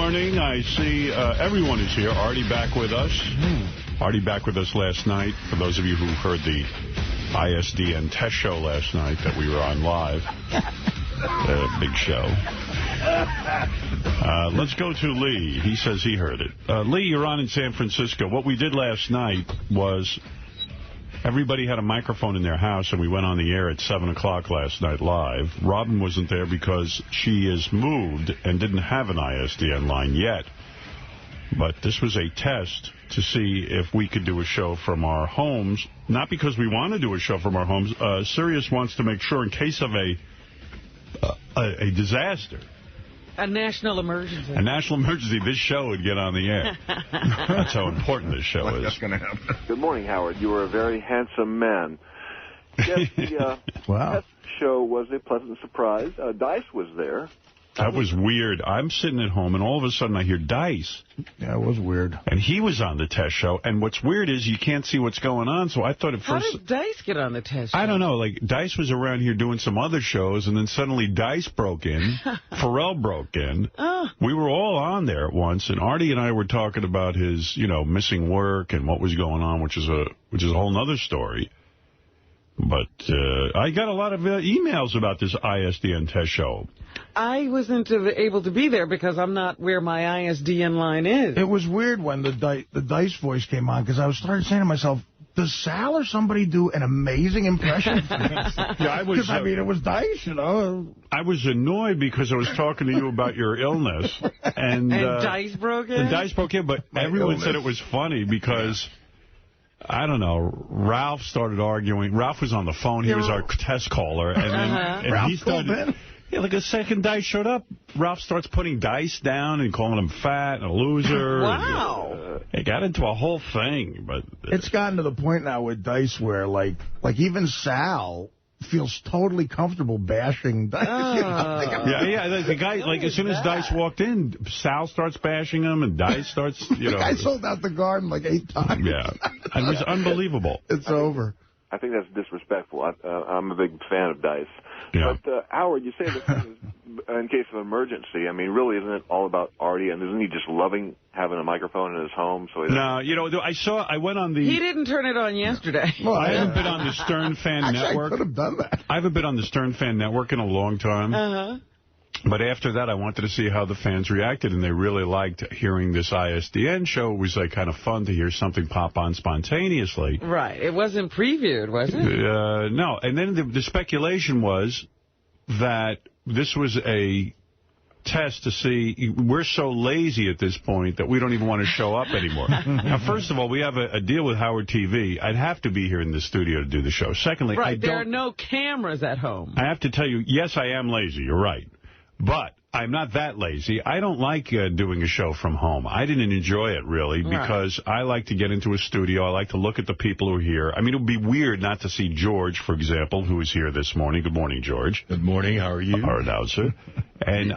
morning. I see everyone is here. Artie back with us. Artie back with us last night. For those of you who heard the ISDN test show last night that we were on live. Big show. Let's go to Lee. He says he heard it. Lee, you're on in San Francisco. What we did last night was everybody had a microphone in their house, and we went on the air at 7 o'clock last night live. Robin wasn't there because she is moved and didn't have an ISDN line yet. But this was a test to see if we could do a show from our homes. Not because we want to do a show from our homes. Sirius wants to make sure in case of a disaster. A national emergency. A national emergency, this show would get on the air. That's how important this show is. That's going to happen. Good morning, Howard. You are a very handsome man. Yes, the wow. test show was a pleasant surprise. Dice was there. That was weird. I'm sitting at home, and all of a sudden I hear Dice. Yeah, it was weird. And he was on the test show. And what's weird is you can't see what's going on. So I thought at first... How did Dice get on the test show? I don't know. Like, Dice was around here doing some other shows, and then suddenly Dice broke in. Pharrell broke in. Oh. We were all on there at once, and Artie and I were talking about his, missing work and what was going on, which is a whole other story. But I got a lot of emails about this ISDN test show. I wasn't able to be there because I'm not where my ISDN line is. It was weird when the Dice voice came on, because I was starting saying to myself, does Sal or somebody do an amazing impression? Yeah, because it was Dice, I was annoyed because I was talking to you about your illness. And Dice broke in? And Dice broke in, but everyone said it was funny because... I don't know. Ralph started arguing. Ralph was on the phone. He was our test caller. And then Ralph he started... Yeah, like a second Dice showed up, Ralph starts putting Dice down and calling him fat and a loser. Wow. It got into a whole thing. But it's gotten to the point now with Dice where, like even Sal feels totally comfortable bashing Dice. Yeah, the guy, like, as soon as Dice walked in, Sal starts bashing him, and Dice starts, I sold out the garden like 8 times. Yeah, and it was unbelievable. It's over. I think that's disrespectful. I'm a big fan of Dice. Yeah. But, Howard, you say this is in case of emergency. I mean, really, isn't it all about Artie? And isn't he just loving having a microphone in his home? So I went on the... He didn't turn it on yesterday. Well, I haven't been on the Stern Fan Network. I could have done that. I haven't been on the Stern Fan Network in a long time. Uh-huh. But after that, I wanted to see how the fans reacted, and they really liked hearing this ISDN show. It was like kind of fun to hear something pop on spontaneously. Right. It wasn't previewed, was it? No. And then the speculation was that this was a test to see, we're so lazy at this point that we don't even want to show up anymore. Now, first of all, we have a deal with Howard TV. I'd have to be here in the studio to do the show. Secondly, there are no cameras at home. I have to tell you, yes, I am lazy. You're right. But I'm not that lazy. I don't like doing a show from home. I didn't enjoy it, really, because I like to get into a studio. I like to look at the people who are here. I mean, it would be weird not to see George, for example, who is here this morning. Good morning, George. Good morning. How are you? Our announcer. And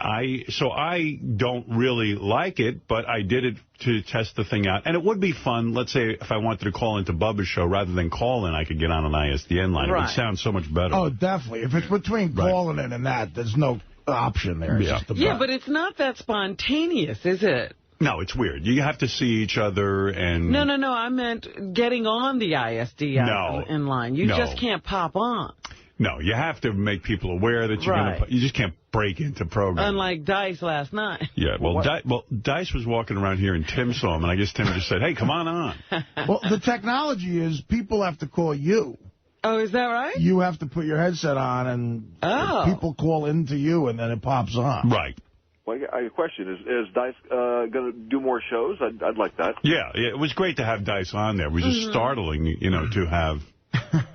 so I don't really like it, but I did it to test the thing out. And it would be fun, let's say, if I wanted to call into Bubba's show, rather than call in, I could get on an ISDN line. It would sound so much better. Oh, definitely. If it's between calling in and that, there's no option there. Yeah, but it's not that spontaneous, is it? No, it's weird. You have to see each other and... No. I meant getting on the ISDN in line. You just can't pop on. No, you have to make people aware that you're going to... You just can't break into programming. Unlike Dice last night. Yeah, well, Dice was walking around here and Tim saw him, and I guess Tim just said, hey, come on. Well, the technology is people have to call you. Oh, is that right? You have to put your headset on, and people call into you, and then it pops on. Right. Well, a question is Dice going to do more shows? I'd like that. Yeah, it was great to have Dice on there. It was just startling, to have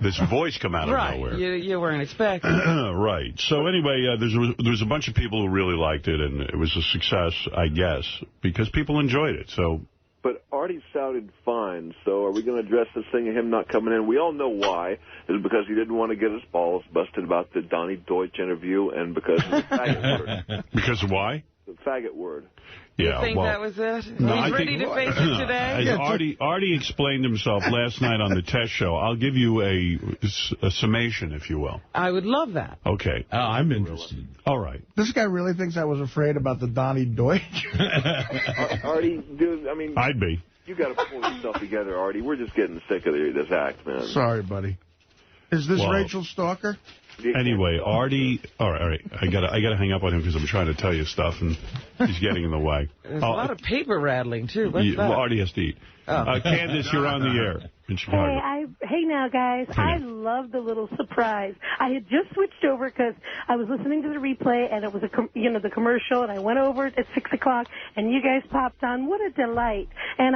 this voice come out of nowhere. You weren't expecting it. Right. So anyway, there was a bunch of people who really liked it, and it was a success, I guess, because people enjoyed it. So. But Artie sounded fine, so are we going to address this thing of him not coming in? We all know why. It's because he didn't want to get his balls busted about the Donnie Deutsch interview and because of the faggot word. Because of why? faggot word. Yeah, you think that was it? No, He's ready to face it today? Artie explained himself last night on the test show. I'll give you a summation, if you will. I would love that. Okay. I'm interested. All right. This guy really thinks I was afraid about the Donnie Deutsch. Artie, dude, I mean... I'd be. You got to pull yourself together, Artie. We're just getting sick of this act, man. Sorry, buddy. Is this Rachel Stalker? Anyway, Artie... All right. I gotta hang up on him because I'm trying to tell you stuff, and he's getting in the way. There's a lot of paper rattling, too. What's that? Well, Artie has to eat. Candace, you're on the air in Chicago. Hey now, guys. I love the little surprise. I had just switched over because I was listening to the replay, and it was the commercial, and I went over at 6 o'clock, and you guys popped on. What a delight! And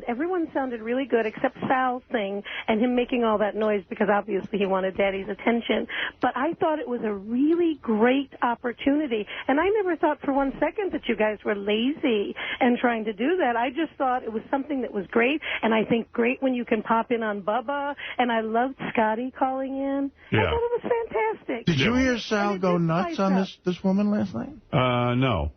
everyone sounded really good except Sal's thing and him making all that noise because obviously he wanted Daddy's attention. But I thought it was a really great opportunity, and I never thought for 1 second that you guys were lazy and trying to do that. I just thought it was something that was great, and I think great when you can pop in on Bubba, and I loved Scotty calling in. Yeah. I thought it was fantastic. Did you hear Sal go nuts on this woman last night? No.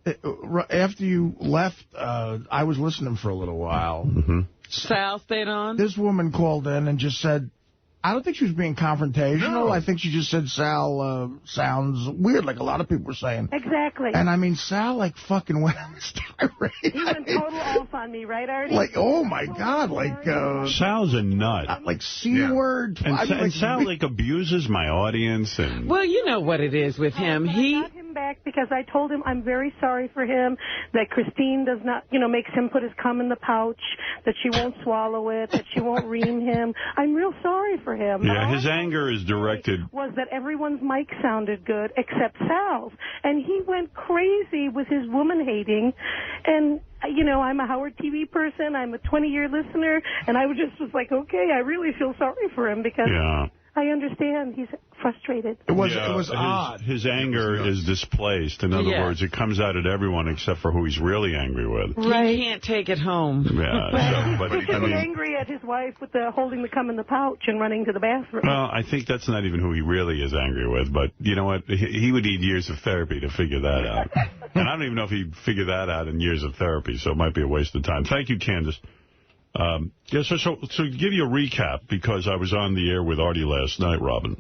After you left, I was listening for a little while. Mm-hmm. Sal stayed on? This woman called in and just said, I don't think she was being confrontational. No. I think she just said Sal sounds weird, like a lot of people were saying. Exactly. And, I mean, Sal, like, fucking went on this tirade. He went total off on me, right, Artie? Like, oh, my God, like... Sal's a nut. Like, C-word. And Sal, like, abuses my audience. And well, you know what it is with him. I got him back because I told him I'm very sorry for him, that Christine does not, makes him put his cum in the pouch, that she won't swallow it, that she won't ream him. I'm real sorry for him. Yeah, his anger is directed... ...was that everyone's mic sounded good except Sal's. And he went crazy with his woman-hating. And, I'm a Howard TV person. I'm a 20-year listener. And I was like, okay, I really feel sorry for him because... Yeah. I understand. He's frustrated. It was odd. His anger is displaced. In other words, it comes out at everyone except for who he's really angry with. Right. He can't take it home. Yeah. He's angry at his wife with holding the cum in the pouch and running to the bathroom. Well, I think that's not even who he really is angry with. But you know what? He would need years of therapy to figure that out. And I don't even know if he'd figure that out in years of therapy, so it might be a waste of time. Thank you, Candace. So to give you a recap, because I was on the air with Artie last night, Robin,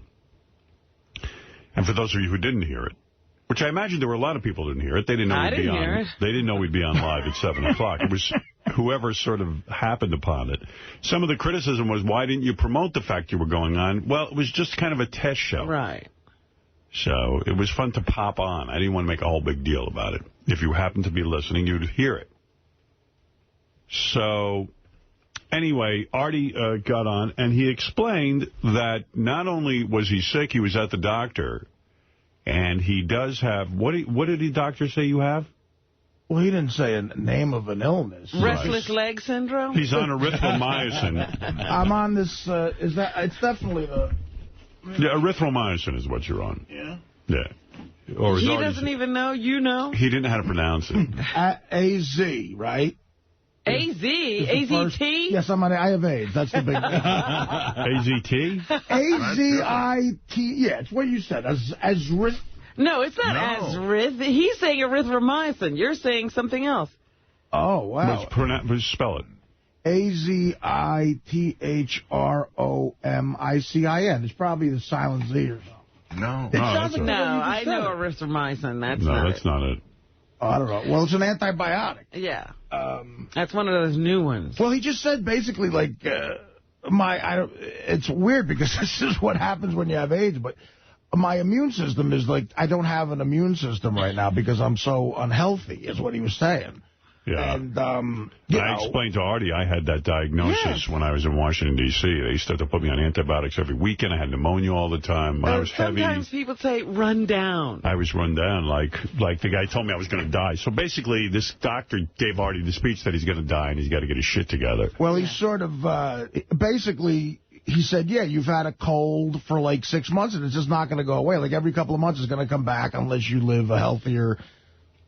and for those of you who didn't hear it, which I imagine there were a lot of people who didn't hear it. They didn't know we'd be on. They didn't know we'd be on live at 7 o'clock. It was whoever sort of happened upon it. Some of the criticism was, why didn't you promote the fact you were going on? Well, it was just kind of a test show. Right. So it was fun to pop on. I didn't want to make a whole big deal about it. If you happened to be listening, you'd hear it. So... Anyway, Artie got on, and he explained that not only was he sick, he was at the doctor, and he does have... What did the doctor say you have? Well, he didn't say a name of an illness. Restless leg syndrome? He's on erythromycin. I'm on this... it's definitely the... Yeah, erythromycin is what you're on. Yeah? Yeah. Or he doesn't even know, you know? He didn't know how to pronounce it. AZ, right? A-Z? A-Z-T? Yes, I have AIDS. That's the big thing. A-Z-T? A-Z-I-T. Yeah, it's what you said. No, it's not Azrith. He's saying erythromycin. You're saying something else. Oh, wow. Let's spell it. A-Z-I-T-H-R-O-M-I-C-I-N. It's probably the silent Z or something. No. I know erythromycin. That's not it. Oh, I don't know. Well, it's an antibiotic. Yeah. That's one of those new ones. Well, he just said basically, like, it's weird because this is what happens when you have AIDS, but my immune system is like, I don't have an immune system right now because I'm so unhealthy, is what he was saying. Yeah. And, I explained to Artie I had that diagnosis when I was in Washington, D.C. They used to have to put me on antibiotics every weekend. I had pneumonia all the time. I was heavy. Sometimes people say run down. I was run down like the guy told me I was going to die. So basically, this doctor gave Artie the speech that he's going to die and he's got to get his shit together. Well, he's sort of, basically... He said, yeah, you've had a cold for like 6 months, and it's just not going to go away. Like every couple of months, it's going to come back unless you live a healthier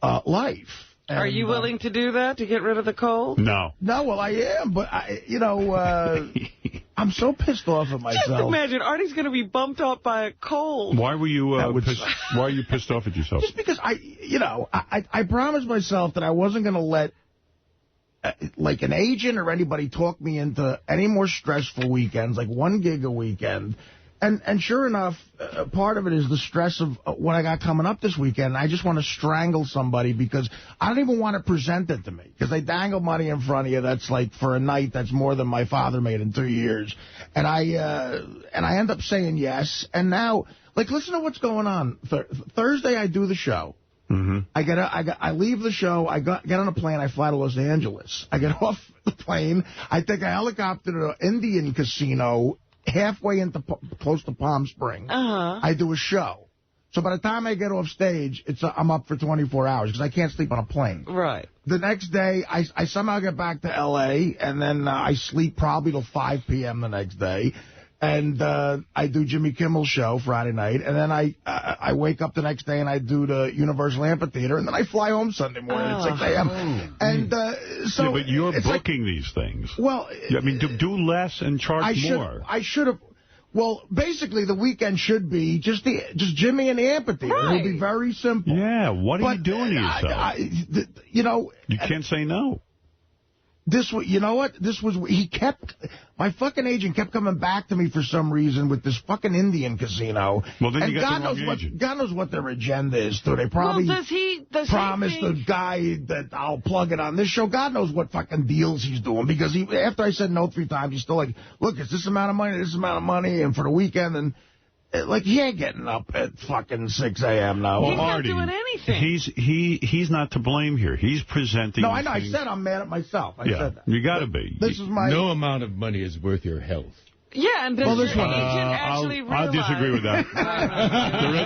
life. And, are you willing to do that, to get rid of the cold? No. No, well, I am, but, I I'm so pissed off at myself. Just imagine, Artie's going to be bumped up by a cold. Why were you why are you pissed off at yourself? Just because I promised myself that I wasn't going to let like an agent or anybody talk me into any more stressful weekends, like 1 gig a weekend. And sure enough, part of it is the stress of what I got coming up this weekend. I just want to strangle somebody because I don't even want to present it to me. Because they dangle money in front of you that's like for a night that's more than my father made in 2 years. And I end up saying yes. And now, like, listen to what's going on. Thursday I do the show. Mm-hmm. I leave the show. I get on a plane. I fly to Los Angeles. I get off the plane. I take a helicopter to an Indian casino halfway into close to Palm Springs. I do a show. So by the time I get off stage, I'm up for 24 hours because I can't sleep on a plane. Right. The next day, I somehow get back to L.A., and then I sleep probably till 5 p.m. the next day. And I do Jimmy Kimmel's show Friday night, and then I wake up the next day and I do the Universal Amphitheater, and then I fly home Sunday morning at 6 a.m. And so yeah, but you're booking like, these things. Well, I mean, do less and charge more. I should have. Well, basically, the weekend should be just Jimmy and the Amphitheater. Right. It'll be very simple. Yeah, what are you doing to yourself? You can't say no. You know what? My fucking agent kept coming back to me for some reason with this fucking Indian casino. Well, then you got the wrong agent. God knows what their agenda is, too. They probably promised the guy that I'll plug it on this show. God knows what fucking deals he's doing, because after I said no 3 times, he's still like, look, it's this amount of money, and for the weekend, and like, he ain't getting up at fucking 6 a.m. now. He's not doing anything. He's not to blame here. He's presenting. No, I know. I said I'm mad at myself. I said that. You got to be. No amount of money is worth your health. Yeah, and does your agent actually realize... I'll disagree with that.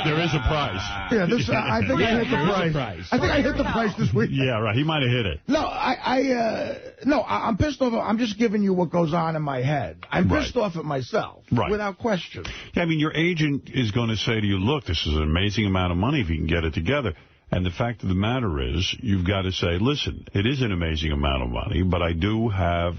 there is a price. Yeah, I think I hit the price. I think I hit the price this week. Yeah, right. He might have hit it. No, I'm pissed off. I'm just giving you what goes on in my head. I'm pissed off at myself, without question. Yeah, I mean, your agent is going to say to you, look, this is an amazing amount of money if you can get it together. And the fact of the matter is, you've got to say, listen, it is an amazing amount of money, but I do have...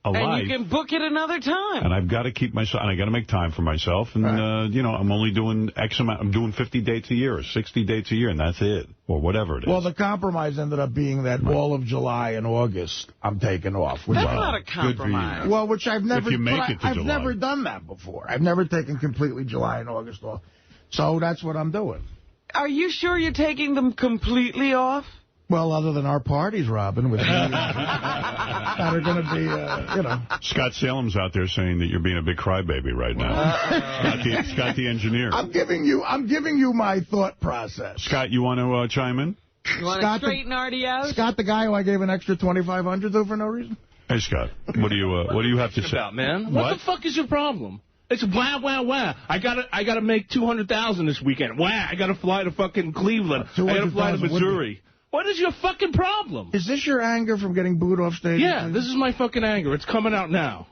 And you can book it another time. And I've got to keep myself, and I got to make time for myself. And, I'm only doing X amount. I'm doing 50 dates a year or 60 dates a year, and that's it, or whatever it is. Well, the compromise ended up being that all of July and August I'm taking off. That's not a compromise. Well, which I've never, if you make it to I've July. never done that before. I've never taken completely July and August off. So that's what I'm doing. Are you sure you're taking them completely off? Well, other than our parties, Robin, with that are going to be, Scott Salem's out there saying that you're being a big crybaby right now. Scott the engineer. I'm giving you my thought process. Scott, you want to chime in? You want to straighten Artie out? Scott, the guy who I gave an extra $2,500 to for no reason? Hey, Scott, what do you have to say? About, man? What the fuck is your problem? It's wah, wah, wah. I gotta make $200,000 this weekend. Wah, I gotta fly to fucking Cleveland. I gotta fly to Missouri. What is your fucking problem? Is this your anger from getting booed off stage? Yeah, this is my fucking anger. It's coming out now.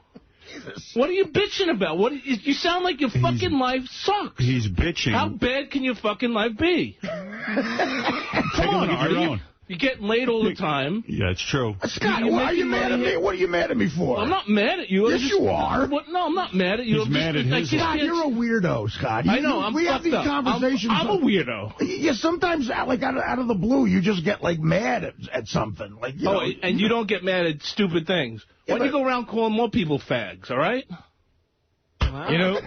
Jesus. What are you bitching about? You sound like your fucking life sucks. He's bitching. How bad can your fucking life be? Come on, Artie. You're getting late all the time. Yeah, it's true. Scott, why are you mad at me? What are you mad at me for? I'm not mad at you. Yes, you are. No, I'm not mad at you. He's mad at his. Scott, you're a weirdo, Scott. I know. We have these conversations. I'm a weirdo. Yeah, sometimes, like, out of the blue, you just get, like, mad at something. Like, you know, and you don't get mad at stupid things. Why don't you go around calling more people fags, all right? Wow. You know,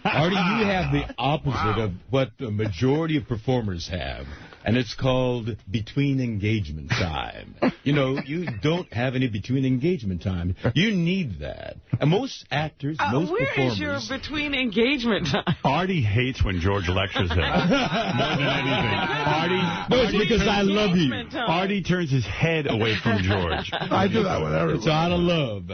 Artie, you have the opposite of what the majority of performers have, and it's called between engagement time. You know, you don't have any between engagement time. You need that. And most actors, most performers... Where is your between engagement time? Artie hates when George lectures him. More than anything. No, it's because I love you. Artie turns his head away from George. I do that with everyone. It's out of love.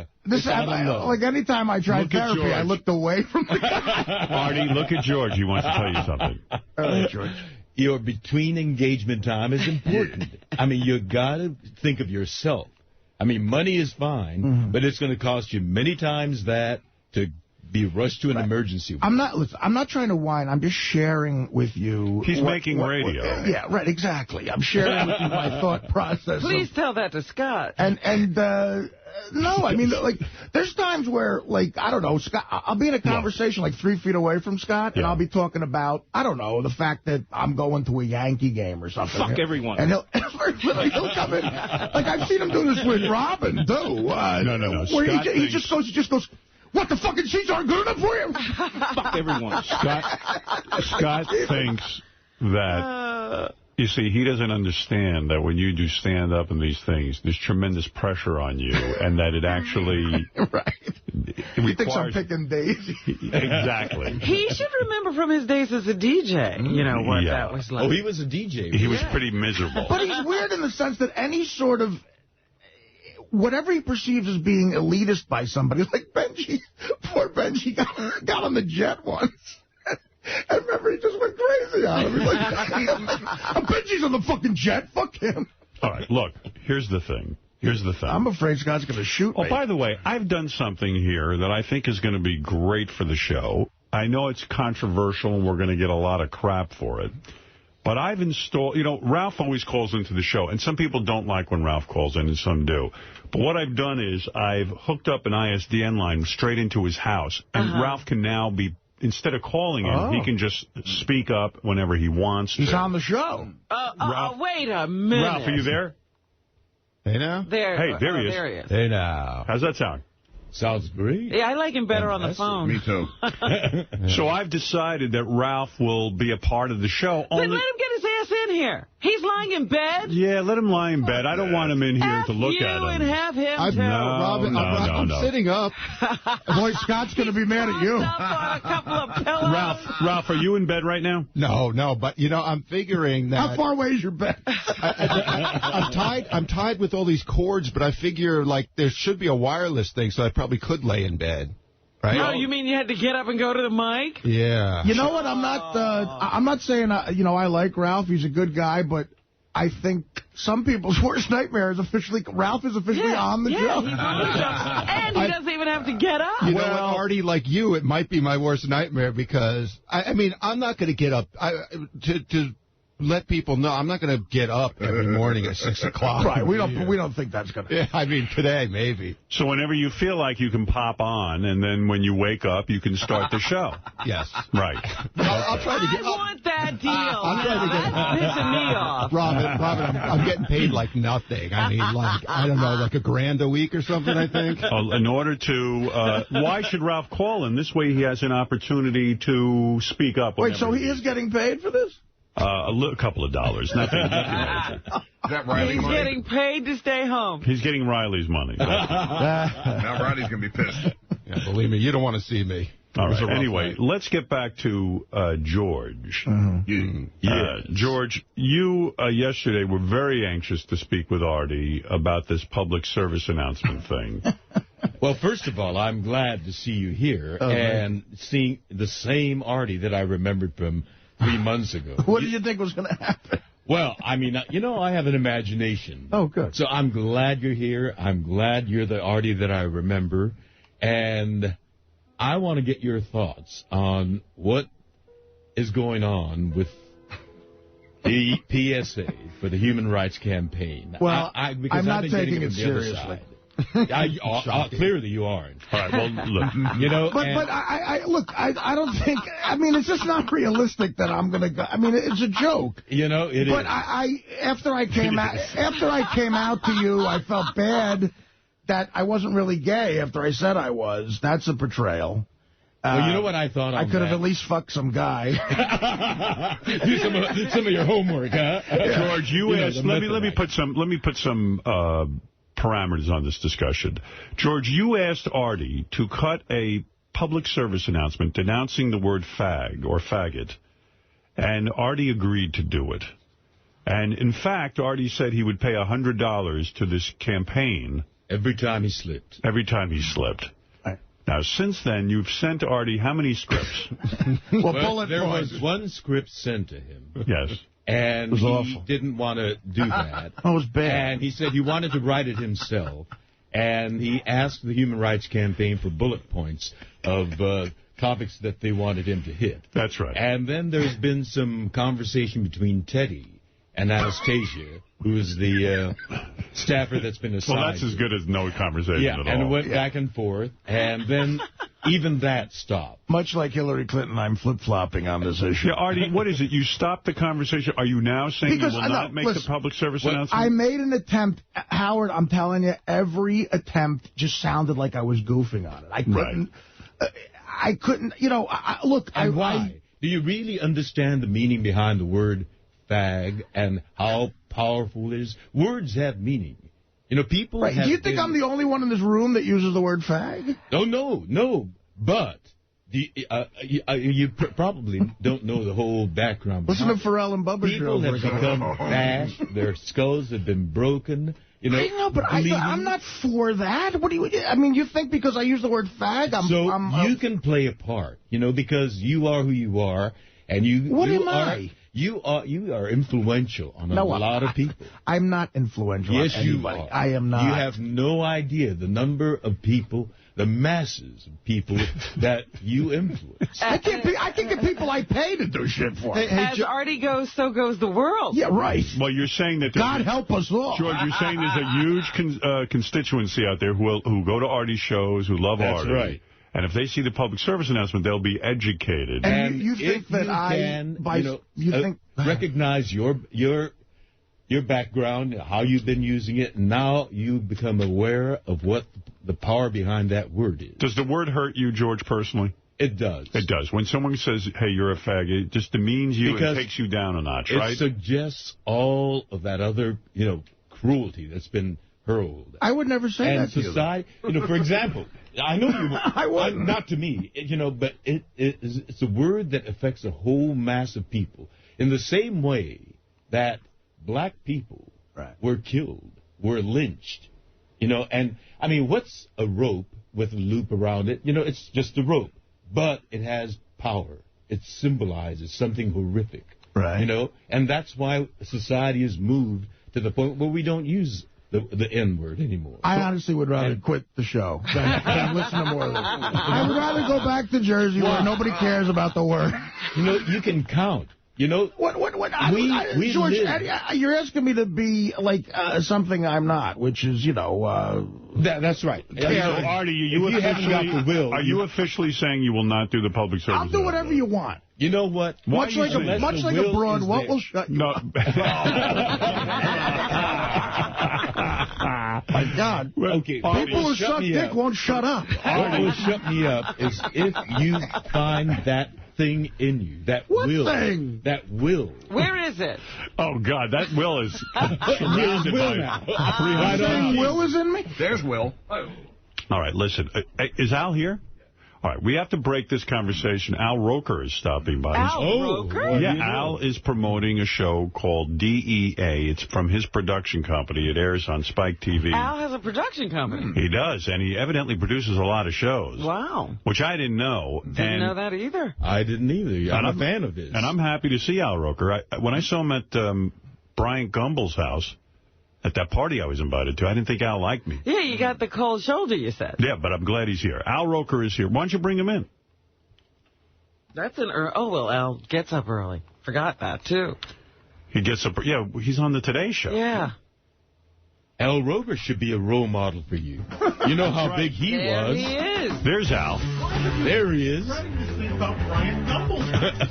Like, anytime I tried therapy, I looked away from the guy. Artie, look at George. He wants to tell you something. All right, George. Your between engagement time is important. I mean, you got to think of yourself. I mean, money is fine, but it's going to cost you many times that to be rushed to an emergency room. I'm not trying to whine. I'm just sharing with you. He's making radio. Yeah, right, exactly. I'm sharing with you my thought process. Please tell that to Scott. No, I mean, like, there's times where, like, I don't know, Scott, I'll be in a conversation like 3 feet away from Scott, and I'll be talking about, I don't know, the fact that I'm going to a Yankee game or something. Fuck everyone. And he'll come in. Like, I've seen him do this with Robin, too. No. Where he just goes, what, the fucking seats aren't good enough for you? Fuck everyone. Scott thinks that... You see, he doesn't understand that when you do stand-up and these things, there's tremendous pressure on you, and that it actually... Right. He thinks I'm picking Daisy. Exactly. He should remember from his days as a DJ, you know, what that was like. Oh, he was a DJ. He was pretty miserable. But he's weird in the sense that any sort of... Whatever he perceives as being elitist by somebody, like Benji, poor Benji got on the jet once. I remember he just went crazy on him. He's like, Benji's on the fucking jet. Fuck him. All right, look, here's the thing. I'm afraid Scott's going to shoot me. Oh, by the way, I've done something here that I think is going to be great for the show. I know it's controversial and we're going to get a lot of crap for it. But I've installed, you know, Ralph always calls into the show, and some people don't like when Ralph calls in and some do. But what I've done is I've hooked up an ISDN line straight into his house, and Ralph can now be... Instead of calling him, he can just speak up whenever he wants to. He's on the show. Ralph, wait a minute. Ralph, are you there? Hey, now? Hey, there he is. There he is. Hey, now. How's that sound? Sounds great. Yeah, I like him better on the phone. Me too. So I've decided that Ralph will be a part of the show. Then let him get his ass in here. He's lying in bed. Yeah, let him lie in bed. I don't want him in here to look at him. And have him too. I'm sitting up. Boy, Scott's going to be mad at you. On a couple of pillows. Ralph, are you in bed right now? No, but, you know, I'm figuring that... How far away is your bed? I'm tied with all these cords, but I figure, like, there should be a wireless thing, so I probably could lay in bed. Right? No, you mean you had to get up and go to the mic? Yeah. You know what? I'm not saying, you know, I like Ralph. He's a good guy, but I think some people's worst nightmare is Ralph is officially on the show. He's on the show. And he doesn't even have to get up. You know what, Artie, like you, it might be my worst nightmare because, I mean, I'm not going to get up to let people know. I'm not going to get up every morning at 6 o'clock. Right. We don't think that's going to happen. Yeah, I mean, today, maybe. So whenever you feel like you can pop on, and then when you wake up, you can start the show. Yes. Right. I'll try to get... I want that deal. That's pissing me off. Robin, I'm getting paid like nothing. I mean, like, I don't know, like $1,000 a week or something, I think. In order to... why should Ralph call in? This way he has an opportunity to speak up. Wait, so he is getting paid for this? A couple of dollars. Nothing major. Is that Riley He's money? getting paid to stay home. He's getting Riley's money. Now Riley's going to be pissed. Yeah, believe me, you don't want to see me. All right. Anyway, let's get back to George. George, you yesterday were very anxious to speak with Artie about this public service announcement thing. Well, first of all, I'm glad to see you here and seeing the same Artie that I remembered from 3 months ago. What did you think was going to happen? Well, I mean, you know, I have an imagination. Oh, good. So I'm glad you're here. I'm glad you're the Artie that I remember. And I want to get your thoughts on what is going on with the PSA for the Human Rights Campaign. Well, I'm not taking it seriously. Clearly you aren't. All right, well, look. You know, but I don't think, I mean, it's just not realistic that I'm going to go. I mean, it's a joke. You know, it is. But after I came out to you, I felt bad that I wasn't really gay after I said I was. That's a betrayal. Well, you know what I thought? I could have at least fucked some guy. Do some of your homework, huh? George, you asked. Let me put some parameters on this discussion. George, you asked Artie to cut a public service announcement denouncing the word fag or faggot, and Artie agreed to do it. And in fact, Artie said he would pay $100 to this campaign every time he slipped. Now, since then, you've sent Artie how many scripts? Well, there was one script sent to him. Yes. And he didn't want to do that. That was bad. And he said he wanted to write it himself. and he asked the Human Rights Campaign for bullet points of topics that they wanted him to hit. That's right. And then there's been some conversation between Teddy and Anastasia, who is the staffer that's been assigned. Well, that's as good as no conversation at all. And it went back and forth, and then even that stopped. Much like Hillary Clinton, I'm flip-flopping on this issue. Yeah, Artie, what is it? You stopped the conversation. Are you now saying you will not make the public service announcement? I made an attempt. Howard, I'm telling you, every attempt just sounded like I was goofing on it. I couldn't. Right. I couldn't, look. And why? Do you really understand the meaning behind the word fag and how powerful it is? Words have meaning. People have... Do you think I'm the only one in this room that uses the word fag? Oh, no. But you probably don't know the whole background. Listen to Pharrell and Bubba. People have become bashed. Their skulls have been broken. I know, but I'm not for that. What do you? I mean, you think because I use the word fag, you can play a part, because you are who you are, and you. What am I? You are influential on a lot of people. I'm not influential. Yes, on anybody. you are. I am not. You have no idea the number of people, the masses of people that you influence. I can get people I pay to do shit for. As Artie goes, so goes the world. Yeah, right. Well, you're saying that... God help us all. George, you're saying there's a huge constituency out there who go to Artie shows, who love Artie. That's right. And if they see the public service announcement, they'll be educated. And you think that recognize your background, how you've been using it, and now you become aware of what the power behind that word is. Does the word hurt you, George, personally? It does. It does. When someone says, hey, you're a fag, it just demeans you and takes you down a notch, right? It suggests all of that other, cruelty that's been hurled. I would never say that to society, for example... I know you would. Not to me, but it's a word that affects a whole mass of people. In the same way that black people were killed, were lynched, and, I mean, what's a rope with a loop around it? It's just a rope, but it has power. It symbolizes something horrific, and that's why society has moved to the point where we don't use the N-word anymore. I honestly would rather quit the show than listen to more of this. I would rather go back to Jersey where nobody cares about the word. You can count. What? George, you're asking me to be like something I'm not, which is, that's right. Artie, are you officially saying you will not do the public service? I'll do whatever you want. You know what? Much like a broad, what will shut you up? My God. Okay. People who suck dick won't shut up. What will shut me up is if you find that thing in you, that will. What thing? That will. Where is it? Oh, God, that will is surrounded will now. Will is in me? There's Will. All right, listen. Is Al here? All right, we have to break this conversation. Al Roker is stopping by. Al Roker? Yeah, Al is promoting a show called DEA. It's from his production company. It airs on Spike TV. Al has a production company. He does, and he evidently produces a lot of shows. Wow. Which I didn't know. Didn't know that either. I didn't either. I'm a fan of his. And I'm happy to see Al Roker. When I saw him at Bryant Gumbel's house, at that party I was invited to, I didn't think Al liked me. Yeah, you got the cold shoulder, you said. Yeah, but I'm glad he's here. Al Roker is here. Why don't you bring him in? That's an Al gets up early. Forgot that, too. He gets up, yeah, he's on the Today Show. Yeah. Al Roker should be a role model for you. You know how big he was. He is. There's Al. There he is.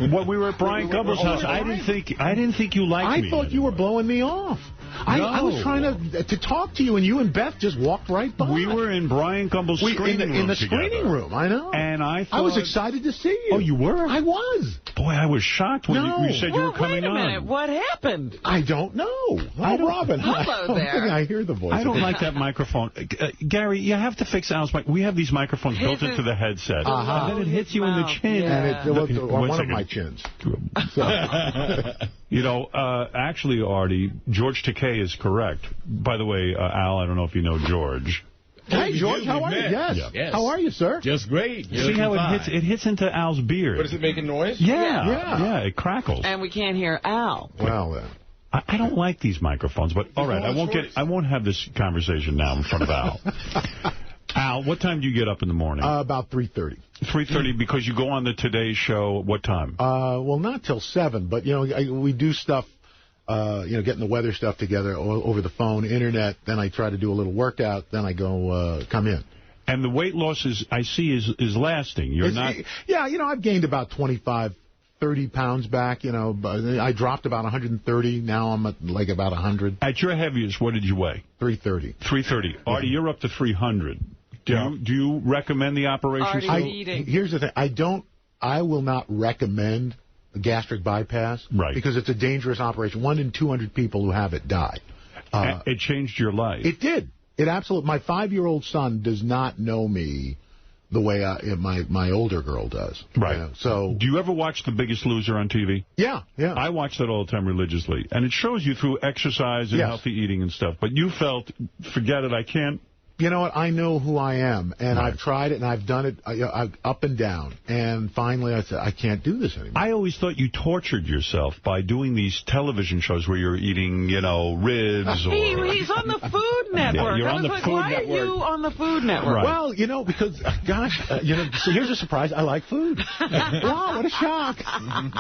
When we were at Bryant Gumbel's house, I didn't think you liked me. I thought you were blowing me off. I was trying to talk to you, and you and Beth just walked right by. We were in Bryant Gumbel's screening room in the screening room, I know. And I was excited to see you. Oh, you were? I was. Boy, I was shocked when you said you were coming on. Wait a minute. What happened? I don't know. Robin. Hello there. I hear the voice. I don't like that microphone. Gary, you have to fix Al's mic. We have these microphones built into the headset. And then it hits you in the chin. Yeah. And it was on one of my chins. You know, actually, Artie, George Takei is correct. By the way, Al, I don't know if you know George. Hey, George, how are you? Yes. How are you, sir? Just great. See how it hits into Al's beard. But is it making noise? Yeah, it crackles. And we can't hear Al. Well, I don't like these microphones, but all right, I won't have this conversation now in front of Al. Al, what time do you get up in the morning? About 3:30. 3:30 because you go on the Today Show. What time? Well, not till 7, but we do stuff. Getting the weather stuff together over the phone, internet. Then I try to do a little workout. Then I go come in. And the weight loss I see is lasting. You're not. Yeah, I've gained about 25, 30 pounds back. I dropped about 130. Now I'm at like about 100. At your heaviest, what did you weigh? 330. 330. Artie, you're up to 300. Do you recommend the operation? Here's the thing. I will not recommend a gastric bypass. Right. Because it's a dangerous operation. 1 in 200 people who have it die. It changed your life. It did. It absolutely. My 5-year-old son does not know me the way my older girl does. Right. So, do you ever watch The Biggest Loser on TV? Yeah. I watch that all the time religiously. And it shows you through exercise and healthy eating and stuff. But you felt, forget it, I can't. You know what? I know who I am, and I've tried it, and I've done it up and down. And finally, I said, I can't do this anymore. I always thought you tortured yourself by doing these television shows where you're eating, ribs. Or... He's on the Food Network. You're on the Food Network. Why are you on the Food Network? Right. Well, because, gosh, so here's a surprise. I like food. Wow, what a shock.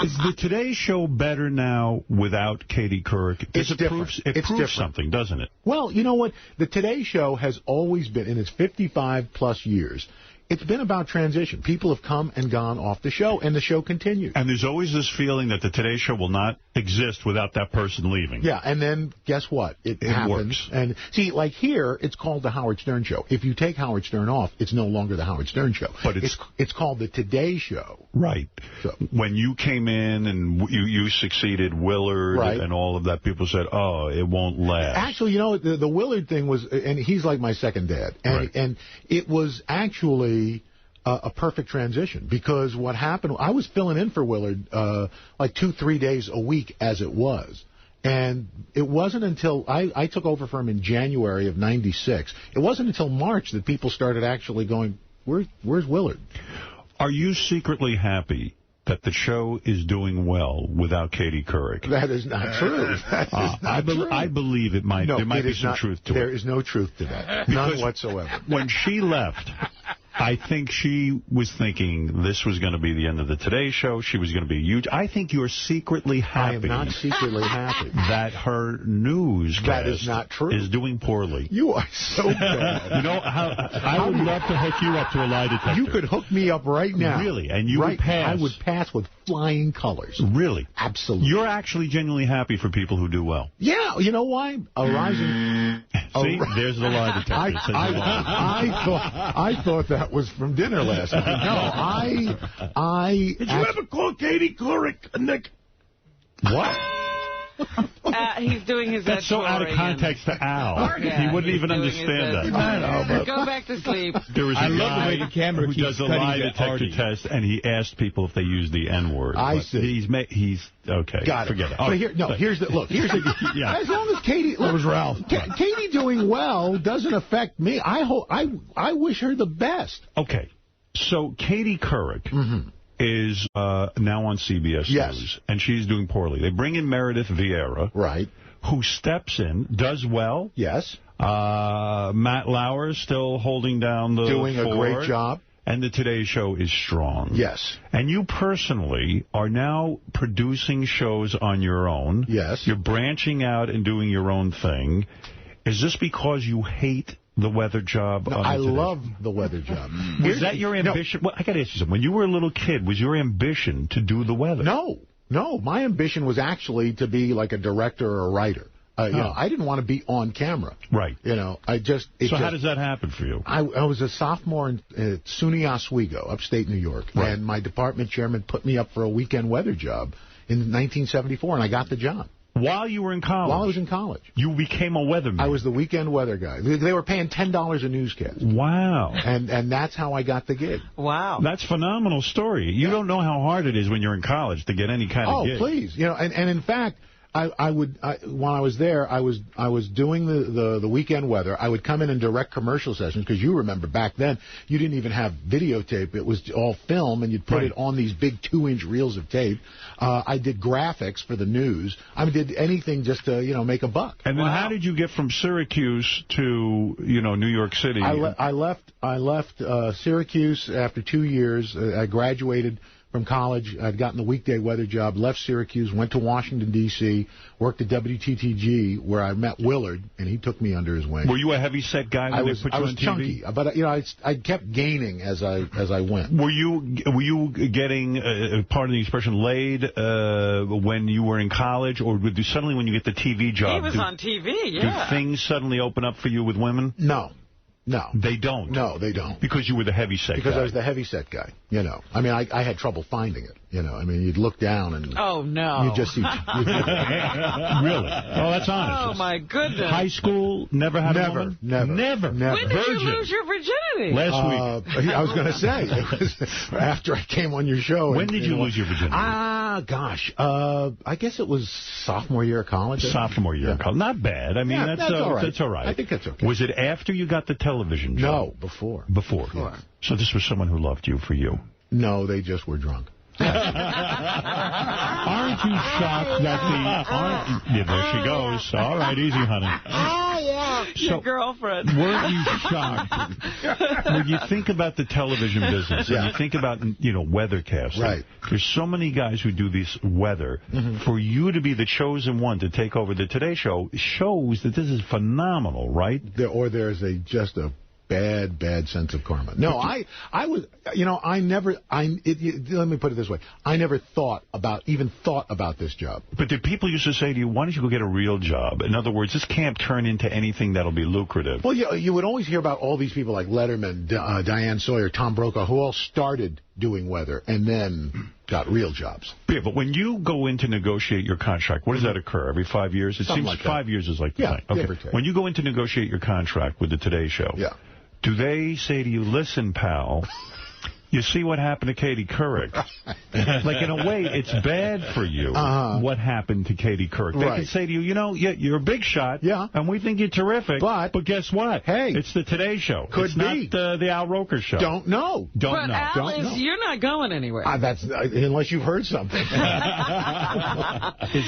Is the Today Show better now without Katie Couric? It's different. It proves something, doesn't it? Well, you know what? The Today Show has always been, in its 55-plus years, it's been about transition. People have come and gone off the show, and the show continues. And there's always this feeling that the Today Show will not exist without that person leaving. Yeah, and then guess what? It happens. Works. And see, like here, it's called the Howard Stern Show. If you take Howard Stern off, it's no longer the Howard Stern Show. But it's called the Today Show. Right. So, when you came in and you succeeded, Willard and all of that, people said, oh, it won't last. Actually, the Willard thing was, and he's like my second dad, and it was actually a perfect transition, because what happened, I was filling in for Willard like 2-3 days a week as it was. And it wasn't until I took over for him in January of '96. It wasn't until March that people started actually going, where's Willard? Are you secretly happy that the show is doing well without Katie Couric? That is not true. I believe it might. There might be some truth to it. There is no truth to that. None whatsoever. When she left, I think she was thinking this was going to be the end of the Today Show. She was going to be huge. I think you're secretly happy. I am not secretly happy. That her newscast that is not true. Is doing poorly. You are so bad. I would love to hook you up to a lie detector. You could hook me up right now. Really? And you would pass. I would pass with flying colors. Really? Absolutely. You're actually genuinely happy for people who do well. Yeah. You know why? See, there's the lie detector. I thought that was from dinner last night. No, Did you ever call Katie Couric, Nick? What? He's doing his That's so out of context to Al. He wouldn't even understand that. I know, Go back to sleep. There was a guy the camera who does a lie detector test, and he asked people if they use the N-word. I see. He's okay. Got it. Forget it. But here's the yeah. As long as Katie, that was Ralph. Katie doing well doesn't affect me. I wish her the best. Okay, so Katie Couric is now on CBS News, and she's doing poorly. They bring in Meredith Vieira, right, who steps in, does well. Yes. Matt Lauer is still holding down the doing a great job. And the Today Show is strong. Yes. And you personally are now producing shows on your own. Yes. You're branching out and doing your own thing. Is this because you hate the weather job? No, I love the weather job. Was that your ambition? Well, I got to ask you something. When you were a little kid, was your ambition to do the weather? No. My ambition was actually to be like a director or a writer. I didn't want to be on camera. Right. So how does that happen for you? I was a sophomore in SUNY Oswego, upstate New York, and my department chairman put me up for a weekend weather job in 1974, and I got the job. While you were in college? While I was in college. You became a weatherman? I was the weekend weather guy. They were paying $10 a newscast. Wow. And that's how I got the gig. Wow. That's a phenomenal story. You don't know how hard it is when you're in college to get any kind of gig. Oh, please. And in fact, while I was there, I was doing the weekend weather. I would come in and direct commercial sessions, because you remember back then you didn't even have videotape. It was all film, and you'd put it on these big 2-inch reels of tape. I did graphics for the news. I did anything just to make a buck. And then how did you get from Syracuse to New York City? I left Syracuse after 2 years. I graduated from college. I'd gotten the weekday weather job, left Syracuse, went to Washington, D.C., worked at WTTG, where I met Willard, and he took me under his wing. Were you a heavy-set guy when they put you on TV? Chunky, but I kept gaining as I went. Were you getting, pardon the expression, laid when you were in college, or suddenly when you get the TV job? He was on TV, yeah. Do things suddenly open up for you with women? No. They don't? No, they don't. Because you were the heavy-set guy? Because I was the heavy-set guy, I had trouble finding it, you'd look down and... Oh, no. You'd just see... Really? Oh, that's honest. Oh, my goodness. High school, never had a woman? Never. When did you lose your virginity? Last week. I was going to say, it was after I came on your show. When did you lose your virginity? Gosh. I guess it was sophomore year of college. Sophomore year of college. Not bad. That's all right. That's all right. I think that's okay. Was it after you got the television job? No, before. Before. So this was someone who loved you for you? No, they just were drunk. Aren't you shocked that yeah, there she goes. All right, easy, honey. Oh, yeah. Your girlfriend. Weren't you shocked? When you think about the television business, and you think about, weathercasting, right. There's so many guys who do this weather. For you to be the chosen one to take over the Today Show shows that this is phenomenal, right? There's just a bad sense of karma. No, I was, let me put it this way. I never even thought about this job. But did people used to say to you, why don't you go get a real job? In other words, this can't turn into anything that'll be lucrative. Well, you would always hear about all these people like Letterman, Diane Sawyer, Tom Brokaw, who all started doing weather and then got real jobs. Yeah, but when you go in to negotiate your contract, what does that occur? Every 5 years? It Something seems like 5 years is like the thing. Okay. When you go in to negotiate your contract with the Today Show, do they say to you, listen, pal, you see what happened to Katie Couric? Like, in a way, it's bad for you what happened to Katie Couric. They can say to you, you're a big shot, and we think you're terrific, but guess what? Hey, it's the Today Show. Could be. Not the Al Roker Show. Don't know. But Alice, you're not going anywhere. That's unless you've heard something. Is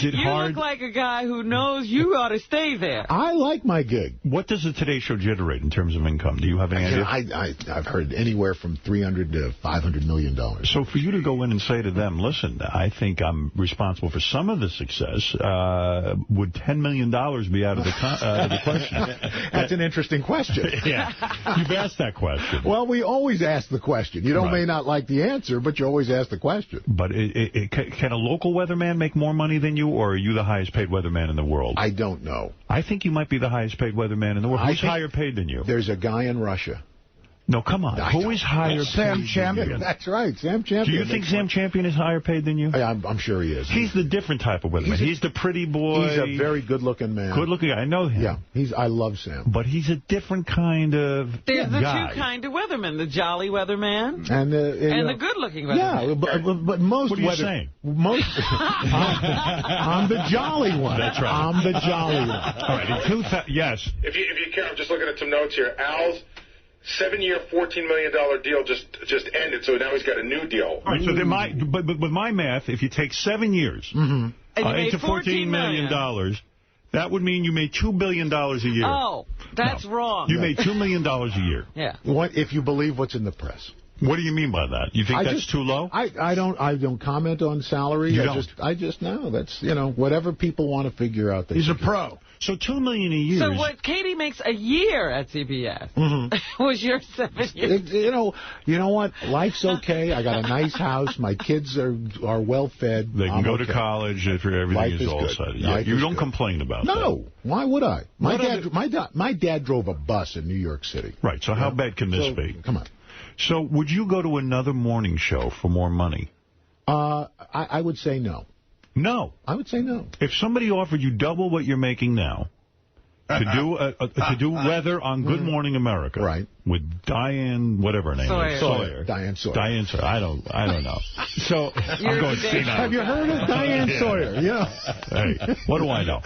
it hard? You look like a guy who knows you ought to stay there. I like my gig. What does the Today Show generate in terms of income? Do you have any idea? I've heard anywhere from $300 to $500 million. So for you to go in and say to them, listen, I think I'm responsible for some of the success, would $10 million be out of the question? That's an interesting question. Yeah, you've asked that question. Well, we always ask the question. You may not like the answer, but you always ask the question. But can a local weatherman make more money than you, or are you the highest paid weatherman in the world? I don't know. I think you might be the highest paid weatherman in the world. Who's higher paid than you? There's a guy in Russia. No, come on. Who is higher paid? Sam Champion. That's right, Sam Champion. Do you think Sam Champion is higher paid than you? I'm sure he is. He's the different type of weatherman. He's the pretty boy. He's a very good-looking man. Good-looking guy. I know him. Yeah, I love Sam. But he's a different kind of There's the guy. two kind of weathermen, the jolly weatherman and the good-looking weatherman. Yeah, but most what are you saying? Most, I'm the jolly one. That's right. I'm the jolly one. All right, yes. If you care, I'm just looking at some notes here. Al's 7-year, $14 million deal just ended, so now he's got a new deal. All right, so but with my math, if you take 7 years and into $14 million, that would mean you made $2 billion a year. Oh, that's wrong. You made $2 million a year. Yeah. What if you believe what's in the press? What do you mean by that? You think that's too low? I don't comment on salary. I just know that's whatever people want to figure out. He's a pro. So $2 million a year. So what Katie makes a year at CBS was your 7 years. You know what? Life's okay. I got a nice house. My kids are well fed. They can go to college if everything is all set. You don't complain about that. No. Why would I? My dad drove a bus in New York City. Right. So how bad can this be? Come on. So would you go to another morning show for more money? I would say no. No. I would say no. If somebody offered you double what you're making now to do weather on Good Morning America, right? with Diane, whatever her name is. Sawyer. Diane Sawyer. Diane Sawyer. I don't know. So I'm going senile. Have you heard of Diane Sawyer? Yeah. Hey, what do I know?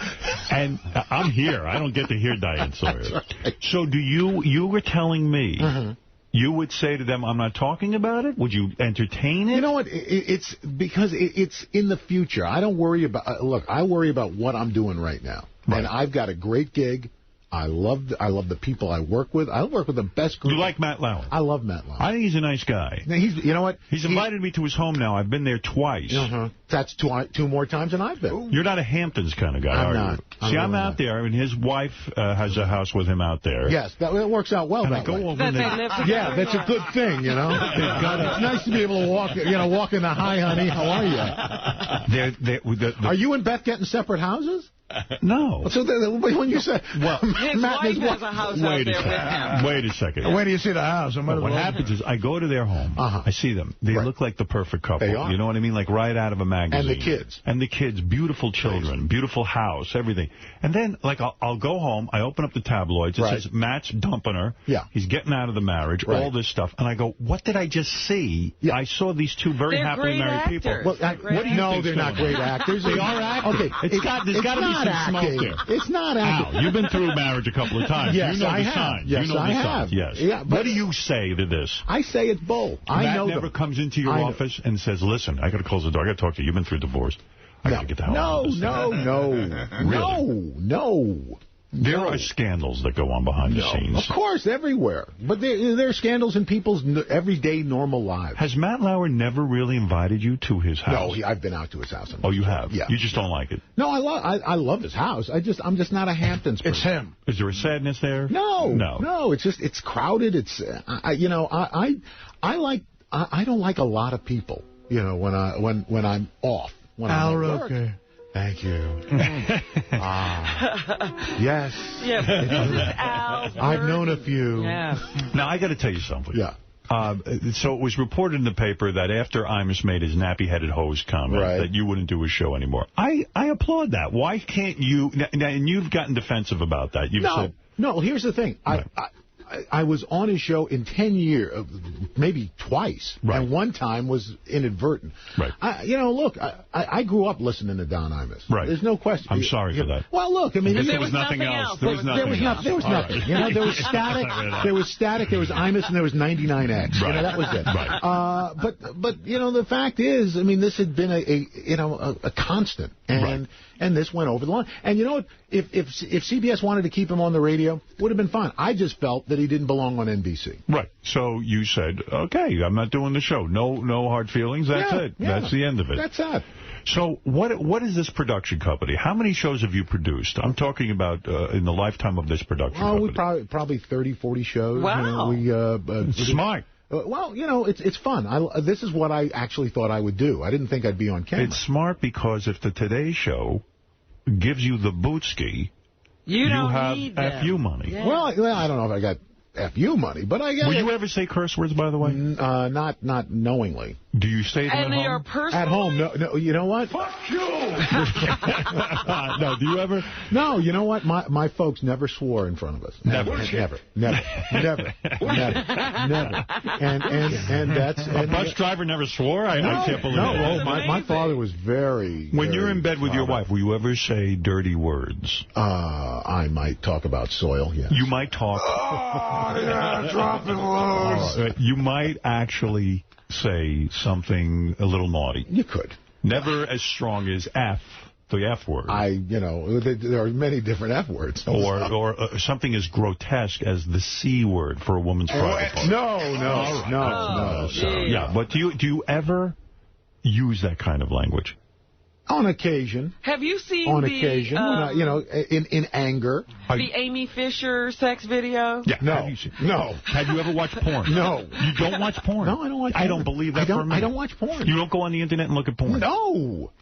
And I'm here. I don't get to hear Diane Sawyer. Right. So you were telling me you would say to them, I'm not talking about it? Would you entertain it? You know what? It's because it's in the future. I don't worry about, look, I worry about what I'm doing right now. Right. And I've got a great gig. I love the people I work with. I work with the best group. You like Matt Lauer? I love Matt Lauer. I think he's a nice guy. Now, you know what? He's invited me to his home now. I've been there twice. That's two more times than I've been. You're not a Hamptons kind of guy, I'm are not. you? See, I'm out there, and his wife has a house with him out there. Yes, that works out well. And that I go way. over Yeah, that's a good thing, you know. It's nice to be able to walk in the hi, honey. How are you? Are you and Beth getting separate houses? No. So when you say, well, his wife has a house out there with him. Wait a second. Where do you see the house? What happens is I go to their home. I see them. They look like the perfect couple. They are. You know what I mean? Like right out of a magazine. And the kids. And the kids. Beautiful children. Beautiful house. Everything. And then, like, I'll go home. I open up the tabloids. It says Matt's dumping her. Yeah. He's getting out of the marriage. Right. All this stuff. And I go, what did I just see? Yeah. I saw these two very happily married people. Well, what do you know? They're not great actors. They are actors. Okay. There's got to be some smoke there. It's not acting. Al, you've been through marriage a couple of times. Yes, you know I the have. signs. Yes, you know I the have. signs. Yes. Yeah, what do you say to this? I say it's bull. I know never comes into your office and says, listen, I got to close the door. I got to talk to you. You've been through divorce. I got to get the hell out of this. No. There are scandals that go on behind the scenes. Of course, everywhere. But there are scandals in people's everyday normal lives. Has Matt Lauer never really invited you to his house? No, I've been out to his house. Oh, you have? Yeah. You just don't like it? No, I love his house. I'm just not a Hamptons person. It's him. Is there a sadness there? No. It's crowded. It's I don't like a lot of people. You know, when I'm off. When Al I'm at work. Roker. Thank you. Yes. Yeah, I've known a few. Yeah. Now, I got to tell you something. Yeah. So it was reported in the paper that after Imus made his nappy-headed hose comment that you wouldn't do a show anymore. I applaud that. Why can't you? And you've gotten defensive about that. You've said, no, here's the thing. Right. I was on his show in 10 years, maybe twice, and one time was inadvertent. Right. Look, I grew up listening to Don Imus. Right. There's no question. I'm sorry for that. Well, look, I mean, there was nothing else. There was nothing. There was nothing. You know, there was static. There was static. There was Imus, and there was 99X. Right. You know, that was it. Right. But you know, the fact is, I mean, this had been a constant, and this went over the line. And you know what? If CBS wanted to keep him on the radio, would have been fine. I just felt that he didn't belong on NBC. Right. So you said, okay, I'm not doing the show. No hard feelings. That's it. Yeah. That's the end of it. That's it. So what is this production company? How many shows have you produced? I'm talking about in the lifetime of this production company. We probably 30, 40 shows. Wow. You know, smart. Well, you know, it's fun. This is what I actually thought I would do. I didn't think I'd be on camera. It's smart because if the Today Show gives you the bootski, you have need FU money. Yeah. Well, I don't know if I got FU money, but I got. Will you ever say curse words, by the way? Not knowingly. Do you say them at home? At home, no. You know what? Fuck you! No, do you ever? No, you know what? My folks never swore in front of us. Never. And that's a bus driver never swore. I can't believe it. No, my father was very. When you're in bed with your wife, will you ever say dirty words? I might talk about soil. Yes. You might talk. Dropping loads. You might actually say something a little naughty. You could. Never as strong as F, the F word. There are many different F words. Or something as grotesque as the C word for a woman's private part. No. Yeah, but do you ever use that kind of language? On occasion. Have you seen on occasion, in anger. The Amy Fisher sex video? Yeah. No. Have you ever watched porn? No. You don't watch porn? No, I don't watch porn. I don't believe that for a minute. I don't watch porn. You don't go on the internet and look at porn? No.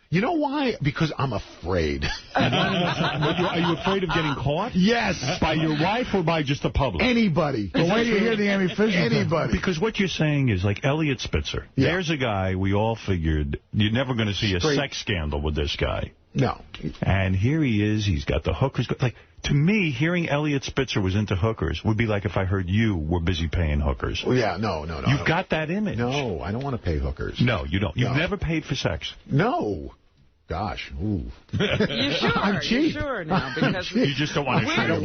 You know why? Because I'm afraid. Are you afraid of getting caught? Yes. By your wife or by just the public? Anybody. But wait till you hear the Amy Fisher. Anybody. Because what you're saying is like Elliot Spitzer. Yeah. There's a guy we all figured you're never going to see a sex scandal with this guy. No. And here he is. He's got the hookers. Like, to me, hearing Elliot Spitzer was into hookers would be like if I heard you were busy paying hookers. Well, yeah, no. You've got that image. No, I don't want to pay hookers. No, you don't. You've never paid for sex. No. Gosh. Ooh. You sure? I'm cheap. You sure now? Because you just don't want to. I don't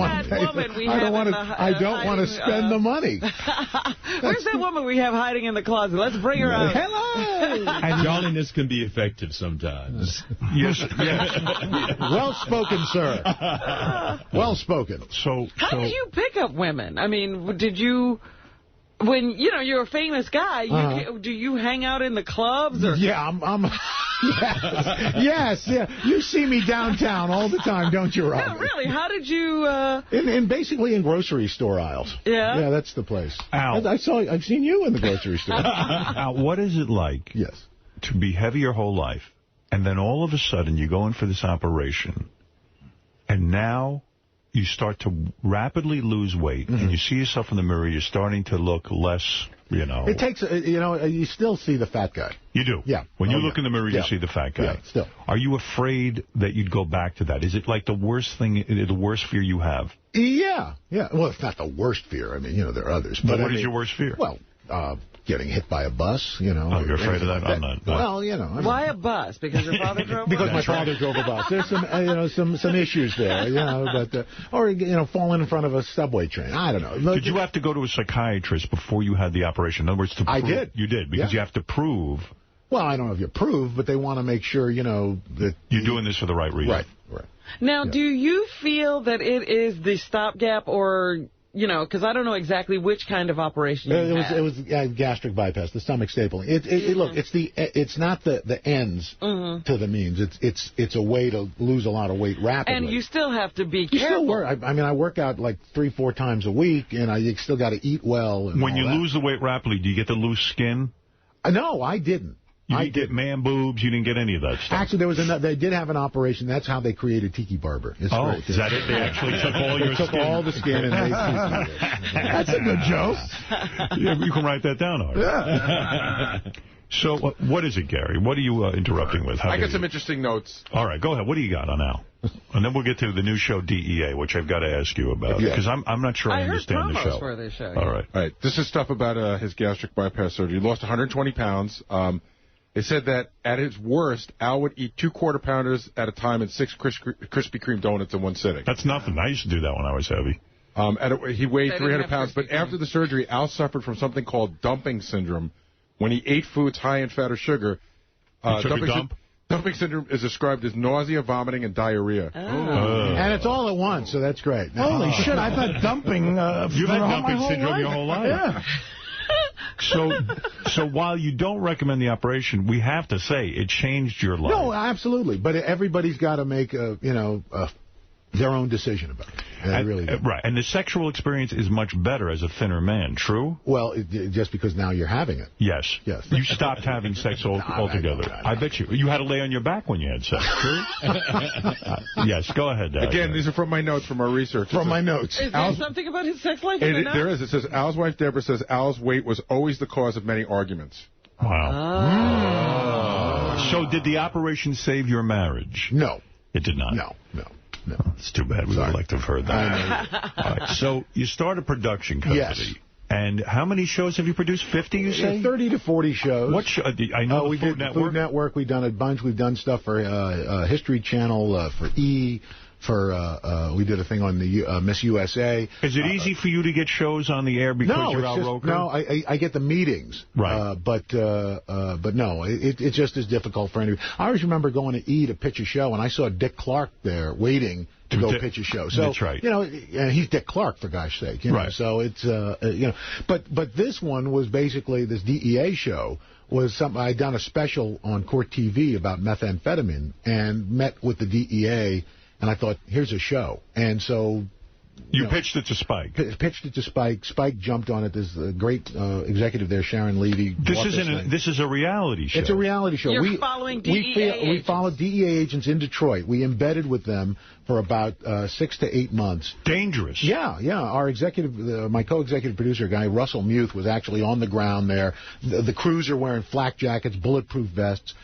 want to spend the money. Where's that woman we have hiding in the closet? Let's bring her out. Hello. And jolliness can be effective sometimes. Yes. Well spoken, sir. Well spoken. So how did you pick up women? I mean, did you? When, you're a famous guy, do you hang out in the clubs? Or? Yeah, I'm yes. You see me downtown all the time, don't you, Robin? No, really. How did you... Basically in grocery store aisles. Yeah? Yeah, that's the place. Al. I've seen you in the grocery store. Al, what is it like to be heavy your whole life, and then all of a sudden you go in for this operation, and now... you start to rapidly lose weight, and you see yourself in the mirror, you're starting to look less, It takes, you still see the fat guy. You do? Yeah. When you look in the mirror, you see the fat guy. Yeah, still. Are you afraid that you'd go back to that? Is it like the worst fear you have? Yeah. Well, it's not the worst fear. I mean, there are others. But what is your worst fear? Well, getting hit by a bus, Oh, you're afraid of that? I'm not. Well, Why a bus? Because your father drove one? Because my father drove a bus. There's some issues there, but or falling in front of a subway train. I don't know. Did you have to go to a psychiatrist before you had the operation? In other words, I did. You did, because you have to prove. Well, I don't know if you prove, but they want to make sure, that... You're doing this for the right reason. Right. Now, do you feel that it is the stopgap or... because I don't know exactly which kind of operation you had. It was gastric bypass, the stomach stapling. Look, it's not the ends to the means. It's a way to lose a lot of weight rapidly. And you still have to be careful. You still work. I mean, I work out like 3-4 times a week, and you still got to eat well. And when you lose the weight rapidly, do you get the loose skin? No, I didn't. You didn't get man boobs. You didn't get any of that stuff. Actually, they did have an operation. That's how they created Tiki Barber. It's great. Is that it? They actually took all your skin? Took all the skin and made Tiki. That's a good joke. Yeah, you can write that down, Art. Yeah. So, what is it, Gary? What are you interrupting with? I got some interesting notes. All right, go ahead. What do you got on Al? And then we'll get to the new show, DEA, which I've got to ask you about. Because I'm not sure I understand the show. For this show. All right. This is stuff about his gastric bypass surgery. He lost 120 pounds. It said that at his worst, Al would eat 2 quarter-pounders at a time and 6 Krispy Kreme donuts in one sitting. That's nothing. I used to do that when I was heavy. He weighed 300 pounds, but after the surgery, Al suffered from something called dumping syndrome. When he ate foods high in fat or sugar, dumping syndrome is described as nausea, vomiting, and diarrhea. And it's all at once, so that's great. Holy shit, I've had dumping You've had dumping syndrome your whole life. Yeah. So while you don't recommend the operation, we have to say it changed your life. No, absolutely. But everybody's got to make their own decision about it. Really do. Right. And the sexual experience is much better as a thinner man, true? Well, just because now you're having it. Yes. You stopped having sex altogether. I bet you. You had to lay on your back when you had sex, true? Yes, go ahead. Again, these are from my notes, from our research. From my notes. Is there something about his sex life? There is. It says, Al's wife, Deborah, says Al's weight was always the cause of many arguments. Wow. So did the operation save your marriage? No. It did not? No. It's too bad. We would like to have heard that. All right. So you start a production company. Yes. And how many shows have you produced? 50, you say? 30 to 40 shows. What show? I know we Food did Network. Food Network. We've done a bunch. We've done stuff for History Channel, for E! We did a thing on the Miss USA. Is it easy for you to get shows on the air because you're Al Roker? No, I get the meetings. Right. But no, it's just as difficult for anybody. I always remember going to E! to pitch a show, and I saw Dick Clark there waiting to go pitch a show. So, that's right. And he's Dick Clark, for gosh sake. Right. So it's, But this one was basically, this DEA show was something. I'd done a special on Court TV about methamphetamine and met with the DEA. And I thought, here's a show. And so... You pitched it to Spike. Pitched it to Spike. Spike jumped on it. There's a great executive there, Sharon Levy. This is a reality show. It's a reality show. You're following DEA agents. We followed DEA agents in Detroit. We embedded with them for about 6 to 8 months. Dangerous. Yeah. Our executive, my co-executive producer, guy Russell Muth, was actually on the ground there. The crews are wearing flak jackets, bulletproof vests.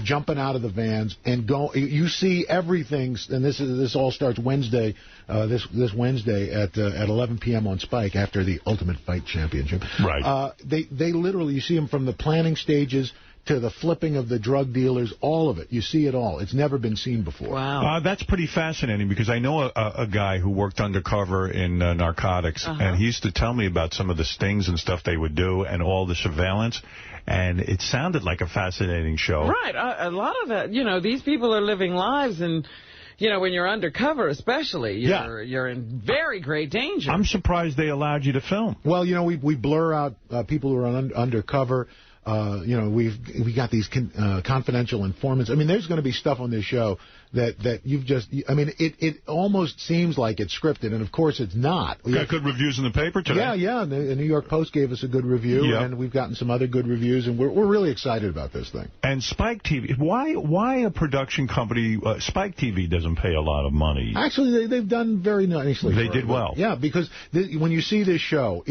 jumping out of the vans and go. You see everything, and this all starts Wednesday, this Wednesday at 11 p.m. on Spike after the Ultimate Fight Championship. Right. They literally, you see them from the planning stages to the flipping of the drug dealers, all of it. You see it all. It's never been seen before. Wow. That's pretty fascinating because I know a guy who worked undercover in narcotics, and he used to tell me about some of the stings and stuff they would do and all the surveillance, and it sounded like a fascinating show. Right. A lot of that, these people are living lives, and when you're undercover especially, you're in very great danger. I'm surprised they allowed you to film. Well, we blur out people who are undercover. We got these confidential informants. I mean, there's going to be stuff on this show that you've just, I mean, it almost seems like it's scripted, and of course it's not. We got good reviews in the paper today. Yeah. The New York Post gave us a good review, and we've gotten some other good reviews, and we're really excited about this thing. And Spike TV, why a production company, Spike TV doesn't pay a lot of money? Actually, they've done very nicely. They did well. Yeah, because when you see this show,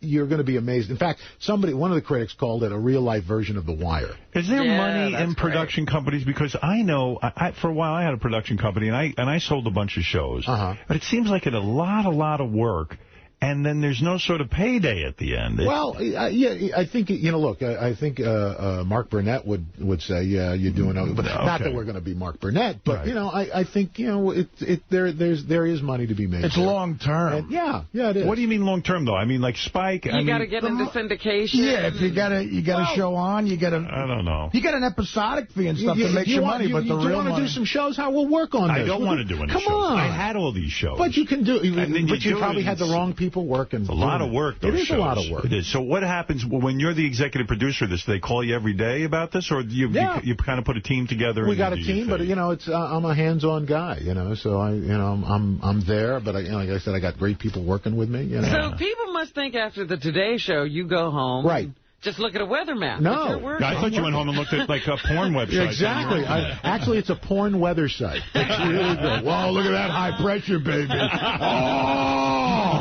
you're going to be amazed. In fact, one of the critics called it a real-life version of The Wire. Is there money in production companies? Because I know, for a while I had a production company, and I sold a bunch of shows. But it seems like it's a lot of work. And then there's no sort of payday at the end. Well, I think, look, I think Mark Burnett would say, yeah, you're doing okay. But not that we're going to be Mark Burnett, but, I think, there is money to be made. It's long-term. Yeah, it is. What do you mean long-term, though? I mean, like Spike. You got to get into syndication. Yeah, if you got a show on, you got to... I don't know. You got an episodic fee and stuff that makes you money, but the real money... You want to do some shows? We'll work on this. I don't want to do any shows. Come on. I had all these shows. But you can do... But you probably had the wrong people working. It's a lot of work, those shows. It is a lot of work. It is. So what happens when you're the executive producer of this? Do they call you every day about this, or you kind of put a team together? We got a team, but it's I'm a hands-on guy, so I'm there, but like I said, I got great people working with me. So people must think after the Today Show, you go home, right? Just look at a weather map. No. I thought you went home and looked at, like, a porn website. Yeah, exactly. Actually, it's a porn weather site. It's really good. Wow, look at that high pressure, baby.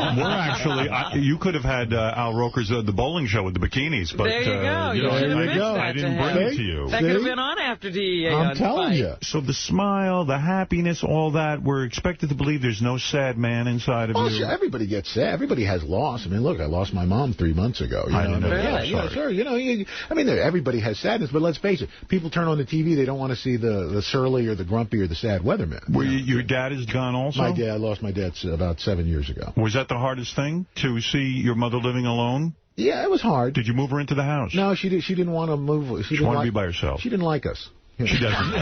We're actually, you could have had Al Roker's The Bowling Show with the bikinis. But, there you go. I didn't bring it to you. That could have been on after DEA. I'm telling you. So the smile, the happiness, all that, we're expected to believe there's no sad man inside of you. Sure, everybody gets sad. Everybody has loss. I mean, look, I lost my mom 3 months ago. I didn't know. Yeah, sure. Everybody has sadness, but let's face it. People turn on the TV, they don't want to see the surly or the grumpy or the sad weatherman. Your dad is gone also? I lost my dad about 7 years ago. Was that the hardest thing, to see your mother living alone? Yeah, it was hard. Did you move her into the house? No, she didn't want to move. She wanted to be by herself. She didn't like us. She doesn't.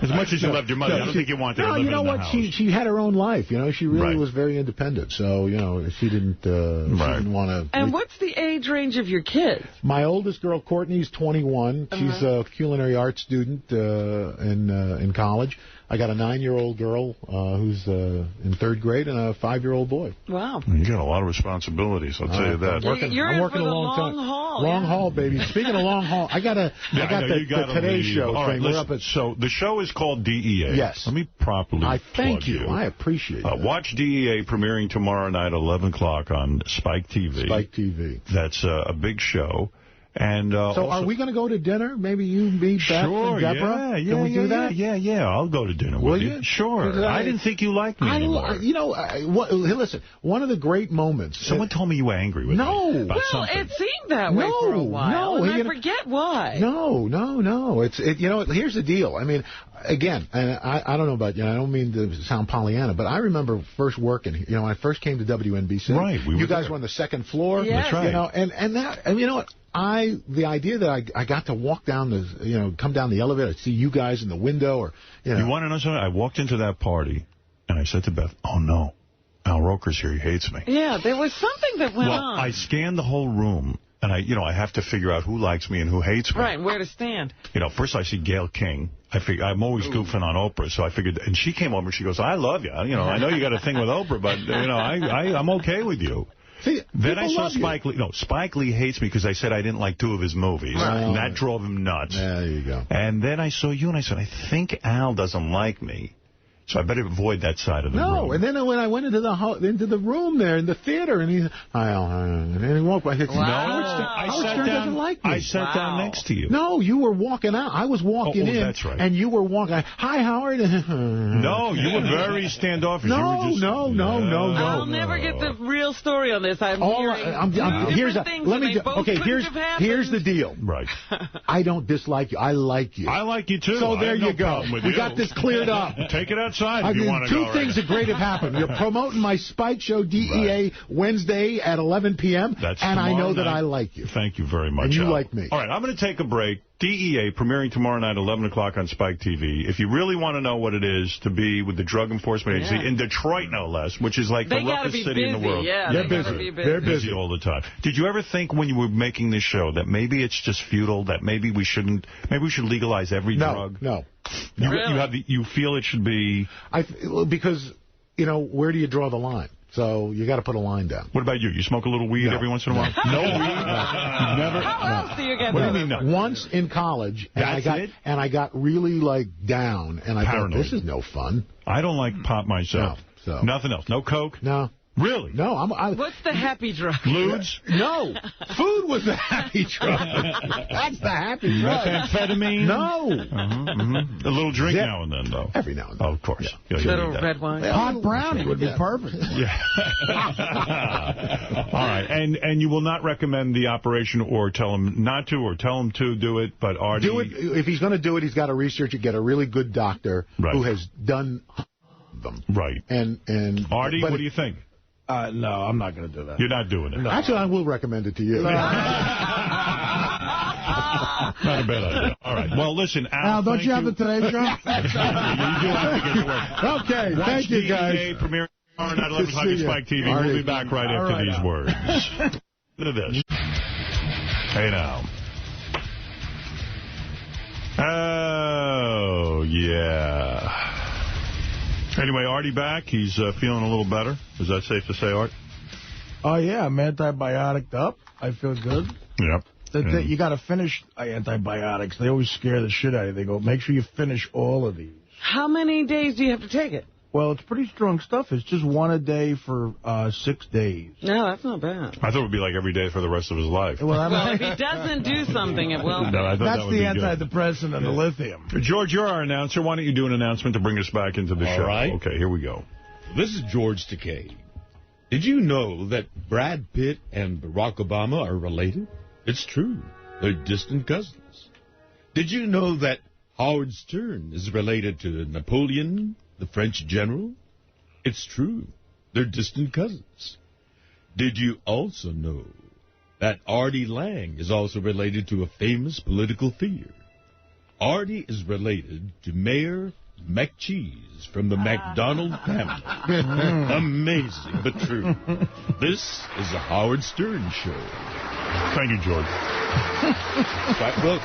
As much as you loved your mother, I don't think you wanted her to live in the house. She had her own life. She really was very independent. So, she didn't want to... And what's the age range of your kids? My oldest girl, Courtney's 21. She's a culinary arts student in college. I got a 9-year-old girl who's in 3rd grade and a 5-year-old boy. Wow. You got a lot of responsibilities, I'll tell you that. I'm working a long time. Long haul, baby. Speaking of long haul, I got the Today Show thing. Right, so the show is called DEA. Yes. Let me properly thank you. I appreciate that. Watch DEA premiering tomorrow night at 11 o'clock on Spike TV. Spike TV. That's a big show. And so are we going to go to dinner? Maybe you, me, Beth, and Deborah? Can we do that? Yeah. I'll go to dinner with you. Sure. I didn't think you liked me anymore. Listen, one of the great moments. Someone told me you were angry with me about something. It seemed that way for a while, and I forget why. No. Here's the deal. I mean, again, and I don't know about you. I don't mean to sound Pollyanna, but I remember first working. When I first came to WNBC. Right. You guys were on the 2nd floor. Yes. That's right. And you know what? The idea that I got to walk down come down the elevator, see you guys in the window, or You want to know something? I walked into that party, and I said to Beth, "Oh no, Al Roker's here. He hates me." Yeah, there was something that went on. I scanned the whole room, and I have to figure out who likes me and who hates me. Right, where to stand. First I see Gayle King. I'm always goofing on Oprah, so I figured, and she came over and she goes, "I love you. I know you got a thing with Oprah, but I'm okay with you." See, then I saw Spike Lee. No, Spike Lee hates me because I said I didn't like 2 of his movies. And that drove him nuts. There you go. And then I saw you, and I said, I think Al doesn't like me. So I better avoid that side of the room. No, and then when I went into the room there in the theater, and he walked by. I sat down next to you. No, you were walking out. I was walking in. That's right. And you were walking. Hi, Howard. No, you were very standoffish. No. I'll never get the real story on this. Here's the deal. Right. I don't dislike you. I like you. I like you too. So there you go. We got this cleared up. Take it outside if you want to go. Two things that great have happened. You're promoting my Spike Show DEA Wednesday at 11 p.m. And I know that I like you. Thank you very much. And you like me. All right, I'm going to take a break. DEA premiering tomorrow night at 11 o'clock on Spike TV. If you really want to know what it is to be with the Drug Enforcement Agency in Detroit, no less, which is like the roughest city in the world. Yeah, they're busy. They're busy all the time. Did you ever think when you were making this show that maybe it's just futile, that maybe we should legalize every drug? No. You feel it should be... Because, where do you draw the line? So you got to put a line down. What about you? You smoke a little weed every once in a while? No weed? Never? How else do you get What do you mean no? Once in college, and I got really down, and I thought, this is no fun. I don't like pot myself. No, so. Nothing else? No Coke? No. Really? No. What's the happy drug? Ludes? No. Food was the happy drug. That's the happy drug. Methamphetamine? No. A little drink now and then, though. Every now and then. Oh, of course. Yeah, little red wine. Hot brownie would be perfect. Yeah. All right. And you will not recommend the operation or tell him not to or tell him to do it, but Artie... Do it. If he's going to do it, he's got to research it, get a really good doctor who has done them. Right. And Artie, what do you think? No, I'm not going to do that. You're not doing it. No. Actually, I will recommend it to you. Not a bad idea. All right. Well, listen, Al, don't you have the Today Show? You do have to get to work. Okay. Thank you, guys. Premiere tomorrow night, 11 o'clock at Spike TV. We'll be back right after these words. Look at this. Hey, now. Oh, yeah. Anyway, Artie back. He's feeling a little better. Is that safe to say, Art? Oh, yeah. I'm antibioticed up. I feel good. Yep. You got to finish antibiotics. They always scare the shit out of you. They go, make sure you finish all of these. How many days do you have to take it? Well, it's pretty strong stuff. It's just one a day for 6 days. No, that's not bad. I thought it would be like every day for the rest of his life. Well, if he doesn't do something, it will be. No, that's the antidepressant and the lithium. George, you're our announcer. Why don't you do an announcement to bring us back into the show? All right. Okay, here we go. This is George Takei. Did you know that Brad Pitt and Barack Obama are related? It's true. They're distant cousins. Did you know that Howard Stern is related to Napoleon, the French general? It's true. They're distant cousins. Did you also know that Artie Lang is also related to a famous political figure? Artie is related to Mayor McCheese from the McDonald family. Amazing, but true. This is the Howard Stern Show. Thank you, George. Look.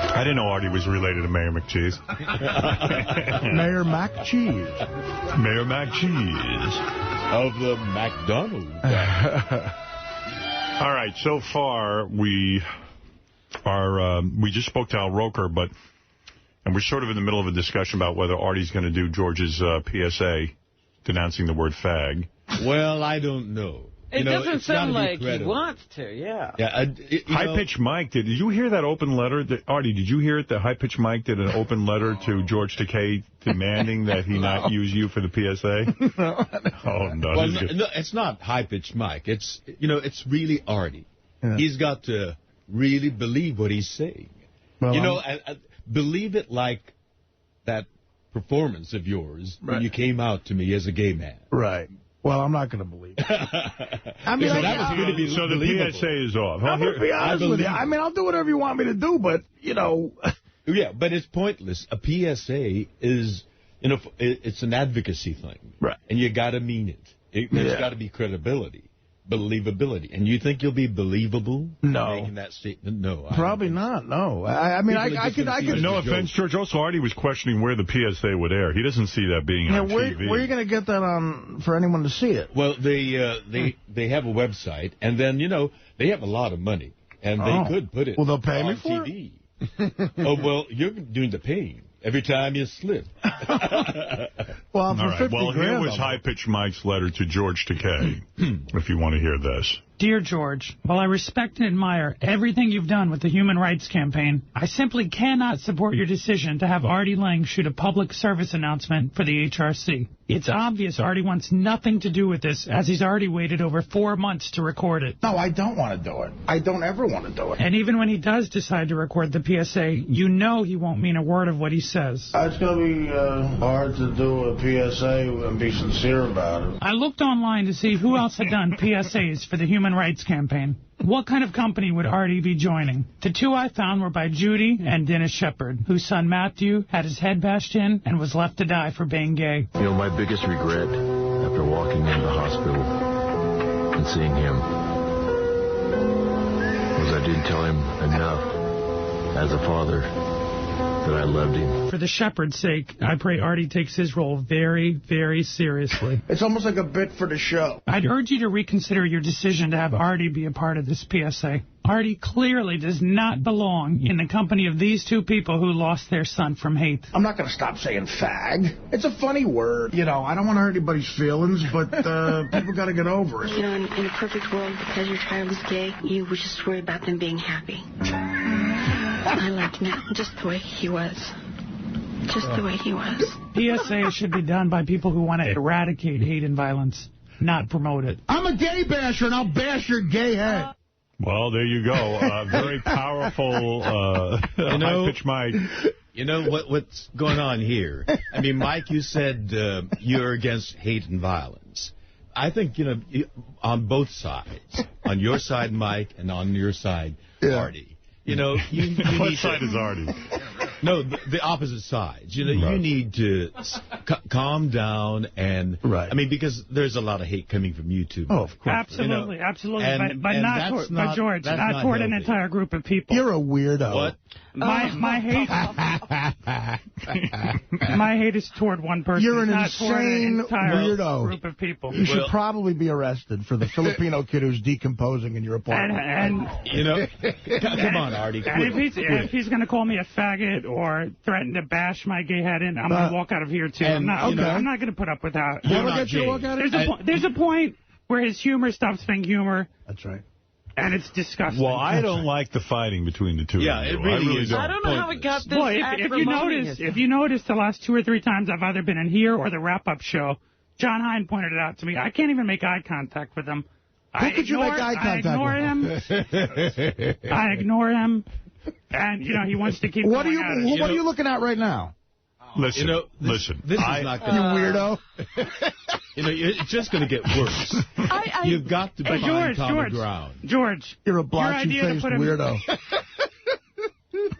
I didn't know Artie was related to Mayor McCheese. Mayor McCheese. Mayor McCheese. Of the McDonald. All right, so far we just spoke to Al Roker, and we're sort of in the middle of a discussion about whether Artie's going to do George's PSA denouncing the word fag. Well, I don't know. It doesn't sound like he wants to, yeah. High-Pitch Mike, did you hear that open letter? Artie, did you hear it? That High-Pitch Mike did an open letter to George Takei demanding that he not use you for the PSA? Oh, no. Well, no, it's not High-Pitch Mike. It's really Artie. Yeah. He's got to really believe what he's saying. Well, believe it like that performance of yours when you came out to me as a gay man. Right. Well, I'm not going to believe it. I mean, so the PSA is off. I'm going to be honest with you. I mean, I'll do whatever you want me to do, but, Yeah, but it's pointless. A PSA is, it's an advocacy thing. Right. And you got to mean it. There's got to be credibility, believability. And you think you'll be believable making that statement? No. Probably not, no. I mean, I could... No offense, George. Also, Artie was questioning where the PSA would air. He doesn't see that being on TV. Where are you going to get that on for anyone to see it? Well, they have a website, and then, they have a lot of money, and they could put it they'll pay me for TV. Oh, well, you're doing the paying. Every time you slip. Well, for 50 Well, grand, here was High Pitch Mike's letter to George Takei, if you want to hear this. Dear George, while I respect and admire everything you've done with the Human Rights Campaign, I simply cannot support your decision to have Artie Lang shoot a public service announcement for the HRC. It's obvious Artie wants nothing to do with this, as he's already waited over 4 months to record it. No, I don't want to do it. I don't ever want to do it. And even when he does decide to record the PSA, you know he won't mean a word of what he says. It's going to be hard to do a PSA and be sincere about it. I looked online to see who else had done PSAs for the Human Rights Campaign. What kind of company would Artie be joining? The two I found were by Judy and Dennis Shepard, whose son Matthew had his head bashed in and was left to die for being gay. You know, my biggest regret after walking into the hospital and seeing him was I didn't tell him enough as a father that I loved him. For the Shepherd's sake, I pray Artie takes his role very, very seriously. It's almost like a bit for the show. I'd urge you to reconsider your decision to have Artie be a part of this PSA. Artie clearly does not belong in the company of these two people who lost their son from hate. I'm not going to stop saying fag. It's a funny word. You know, I don't want to hurt anybody's feelings, but people got to get over it. You know, in a perfect world, because your child is gay, you would just worry about them being happy. I liked him just the way he was. Just the way he was. PSA should be done by people who want to eradicate hate and violence, not promote it. I'm a gay basher, and I'll bash your gay head. Well, there you go. Very powerful High Pitch Mike. You know what's going on here? I mean, Mike, you said you're against hate and violence. I think, on both sides, on your side, Mike, and on your side, Artie. You know, what side is Artie? No, the opposite sides. You know, you need to calm down and, I mean, because there's a lot of hate coming from you too. Oh, of course. Absolutely, absolutely. And, but not toward George, not toward an entire group of people. You're a weirdo. What? My hate is toward one person. You're an not toward insane an entire weirdo. group of people. You should probably be arrested for the Filipino kid who's decomposing in your apartment. And you know, come on, Artie. And if he's going to call me a faggot or threaten to bash my gay head in, I'm going to walk out of here, too. I'm not going to put up with that. What'll get you to walk out of here? There's a point where his humor stops being humor. That's right. And it's disgusting. Well, I don't like the fighting between the two of you. It really is. I don't know how it got this if you notice the last 2 or 3 times I've either been in here or the wrap-up show, John Hein pointed it out to me. I can't even make eye contact with him. Who could you make eye contact with? I ignore him. And, he wants to keep What are you looking at right now? Listen, this is not going to... You weirdo. It's just going to get worse. You've got to find common ground. George. You're a blotchy-faced weirdo.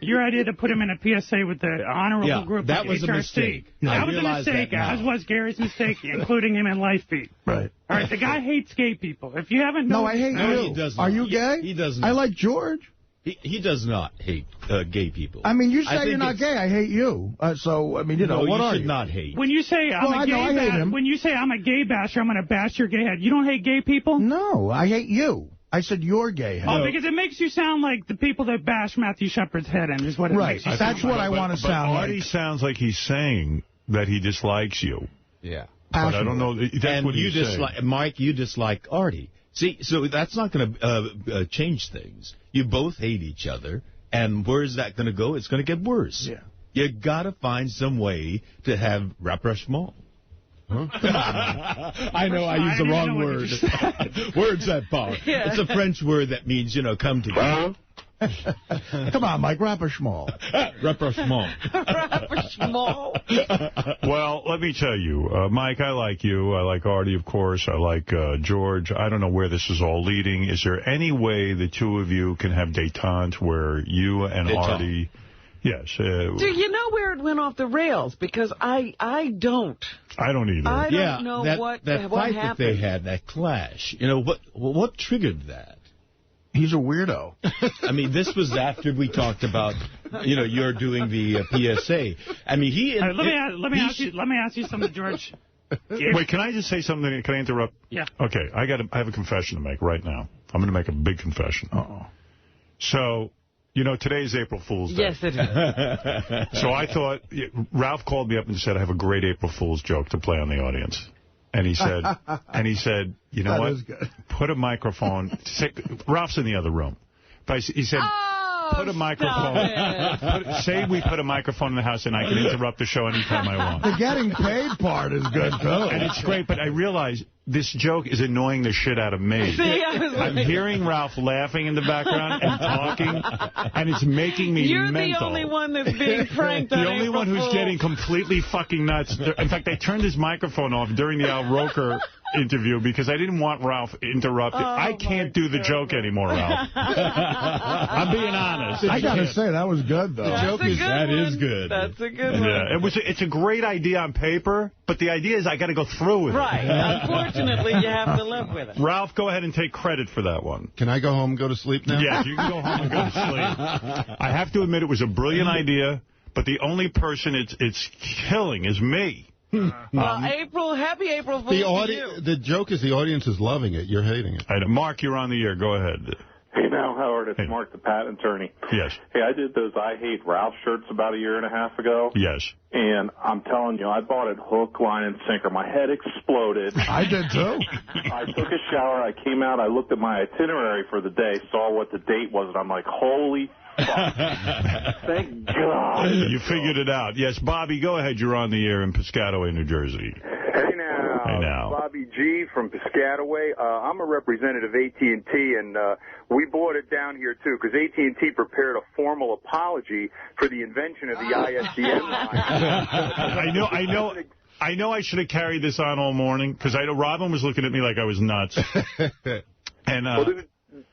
Your idea to put him in a PSA with the honorable group that of was HRC. A mistake. That was a mistake, as was Gary's mistake, including him in Life Beat. Right. All right, the guy hates gay people. If you haven't No, I hate you. He does not. Are you gay? He doesn't. I like George. He does not hate gay people. I mean, you say you're not gay. I hate you. So, I mean, what are you? Should not hate. When you say when you say I'm a gay basher, I'm going to bash your gay head. You don't hate gay people? No, I hate you. I said you're gay. Oh, because it makes you sound like the people that bash Matthew Shepard's head in is what it makes you sound That's what I want to sound like. Artie sounds like he's saying that he dislikes you. Yeah. But I don't know. That's what he's saying. Mike, you dislike Artie. See, so that's not going to change things. You both hate each other, and where's that going to go? It's going to get worse. Yeah. You got to find some way to have rapprochement. Huh? I know I used the wrong word. Words that power. Yeah. It's a French word that means, come together. Come on, Mike, rapprochement. Rapprochement. Well, let me tell you, Mike, I like you. I like Artie, of course. I like George. I don't know where this is all leading. Is there any way the two of you can have détente where you and Artie... Yes. Do you know where it went off the rails? Because I don't. I don't either. I don't know what fight happened. That they had, that clash, what triggered that? He's a weirdo. I mean, this was after we talked about, you're doing the PSA. I mean, let me ask you something, George. Wait, can I just say something? Can I interrupt? Yeah. Okay, I have a confession to make right now. I'm going to make a big confession. Uh-oh. So, You know, today's April Fool's Day. Yes, it is. So I thought, Ralph called me up and said, I have a great April Fool's joke to play on the audience. And he said, you know what? Put a microphone. Ralph's in the other room. But he said, put a microphone. Say we put a microphone in the house and I can interrupt the show anytime I want. The getting paid part is good, too. And it's great, but I realize this joke is annoying the shit out of me. See, I'm hearing Ralph laughing in the background and talking, and it's making me mental. You're the only one that's being pranked on The only one who's getting completely fucking nuts. In fact, I turned his microphone off during the Al Roker interview because I didn't want Ralph interrupted. I can't do the joke anymore, Ralph. I'm being honest. I got to say, that was good, though. The joke is good. That's a good one. Yeah, it's a great idea on paper, but the idea is I got to go through with it. Right. Unfortunately, you have to live with it. Ralph, go ahead and take credit for that one. Can I go home and go to sleep now? Yes, you can go home and go to sleep. I have to admit it was a brilliant idea, but the only person it's killing is me. Well, happy April Fool's to you. The joke is the audience is loving it. You're hating it. Mark, you're on the air. Go ahead. Hey, now, Howard, it's Mark, the patent attorney. Yes. Hey, I did those I Hate Ralph shirts about 1.5 years ago. Yes. And I'm telling you, I bought it hook, line, and sinker. My head exploded. I did, too. I took a shower. I came out. I looked at my itinerary for the day, saw what the date was, and I'm like, holy fuck. Thank God. You figured it out. Yes, Bobby, go ahead. You're on the air in Piscataway, New Jersey. Hey now. Bobby G from Piscataway. I'm a representative of AT&T, and we bought it down here, too, because AT&T prepared a formal apology for the invention of the ISDN line. I know I should have carried this on all morning, because I know Robin was looking at me like I was nuts. And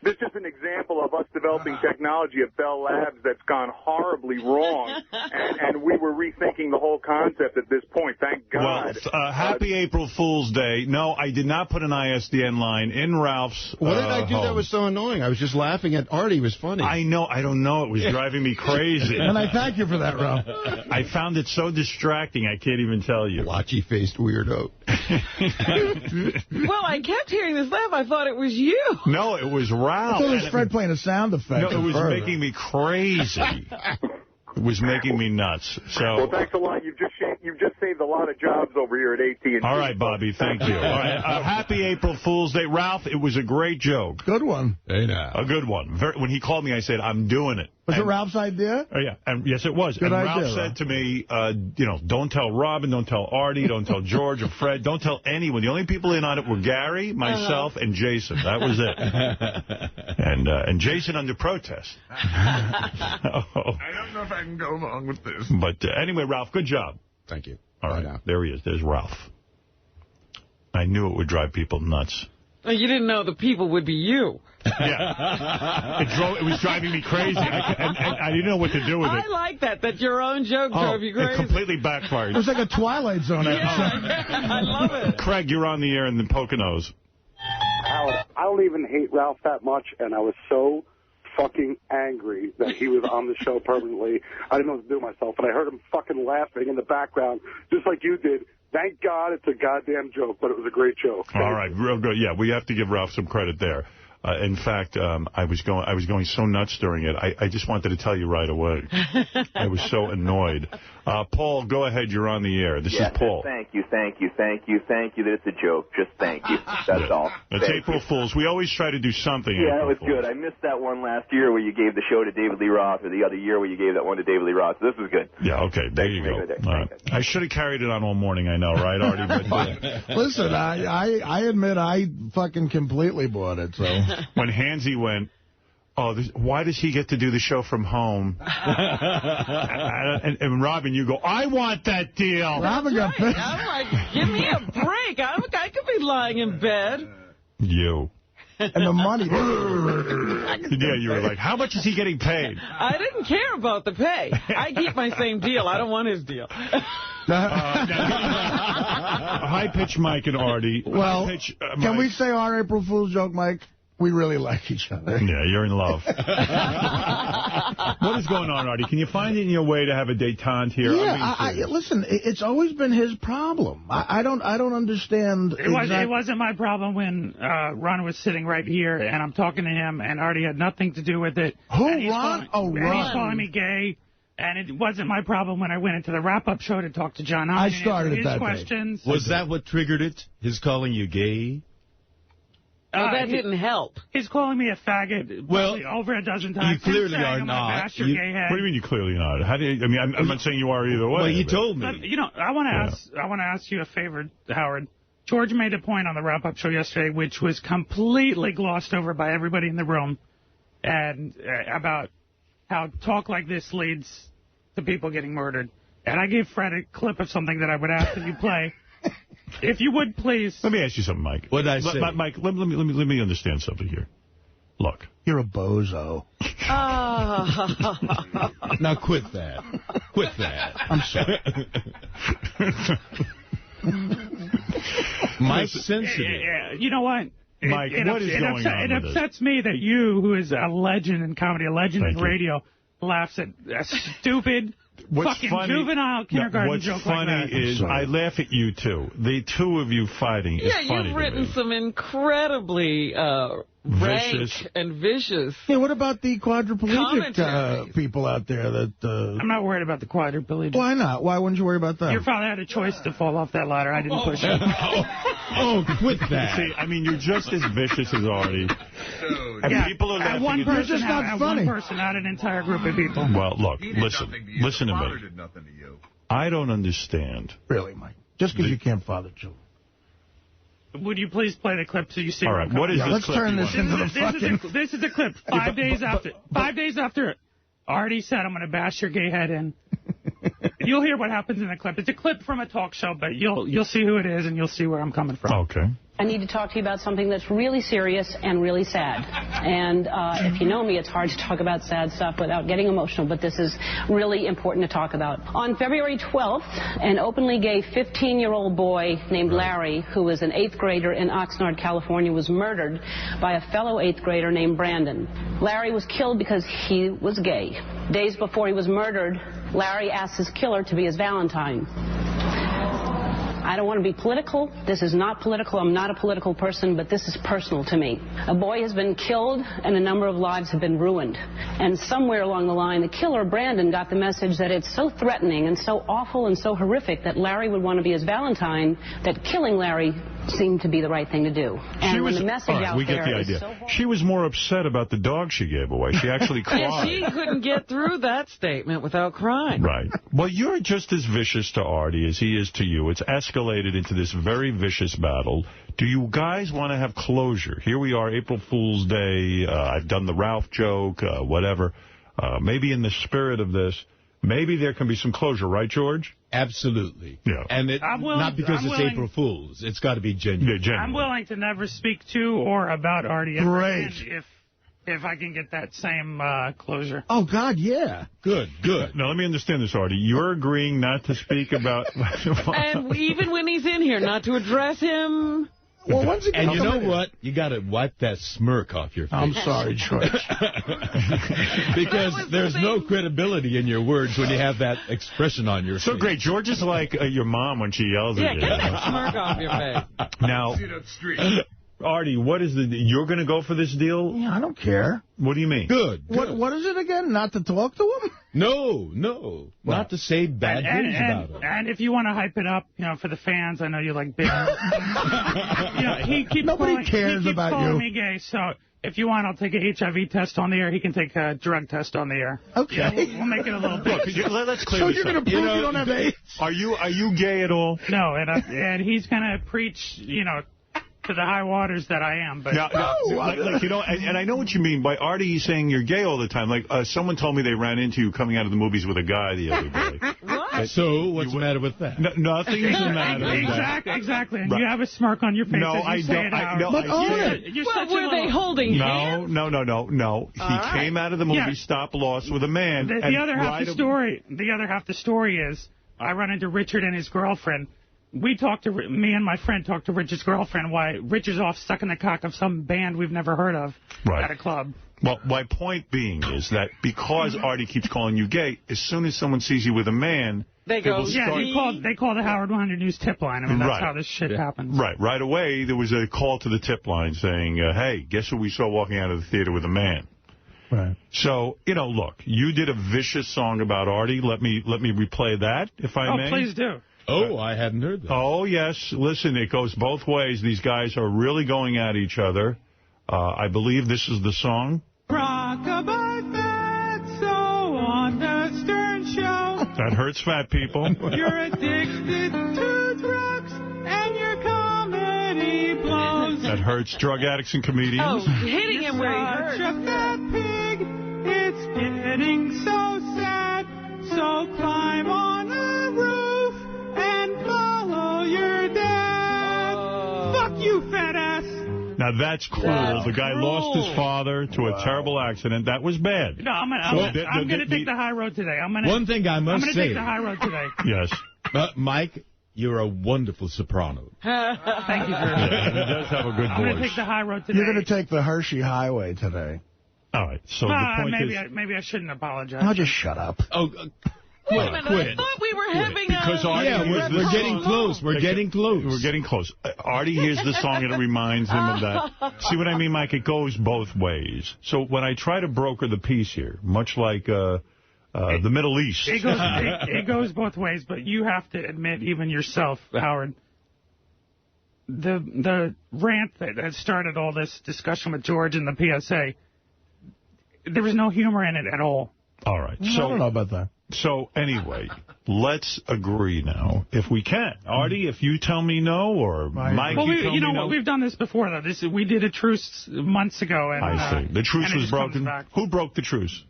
this is just an example of us developing technology at Bell Labs that's gone horribly wrong, and we were rethinking the whole concept at this point. Thank God. Well, happy April Fool's Day. No, I did not put an ISDN line in Ralph's What did I do home. that was so annoying? I was just laughing at Artie. It was funny. I know. I don't know. It was driving me crazy. And I thank you for that, Ralph. I found it so distracting, I can't even tell you. Blotchy-faced weirdo. Well, I kept hearing this laugh. I thought it was you. No, it was Ralph. I thought it was Fred playing a sound effect. No, it was making me crazy. It was making me nuts. So. Well, thanks a lot. You've just saved a lot of jobs over here at AT&T. All right, Bobby. Thank you. All right. Happy April Fool's Day. Ralph, it was a great joke. Good one. Hey, now. A good one. When he called me, I said, I'm doing it. Was it Ralph's idea? Oh, yeah. And yes, it was. Good and idea, Ralph said to me, don't tell Robin, don't tell Artie, don't tell George or Fred, don't tell anyone. The only people in on it were Gary, myself, and Jason. That was it. And Jason under protest. I don't know if I can go along with this. But anyway, Ralph, good job. Thank you. All right. There he is. There's Ralph. I knew it would drive people nuts. You didn't know the people would be you. Yeah. It was driving me crazy. I didn't know what to do with it. I like that your own joke drove you crazy. It completely backfired. It was like a Twilight Zone episode. I love it. Craig, you're on the air in the Poconos. Howard, I don't even hate Ralph that much, and I was so fucking angry that he was on the show permanently. I didn't know what to do with myself, but I heard him fucking laughing in the background, just like you did. Thank God it's a goddamn joke, but it was a great joke. All right, real good. Yeah, we have to give Ralph some credit there. In fact, I was going so nuts during it. I just wanted to tell you right away. I was so annoyed. Paul, go ahead. You're on the air. This is Paul. Thank you. That it's a joke. Just thank you. That's all. It's April Fool's. We always try to do something. Yeah, that was good. I missed that one last year where you gave the show to David Lee Roth, or the other year where you gave that one to David Lee Roth. So this was good. Yeah, okay. There you go. All right. I should have carried it on all morning, I know, right, Artie? But, listen, I admit I fucking completely bought it. So when Hansy went, why does he get to do the show from home? and Robin, you go, I want that deal. Robin got pissed. I'm like, give me a break. I could be lying in bed. You. And the money. Yeah, you were like, how much is he getting paid? I didn't care about the pay. I keep my same deal. I don't want his deal. High-pitch Mike and Artie. Well, can we say our April Fool's joke, Mike? We really like each other. Yeah, you're in love. What is going on, Artie? Can you find it in your way to have a detente here? Yeah, listen, it's always been his problem. I don't understand. It wasn't my problem when Ron was sitting right here, and I'm talking to him, and Artie had nothing to do with it. Who, Ron? Ron. He's calling me gay. And it wasn't my problem when I went into the wrap-up show to talk to John. I started it that questions. day. Was that what triggered it? His calling you gay? Well, that didn't help. He's calling me a faggot over a dozen times. You clearly are not. What do you mean you clearly not? How do you, I mean, I'm not saying you are either way. Well, you told me. But, you know, I want to ask you a favor, Howard. George made a point on the wrap-up show yesterday, which was completely glossed over by everybody in the room, and about how talk like this leads to people getting murdered. And I gave Fred a clip of something that I would ask that you play. If you would, please. Let me ask you something, Mike. What did I say? Mike, let me understand something here. Look. You're a bozo. Now quit that. Quit that. I'm sorry. Mike's sensitive. You know what? Mike, what is going on It upsets me that you, who is a legend in comedy, a legend in radio, laughs at a stupid, fucking juvenile kindergarten joke like that. What's funny is I laugh at you, too. The two of you fighting is funny. Yeah, you've written some incredibly rank and vicious. Yeah, what about the quadriplegic people out there that... I'm not worried about the quadriplegic. Why not? Why wouldn't you worry about them? Your father had a choice to fall off that ladder. I didn't push him. Quit that. See, I mean, you're just as vicious as Artie. And people are laughing one at person, just not funny. One person, not an entire group of people. Well, look, listen to me. Did nothing to you. I don't understand. Really, Mike? Just because you can't father children. Would you please play the clip so you see? All right, what is this let's clip turn this into the fucking... This is a clip. 5 days after Artie said, I'm going to bash your gay head in. You'll hear what happens in the clip. It's a clip from a talk show, but you'll see who it is, and you'll see where I'm coming from. Okay. I need to talk to you about something that's really serious and really sad. And if you know me, it's hard to talk about sad stuff without getting emotional, but this is really important to talk about. On February 12th, an openly gay 15-year-old boy named Larry, who was an 8th grader in Oxnard, California, was murdered by a fellow 8th grader named Brandon. Larry was killed because he was gay. Days before he was murdered, Larry asked his killer to be his Valentine. I don't want to be political. This is not political. I'm not a political person, but this is personal to me. A boy has been killed, and a number of lives have been ruined. And somewhere along the line, the killer, Brandon, got the message that it's so threatening and so awful and so horrific that Larry would want to be his Valentine, that killing Larry seemed to be the right thing to do. And when the message out we get the idea. So she was more upset about the dog she gave away. She actually cried. Yeah, she couldn't get through that statement without crying. Right. Well, you're just as vicious to Artie as he is to you. It's escalated into this very vicious battle. Do you guys want to have closure? Here we are, April Fool's Day. I've done the Ralph joke, whatever. Maybe in the spirit of this, maybe there can be some closure, right, George? Absolutely. Yeah. And not because it's April Fool's. It's got to be genuine. Yeah, genuine. I'm willing to never speak to or about Artie ever again if I can get that same closure. Oh, God, yeah. Good. Now, let me understand this, Artie. You're agreeing not to speak about... And even when he's in here, not to address him... Well, once again, and you know what? You got to wipe that smirk off your face. I'm sorry, George. Because there's no credibility in your words when you have that expression on your face. So great. George is like your mom when she yells at you. Yeah, get that smirk off your face. Now, Artie, what is you're going to go for this deal? Yeah, I don't care. What do you mean? Good. What is it again? Not to talk to him? No. Not to say bad things about him. And if you want to hype it up, for the fans, I know you like big. He keeps Nobody cares about you. Calling me gay, so if you want, I'll take a HIV test on the air. He can take a drug test on the air. Okay. We'll make it a little bit. Look, let's clear so this you're going to prove you don't have AIDS? Are you gay at all? No, and he's going to preach, to the high waters that I am. But and I know what you mean by Artie saying you're gay all the time. Like, someone told me they ran into you coming out of the movies with a guy the other day. What? So, what's the matter with that? Nothing is the matter with that. Exactly. And you have a smirk on your face as you say it out. But own it. Were they holding hands? No. He came out of the movie Stop Loss with a man. The other half of the story is I run into Richard and his girlfriend me and my friend talked to Rich's girlfriend why Rich is off sucking the cock of some band we've never heard of at a club. Well, my point being is that because Artie keeps calling you gay, as soon as someone sees you with a man, they go, they call the Howard 100 News tip line. I mean, that's how this shit happens. Right away, there was a call to the tip line saying, hey, guess who we saw walking out of the theater with a man? Right. So, look, you did a vicious song about Artie. Let me replay that, if I may. Oh, please do. Oh, I hadn't heard that. Oh, yes. Listen, it goes both ways. These guys are really going at each other. I believe this is the song. Rockabye Fatso on the Stern Show. That hurts fat people. You're addicted to drugs and your comedy blows. That hurts drug addicts and comedians. Oh, hitting him where he hurts. Such a fat pig. It's getting so sad. So climb on a roof and follow your dad. Fuck you, fat ass. Now, that's cruel. The guy lost his father to a terrible accident. That was bad. No, I'm going to take the high road today. One thing I must say. I'm going to take the high road today. Yes. Mike, you're a wonderful soprano. Thank you, sir. Yeah, he does have a good voice. I'm going to take the high road today. You're going to take the Hershey Highway today. All right. So the point maybe I shouldn't apologize. I'll just shut up. Oh, Wait a minute, I thought we were having we're getting close. We're getting close. We're getting close. Artie hears the song and it reminds him of that. See what I mean, Mike? It goes both ways. So when I try to broker the peace here, much like the Middle East. It goes both ways, but you have to admit, even yourself, Howard, the rant that started all this discussion with George and the PSA, there was no humor in it at all. All right. I don't know about that. So, anyway, let's agree now, if we can. Artie, if you tell me no, or Mike, you tell me no. We've done this before, though. We did a truce months ago. And, I see. The truce was broken. Who broke the truce?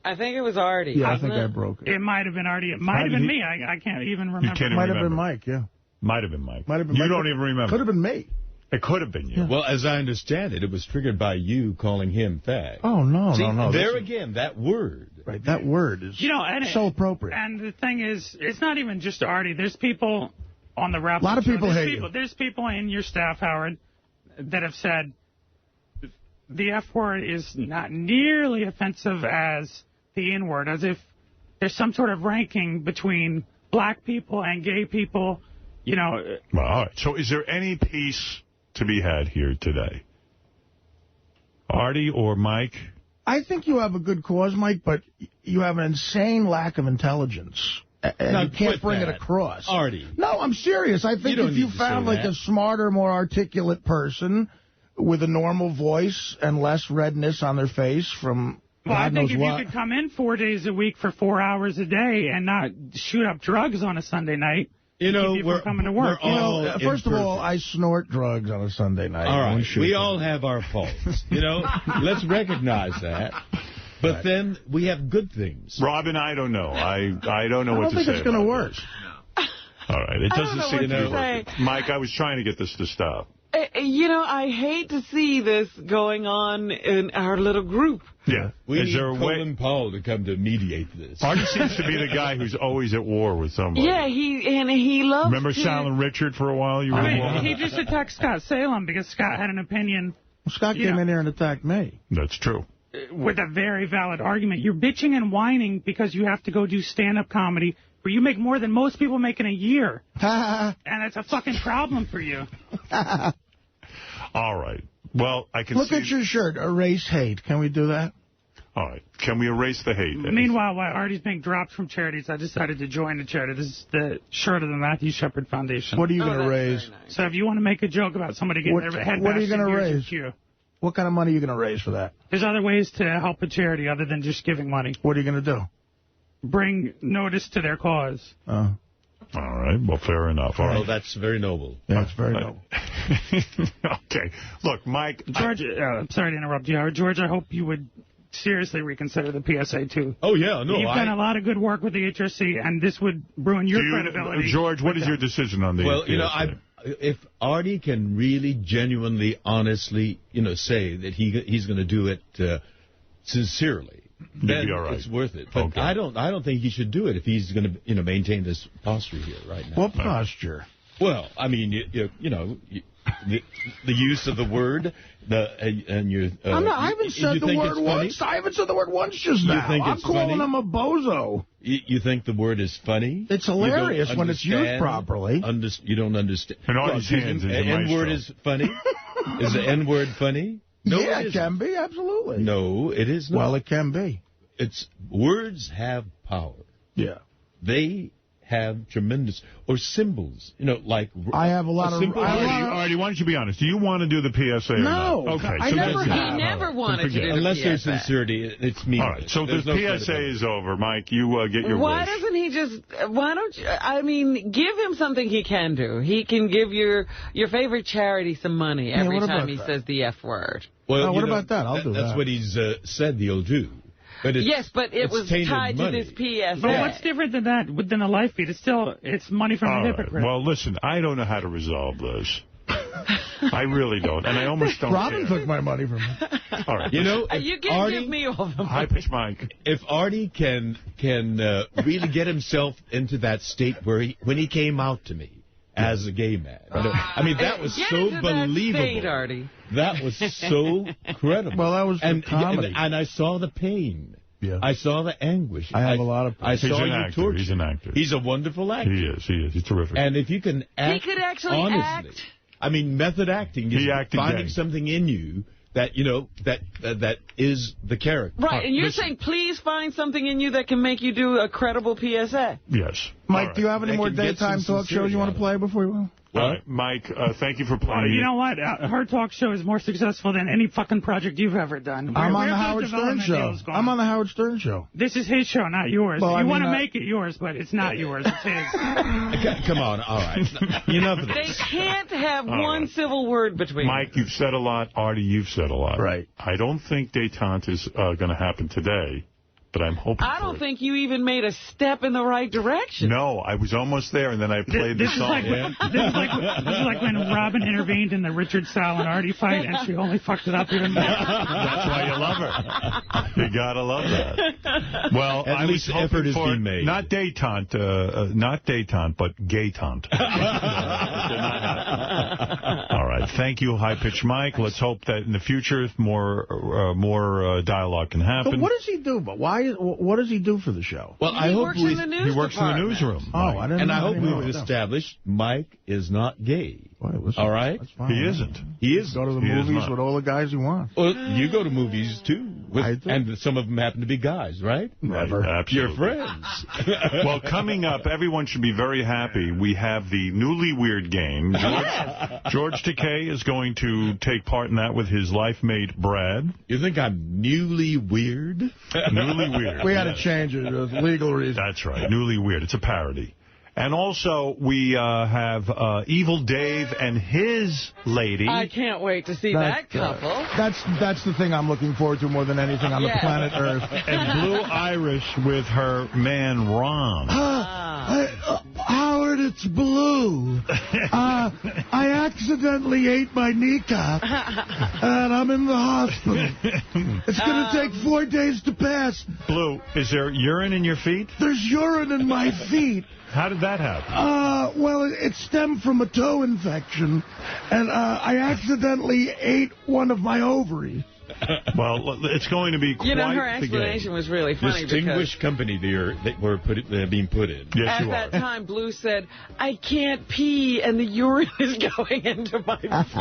I think it was Artie. Yeah, I think I broke it. It might have been Artie. It might have been me. I can't even remember. You can't even might have been Mike, yeah. Might have been Mike. Might have been you Mike. Don't even remember. Could have been me. It could have been you. Yeah. Well, as I understand it, it was triggered by you calling him fag. Oh, no, no. There again, that word. Right, that word is so appropriate. And the thing is, it's not even just Artie. There's people on the rap. A lot of people hate you. There's people in your staff, Howard, that have said the F word is not nearly offensive as the N word, as if there's some sort of ranking between black people and gay people. Well, all right. So is there any peace to be had here today? Artie or Mike? I think you have a good cause, Mike, but you have an insane lack of intelligence. And you can't bring it across. Artie. No, I'm serious. I think if you found like a smarter, more articulate person with a normal voice and less redness on their face from God knows what. If you could come in 4 days a week for 4 hours a day and not shoot up drugs on a Sunday night, we're coming to work. First of all, I snort drugs on a Sunday night. All right, we all have our faults. Let's recognize that. But then we have good things. Robin, I don't know. I don't know what to say. I don't think it's going to work. All right, it doesn't seem to work. Mike, I was trying to get this to stop. I hate to see this going on in our little group. Yeah. We need Colin Powell to come to mediate this. Artie seems to be the guy who's always at war with somebody. Yeah, he loves Remember Sal and Richard for a while? He just attacked Scott Salem because Scott had an opinion. Well, Scott came in here and attacked me. That's true. With a very valid argument. You're bitching and whining because you have to go do stand-up comedy where you make more than most people make in a year. And it's a fucking problem for you. All right. Well, I can Look at your shirt. Erase hate. Can we do that? All right. Can we erase the hate? Meanwhile, while Artie's being dropped from charities, I decided to join the charity. This is the shirt of the Matthew Shepard Foundation. What are you going to raise? Nice. So if you want to make a joke about somebody getting their head what are you going to raise? You. What kind of money are you going to raise for that? There's other ways to help a charity other than just giving money. What are you going to do? Bring notice to their cause. All right. Well, fair enough. All right. That's very noble. Yeah, it's very noble. Okay. Look, Mike. George, I'm sorry to interrupt you, Howard. George, I hope you would seriously reconsider the PSA, too. Oh, yeah. No, You've done a lot of good work with the HRC, and this would ruin your credibility. George, what is your decision on the PSA? If Artie can really, genuinely, honestly, say that he's going to do it sincerely, then it's worth it. But I don't think he should do it if he's going to maintain this posture here right now. What posture? Well, I mean, you know, the use of the word, and you. I haven't said the word once. I haven't said the word once just now. I'm calling him a bozo. You think the word is funny? It's hilarious when it's used properly. You don't understand. And all his hands in the N-word is funny? Is the N-word funny? No, yeah, it can be, absolutely. No, it is not. Well, it can be. Words have power. Yeah. They have tremendous, or symbols, you know, like... I have a lot of... Artie, why don't you be honest? Do you want to do the PSA or not? No. Okay. He never wanted to do the Unless PSA. there's sincerity, it's meaningless. All right, so the PSA is over. Mike, you get your Why wish. doesn't he just... Why don't you... I mean, give him something he can do. He can give your favorite charity some money every time he says the F word. Well, what about that? I'll do that. That's what he's said he'll do. But yes, but it was tied to this PSA. But what's different than that within a life feed? It's money from a hypocrite. Well, listen, I don't know how to resolve this. I really don't, and I almost don't Robin took my money from me. All right. You know, you can give me all the money. High-pitch Mike. If Artie can really get himself into that state when he came out to me as a gay man. I mean, that was so believable. That state, Artie. That was so credible. Well, that was comedy. And I saw the pain. Yeah. I saw the anguish. I have a lot of pain. I saw your torture. He's an actor. He's a wonderful actor. He is. He's terrific. And if you can act he could actually honestly, act. I mean, method acting is finding something in you that, you know, that is the character. Right, and you're saying please find something in you that can make you do a credible PSA. Yes. Mike, do you have any more daytime talk shows you want to play before we go? All right, Mike, thank you for playing. You know what? Her talk show is more successful than any fucking project you've ever done. I'm on the Howard Stern show. I'm on the Howard Stern show. This is his show, not yours. Well, you want to make it yours, but it's not yours. It's his. Come on. All right. Enough of this. They can't have one civil word between Mike, you've said a lot. Artie, you've said a lot. Right. I don't think detente is going to happen today, but I'm hoping I don't think you even made a step in the right direction. No, I was almost there, and then I played the song. This is like when Robin intervened in the Richard Sal and Artie fight, and she only fucked it up even more. That's why you love her. You gotta love that. Well, At least effort is being made. Not detente, but gay-tente. All right. Thank you, High-Pitch Mike. Let's hope that in the future more dialogue can happen. But what does he do? But what does he do for the show? Well, I hope he works in the newsroom. Oh, I didn't know. And I hope we've established Mike is not gay. All right? That's fine. He isn't. He is. Go to the movies with all the guys you want. Well, you go to movies, too. And some of them happen to be guys, right? Never. Right, absolutely. You're friends. Well, coming up, everyone should be very happy. We have the Newly Weird game. George Takei is going to take part in that with his life mate, Brad. You think I'm newly weird? Newly Weird. We had to change it. There's legal reasons. That's right. Newly Weird. It's a parody. And also, we have Evil Dave and his lady. I can't wait to see that couple. That's the thing I'm looking forward to more than anything on the planet Earth. And Blue Irish with her man, Ron. Howard, it's Blue. I accidentally ate my kneecap, and I'm in the hospital. It's going to take 4 days to pass. Blue, is there urine in your feet? There's urine in my feet. How did that happen? Well, it stemmed from a toe infection, and I accidentally ate one of my ovaries. Well, it's going to be quite the game. Her explanation was really funny. Distinguished company they're being put in. Yes, you are. At that time, Blue said, I can't pee, and the urine is going into my Yes.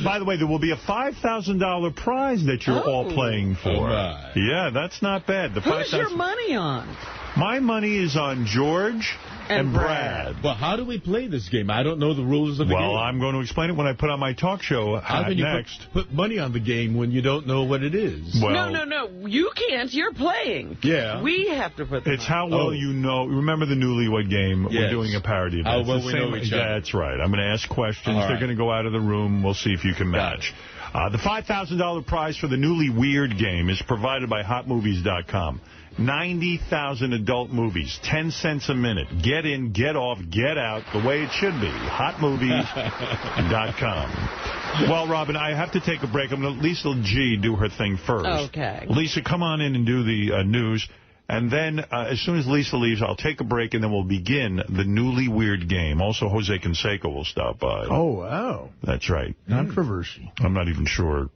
By the way, there will be a $5,000 prize that you're all playing for. Yeah, that's not bad. Who's your money on? My money is on George and Brad. Well, how do we play this game? I don't know the rules of the game. Well, I'm going to explain it when I put on my talk show how can you next. Put money on the game when you don't know what it is? Well, No. You can't. You're playing. Yeah. We have to put them It's how well you know. Remember the Newlywed Game? Yes. We're doing a parody of it. How well we know each other. That's right. I'm going to ask questions. All They're going to go out of the room. We'll see if you can match. The $5,000 prize for the Newly Weird Game is provided by HotMovies.com. 90,000 adult movies, 10 cents a minute. Get in, get off, get out, the way it should be. HotMovies.com. Well, Robin, I have to take a break. I'm going to let Lisa G do her thing first. Okay. Lisa, come on in and do the news. And then, as soon as Lisa leaves, I'll take a break, and then we'll begin the newly weird game. Also, Jose Canseco will stop by. Oh, wow. That's right. Controversy. I'm not even sure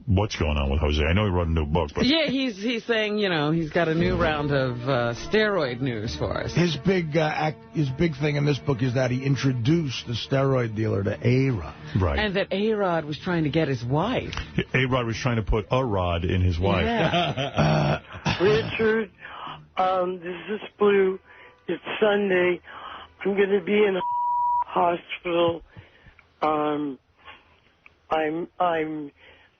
what's going on with Jose. I know he wrote a new book. But yeah, he's saying, you know, he's got a new round of steroid news for us. His big thing in this book is that he introduced the steroid dealer to A-Rod. Right. And that A-Rod was trying to get his wife. A-Rod was trying to put a rod in his wife. Yeah. Richard, this is Blue. It's Sunday. I'm going to be in a hospital.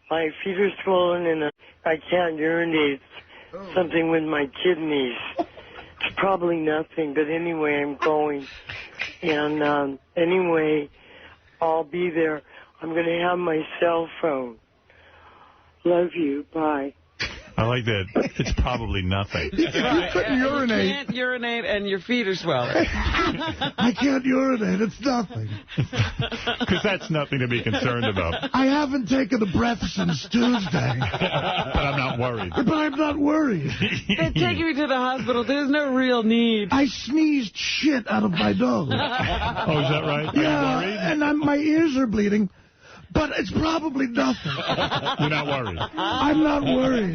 My feet are swollen and I can't urinate. Something with my kidneys. It's probably nothing, but anyway, I'm going. And anyway, I'll be there. I'm going to have my cell phone. Love you. Bye. I like that. It's probably nothing. You couldn't urinate. You can't urinate and your feet are swelling. I can't urinate. It's nothing. Because that's nothing to be concerned about. I haven't taken a breath since Tuesday. But I'm not worried. But I'm not worried. They're taking me to the hospital. There's no real need. I sneezed shit out of my nose. Oh, is that right? Yeah, and my ears are bleeding. But it's probably nothing. You're not worried? I'm not worried.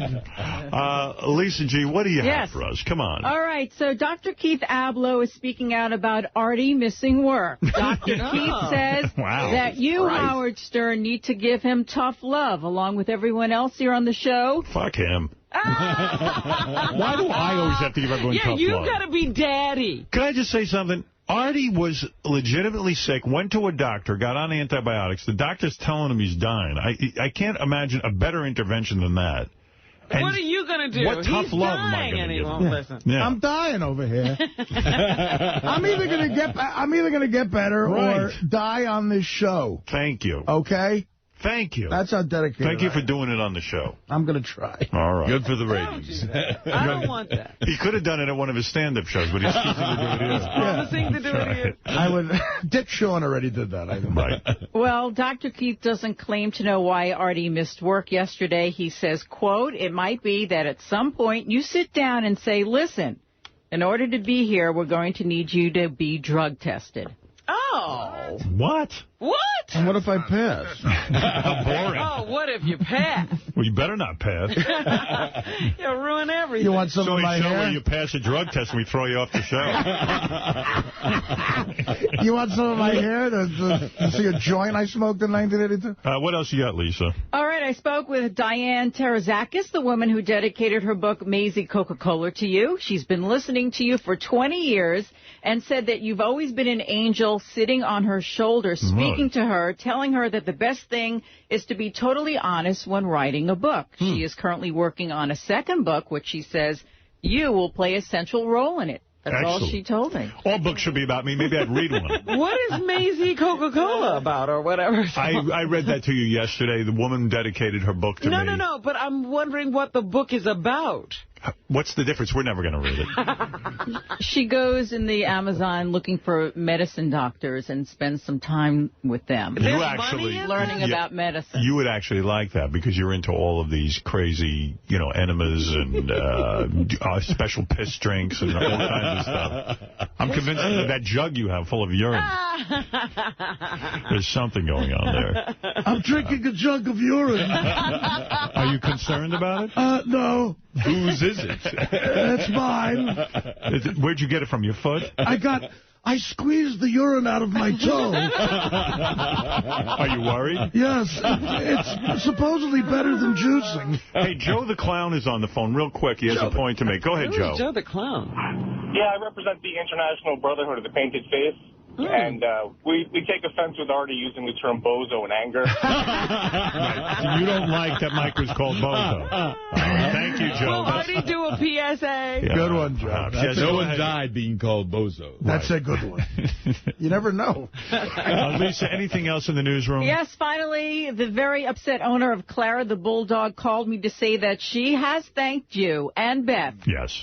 Lisa G., what do you have for us? Come on. All right, so Dr. Keith Abloh is speaking out about Artie missing work. Dr. Keith says that you, Howard Stern, need to give him tough love, along with everyone else here on the show. Fuck him. Why do I always have to give everyone tough love? Yeah, you've got to be daddy. Can I just say something? Artie was legitimately sick, went to a doctor, got on antibiotics. The doctor's telling him he's dying. I can't imagine a better intervention than that. And what are you going to do? What tough he's love am I dying going to give won't listen. Yeah. I'm dying over here. I'm either going to get better or die on this show. Thank you. Okay? Thank you. That's how dedicated Thank you for doing it on the show. I'm going to try. All right. Good for the ratings. I don't want that. He could have done it at one of his stand-up shows, but he's choosing to do it here. He's promising to do it here. I would. Dick Shawn already did that. I think. Right. Well, Dr. Keith doesn't claim to know why Artie missed work yesterday. He says, quote, it might be that at some point you sit down and say, listen, in order to be here, we're going to need you to be drug tested. Oh. What? What? And what if I pass? How boring. Oh, what if you pass? Well, you better not pass. You'll ruin everything. You want some of my hair? where you pass a drug test and we throw you off the show. You want some of my hair to see a joint I smoked in 1982? What else you got, Lisa? All right, I spoke with Diane Terazakis, the woman who dedicated her book, Maisie Coca-Cola, to you. She's been listening to you for 20 years and said that you've always been an angel sitting on her shoulder, speaking to her, telling her that the best thing is to be totally honest when writing a book. She is currently working on a second book, which she says you will play a central role in it. That's Excellent. all she told me. All books should be about me. Maybe I'd read one. What is Maisie Coca-Cola about or whatever? I read that to you yesterday. The woman dedicated her book to me. No, but I'm wondering what the book is about. What's the difference? We're never going to read it. She goes in the Amazon looking for medicine doctors and spends some time with them. You actually learning about medicine. You would actually like that because you're into all of these crazy, enemas and special piss drinks and all kinds of stuff. I'm convinced that jug you have full of urine. There's something going on there. I'm drinking a jug of urine. Are you concerned about it? No. Whose is it? It's mine. Where'd you get it from? Your foot? I squeezed the urine out of my toe. Are you worried? Yes. It's supposedly better than juicing. Hey, Joe the Clown is on the phone real quick. He has a point to make. Go ahead, Joe. Joe the Clown? Yeah, I represent the International Brotherhood of the Painted Face. And we take offense with Artie using the term bozo in anger. Right. You don't like that Mike was called bozo. Thank you, Joe. Will Artie do a PSA? Yeah. Good one, Joe. No one died being called bozo. That's a good one. You never know. Lisa, anything else in the newsroom? Yes, finally, the very upset owner of Clara the Bulldog called me to say that she has thanked you and Beth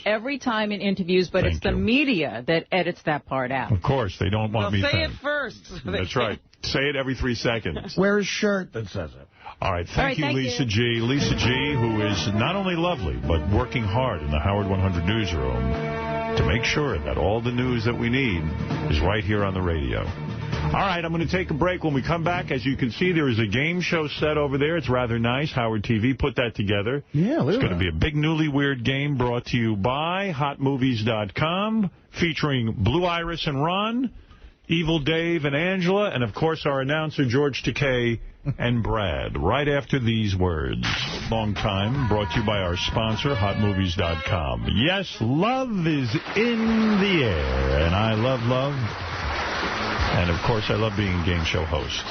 every time in interviews, but it's the media that edits that part out. Of course, they don't want me say to. it first. That's right. Say it every 3 seconds. Wear a shirt that says it. All right, thank you, Lisa G. Lisa G., who is not only lovely, but working hard in the Howard 100 newsroom to make sure that all the news that we need is right here on the radio. All right, I'm going to take a break. When we come back, as you can see, there is a game show set over there. It's rather nice. Howard TV put that together. Yeah, it's going to be a big, newly weird game brought to you by HotMovies.com, featuring Blue Iris and Ron, Evil Dave and Angela, and, of course, our announcer, George Takei and Brad. Right after these words. Long time, brought to you by our sponsor, HotMovies.com. Yes, love is in the air, and I love love. And, of course, I love being a game show host.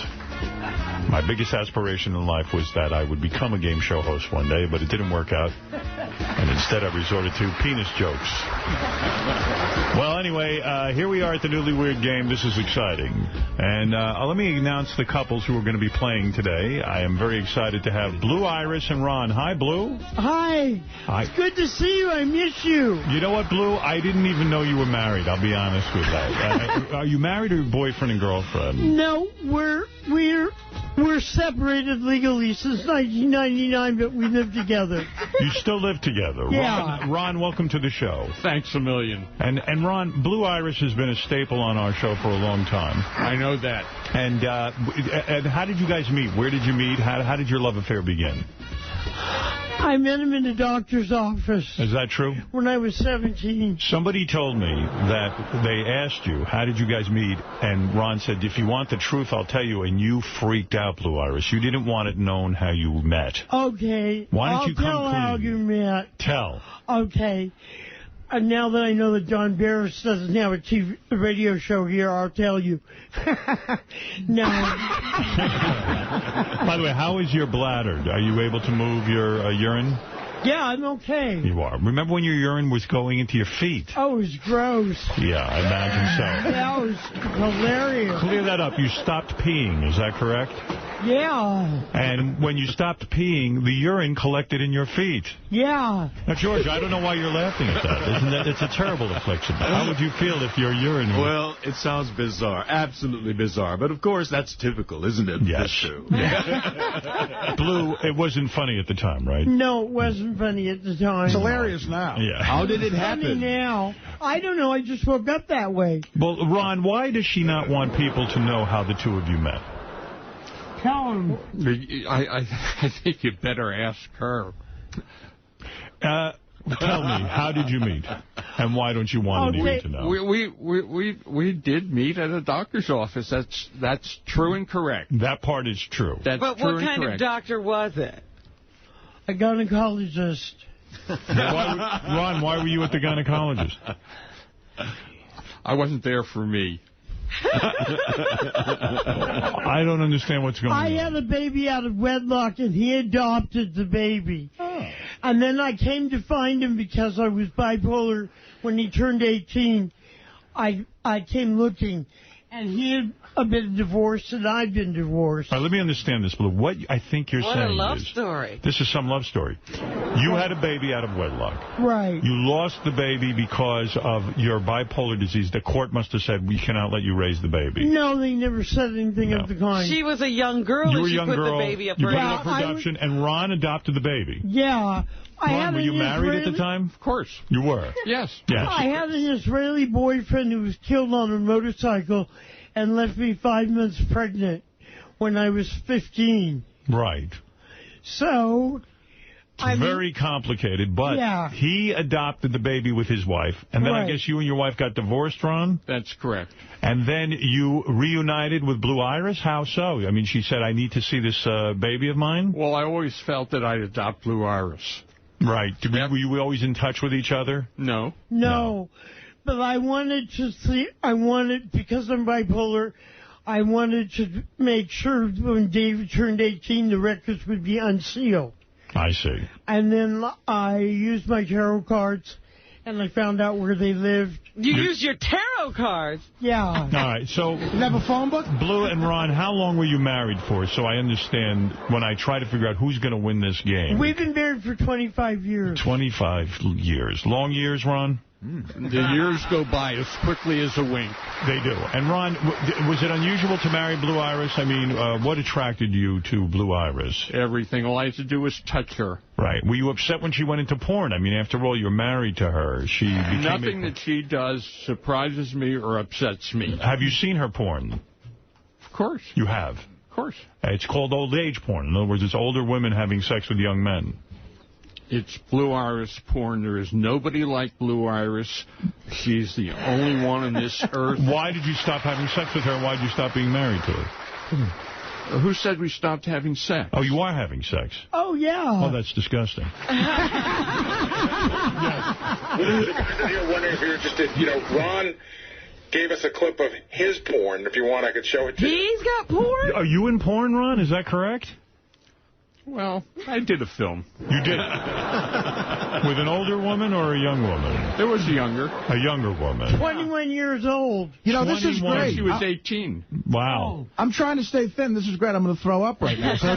My biggest aspiration in life was that I would become a game show host one day, but it didn't work out. And instead I resorted to penis jokes. Well, anyway, here we are at the newly weird game. This is exciting. And let me announce the couples who are going to be playing today. I am very excited to have Blue Iris and Ron. Hi, Blue. Hi. Hi. It's good to see you. I miss you. You know what, Blue? I didn't even know you were married. I'll be honest with that. Are you married or boyfriend and girlfriend? No, we're separated legally since 1999, but we live together. You still live together? Yeah. Ron, welcome to the show. Thanks a million. And Ron, Blue Iris has been a staple on our show for a long time. I know that. And how did you guys meet? Where did you meet? How did your love affair begin? I met him in the doctor's office. Is that true? When I was 17. Somebody told me that they asked you, how did you guys meet? And Ron said, if you want the truth, I'll tell you. And you freaked out, Blue Iris. You didn't want it known how you met. Okay. Why don't you come tell how you met. Tell. Okay. And now that I know that John Barris doesn't have a radio show here, I'll tell you. No. By the way, how is your bladder? Are you able to move your urine? Yeah, I'm okay. You are. Remember when your urine was going into your feet? Oh, it was gross. Yeah, I imagine so. Yeah, it was hilarious. Clear that up. You stopped peeing, is that correct? Yeah. And when you stopped peeing, the urine collected in your feet. Yeah. Now, George, I don't know why you're laughing at that. Isn't that? It's a terrible affliction. How would you feel if your urine... Well, it sounds bizarre. Absolutely bizarre. But, of course, that's typical, isn't it? Yes. That's true. Yeah. Blue, it wasn't funny at the time, right? No, it wasn't funny at the time. It's hilarious now. Yeah. How did it happen? Funny now. I don't know. I just woke up that way. Well, Ron, why does she not want people to know how the two of you met? Tell him. I think you better ask her. Tell me, how did you meet? And why don't you want anyone to know? We did meet at a doctor's office. That's true and correct. That part is true. But what kind of doctor was it? A gynecologist. Ron, why were you at the gynecologist? I wasn't there for me. I don't understand what's going on. I had a baby out of wedlock, and he adopted the baby. Oh. And then I came to find him because I was bipolar. When he turned 18, I came looking, and he had been divorced, and I'd been divorced. All right, let me understand this, Blue. What I think you're saying is... What a love story. This is some love story. You had a baby out of wedlock. Right. You lost the baby because of your bipolar disease. The court must have said, we cannot let you raise the baby. No, they never said anything of the kind. She was a young girl, you were and she a young put girl, the baby up you for put it up for adoption, and Ron adopted the baby. Yeah. Ron, were you married at the time? Of course. You were? Yes. I had an Israeli boyfriend who was killed on a motorcycle and left me 5 months pregnant when I was 15. Right. So... very complicated, but he adopted the baby with his wife, and then I guess you and your wife got divorced, Ron? That's correct. And then you reunited with Blue Iris? How so? I mean, she said, I need to see this baby of mine? Well, I always felt that I'd adopt Blue Iris. Right. Were you always in touch with each other? No. No. But I wanted to see, because I'm bipolar, I wanted to make sure when David turned 18, the records would be unsealed. I see. And then I used my tarot cards, and I found out where they lived. You used your tarot cards? Yeah. All right, so... You have a phone book? Blue and Ron, how long were you married for, so I understand when I try to figure out who's going to win this game? We've been married for 25 years. 25 years. Long years, Ron? The years go by as quickly as a wink. They do. And, Ron, was it unusual to marry Blue Iris? I mean, what attracted you to Blue Iris? Everything. All I had to do was touch her. Right. Were you upset when she went into porn? I mean, after all, you're married to her. Nothing that she does surprises me or upsets me. Have you seen her porn? Of course. You have? Of course. It's called old age porn. In other words, it's older women having sex with young men. It's Blue Iris porn. There is nobody like Blue Iris. She's the only one on this earth. Why did you stop having sex with her? Why did you stop being married to her? Who said we stopped having sex? Oh, you are having sex? Oh, yeah. Oh, that's disgusting. You're wondering if you're interested. Ron gave us a clip of his porn. If you want, I could show it to you. He's got porn? Are you in porn, Ron? Is that correct? Well, I did a film. You did? With an older woman or a young woman? There was a younger woman. 21 years old. You know, this is great. She was 18. Wow. I'm trying to stay thin. This is great. I'm going to throw up right now. So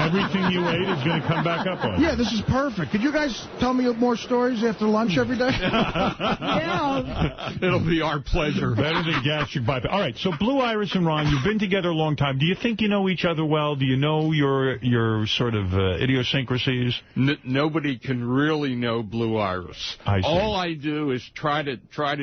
everything you ate is going to come back up on you. Yeah, this is perfect. Could you guys tell me more stories after lunch every day? Yeah. It'll be our pleasure. Better than gastric bypass. All right, so Blue Iris and Ron, you've been together a long time. Do you think you know each other well? Do you know your sort of idiosyncrasies? Nobody can really know Blue Iris. I see. All I do is try to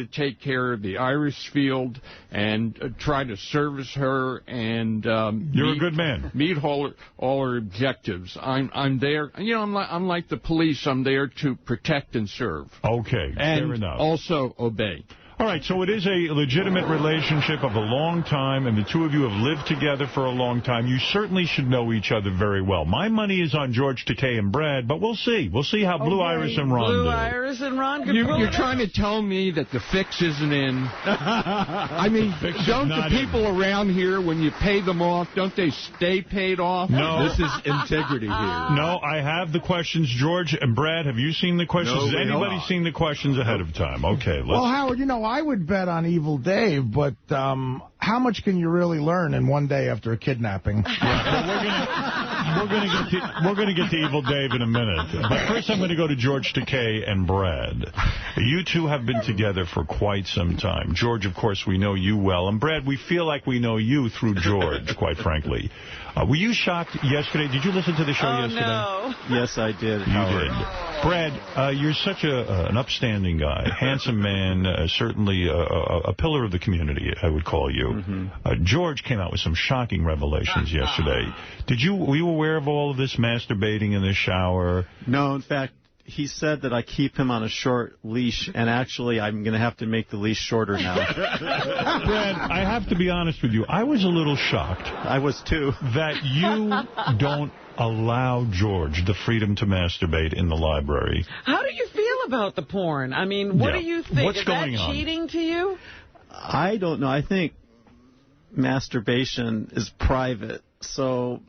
take care of the Iris field and try to service her and you're a good man. Meet all her objectives. I'm there. You know, I'm like the police. I'm there to protect and serve. Okay, fair enough. Also obey. All right, so it is a legitimate relationship of a long time, and the two of you have lived together for a long time. You certainly should know each other very well. My money is on George Takei and Brad, but we'll see. We'll see how Blue Iris and Ron do. Blue Iris and Ron can You're trying to tell me that the fix isn't in? I mean, don't the people around here, when you pay them off, don't they stay paid off? No. This is integrity here. No, I have the questions. George and Brad, have you seen the questions? No, Has anybody seen the questions ahead of time? Okay, let's... Well, Howard, you know, I would bet on Evil Dave, but how much can you really learn in one day after a kidnapping? We're going to get to Evil Dave in a minute. But first I'm going to go to George Takei and Brad. You two have been together for quite some time. George, of course, we know you well. And Brad, we feel like we know you through George, quite frankly. Were you shocked yesterday? Did you listen to the show yesterday? No. Yes, I did. You did. Brad, you're such an upstanding guy, handsome man, certainly a pillar of the community, I would call you. Mm-hmm. George came out with some shocking revelations yesterday. Were you aware of all of this masturbating in the shower? No, in fact, he said that I keep him on a short leash, and actually I'm going to have to make the leash shorter now. Brad, I have to be honest with you. I was a little shocked. I was too. That you don't allow George the freedom to masturbate in the library. How do you feel about the porn? I mean, what do you think? What's going on? Is that cheating to you? I don't know. I think masturbation is private, so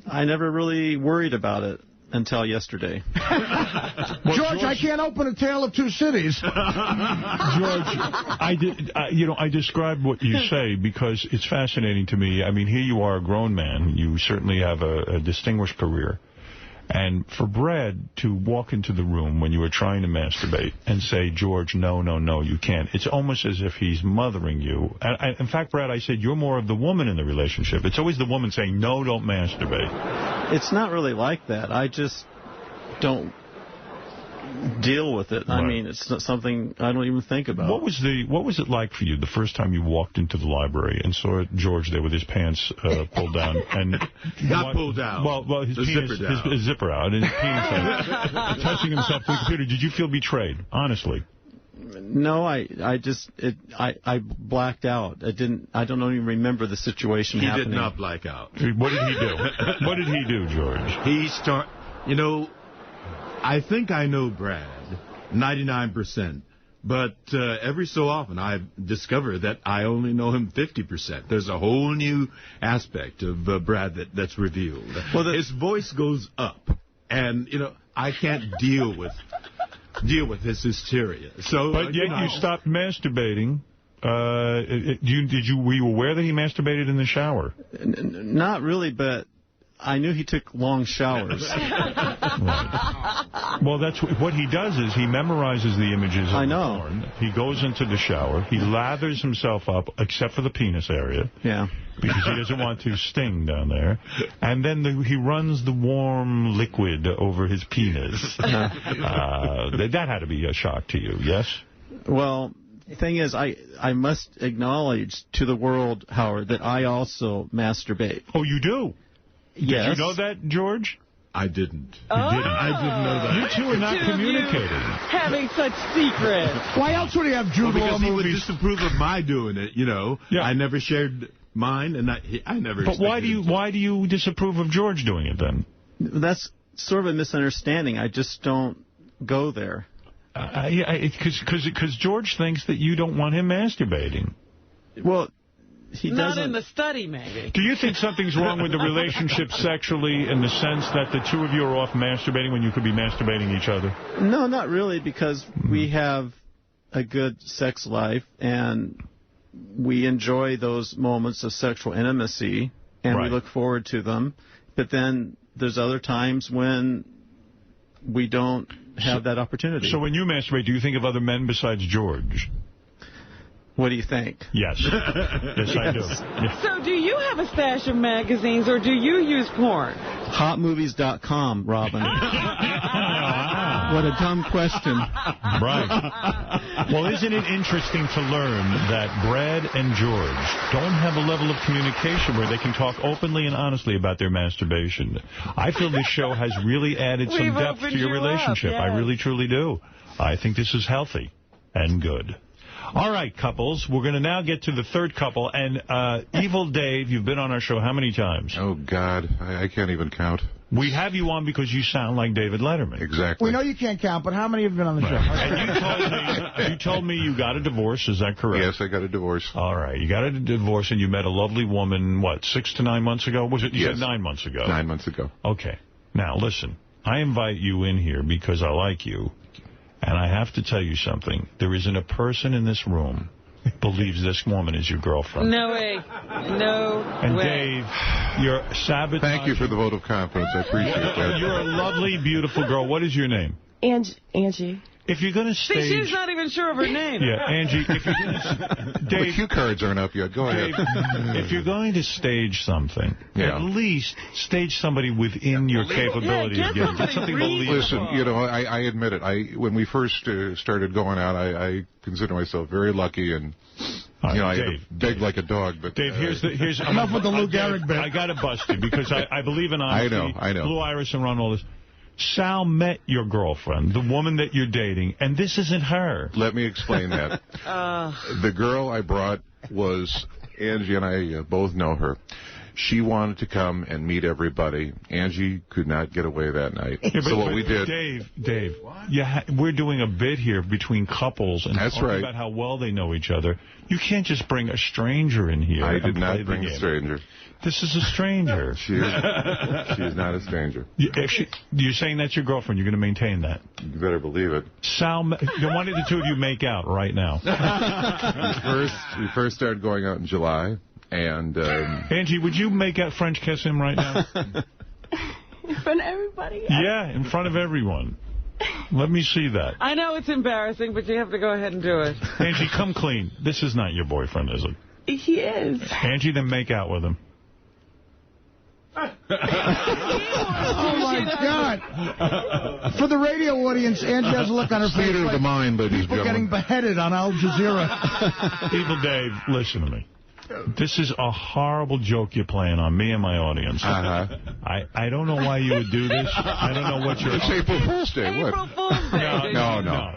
I never really worried about it until yesterday. George, I can't open A Tale of Two Cities. George, I described what you say because it's fascinating to me. I mean, here you are, a grown man. You certainly have a distinguished career. And for Brad to walk into the room when you were trying to masturbate and say, George, no, you can't. It's almost as if he's mothering you. In fact, Brad, I said you're more of the woman in the relationship. It's always the woman saying, no, don't masturbate. It's not really like that. I just don't deal with it. Right. I mean, it's not something I don't even think about. What was it like for you the first time you walked into the library and saw George there with his pants pulled down and not pulled down? Well, his penis, his zipper out, and his penis out, touching himself to the computer. Did you feel betrayed? Honestly. No, I blacked out. I don't even remember the situation happening. He did not black out. What did he do? What did he do, George? I think I know Brad, 99%. But every so often I discover that I only know him 50%. There's a whole new aspect of Brad that's revealed. Well, his voice goes up, and I can't deal with his hysteria. So, but yet you stopped masturbating. Were you aware that he masturbated in the shower? Not really, but I knew he took long showers. Right. Well, that's what he does is he memorizes the images of porn. He goes into the shower. He lathers himself up, except for the penis area. Yeah. Because he doesn't want to sting down there. And then he runs the warm liquid over his penis. That had to be a shock to you, yes? Well, the thing is, I must acknowledge to the world, Howard, that I also masturbate. Oh, you do? Yes. Did you know that, George? I didn't. You didn't? I didn't know that. You two are not communicating. Having such secrets. Why else would he have Jude Law because he would movies? disapprove of my doing it, you know. Yeah. I never shared mine, and I never. But why do you disapprove of George doing it then? That's sort of a misunderstanding. I just don't go there. Because George thinks that you don't want him masturbating. Well, he Not doesn't. in the study, maybe. Do you think something's wrong with the relationship sexually in the sense that the two of you are off masturbating when you could be masturbating each other? No, not really, because we have a good sex life, and we enjoy those moments of sexual intimacy, and we look forward to them. But then there's other times when we don't have that opportunity. So when you masturbate, do you think of other men besides George? What do you think? Yes. Yes, I do. Yeah. So do you have a stash of magazines, or do you use porn? Hotmovies.com, Robin. What a dumb question. Right. Well, isn't it interesting to learn that Brad and George don't have a level of communication where they can talk openly and honestly about their masturbation? I feel this show has really added some depth to your relationship. Yes. I really, truly do. I think this is healthy and good. All right, couples, we're going to now get to the third couple. And Evil Dave, you've been on our show how many times? Oh, God, I can't even count. We have you on because you sound like David Letterman. Exactly. We know you can't count, but how many have been on the show? And you told me you got a divorce, is that correct? Yes, I got a divorce. All right, you got a divorce and you met a lovely woman, what, 6 to 9 months ago? Was it? You said 9 months ago. 9 months ago. Okay. Now, listen, I invite you in here because I like you. And I have to tell you something. There isn't a person in this room who believes this woman is your girlfriend. No way. No and way. Dave, you're sabotaging. Thank you for the vote of confidence. I appreciate that. You're a lovely, beautiful girl. What is your name? Angie. If you're going to stage... See, she's not even sure of her name. Yeah, Angie, if you're going to... Dave, the cue cards aren't up yet. Go ahead. Dave, if you're going to stage something, at least stage somebody within your capabilities. Yeah, get something believable. Listen, you know, I admit it. When we first started going out, I consider myself very lucky, and you know, I begged like a dog. But Dave, here's enough with the Lou Gehrig bit. I got it busted because I believe in honesty. I know. Blue Iris and Ron, all this. Sal met your girlfriend, the woman that you're dating, and this isn't her. Let me explain that. The girl I brought was Angie, and I both know her. She wanted to come and meet everybody. Angie could not get away that night. Yeah, so what we did... Dave, we're doing a bit here between couples and talking about how well they know each other. You can't just bring a stranger in here. I did not bring a stranger. This is a stranger. She is not a stranger. You're saying that's your girlfriend. You're going to maintain that. You better believe it. Sal, one of the two of you make out right now. We first started going out in July. And Angie, would you make out French kiss him right now? In front of everybody? Yeah, in front of everyone. Let me see that. I know it's embarrassing, but you have to go ahead and do it. Angie, come clean. This is not your boyfriend, is it? He is. Angie, then make out with him. Oh, my God. For the radio audience, Angie has a look on her face. Theater of the mind, ladies and people gentlemen. getting beheaded on Al Jazeera. Evil Dave, listen to me. This is a horrible joke you're playing on me and my audience. I don't know why you would do this. I don't know what you're... It's April Fool's Day. What? April Fool's Day.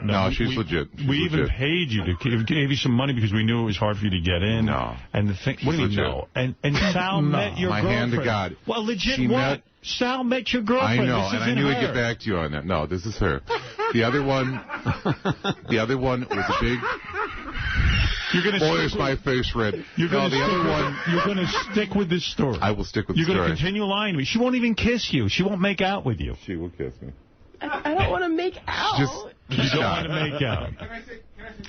No, she's legit. We even paid you to gave you some money because we knew it was hard for you to get in. No. And the thing... What do you mean, no? And Sal met your girlfriend. My hand to God. Well, legit what? Sal met your girlfriend. I know, and I knew I'd get back to you on that. No, this is her. The other one was a big... Boy, is my face red. You're going to stick with this story. I will stick with the story. You're going to continue lying to me. She won't even kiss you. She won't make out with you. She will kiss me. I don't want to make out. You don't want to make out.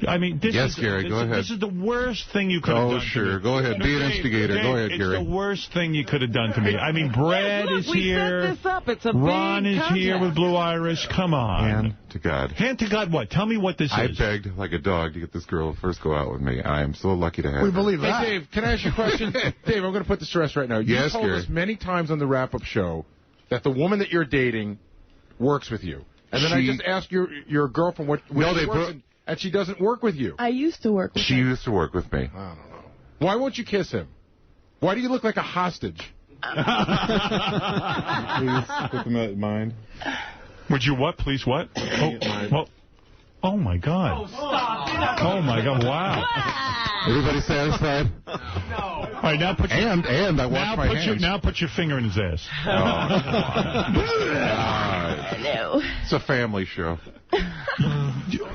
I mean, this yes, is Gary, go ahead. This is the worst thing you could have done. Oh, sure. To me. Go ahead. Be an instigator. Go ahead, Gary. It's the worst thing you could have done to me. I mean, Brad is here. We set this up. It's a Ron big is here with Blue Iris. Come on. Hand to God. Hand to God what? Tell me what this I is. I begged like a dog to get this girl to first go out with me. I am so lucky to have her. We believe that. Hey, Dave, can I ask you a question? Dave, I'm going to put this to rest right now. You yes, told Gary. us many times on the wrap-up show that the woman that you're dating works with you. And then I just asked your girlfriend what she works in, and she doesn't work with you. I used to work with him. She used to work with me. I don't know. Why won't you kiss him? Why do you look like a hostage? Please put them in mind. Would you what? Please what? Oh my God. Oh, stop. Oh, my God. Wow. Everybody satisfied? No. All right, now put your, and I wash my hands. Now put your finger in his ass. No. It's a family show.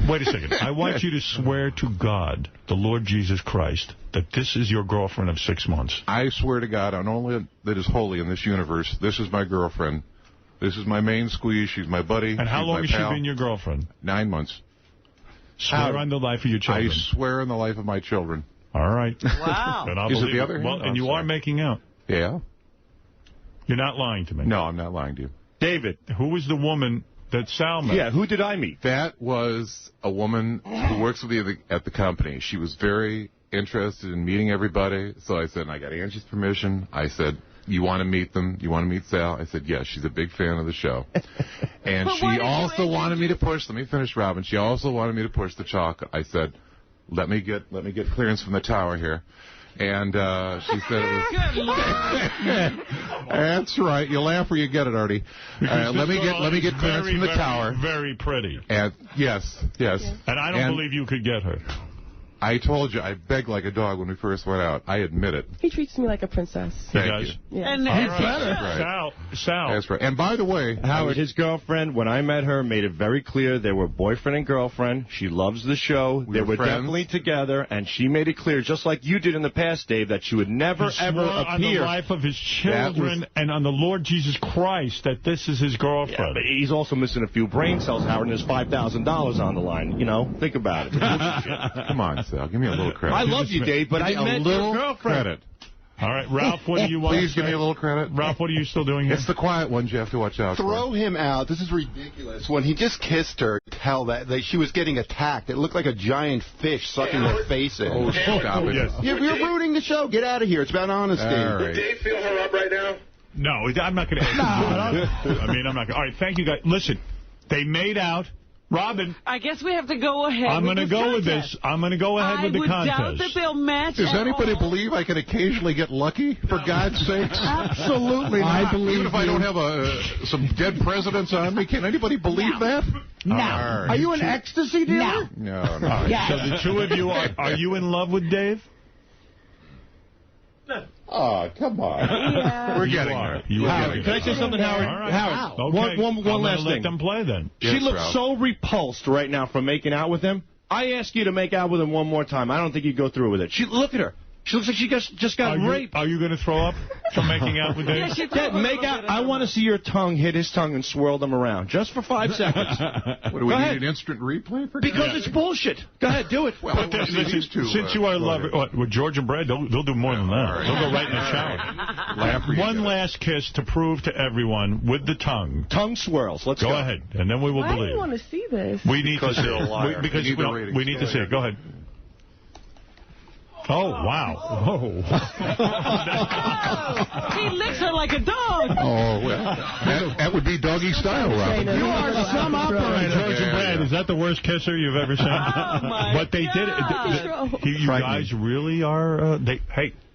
Wait a second. I want you to swear to God, the Lord Jesus Christ, that this is your girlfriend of 6 months. I swear to God, on only that is holy in this universe, this is my girlfriend. This is my main squeeze. She's my buddy. And how long has she pal. been your girlfriend? 9 months. Swear on the life of your children. I swear on the life of my children. All right. Wow. And I'll Is it believe the other hand? Well, and you are making out. Yeah. You're not lying to me. No, I'm not lying to you. David. Who was the woman that Sal met? Yeah, who did I meet? That was a woman who works with me at the company. She was very interested in meeting everybody. So I said, I got Angie's permission. I said, you want to meet them? You want to meet Sal? I said, yes, she's a big fan of the show. And she also wanted me to push, let me finish, Robin. She also wanted me to push the chocolate. I said, let me get clearance from the tower here. And she said it was... That's right. You laugh or you get it, Artie. Let me get clearance from the tower. Very pretty. And yes. And I don't believe you could get her. I told you, I begged like a dog when we first went out. I admit it. He treats me like a princess. Thank you. Yeah. And Sal. That's right. And by the way, Howard, his girlfriend, when I met her, made it very clear they were boyfriend and girlfriend. She loves the show. They were definitely together, and she made it clear, just like you did in the past, Dave, that she would never, ever appear. on the life of his children and on the Lord Jesus Christ that this is his girlfriend. Yeah, but he's also missing a few brain cells, Howard, and there's $5,000 on the line. You know, think about it. Come on, Sal. Give me a little credit. I love you, Dave, but I meant your girlfriend. Credit. All right, Ralph, what do you want? Please give me a little credit. Ralph, what are you still doing here? It's the quiet ones you have to watch out Throw him out. This is ridiculous. When he just kissed her, tell that she was getting attacked. It looked like a giant fish sucking her face in. Oh, stop it. Yes. You're ruining the show. Get out of here. It's about honesty. All right. Did Dave feel her up right now? No, I'm not going to. I mean, I'm not going to. All right, thank you, guys. Listen, they made out. Robin. I guess we have to go ahead I'm going to go with this. I'm going to go ahead with the contest. I would doubt that they'll match. Does anybody believe I can occasionally get lucky, for God's sakes? Absolutely not. I believe even if I don't have some dead presidents on me, can anybody believe that? No. Are you an ecstasy dealer? No. So the two of you, are you in love with Dave? Oh, come on. Yeah. We're getting there. Can I say something, Howard? Right. Howard, Okay. one last thing. Let them play then. She Yes, looks Ralph. so repulsed right now from making out with him. I ask you to make out with him one more time. I don't think you'd go through with it. Look at her. She looks like she just got raped. Are you going to throw up from making out with Dave? Yeah, make out. I want to see your tongue hit his tongue and swirl them around, just for 5 seconds. What, do we need an instant replay for Because it's bullshit. Go ahead, do it. Well, Listen, since you are loving, with George and Brad, they'll do more than that. Right. They'll go right in the shower. One last kiss to prove to everyone with the tongue. Tongue swirls. Let's go. Go ahead, and then we will Why do believe. you want to see this? We need to see you're a liar. because we need to see it. Go ahead. Oh, wow. Whoa. He licks her like a dog. Oh, well, that would be doggy style, Robin. You are some operator. George and Brad, is that the worst kisser you've ever seen? Oh, my But they did God. it. You guys really are...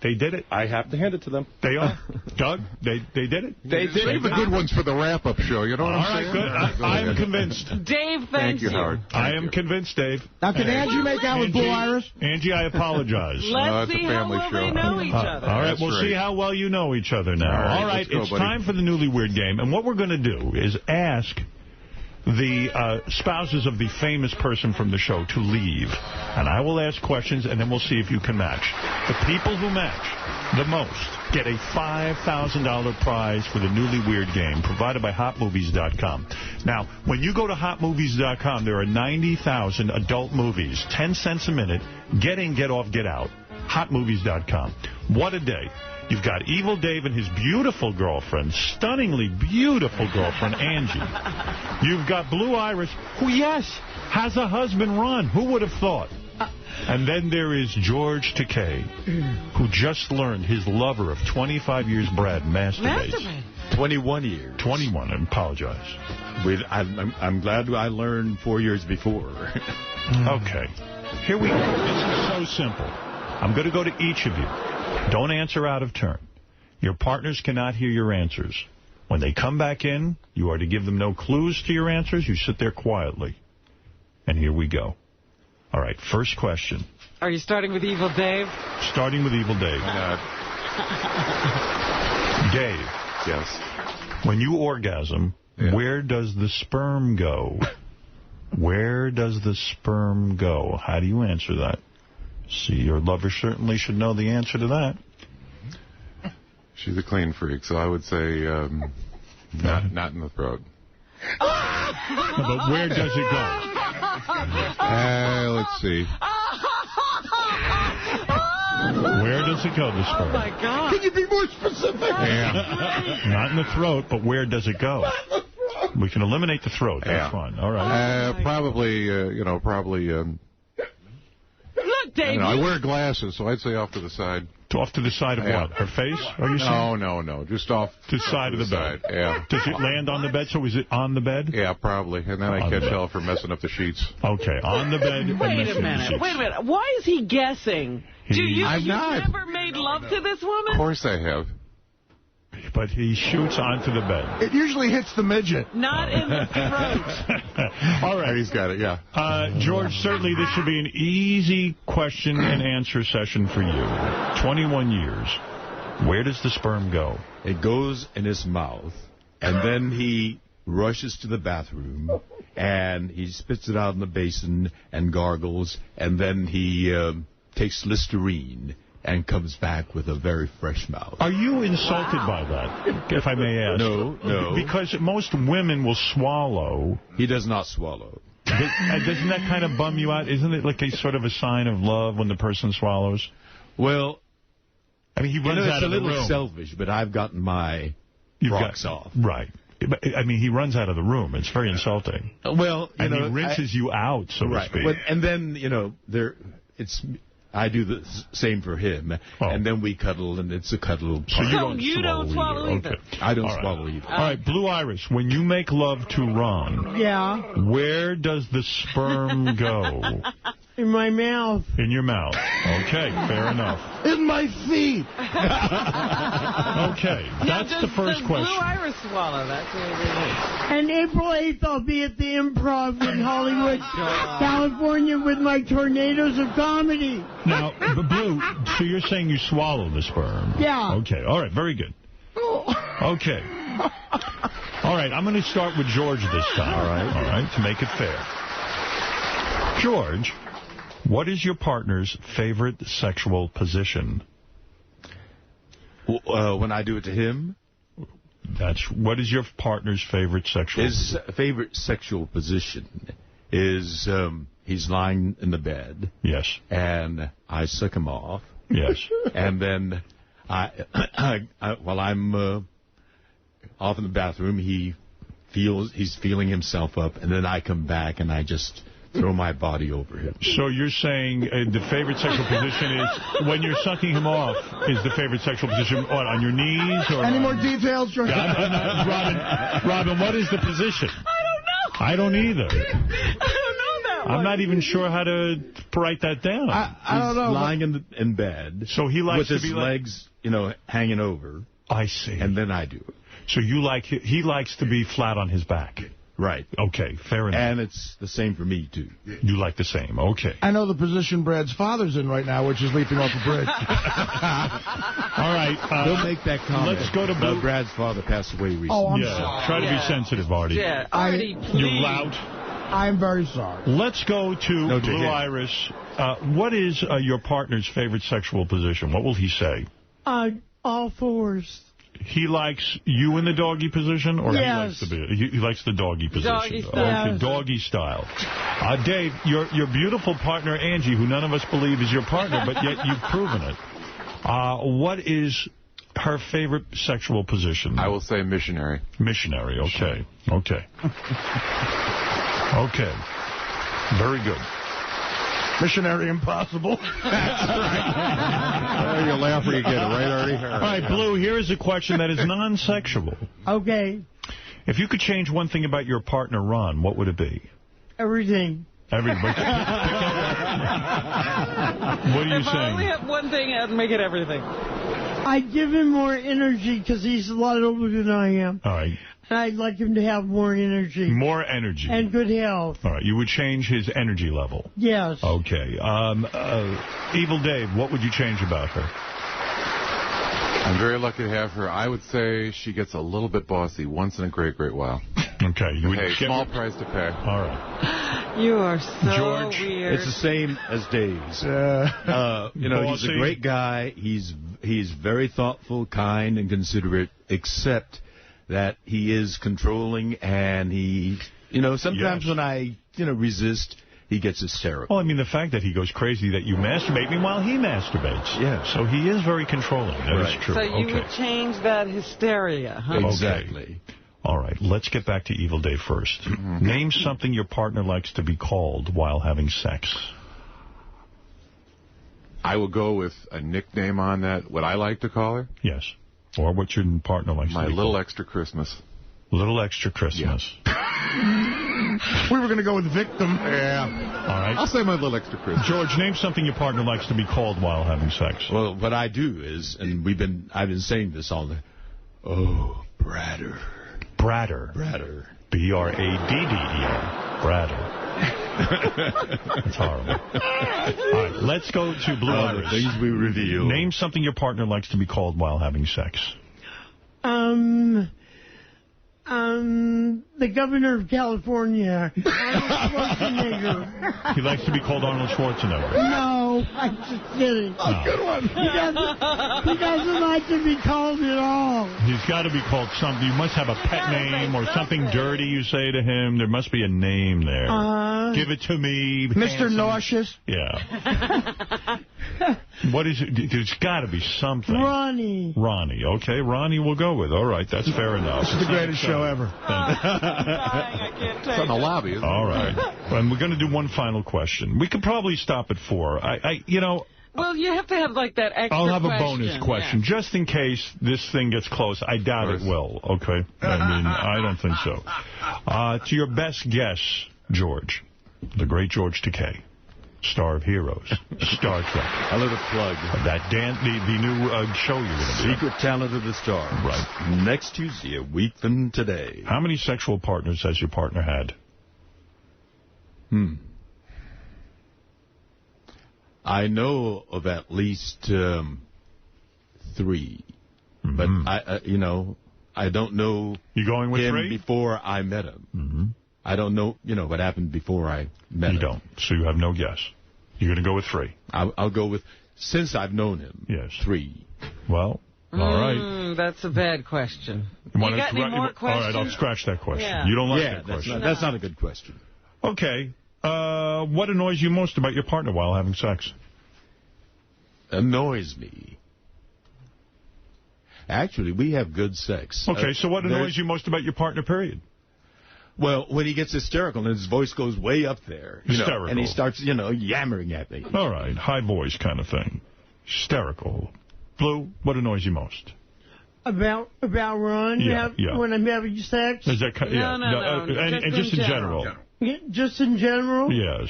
They did it. I have to hand it to them. They are. Doug, they did it. They did Save the good ones for the wrap-up show, you know what I'm saying? All right, good. I am convinced. Dave, Thank you, Howard. I am convinced, Dave. Now, can Angie make out with Blue Iris? Angie, I apologize. Let's see how well they know each other. All right, That's we'll see how well you know each other now. All right, let's go, it's buddy. time for the Newly Weird game. And what we're going to do is ask the spouses of the famous person from the show to leave. And I will ask questions, and then we'll see if you can match. The people who match the most get a $5,000 prize for the Newly Weird game provided by HotMovies.com. Now, when you go to HotMovies.com, there are 90,000 adult movies, 10 cents a minute, get in, get off, get out. HotMovies.com. What a day. You've got Evil Dave and his beautiful girlfriend, stunningly beautiful girlfriend, Angie. You've got Blue Iris, who, yes, has a husband, Ron. Who would have thought? And then there is George Takei, who just learned his lover of 25 years, Brad, masturbates. 21 years. 21, I apologize. I'm glad I learned 4 years before. Okay. Here we go. This is so simple. I'm going to go to each of you. Don't answer out of turn. Your partners cannot hear your answers. When they come back in, you are to give them no clues to your answers. You sit there quietly. And here we go. All right, first question. Are you starting with Evil Dave? Starting with Evil Dave. Dave. Yes. When you orgasm, where does the sperm go? Where does the sperm go? How do you answer that? See, your lover certainly should know the answer to that. She's a clean freak, so I would say not in the throat. But where does it go? Let's see. Where does it go, the sperm? Oh, my God. Can you be more specific? Yeah. Not in the throat, but where does it go? We can eliminate the throat. That's fine. All right. Probably. Look, Dave. I wear glasses, so I'd say off to the side. Off to the side of what? Her face? Are you saying? No. Just off to the side of the bed. Yeah. Does it land on the bed? So is it on the bed? Yeah, probably. And then I catch hell for messing up the sheets. Okay, on the bed. Wait a minute. Why is he guessing? You've never made love to this woman? Of course I have. But he shoots onto the bed. It usually hits the midget. Not in the throat. All right. He's got it, yeah. George, certainly this should be an easy question and answer session for you. 21 years. Where does the sperm go? It goes in his mouth, and then he rushes to the bathroom, and he spits it out in the basin and gargles, and then he takes Listerine and comes back with a very fresh mouth. Are you insulted by that, if I may ask? No. Because most women will swallow. He does not swallow. Doesn't that kind of bum you out? Isn't it like a sort of a sign of love when the person swallows? Well, I mean, he runs out of the room. It's a little selfish, but I've gotten my rocks off. Right. I mean, he runs out of the room. It's very insulting. Well, he rinses you out, so to speak. And then, I do the same for him, and then we cuddle, and it's a cuddle. So you don't swallow either? Okay. I don't swallow either. All right, Blue Iris, when you make love to Ron, where does the sperm go? In my mouth. In your mouth. Okay, fair enough. In my feet. Okay, that's the first question. Blue Iris swallow, that's what it is. And April 8th, I'll be at the Improv in Hollywood, California, with my Tornadoes of Comedy. Now, Blue, so you're saying you swallow the sperm? Yeah. Okay, all right, very good. Okay. All right, I'm going to start with George this time. All right, to make it fair. George, what is your partner's favorite sexual position? When I do it to him? What is your partner's favorite sexual position? His favorite sexual position is he's lying in the bed. Yes. And I suck him off. Yes. And then while I'm off in the bathroom, he's feeling himself up, and then I come back and I just throw my body over him. So you're saying the favorite sexual position is, when you're sucking him off, is the favorite sexual position on your knees? Or any more details, George? Robin, what is the position? I don't either. I'm not even sure how to write that down. I don't know. He's lying in bed. So he likes with to be his legs, hanging over. I see. And then I do it. So he likes to be flat on his back. Right. Okay, fair enough. And it's the same for me, too. You like the same, okay. I know the position Brad's father's in right now, which is leaping off a bridge. All right. Don't make that comment. Let's go to Blue. Brad's father passed away recently. Oh, I'm sorry. Try to be sensitive, Artie. Yeah, Artie, please. You loud. I'm very sorry. Let's go to Blue Iris. What is your partner's favorite sexual position? What will he say? All fours. He likes you in the doggy position, or yes. he likes the doggy position? Doggy style. Okay, doggy style. Dave, your beautiful partner, Angie, who none of us believe is your partner, but yet you've proven it. What is her favorite sexual position? I will say missionary. Missionary, okay. Okay. Okay. Very good. Missionary Impossible. That's right. You laugh when you get it, right, Artie? All right, Blue, here is a question that is non-sexual. Okay. If you could change one thing about your partner, Ron, what would it be? Everything. Everybody. What are you saying? If I only have one thing, I'd make it everything. I'd give him more energy because he's a lot older than I am. All right. And I'd like him to have more energy. More energy. And good health. All right. You would change his energy level. Yes. Okay. Evil Dave, what would you change about her? I'm very lucky to have her. I would say she gets a little bit bossy once in a great, great while. Okay. You would small price to pay. All right. You are so George, weird. It's the same as Dave's. You know, he's a great guy. He's very thoughtful, kind, and considerate, except that he is controlling, and he, sometimes when I, resist, he gets hysterical. Well, I mean, the fact that he goes crazy that you masturbate, meanwhile he masturbates. Yeah. So he is very controlling. That is true. So you would change that hysteria, huh? Exactly. Okay. All right, let's get back to Evil Dave first. Name something your partner likes to be called while having sex. I will go with a nickname on that, what I like to call her. Yes. Or what your partner likes to be called. My Little Extra Christmas. Little Extra Christmas. Yeah. We were going to go with victim. Yeah. All right. I'll say my Little Extra Christmas. George, name something your partner likes to be called while having sex. Well, what I do is, and I've been saying this all the, Bradder. Bradder. Bradder. B-R-A-D-D-E-R. Bradder. That's horrible. All right, let's go to Blue Iris. Things we reveal. Name something your partner likes to be called while having sex. The governor of California, Arnold Schwarzenegger. He likes to be called Arnold Schwarzenegger. No, I'm just kidding. Oh, good one. He doesn't like to be called at all. He's got to be called something. You must have a pet name or something dirty you say to him. There must be a name there. Give it to me. Mr. Handsome. Nauseous. Yeah. What is it? There's got to be something. Ronnie. Ronnie. Okay, Ronnie we'll go with. All right, that's fair enough. This is the greatest show ever. It's in the lobby, isn't it? All right. And we're going to do one final question. We could probably stop at 4. Well, you have to have, like, that extra I'll have question. a bonus question, just in case this thing gets close. I doubt it will, okay? I mean, I don't think so. To your best guess, George, the great George Takei, star of Heroes, Star Trek. A little plug. That the new show you're going to do. Secret Talent of the Stars. Right. Next Tuesday, a week from today. How many sexual partners has your partner had? I know of at least 3. But, I don't know you going with him 3? Before I met him. I don't know, what happened before I met him. You don't. So you have no guess. You're going to go with 3. I'll go with, since I've known him, 3. Well, all right. That's a bad question. You got any more questions? All right, I'll scratch that question. Yeah. You don't like that question? That's not a good question. Okay. What annoys you most about your partner while having sex? Annoys me. Actually, we have good sex. Okay, so what annoys you most about your partner, period? Well, when he gets hysterical and his voice goes way up there. Hysterical. And he starts, yammering at me. All right, high voice kind of thing. Hysterical. Blue, what annoys you most? About Ron? Yeah. When I'm having sex? Is that No. And just in general. Just in general? Yes.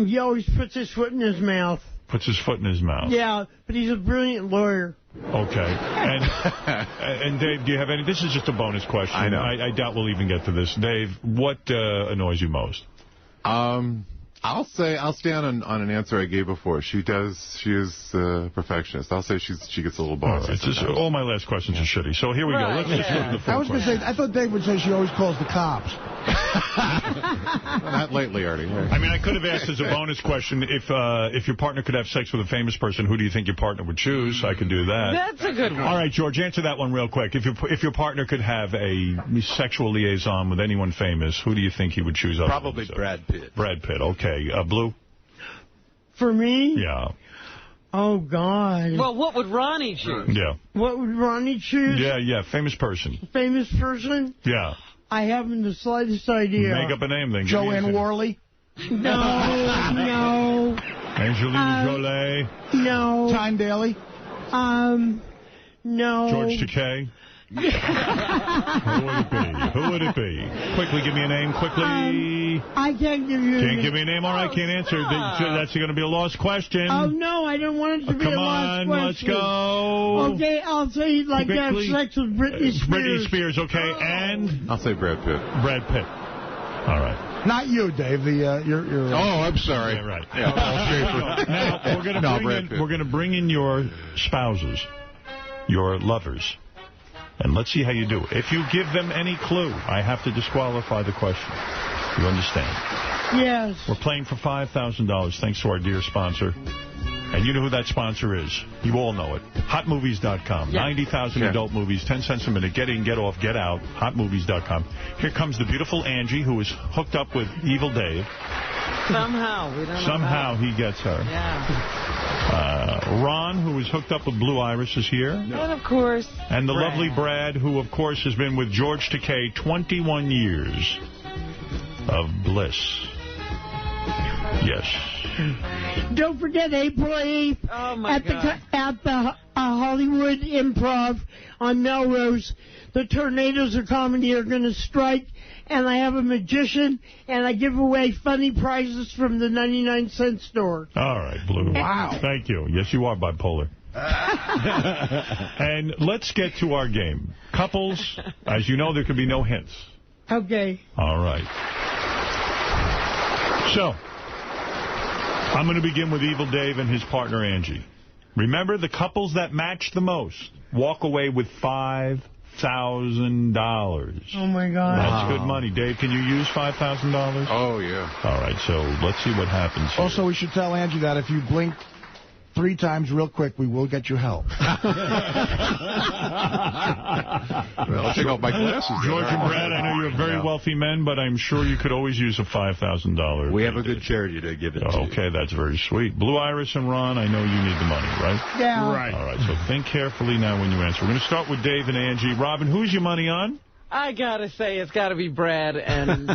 He always puts his foot in his mouth. Puts his foot in his mouth. Yeah, but he's a brilliant lawyer. Okay. And Dave, do you have any? This is just a bonus question. I know. I doubt we'll even get to this. Dave, what annoys you most? I'll stand on an answer I gave before. She is a perfectionist. I'll say she gets a little bossy. All my last questions are shitty. So here we go. Let's just go to the full I was going to say, I thought Dave would say she always calls the cops. Not lately, Artie. I mean, I could have asked as a bonus question, if your partner could have sex with a famous person, who do you think your partner would choose? I could do that. That's a good one. All right, George, answer that one real quick. If your partner could have a sexual liaison with anyone famous, who do you think he would choose? Probably Brad Pitt. Brad Pitt, okay. Blue? For me? Yeah. Oh, God. Well, what would Ronnie choose? Yeah. What would Ronnie choose? Yeah, famous person. Famous person? Yeah. I haven't the slightest idea. Make up a name then. Joanne Worley? No. Angelina Jolie? No. Tyne Daly? No. George Takei? Who would it be? Quickly, give me a name, quickly. I can't give you a name. Can't give me a name? All right, can't answer. That's going to be a lost question. Oh, no, I don't want it to be a lost question. Come on, let's go. Okay, I'll say he'd like to have sex with Britney Spears. Britney Spears, okay, and? I'll say Brad Pitt. Brad Pitt. All right. Not you, Dave. You're I'm sorry. Yeah, right. Yeah. Now, we're going to bring in your spouses, your lovers. And let's see how you do. If you give them any clue, I have to disqualify the question. You understand? Yes. We're playing for $5,000 thanks to our dear sponsor. And you know who that sponsor is. You all know it. HotMovies.com. Yeah. 90,000 adult movies, 10 cents a minute. Get in, get off, get out. HotMovies.com. Here comes the beautiful Angie, who is hooked up with Evil Dave. Somehow. We don't know Somehow he gets her. Yeah. Ron, who is hooked up with Blue Iris, is here. And of course, and the lovely Brad, who of course has been with George Takei 21 years of bliss. Yes. Don't forget April 8th at the Hollywood Improv on Melrose. The Tornadoes of Comedy are going to strike, and I have a magician, and I give away funny prizes from the 99-cent store. All right, Blue. Wow. Thank you. Yes, you are bipolar. And let's get to our game. Couples, as you know, there can be no hints. Okay. All right. So, I'm going to begin with Evil Dave and his partner, Angie. Remember, the couples that match the most walk away with $5,000. Oh, my God. That's good money. Dave, can you use $5,000? Oh, yeah. All right, so let's see what happens here. Also, we should tell Angie that if you blink 3 times real quick, we will get you help. Well, I'll take off my glasses. George and Brad, I know you're very wealthy men, but I'm sure you could always use a $5,000. We have a good charity to give it to. Okay, that's very sweet. Blue Iris and Ron, I know you need the money, right? Yeah. Right. All right, so think carefully now when you answer. We're going to start with Dave and Angie. Robin, who's your money on? I got to say, it's got to be Brad and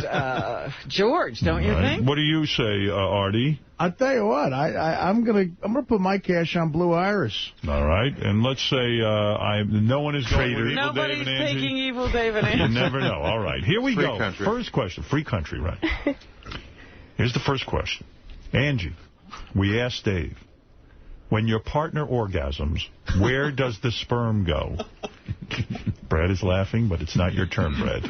George, don't you think? What do you say, Artie? I'll tell you what, I'm gonna put my cash on Blue Iris. All right, and let's say no one is going with Evil Nobody's Dave and Angie. taking Evil Dave and Angie. You never know. All right, here we go. Country. First question. Free country, right? Here's the first question. Angie, we asked Dave, when your partner orgasms, where does the sperm go? Brad is laughing, but it's not your turn, Brad.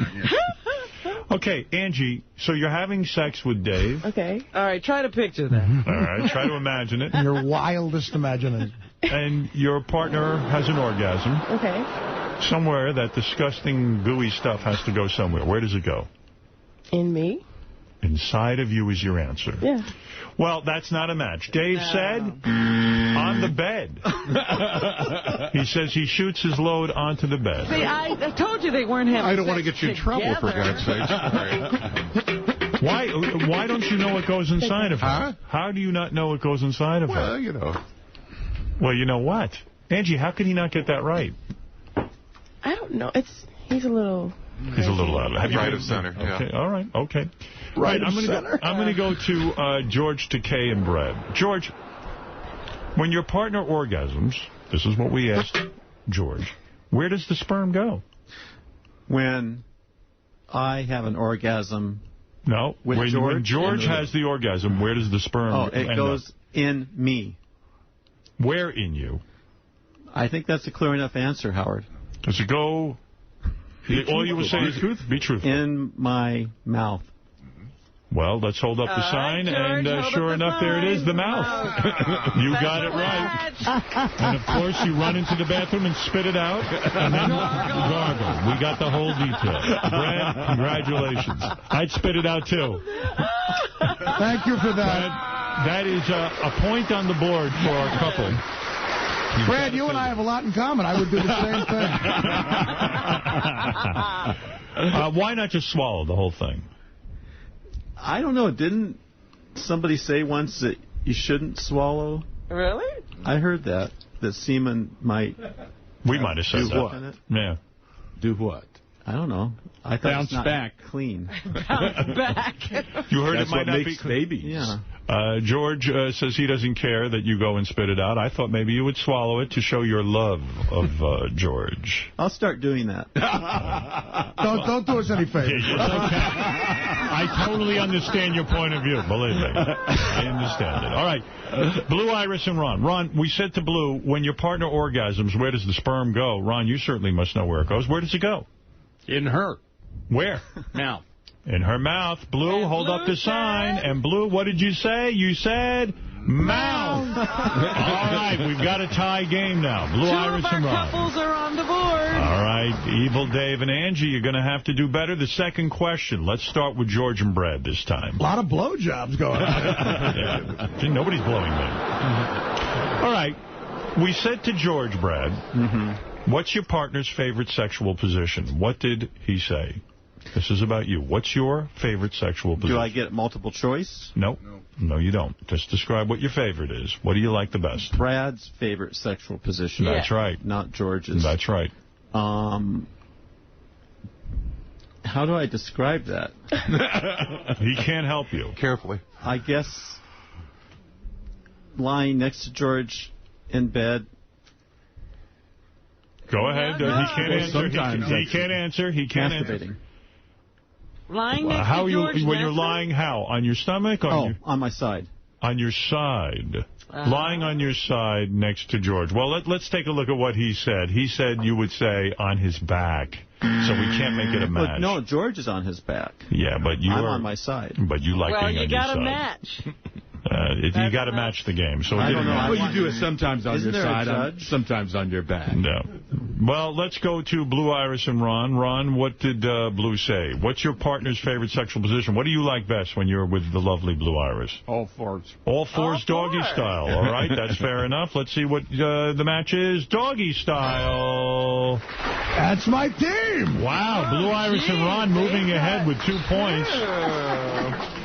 Okay, Angie, so you're having sex with Dave. Okay. All right, try to picture that. All right, try to imagine it. Your wildest imagination. And your partner has an orgasm. Okay. Somewhere that disgusting, gooey stuff has to go somewhere. Where does it go? In me? Inside of you is your answer. Yeah. Well, that's not a match. Dave said on the bed. He says he shoots his load onto the bed. See, I told you they weren't having I don't want to sex get you in trouble, for together. God's sake. Why don't you know what goes inside of her? Huh? How do you not know what goes inside of her? Well, you know. Well, you know what? Angie, how could he not get that right? I don't know. He's a little... He's a little out. Have you Right been- of center, yeah. Okay, all right, okay. Right I'm of center. I'm going to go to George Takei and Brad. George, when your partner orgasms, this is what we asked George, where does the sperm go? When I have an orgasm... No, with when George George has the orgasm, where does the sperm it end goes up? in me. Where in you? I think that's a clear enough answer, Howard. Does it go... All you will say is truth? Be truthful. In my mouth. Well, let's hold up the sign, George, and sure enough, there it is, the mouth. You got it right. And, of course, you run into the bathroom and spit it out, and then gargle. We got the whole detail. Brad, congratulations. I'd spit it out, too. Thank you for that. That is a point on the board for our couple. Brad, you and I have a lot in common. I would do the same thing. Why not just swallow the whole thing? I don't know. Didn't somebody say once that you shouldn't swallow? Really? I heard that semen might... We might have said do that. Yeah. Do what? I don't know. I thought Bounce it's not back. Clean. Bounce back. You heard That's it might what not makes be babies. Yeah. George says he doesn't care that you go and spit it out. I thought maybe you would swallow it to show your love of George. I'll start doing that. Don't do us any favors. I totally understand your point of view. Believe me. I understand it. All right. Blue, Iris, and Ron. Ron, we said to Blue, when your partner orgasms, where does the sperm go? Ron, you certainly must know where it goes. Where does it go? In her. Where? Mouth. In her mouth. Blue, hold up the sign. And Blue, what did you say? You said mouth. All right, we've got a tie game now. Blue, Iris, and Ron. Couples are on the board. All right, Evil Dave and Angie, you're going to have to do better. The second question. Let's start with George and Brad this time. A lot of blowjobs going on. Yeah. Nobody's blowing me. All right. We said to George, Brad, what's your partner's favorite sexual position? What did he say? This is about you. What's your favorite sexual position? Do I get multiple choice? Nope. No, you don't. Just describe what your favorite is. What do you like the best? Brad's favorite sexual position. That's right. Not George's. That's right. How do I describe that? He can't help you. Carefully. I guess lying next to George in bed. Go ahead. He can't answer. He can't answer. He can't answer. Lying next how to George when you're lying, how? On your stomach? On my side. On your side. Lying on your side next to George. Well, let's take a look at what he said. He said you would say on his back. So we can't make it a match. But no, George is on his back. Yeah, but I'm on my side. But you like being on your side. Well, you got a match. You got to match the game. So I don't know. Well, you do it sometimes on your side, sometimes on your back. No. Well, let's go to Blue, Iris, and Ron. Ron, what did Blue say? What's your partner's favorite sexual position? What do you like best when you're with the lovely Blue Iris? All fours. All fours, doggy style. All right, that's fair enough. Let's see what the match is. Doggy style. That's my team. Wow, Blue, Iris, and Ron moving ahead with 2 points.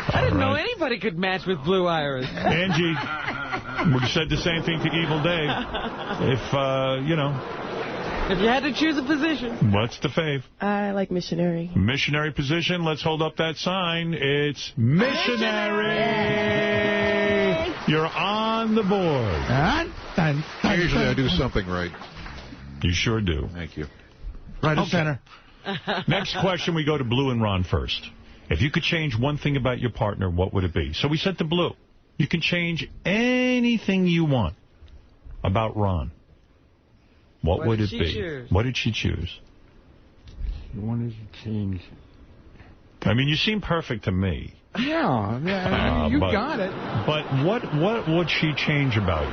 I didn't know anybody could match with Blue Iris. Angie, we said the same thing to Evil Dave. If you had to choose a position. What's the fave? I like missionary. Missionary position. Let's hold up that sign. It's missionary. You're on the board. Usually I do something right. You sure do. Thank you. Right in center. Next question, we go to Blue and Ron first. If you could change one thing about your partner, what would it be? So we said to Blue, you can change anything you want about Ron. What would it be? Choose? What did she choose? She wanted to change. I mean, you seem perfect to me. Yeah, you got it. But what would she change about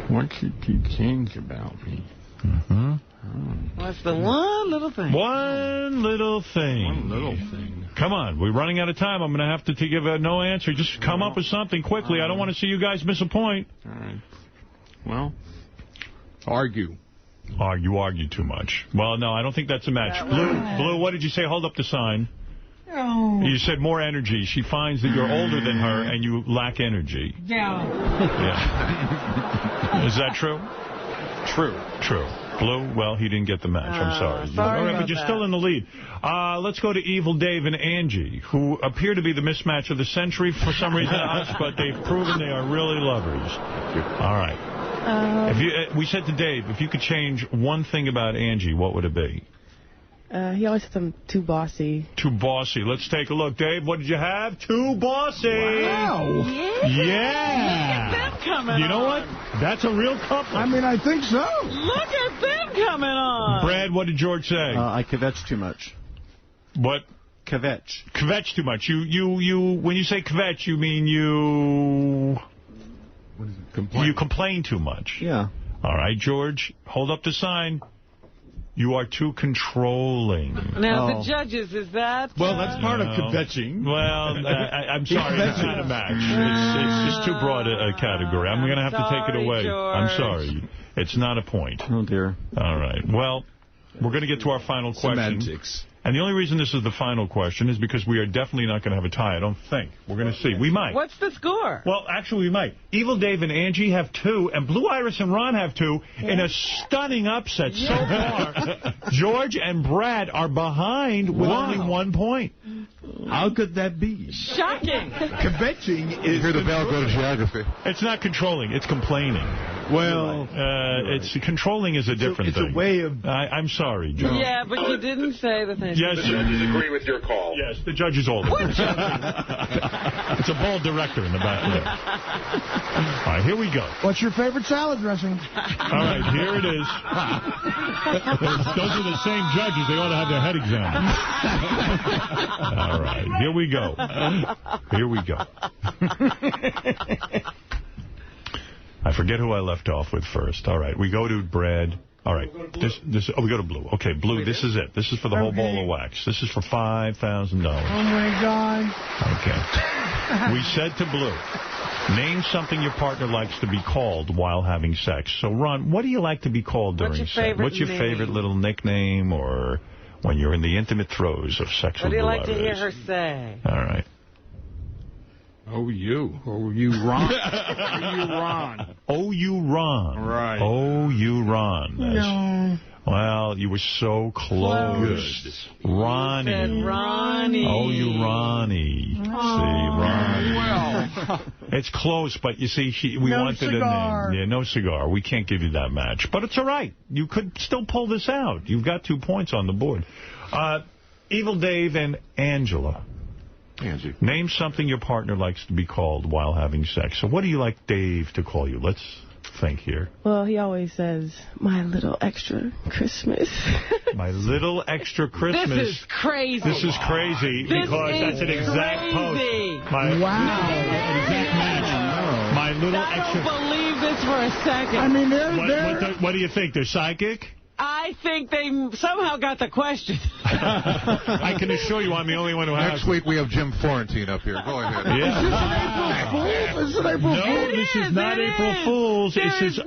you? What should she change about me? What's the one little thing? One little thing. One little thing. Come on, we're running out of time. I'm going to have to give no answer. Just come up with something quickly. I don't want to see you guys miss a point. All right. Well, argue. You argue too much. Well, no, I don't think that's a match. Blue, what did you say? Hold up the sign. Oh. You said more energy. She finds that you're older than her and you lack energy. Yeah. Is that true? True. Blue, well, he didn't get the match. I'm sorry. All right, but you're still in the lead. Let's go to Evil Dave and Angie, who appear to be the mismatch of the century for some reason to us, but they've proven they are really lovers. All right. We said to Dave, if you could change one thing about Angie, what would it be? He always says I'm too bossy. Too bossy. Let's take a look. Dave, what did you have? Too bossy. Wow. Yeah. Look at them coming on. You know what? That's a real couple. I mean, I think so. Look at them coming on. Brad, what did George say? I kvetch too much. What? Kvetch. Kvetch too much. You. When you say kvetch, you mean you... What is it? Complain. You complain too much. Yeah. All right, George, hold up the sign. You are too controlling. Now, the judges, is that... Well, that's part of kvetching. Well, I'm sorry, it's not a match. It's just too broad a category. I'm going to have to take it away. George. I'm sorry. It's not a point. Oh, dear. All right. Well, we're going to get to our final question. Semantics. And the only reason this is the final question is because we are definitely not going to have a tie, I don't think. We're going to see. We might. What's the score? Well, actually, we might. Evil Dave and Angie have 2, and Blue Iris and Ron have 2 in a stunning upset so far. George and Brad are behind with only 1 point. How could that be? Shocking. Kvetching is... Hear the bell go to geography. It's not controlling. It's complaining. Well... it's controlling is a different thing. It's a way of... I'm sorry, George. Yeah, but you didn't say the thing. Yes, The judges agree with your call. Yes, the judges all agree. It's a bald director in the back there. All right, here we go. What's your favorite salad dressing? All right, here it is. Those are the same judges. They ought to have their head examined. All right, here we go. Here we go. I forget who I left off with first. All right, we go to Brad. All right, we go to Blue. Okay, Blue, this is it. This is for the whole ball of wax. This is for $5,000. Oh, my God. Okay. We said to Blue, name something your partner likes to be called while having sex. So, Ron, what do you like to be called during sex? What's your favorite little nickname or when you're in the intimate throes of sexual What do you like to desires? hear her say? All right. Oh, you. Oh, you, Ron. Oh, you, Ron. Oh, you, Ron. Right. Oh, you, Ron. No. Well, you were so close. Ronnie. You said Ronnie. Oh, you, Ronnie. Oh. See, Ronnie. Well. It's close, but you see, we No wanted cigar. a name. Yeah, no cigar. We can't give you that match. But it's all right. You could still pull this out. You've got 2 points on the board. Evil Dave and Angela. Angie. Name something your partner likes to be called while having sex. So what do you like Dave to call you? Let's think here. Well, he always says, my little extra Christmas. My little extra Christmas. This is crazy. This is crazy because that's an exact post. An exact match. My little extra. I don't believe this for a second. I mean, what do you think? They're psychic? I think they somehow got the question. I can assure you I'm the only one who has. Next week we have Jim Florentine up here. Go ahead. Yeah. Is it April Fool's? No, this is not April Fool's. This is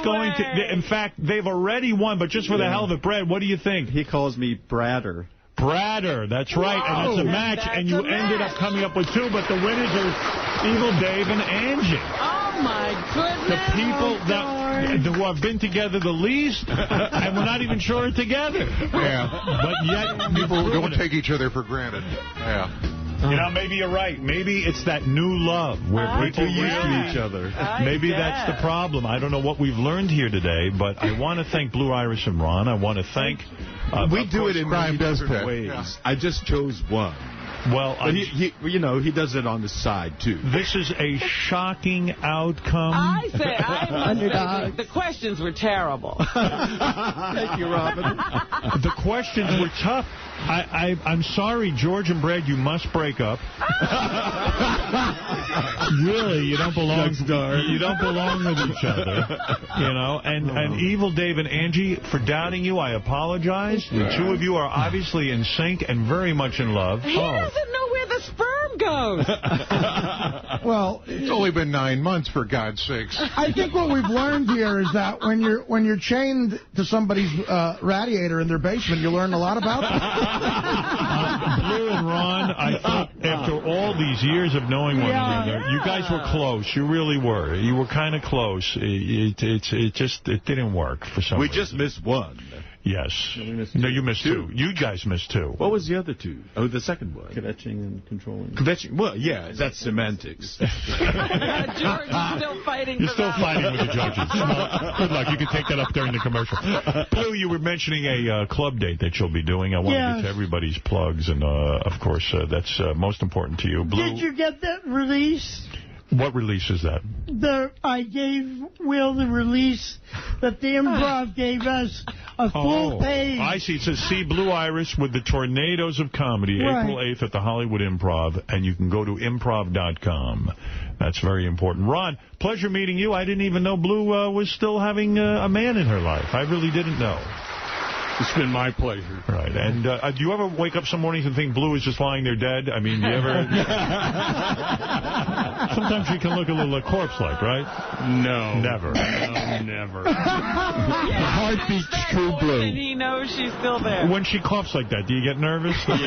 going to... In fact, they've already won, but just for the hell of it, Brad, what do you think? He calls me Bradder. Bradder, that's right, and it's a match, and you ended up coming up with 2, but the winners are Evil Dave and Angie. Oh, my goodness. The people who have been together the least, and we're not even sure are together. Yeah. But yet... People don't take each other for granted. Yeah. You know, maybe you're right. Maybe it's that new love where people used to each other. Maybe that's the problem. I don't know what we've learned here today, but I want to thank Blue Iris and Ron. I want to thank... we do it in crime many does different pay. ways. Yeah. I just chose one. Well, but he does it on the side, too. This is a shocking outcome. I say, the questions were terrible. Thank you, Robin. The questions were tough. I'm sorry, George and Brad, you must break up. Really, you don't belong. You don't belong with each other. You know, and Evil Dave and Angie, for doubting you, I apologize. The 2 of you are obviously in sync and very much in love. He doesn't know where the sperm goes. Well, it's only been 9 months, for God's sakes. I think what we've learned here is that when you're chained to somebody's radiator in their basement, you learn a lot about them. Blue and Ron, I thought after all these years of knowing one another, you guys were close. You really were. You were kind of close. It didn't work for some reason. We just missed one. Yes. No, you missed two. You guys missed two. What was the other two? Oh, the second one. Kvetching and controlling. Kvetching. Well, yeah, that's semantics. George is still fighting You're still fighting with the judges. Well, good luck. You can take that up during the commercial. Blue, you were mentioning a club date that you'll be doing. I want to get to everybody's plugs, and, of course, that's most important to you. Blue, did you get that release? What release is that? I gave Will the release that the Improv gave us, a full page. I see. It says, see Blue Iris with the Tornadoes of Comedy, April 8th at the Hollywood Improv, and you can go to improv.com. That's very important. Ron, pleasure meeting you. I didn't even know Blue was still having a man in her life. I really didn't know. It's been my pleasure. Right. And do you ever wake up some mornings and think Blue is just lying there dead? I mean, do you ever... Sometimes she can look a little corpse-like, right? No. Never. No, never. The heart beats true Blue. And he knows she's still there. When she coughs like that, do you get nervous? Well,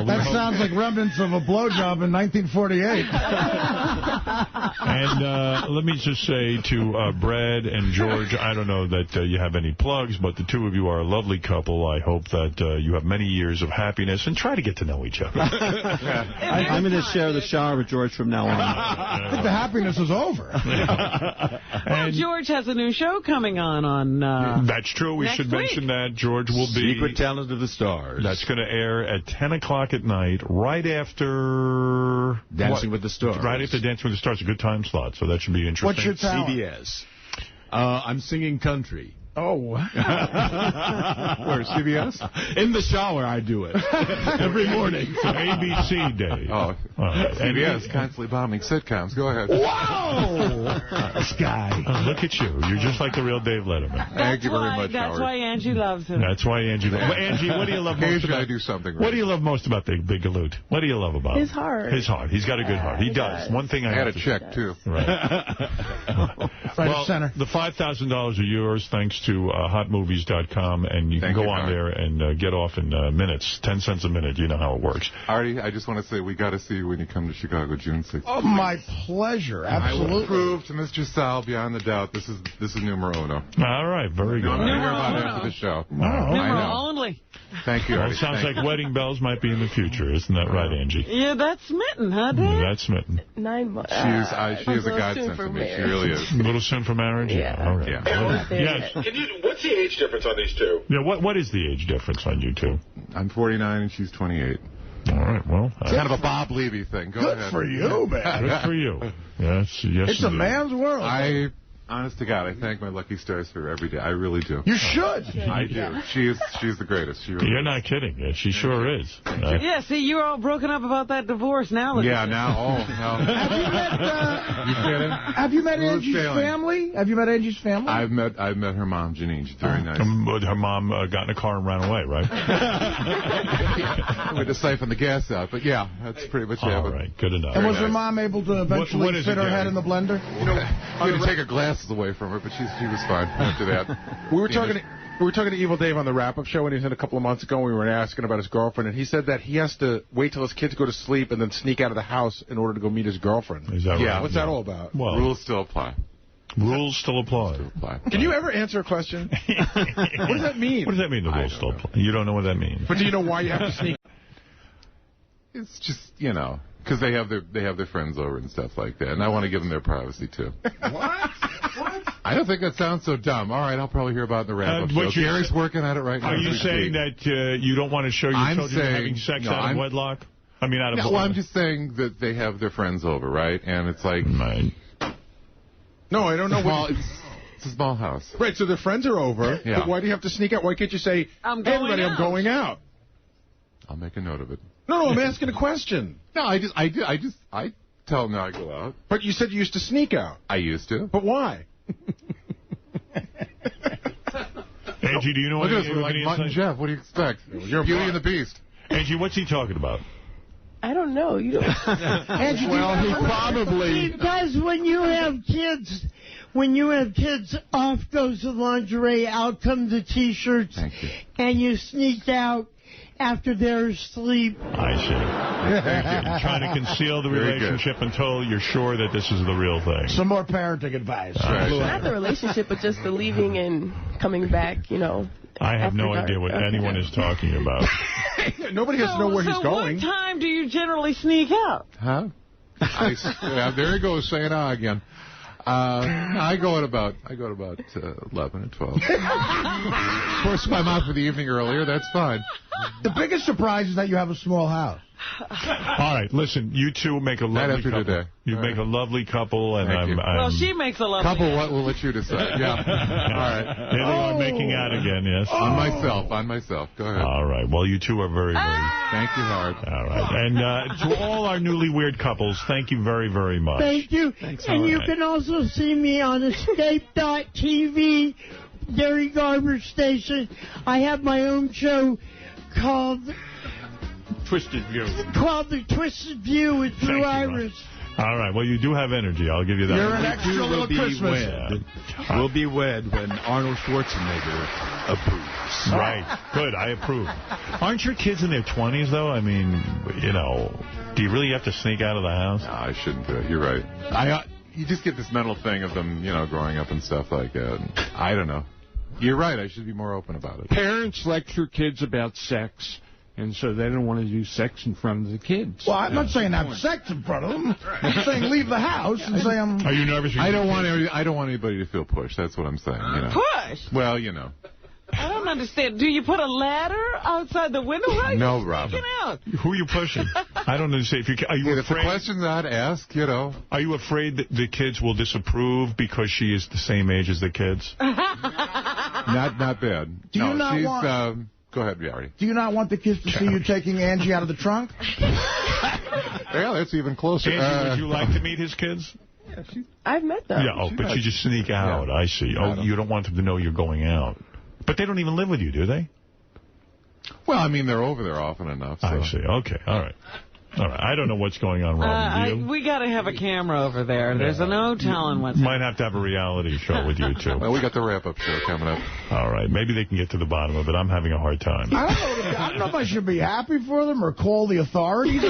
that sounds like remnants of a blowjob in 1948. And let me just say to Brad and George, I don't know that you have any plugs, but the two of you are a lovely couple. I hope that you have many years of happiness and try to get to know each other. I'm going to share the shower with George from now on. I think the happiness is over. Well, George has a new show coming on that's true. We should mention that. George will be... Secret Talent of the Stars. That's going to air at 10 o'clock at night, right after... Dancing with the Stars. Right after Dancing with the Stars. A good time slot, so that should be interesting. What's your talent? CBS. I'm singing country. Oh, wow. Where, CBS? In the shower, I do it. Every morning. So ABC Day. Oh, CBS constantly bombing sitcoms. Go ahead. Whoa! This guy. Look at you. You're just like the real Dave Letterman. Thank you very much, That's Howard. why Angie loves him. That's why Angie loves him. Angie, what do you love most about... I do something right. What do you love most about the Big Galoot? What do you love about his heart? His heart. He's got a good heart. He does. One thing I had have a to check, too. Right. Right center. The $5,000 are yours thanks to hotmovies.com, and you can go on there and get off in minutes, 10 cents a minute. You know how it works. Artie, I just want to say we got to see you when you come to Chicago June 6th. Oh, my pleasure. Absolutely. I will prove to Mr. Sal beyond the doubt this is numero uno. All right, very good. I'm going to hear about it after the show. Numero only. Thank you, Well, Artie. it sounds like wedding bells might be in the future. Isn't that right, Angie? Yeah, that's smitten, huh, Dad? That's smitten. 9 months. She is a godsend to me. She really is. A little soon for marriage? Yeah. All right. Yeah. Yes. What's the age difference on these two? Yeah, what is the age difference on you two? I'm 49 and she's 28. All right, well. It's kind of a Bob Levy thing. Go ahead. Good for you, man. Good for you. Yes, It's a man's world. Honest to God, I thank my lucky stars for every day. I really do. You should. I do. She's the greatest. She really You're is. not kidding. Yeah, she sure is. Yeah, see, you're all broken up about that divorce now. Yeah, now. Have you met Angie's family? Have you met Angie's family? I've met her mom, Janine. She's very nice. Her mom got in a car and ran away, right? We had to siphon the gas out, but yeah, that's pretty much it. All right, good enough. And was her mom able to eventually fit her head in the blender? We had to take her glasses away from her, but she was fine after that. We were talking to Evil Dave on the wrap-up show when he was in a couple of months ago, and we were asking about his girlfriend, and he said that he has to wait till his kids go to sleep and then sneak out of the house in order to go meet his girlfriend. Is that right? Yeah, what's that all about? Well, rules still apply. Rules still apply. Can you ever answer a question? What does that mean? What does that mean, the rules still apply? You don't know what that means. But do you know why you have to sneak? It's just, because they have their friends over and stuff like that, and I want to give them their privacy, too. What? I don't think that sounds so dumb. All right, I'll probably hear about it in the wrap-up show. Gary's working at it right now. Are you saying that you don't want to show your children having sex out of wedlock? I mean, out of... No, well, I'm just saying that they have their friends over, right? And it's like... No, I don't know what... It's a small house. Right, so their friends are over, Yeah. but why do you have to sneak out? Why can't you say, hey, everybody, I'm going out? I'll make a note of it. No, I'm asking a question. No, I tell them I go out. But you said you used to sneak out. I used to. But why? Angie, do you know Look at us, any we're like Mutt and Jeff. What do you expect? You're Beauty and the Beast. Angie, what's he talking about? I don't know. You don't. Angie, he probably... Because when you have kids, off goes the lingerie, out come the T-shirts, and you sneak out after they're asleep. I see. You're trying to conceal the relationship until you're sure that this is the real thing. Some more parenting advice. Not the relationship, but just the leaving and coming back, you know. I have no idea what anyone is talking about. Nobody has to know where he's going. So what time do you generally sneak out? Huh? There he goes saying again. I go at about 11 and 12. Of course, if I'm out for the evening earlier, that's fine. The biggest surprise is that you have a small house. All right, listen, you two make a lovely couple. Today. You make a lovely couple, and I'm well, she makes a lovely couple. What will let you decide? Yeah. All right. Here they are making out again. Yes. On myself. Go ahead. All right. Well, you two are very. Thank you, Howard. All right. And to all our newly weird couples, thank you very, very much. Thank you. Thanks, and you can also see me on Escape.tv, Gary Garver Station. I have my own show called Twisted View. Called The Twisted View with Drew Iris. All right. Well, you do have energy. I'll give you that. You're an extra little Christmas. We'll be wed when Arnold Schwarzenegger approves. Right. Good. I approve. Aren't your kids in their 20s, though? I mean, you know, do you really have to sneak out of the house? No, I shouldn't do it. You're right. You just get this mental thing of them, you know, growing up and stuff like that. I don't know. You're right. I should be more open about it. Parents lecture kids about sex. And so they don't want to do sex in front of the kids. Well, I'm not saying have sex in front of them. I'm saying leave the house and say I'm... Are you nervous? I don't want anybody to feel pushed. That's what I'm saying. You know. Push? Well, you know. I don't understand. Do you put a ladder outside the window? No, Robin. Out? Who are you pushing? I don't understand. Are you afraid? The questions I'd ask, you know. Are you afraid that the kids will disapprove because she is the same age as the kids? Not bad. Do you not want... Go ahead, Gary. Do you not want the kids to see you taking Angie out of the trunk? Yeah, that's even closer. Angie, would you like to meet his kids? Yeah, I've met them. Yeah, but you just sneak out. Yeah. I see. Oh, you don't want them to know you're going out. But they don't even live with you, do they? Well, I mean, they're over there often enough. So. I see. Okay. All right. All right. I don't know what's going on, Robin. We got to have a camera over there. There's no telling what's Might have to have a reality show with you, too. Well, we got the wrap-up show coming up. All right. Maybe they can get to the bottom of it. I'm having a hard time. I don't know if I should be happy for them or call the authorities.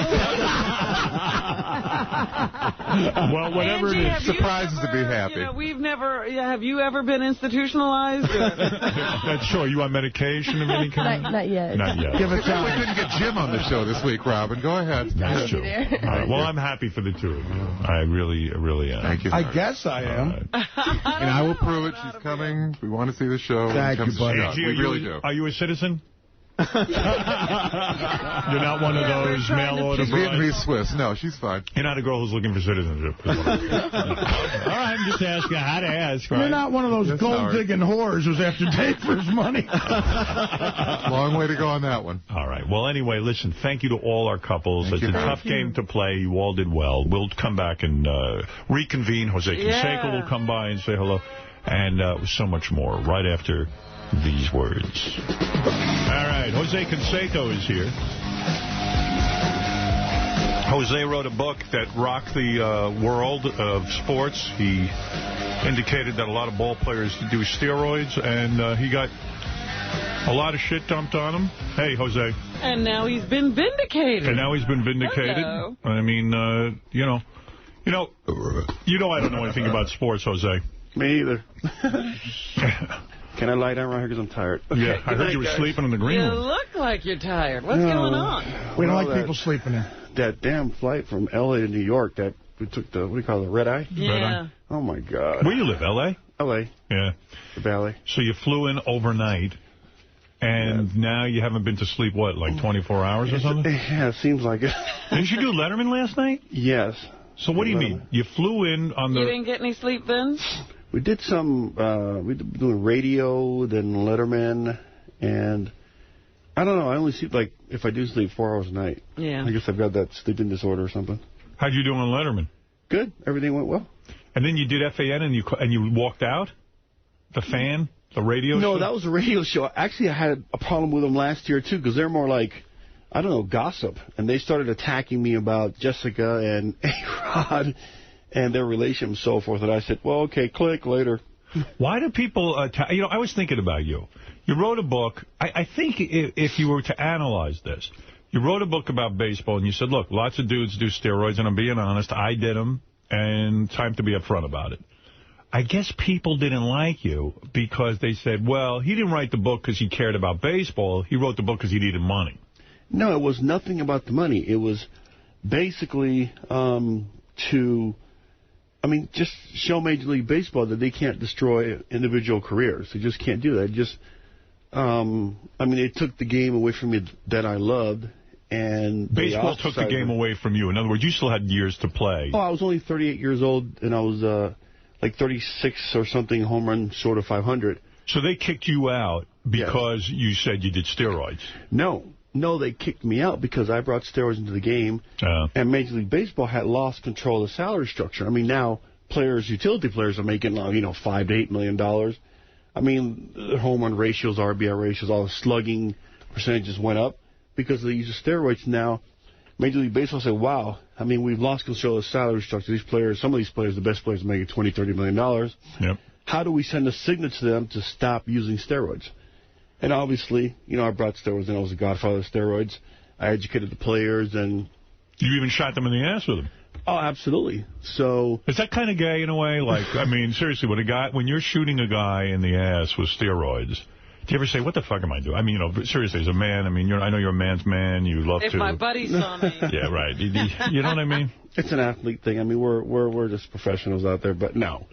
Well, whatever Angie, it is, surprises to be happy. You know, have you ever been institutionalized? That's sure. You on medication of any kind? Not yet. Not yet. Give it time. We couldn't get Jim on the show this week, Robin. Go ahead. That's true. All right. Well, I'm happy for the two of you. I really, really am. Thank you. I guess I am. Right. And I will prove it. She's coming. We want to see the show. Thank you, buddy. Angie, we really do. Are you a citizen? You're not one of those mail-order brides? She's Vietnamese Swiss. No, she's fine. You're not a girl who's looking for citizenship. No. All right, I'm just asking how to ask, right? You're not one of those gold-digging whores who's after Dave for his money. Long way to go on that one. All right. Well, anyway, listen, thank you to all our couples. It's a tough game to play. You all did well. We'll come back and reconvene. Jose Canseco will come by and say hello. And so much more right after these words. All right, Jose Canseco is here. Jose wrote a book that rocked the world of sports. He indicated that a lot of ball players do steroids, and he got a lot of shit dumped on him. Hey, Jose. And now he's been vindicated. Hello. I mean, you know, I don't know anything about sports, Jose. Me either. Can I lie down right here because I'm tired? Okay, yeah, I heard you were sleeping in the green room. You look like you're tired. What's going on? We don't like people sleeping in. That damn flight from L.A. to New York that we took the, what do you call it, red eye? Yeah. Red eye. Oh, my God. Where you live, L.A.? L.A. Yeah. The Valley. So you flew in overnight, and now you haven't been to sleep, what, like 24 hours or something? Yeah, it seems like it. Didn't you do Letterman last night? Yes. So what do you mean? You flew in on the... You didn't get any sleep then? We did some, we were doing radio, then Letterman, and I don't know, I only sleep, like, if I do sleep 4 hours a night. Yeah. I guess I've got that sleeping disorder or something. How'd you do on Letterman? Good. Everything went well. And then you did FAN and you walked out? The fan? The radio show? No, that was a radio show. Actually, I had a problem with them last year, too, because they're more like, I don't know, gossip. And they started attacking me about Jessica and A-Rod and their relation and so forth. And I said, well, okay, click, later. Why do people, I was thinking about you. You wrote a book. I think if you were to analyze this, you wrote a book about baseball, and you said, look, lots of dudes do steroids, and I'm being honest, I did them, and time to be upfront about it. I guess people didn't like you because they said, well, he didn't write the book because he cared about baseball. He wrote the book because he needed money. No, it was nothing about the money. It was basically just show Major League Baseball that they can't destroy individual careers. They just can't do that. It took the game away from me that I loved. And baseball took the game away from you. In other words, you still had years to play. Oh, I was only 38 years old, and I was like 36 or something home run short of 500. So they kicked you out because you said you did steroids? No, they kicked me out because I brought steroids into the game, and Major League Baseball had lost control of the salary structure. I mean, now utility players are making, $5 to $8 million. I mean, the home run ratios, RBI ratios, all the slugging percentages went up because of the use of steroids. Now, Major League Baseball said, wow, we've lost control of the salary structure. These players, some of these players, the best players, are making $20, $30 million. Yep. How do we send a signal to them to stop using steroids? And obviously, I brought steroids, and I was the godfather of steroids. I educated the players, and... You even shot them in the ass with them. Oh, absolutely. So... Is that kind of gay in a way? Like, seriously, when you're shooting a guy in the ass with steroids, do you ever say, what the fuck am I doing? Seriously, as a man, I know you're a man's man. You love if to... If my buddy saw me... Yeah, right. You know what I mean? It's an athlete thing. We're just professionals out there, but no,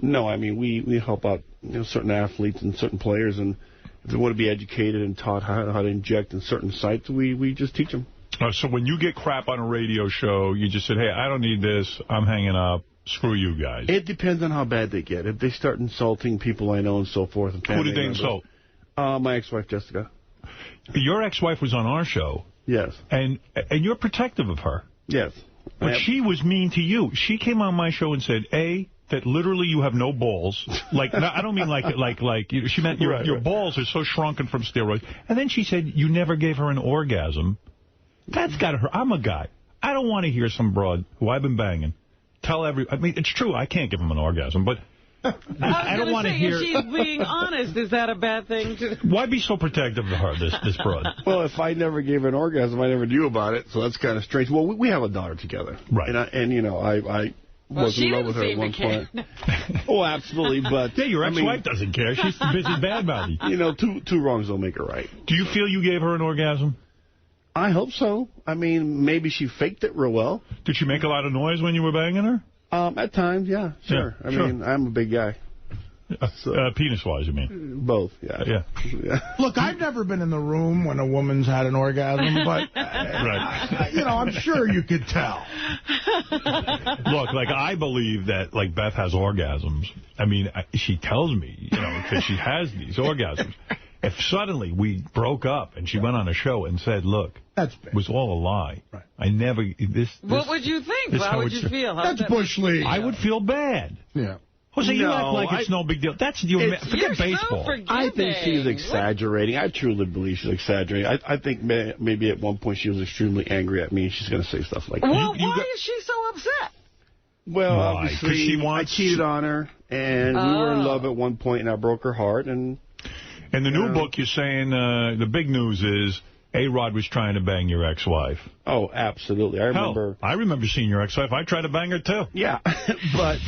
we help out certain athletes and certain players, and if they want to be educated and taught how to inject in certain sites, we just teach them. So when you get crap on a radio show, you just said, hey, I don't need this. I'm hanging up. Screw you guys. It depends on how bad they get. If they start insulting people I know and so forth. And who did they insult? My ex-wife, Jessica. Your ex-wife was on our show. Yes. And you're protective of her. Yes. But she was mean to you. She came on my show and said, that literally you have no balls. I don't mean she meant your balls are so shrunken from steroids. And then she said you never gave her an orgasm. That's got to hurt. I'm a guy. I don't want to hear some broad who I've been banging tell it's true, I can't give him an orgasm, but I don't want to hear... If she's being honest, is that a bad thing? Why be so protective of her, this broad? Well, if I never gave an orgasm, I never knew about it, so that's kind of strange. Well, we have a daughter together. Right. I was in love with her at one point. Oh, absolutely, but... Yeah, your ex-wife doesn't care. She's busy badmouthing. Two wrongs don't make a right. Do you feel you gave her an orgasm? I hope so. Maybe she faked it real well. Did she make a lot of noise when you were banging her? At times, yeah, sure. Yeah, I'm a big guy. Penis-wise, you mean? Both, yeah. Look, I've never been in the room when a woman's had an orgasm, but, right. I'm sure you could tell. Look, I believe that, Beth has orgasms. She tells me, because she has these orgasms. If suddenly we broke up and she went on a show and said, look, it was all a lie. Right. I never... What would you think? How would you feel? That's Bush League. I would feel bad. Yeah. Jose, you act like it's no big deal. That's forget baseball. So I think she's exaggerating. I truly believe she's exaggerating. I think maybe at one point she was extremely angry at me and she's going to say stuff like that. Well, why is she so upset? Well, obviously, I cheated on her, and we were in love at one point, and I broke her heart, and... In the new book, you're saying the big news is A-Rod was trying to bang your ex-wife. Oh, absolutely. I remember seeing your ex-wife. I tried to bang her, too. Yeah, but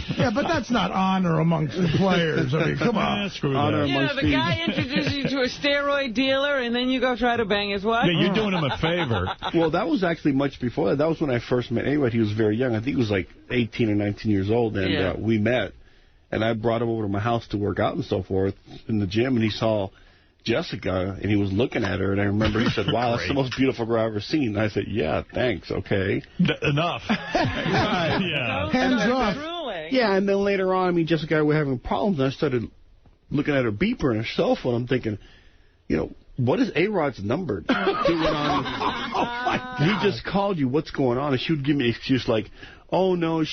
that's not honor amongst the players. Come on. Screw that. The guy introduces you to a steroid dealer, and then you go try to bang his wife? Yeah, you're doing him a favor. Well, that was actually much before that. That was when I first met A-Rod. He was very young. I think he was 18 or 19 years old, and we met. And I brought him over to my house to work out and so forth in the gym, and he saw Jessica, and he was looking at her, and I remember he said, wow, that's the most beautiful girl I've ever seen. And I said, yeah, thanks, okay. Enough. Right. Yeah. Hands off. Yeah, and then later on, Jessica and I were having problems, and I started looking at her beeper and her cell phone. I'm thinking, what is A-Rod's number doing on? He just called you. What's going on? And she would give me an excuse like, oh, no,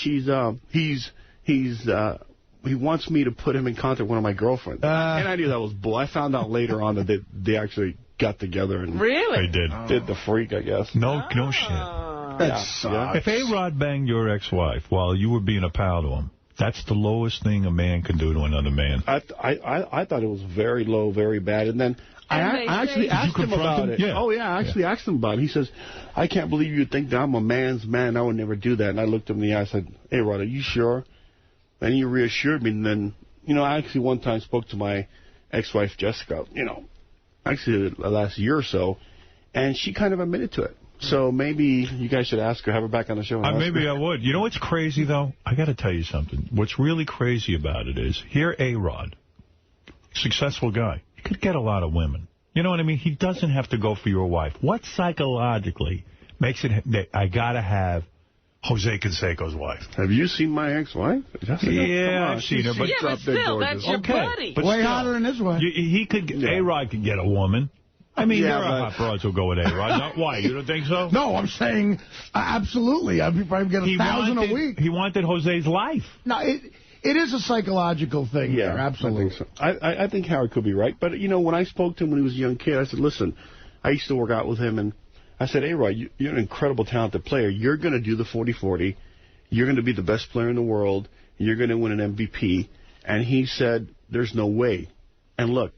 he wants me to put him in contact with one of my girlfriends. And I knew that was bull. I found out later on that they actually got together and really? They did. Did the freak, I guess. No shit. That sucks. If A-Rod banged your ex-wife while you were being a pal to him, That's the lowest thing a man can do to another man. I thought it was very low, very bad. And then I actually asked him about it. Yeah. Oh, yeah, I actually asked him about it. He says, I can't believe you think that I'm a man's man. I would never do that. And I looked him in the eye and said, hey, Rod, are you sure? And he reassured me. And then, I actually one time spoke to my ex-wife, Jessica, actually the last year or so, and she kind of admitted to it. So maybe you guys should ask her, have her back on the show. Maybe I would. You know what's crazy, though? I got to tell you something. What's really crazy about it is, here A-Rod, successful guy, he could get a lot of women. You know what I mean? He doesn't have to go for your wife. What psychologically makes it that I got to have Jose Canseco's wife? Have you seen my ex-wife? Yeah, I've seen her. But still, that's your buddy. But way hotter than his wife. A-Rod could get a woman. I mean, there are hot broads who'll go with A-Rod. Why? You don't think so? No, I'm saying absolutely. I'd probably get 1,000 a week. He wanted Jose's life. No, it is a psychological thing. Yeah, there, absolutely. I think so. I think Howard could be right. But, when I spoke to him when he was a young kid, I said, listen, I used to work out with him, and I said, A-Rod, you're an incredible, talented player. You're going to do the 40-40. You're going to be the best player in the world. You're going to win an MVP. And he said, there's no way. And look,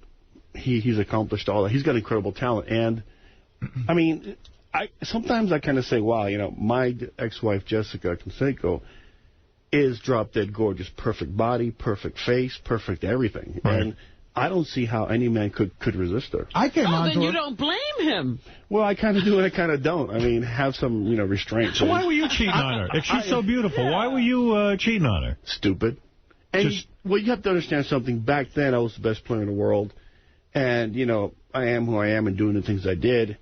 he's accomplished all that. He's got incredible talent. And, I mean, sometimes I kind of say, wow, my ex-wife, Jessica Canseco, is drop-dead gorgeous. Perfect body, perfect face, perfect everything. Right. And I don't see how any man could resist her. Then you don't blame him. Well, I kind of do and I kind of don't. I mean, have some, restraint. So why were you cheating on her? If she's so beautiful, why were you cheating on her? Stupid. And, you have to understand something. Back then, I was the best player in the world. And, I am who I am and doing the things I did.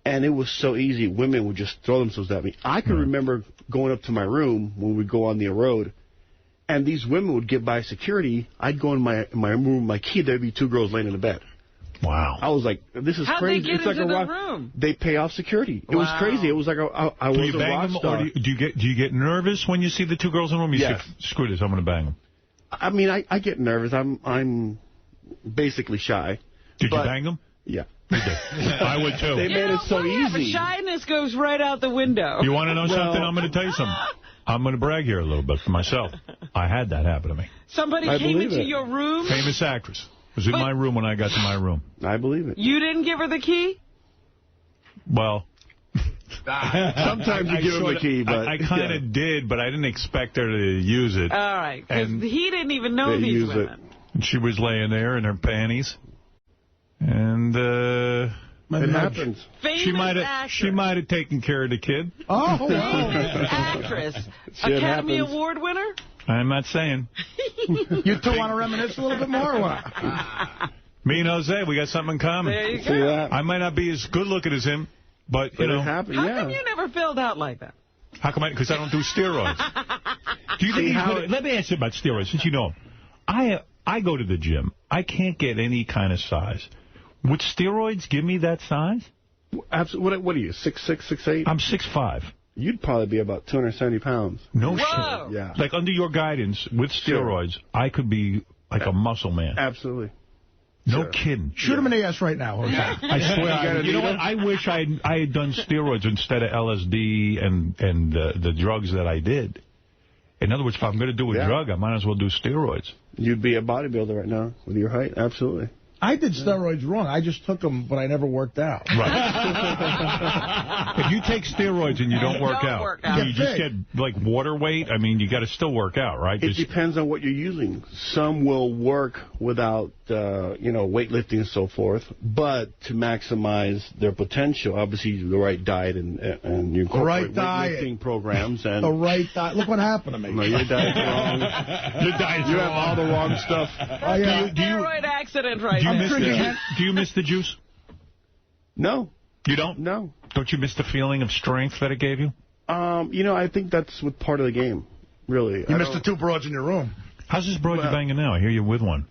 And it was so easy. Women would just throw themselves at me. I can remember going up to my room when we'd go on the road, and these women would get by security. I'd go in my room, my key, there'd be 2 girls laying in the bed. Wow. I was like, this is How'd crazy. They get into the room? They pay off security. It was crazy. It was like I was a rock star. Or do you get nervous when you see the 2 girls in the room? You say, screw this, I'm going to bang them. I mean, I get nervous. I'm basically shy. Did you bang them? Yeah. I would, too. They made it so easy. Shyness goes right out the window. You want to know something? I'm going to tell you something. I'm going to brag here a little bit for myself. I had that happen to me. Somebody came into your room? Famous actress. Was in my room when I got to my room. I believe it. You didn't give her the key? Well... Sometimes you give him the key, but... I kind of did, but I didn't expect her to use it. All right, because he didn't even know these women. She was laying there in her panties. And, it happens. She might have taken care of the kid. Oh, wow. Actress. Academy Award winner? I'm not saying. You two want to reminisce a little bit more or what? Me and Jose, we got something in common. There you go. I might not be as good looking as him, but, it happened, How come you never filled out like that? How come? Because I don't do steroids. Do you think let me ask you about steroids, since you know him. I go to the gym. I can't get any kind of size. Would steroids give me that size? Absolutely. What are you, 6'6", 6'8"? I'm 6'5". You'd probably be about 270 pounds. No shit. Yeah. Like, under your guidance, with steroids, I could be like a muscle man. Absolutely. No kidding. Shoot him in the ass right now, Jose. I swear. You know what? I wish I had done steroids instead of LSD and the drugs that I did. In other words, if I'm going to do a drug, I might as well do steroids. You'd be a bodybuilder right now with your height. Absolutely. I did steroids wrong. I just took them, but I never worked out. Right. If you take steroids and you don't work out, you just get, like, water weight? I mean, you got to still work out, right? It depends on what you're using. Some will work without, weightlifting and so forth, but to maximize their potential, obviously the right diet and you incorporate weightlifting programs. And the right diet. Look what happened to me. No, your diet's wrong. Your diet's You have all the wrong stuff. Steroid accident right now. Do you miss the juice? No. You don't? No. Don't you miss the feeling of strength that it gave you? I think that's what part of the game, really. You missed the 2 broads in your room. How's this broad you banging now? I hear you're with one.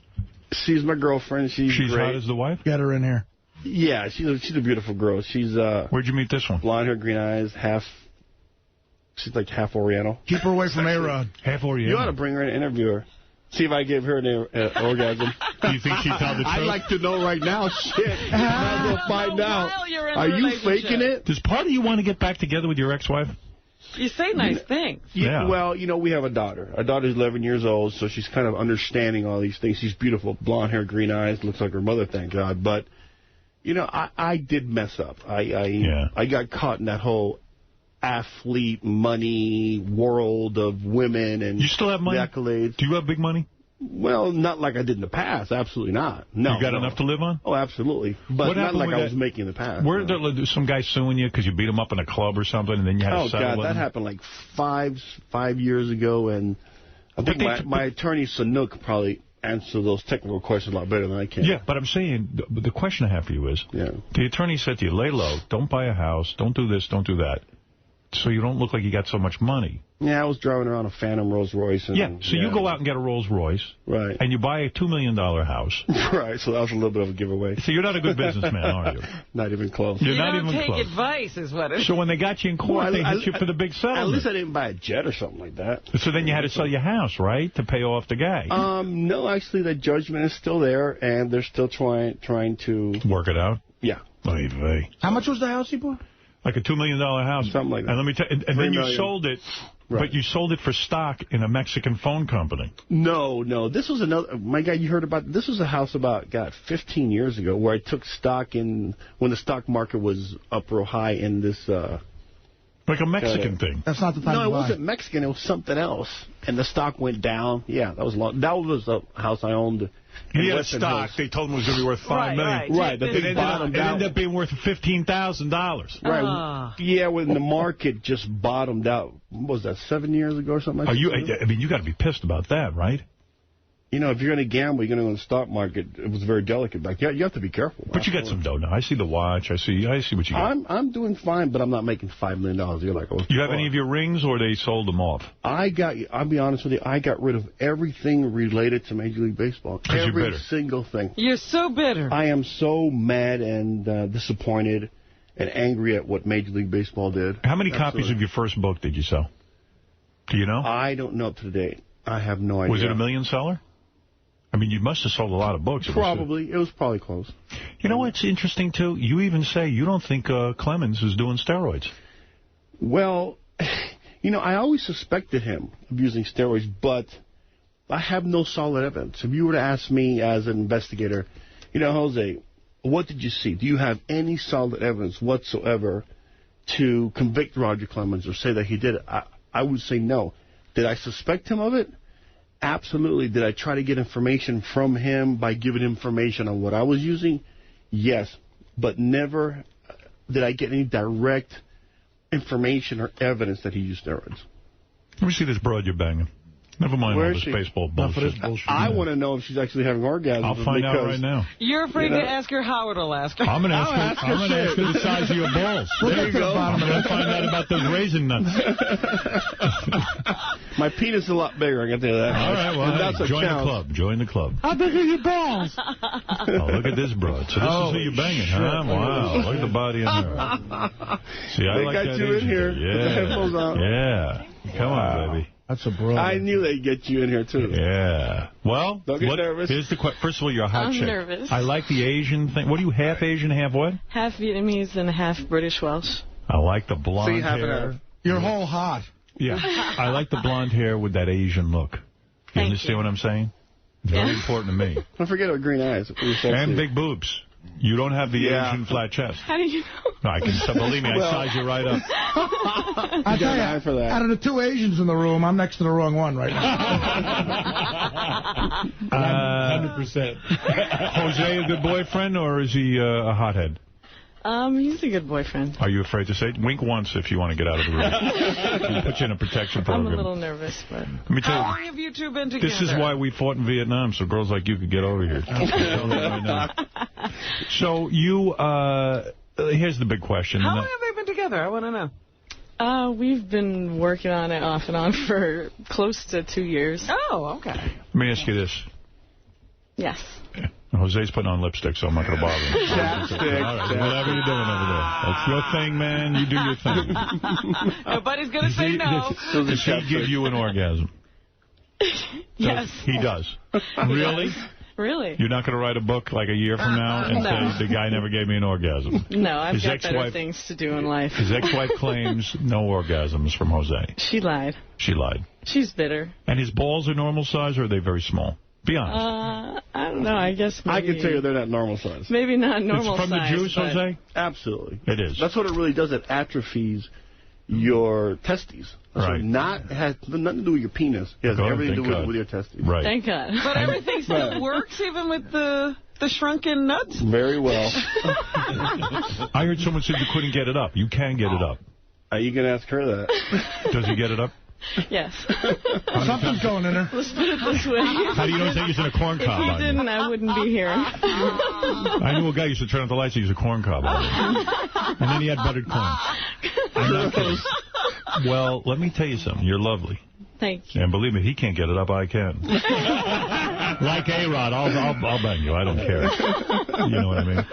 She's my girlfriend. She's great. Hot as the wife? Get her in here. Yeah, she's a beautiful girl. She's Where'd you meet this one? Blonde hair, green eyes, she's like half Oriental. Keep her away from A-Rod. Half Oriental. You ought to bring her in and interview her. See if I give her an orgasm. Do you think she'd tell the truth? I'd like to know right now. Shit. Might as well find out. Are you faking it? Does part of you want to get back together with your ex-wife? You say nice things. Yeah. Well, we have a daughter. Our daughter's 11 years old, so she's kind of understanding all these things. She's beautiful. Blonde hair, green eyes. Looks like her mother, thank God. But, I did mess up. I got caught in that whole athlete, money world of women and you still have money? The accolades. Do you have big money? Well, not like I did in the past. Absolutely not. No. You got enough to live on? Oh, absolutely. But not like I was making in the past. Were there some guy suing you because you beat him up in a club or something, and then you had to settle with him? Oh, God, that happened like five years ago, and I think my attorney, Sanook, probably answer those technical questions a lot better than I can. Yeah, but I'm saying, the question I have for you is, the attorney said to you, lay low, don't buy a house, don't do this, don't do that, so you don't look like you got so much money. Yeah, I was driving around a Phantom Rolls Royce. And, you go out and get a Rolls Royce. Right. And you buy a $2 million house. Right, so that was a little bit of a giveaway. So you're not a good businessman, are you? Not even close. You're not even close. You don't take advice, is what it is. So when they got you in court, they hit you for the big settlement. At least I didn't buy a jet or something like that. So then you had to sell your house, right, to pay off the guy? No, actually, the judgment is still there, and they're still trying to... Work it out? Yeah. How much was the house you bought? Like a $2 million house. Something like that. And let me tell you, and then you sold it, but you sold it for stock in a Mexican phone company. No. This was another... My God, you heard about... This was a house about, 15 years ago where I took stock in... When the stock market was up real high in this... like a Mexican thing. That's not the time to buy. No, it wasn't Mexican. It was something else. And the stock went down. Yeah, that was long. That was the house I owned. He had stock. They told him it was going to be worth $5 million. Right. It ended up being worth $15,000. Right. Yeah, when the market just bottomed out. What was that, 7 years ago or something like that? I mean, you got to be pissed about that, right? If you're going to gamble, you're going to go in the stock market. It was very delicate back. You have to be careful. But you got some dough now. I see the watch. I see what you got. I'm doing fine, but I'm not making $5 million a year like I was. You have any of your rings, or they sold them off? I'll be honest with you, I got rid of everything related to Major League Baseball. Every single thing. You're so bitter. I am so mad and disappointed and angry at what Major League Baseball did. How many copies of your first book did you sell? Do you know? I don't know up to date. I have no idea. Was it a million seller? I mean, you must have sold a lot of books. Probably. It was probably close. You know what's interesting, too? You even say you don't think Clemens is doing steroids. Well, I always suspected him of using steroids, but I have no solid evidence. If you were to ask me as an investigator, Jose, what did you see? Do you have any solid evidence whatsoever to convict Roger Clemens or say that he did it? I would say no. Did I suspect him of it? Absolutely. Did I try to get information from him by giving information on what I was using? Yes. But never did I get any direct information or evidence that he used steroids. Let me see this broad you're banging. Never mind all this baseball bullshit. I want to know if she's actually having orgasms. I'll find out right now. You're afraid to ask her. Howard will ask her. I'm going to ask her the size of your balls. There you go. I'm going to find out about those raisin nuts. My penis is a lot bigger, I can tell you that. All right, well, join the club. Join the club. How big are your balls? Oh, look at this broad. So this is who you're banging, huh? Wow, look at the body in her. See, I like that. They got you in here. Yeah. Put the headphones on. Yeah. Come on, baby. That's a bro. I knew they'd get you in here, too. Yeah. Well, don't get nervous. Here's the question. First of all, you're a hot chick. I'm nervous. I like the Asian thing. What are you, half Asian, half what? Half Vietnamese and half British Welsh. I like the blonde hair. You're whole hot. Yeah. I like the blonde hair with that Asian look. You understand what I'm saying? Very important to me. Don't forget our green eyes. And big boobs. You don't have the Asian flat chest. How do you know? No, I can believe me. I size you right up. I tell you, for that. out of the two Asians in the room, I'm next to the wrong one right now. 100%. Jose, a good boyfriend, or is he a hothead? He's a good boyfriend. Are you afraid to say it? Wink once if you want to get out of the room. We'll put you in a protection program. I'm a little nervous, but... Let me tell you, how long have you two been together? This is why we fought in Vietnam, so girls like you could get over here. So you, here's the big question. How long have they been together? I want to know. We've been working on it off and on for close to 2 years. Oh, okay. Let me ask you this. Yes. Yeah. Jose's putting on lipstick, so I'm not going to bother him. Chapstick. All right, whatever you're doing over there. That's your thing, man. You do your thing. Nobody's going to say no. Does he give you an orgasm? Yes. He does. Really? Really? You're not going to write a book like a year from now and say, the guy never gave me an orgasm? No, I've got better things to do in life. His ex-wife claims no orgasms from Jose. She lied. She lied. She's bitter. And his balls are normal size, or are they very small? Be honest. I don't know. I guess maybe... I can tell you they're not normal size. Maybe not normal size. It's from the juice, Jose? Absolutely. It is. That's what it really does. It atrophies your testes. Right. It has nothing to do with your penis. It has everything to do with your testes. Right. Thank God. But everything still works, even with the shrunken nuts? Very well. I heard someone said you couldn't get it up. You can get it up. Are you going to ask her that? Does he get it up? Yes. Something's going in there. Let's put it this way. How do you know he's in a corn cob? If he didn't, I wouldn't be here. I knew a guy used to turn off the lights and use a corn cob. And then he had buttered corn. I'm not kidding. Well, let me tell you something. You're lovely. Thank you. And believe me, he can't get it up, I can. Like A-Rod, I'll bang you. I don't care. You know what I mean?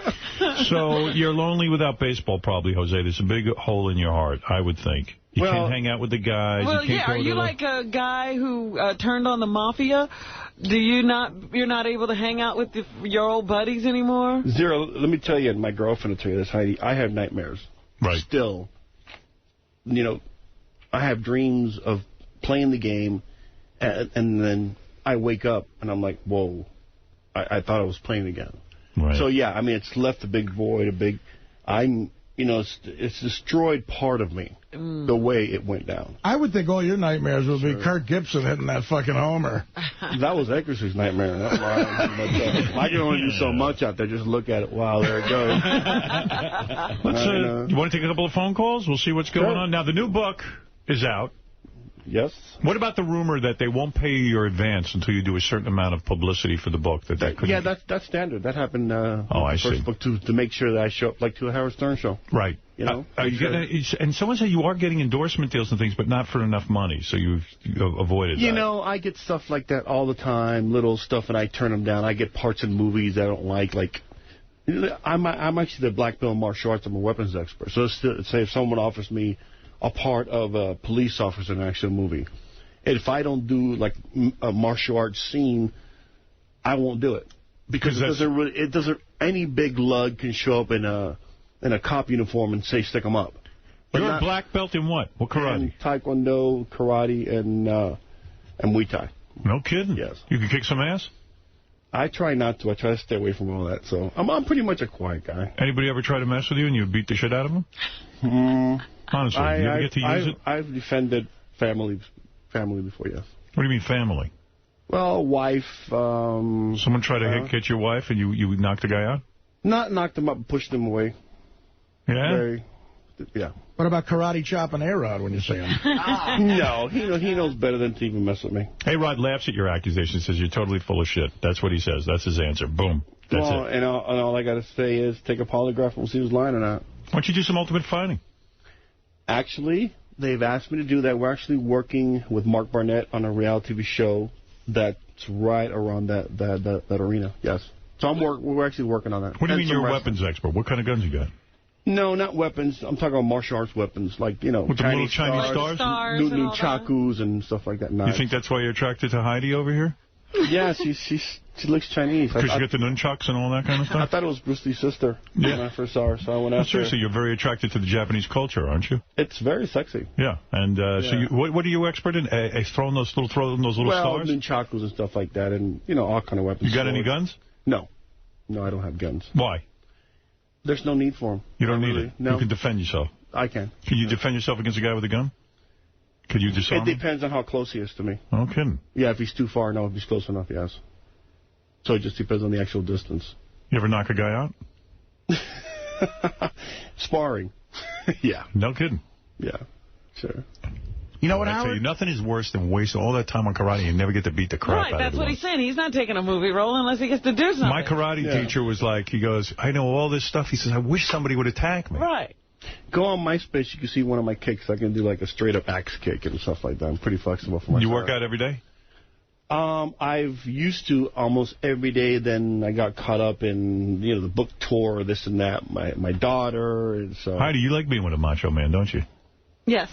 So you're lonely without baseball, probably, Jose. There's a big hole in your heart, I would think. You can't hang out with the guys. Well, you can't are you like a guy who turned on the mafia? You're not able to hang out with your old buddies anymore? Zero, let me tell you, and my girlfriend will tell you this, Heidi, I have nightmares. Right. Still. You know, I have dreams of playing the game, and then I wake up, and I'm like, whoa, I thought I was playing again. Right. So, yeah, I mean, it's left a big void, it's destroyed part of me, the way it went down. I would think all your nightmares would be Kirk Gibson hitting that fucking homer. That was Eckersley's nightmare. That's mine. But, I can only do so much out there. Just look at it. Wow, there it goes. You want to take a couple of phone calls? We'll see what's going on. Now, the new book is out. Yes. What about the rumor that they won't pay you your advance until you do a certain amount of publicity for the book? Yeah, that's standard. That happened I see. first book to make sure that I show up like to a Howard Stern show. Right. You know? And someone said you are getting endorsement deals and things, but not for enough money, so you've avoided that. You know, I get stuff like that all the time, little stuff, and I turn them down. I get parts in movies I don't like. I'm actually the black belt in martial arts. I'm a weapons expert. So say if someone offers me a part of a police officer in an actual movie, and if I don't do like a martial arts scene, I won't do it because it doesn't. Any big lug can show up in a cop uniform and say stick 'em up. But you're a black belt in what? What karate? Taekwondo, karate, and Muay Thai. No kidding. Yes. You can kick some ass? I try not to. I try to stay away from all that. So I'm pretty much a quiet guy. Anybody ever try to mess with you and you beat the shit out of them? Honestly, you ever get to use it? I've defended family before, yes. What do you mean family? Well, wife. Someone tried to get your wife and you knocked the guy out? Not knocked him up, pushed him away. Yeah? Yeah. What about karate chop and A-Rod when you see him? No, he knows better than to even mess with me. A-Rod laughs at your accusations, says you're totally full of shit. That's what he says. That's his answer. Boom. That's it. And all I got to say is take a polygraph and we'll see who's lying or not. Why don't you do some ultimate fighting? Actually, they've asked me to do that. We're actually working with Mark Barnett on a reality TV show that's right around that arena. Yes. So we're actually working on that. What do you mean you're a weapons expert? What kind of guns you got? No, not weapons. I'm talking about martial arts weapons, like, you know, with the little Chinese stars? New chakus and stuff like that. You think that's why you're attracted to Heidi over here? Yeah, she looks Chinese. Because you get the nunchucks and all that kind of stuff? I thought it was Bruce Lee's sister when I first saw her, so I went after her. Seriously, you're very attracted to the Japanese culture, aren't you? It's very sexy. Yeah, and so what are you expert in? Throwing those little stars? Well, nunchakus and stuff like that, and, you know, all kind of weapons. You got any guns? No. No, I don't have guns. Why? There's no need for them. You don't need it? No. You can defend yourself? I can. Can you defend yourself against a guy with a gun? Could you disarm him? It depends on how close he is to me. No kidding. Yeah, if he's too far, no. If he's close enough, yes. So it just depends on the actual distance. You ever knock a guy out? Sparring. Yeah. No kidding. Yeah, sure. You know what, Howard? I tell you, nothing is worse than wasting all that time on karate and never get to beat the crap out of it. Right, that's what he's saying. He's not taking a movie role unless he gets to do something. My karate teacher was like, he goes, I know all this stuff. He says, I wish somebody would attack me. Right. Go on MySpace, you can see one of my kicks. I can do like a straight-up axe kick and stuff like that. I'm pretty flexible for myself. You work out every day? I've used to almost every day. Then I got caught up in, you know, the book tour, this and that. My daughter. And so. Heidi, you like being with a macho man, don't you? Yes.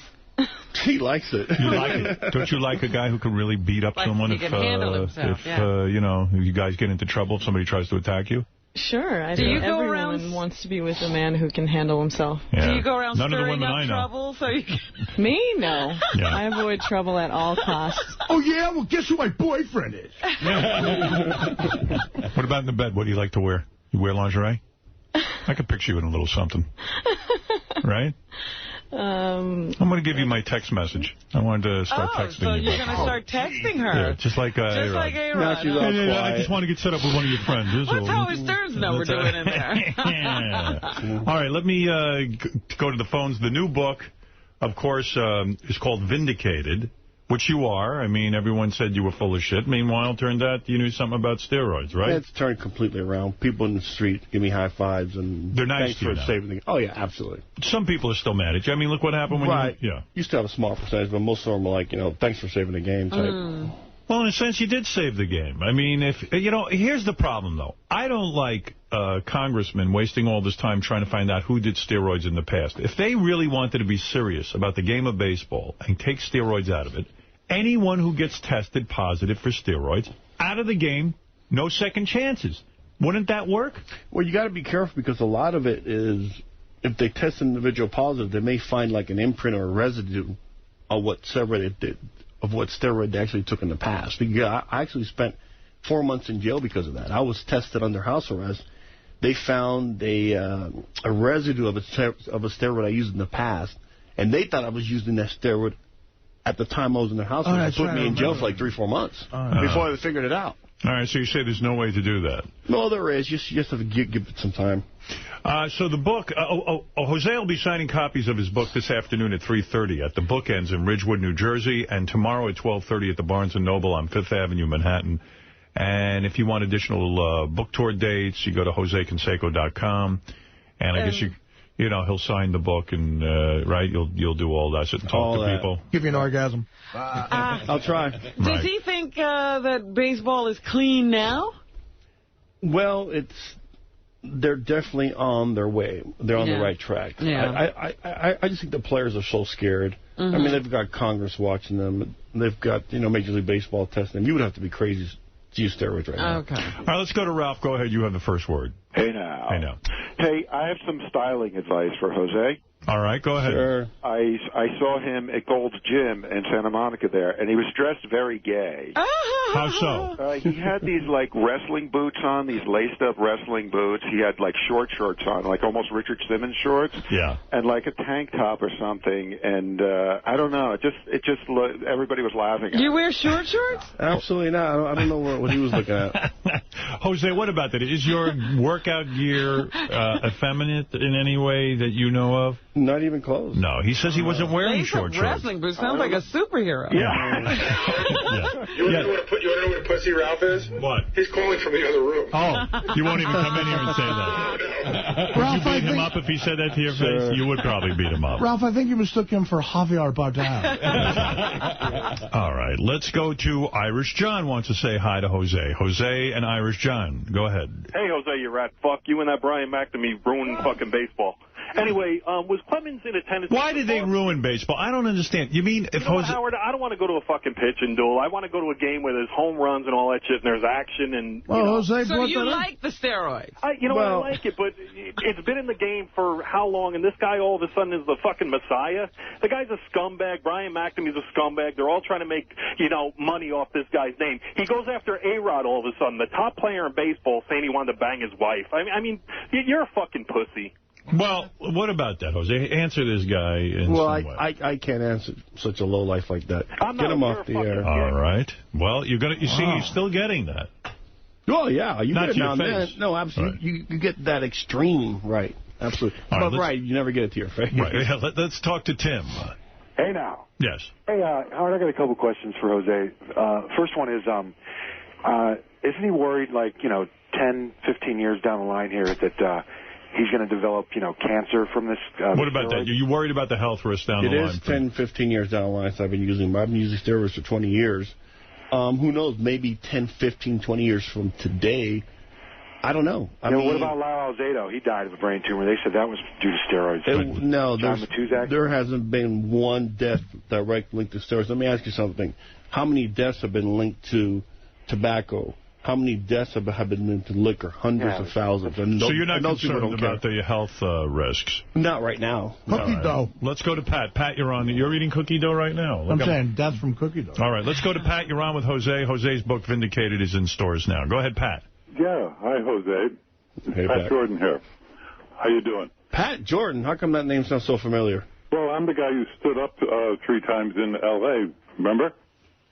He likes it. You like it? Don't you like a guy who can really beat up someone if you know, you guys get into trouble if somebody tries to attack you? Sure. I Do you go every around... woman wants to be with a man who can handle himself. Yeah. Do you go around None stirring of the women up I know. trouble? So you can... Me? No. Yeah. I avoid trouble at all costs. Oh, yeah? Well, guess who my boyfriend is? What about in the bed? What do you like to wear? You wear lingerie? I could picture you in a little something. Right? I'm going to give you my text message. I wanted to start texting so you. you're going to start texting her. Yeah, just like A-Rod. Just like A-Rod. I just want to get set up with one of your friends. What's Howard Stern's number doing in there? Yeah. All right, let me go to the phones. The new book, of course, is called Vindicated, which you are. I mean, everyone said you were full of shit. Meanwhile, it turned out you knew something about steroids, right? Yeah, it's turned completely around. People in the street give me high fives and they're nice thanks to you for now. saving the. Oh yeah, absolutely. Some people are still mad at you. I mean, look what happened when you. Yeah. Used to have a small percentage, but most of them are like, thanks for saving the game type. Well, in a sense, you did save the game. I mean, here's the problem, though. I don't like congressmen wasting all this time trying to find out who did steroids in the past. If they really wanted to be serious about the game of baseball and take steroids out of it, anyone who gets tested positive for steroids, out of the game, no second chances. Wouldn't that work? Well, you got to be careful because a lot of it is, if they test an individual positive, they may find like an imprint or a residue of what steroid they actually took in the past. Because I actually spent 4 months in jail because of that. I was tested under house arrest. They found a residue of a steroid I used in the past, and they thought I was using that steroid at the time I was in the house arrest. They put me in jail for like 3-4 months before they figured it out. All right, so you say there's no way to do that? No, there is. You just have to give it some time. So the book, Jose will be signing copies of his book this afternoon at 3:30 at the Bookends in Ridgewood, New Jersey, and tomorrow at 12:30 at the Barnes & Noble on 5th Avenue, Manhattan. And if you want additional book tour dates, you go to josecanseco.com. And I guess he'll sign the book and, right, you'll do all that, sit and talk to people. Give you an orgasm. I'll try. Does he think that baseball is clean now? Well, they're definitely on their way. They're on the right track. Yeah. I just think the players are so scared. I mean, they've got Congress watching them. They've got, Major League Baseball testing them. You would have to be crazy to use steroids right now. Okay. All right, let's go to Ralph. Go ahead. You have the first word. Hey, now. Hey, now. Hey, I have some styling advice for Jose. All right, go ahead. Sure. I saw him at Gold's Gym in Santa Monica there, and he was dressed very gay. How so? He had these, like, wrestling boots on, these laced-up wrestling boots. He had, like, short shorts on, like almost Richard Simmons shorts. Yeah. And, like, a tank top or something. And I don't know. Everybody was laughing at You wear short shorts? Absolutely not. I don't know what he was looking at. Jose, what about that? Is your workout gear effeminate in any way that you know of? Not even close. No, he says he wasn't wearing short shorts. Wrestling boots sounds like a superhero. Yeah. You want to know what a pussy Ralph is? What? He's calling from the other room. Oh, you won't even come in here and say that. Would you beat him up if he said that to your face? You would probably beat him up. Ralph, I think you mistook him for Javier Bardem. All right, let's go to Irish John wants to say hi to Jose. Jose and Irish John, go ahead. Hey, Jose, you rat fuck. You and that Brian McNamee ruined fucking baseball. Anyway, was Clemens in attendance? Why did they ruin baseball? I don't understand. You mean if Jose... Howard, I don't want to go to a fucking pitching duel. I want to go to a game where there's home runs and all that shit, and there's action and... Jose, so you like the steroids? I like it, but it's been in the game for how long, and this guy all of a sudden is the fucking messiah? The guy's a scumbag. Brian McNamee's a scumbag. They're all trying to make, money off this guy's name. He goes after A-Rod all of a sudden, the top player in baseball, saying he wanted to bang his wife. I mean, you're a fucking pussy. Well, what about that, Jose? Answer this guy in some way. I can't answer such a low life like that. Get him off the air. All right. Well, you see, you're still getting that. Oh, yeah. You Not get it to your now face. No, absolutely. Right. You get that extreme, right. Absolutely. But you never get it to your face. Right. Yeah, let's talk to Tim. Hey, now. Yes. Hey, Howard, I got a couple questions for Jose. First one is, isn't he worried, 10, 15 years down the line here that he's going to develop, cancer from this? What about that? Are you worried about the health risks down the line? It is 10, 15 years down the line since I've been using them. I've been using steroids for 20 years. Who knows, maybe 10, 15, 20 years from today, I don't know. I mean, mean, what about Lyle Alzado? He died of a brain tumor. They said that was due to steroids. There hasn't been one death direct linked to steroids. Let me ask you something. How many deaths have been linked to tobacco? How many deaths have been linked to liquor? Hundreds of thousands. And so you're not concerned about the health risks? Not right now. Cookie dough. Let's go to Pat. Pat, you're on. You're eating cookie dough right now. I'm saying death from cookie dough. All right, let's go to Pat. You're on with Jose. Jose's book, Vindicated, is in stores now. Go ahead, Pat. Yeah. Hi, Jose. Hey, Pat Jordan here. How you doing? Pat Jordan? How come that name sounds so familiar? Well, I'm the guy who stood up 3 times in L.A., remember?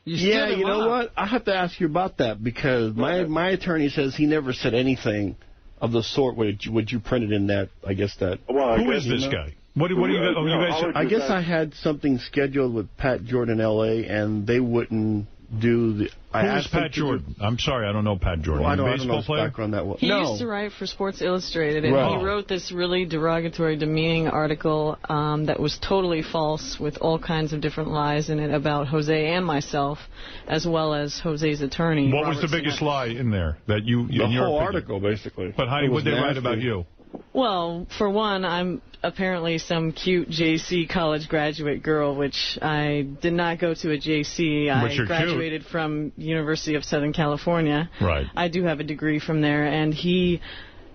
Yeah, you know what? I have to ask you about that because my attorney says he never said anything of the sort what you printed in that, I guess that... Well, Who is this guy? What do you guys... I guess I had something scheduled with Pat Jordan in L.A., and they wouldn't do the... Who is Pat Jordan? I'm sorry, I don't know Pat Jordan. Well, I don't know baseball his player? background that well. He used to write for Sports Illustrated, and he wrote this really derogatory, demeaning article that was totally false with all kinds of different lies in it about Jose and myself, as well as Jose's attorney. What was the biggest lie in there? That you? The whole article, basically. But Heidi, what did they write about you? Well, for one, I'm apparently some cute JC college graduate girl, which I did not go to a JC. I graduated from University of Southern California. Right. I do have a degree from there, and he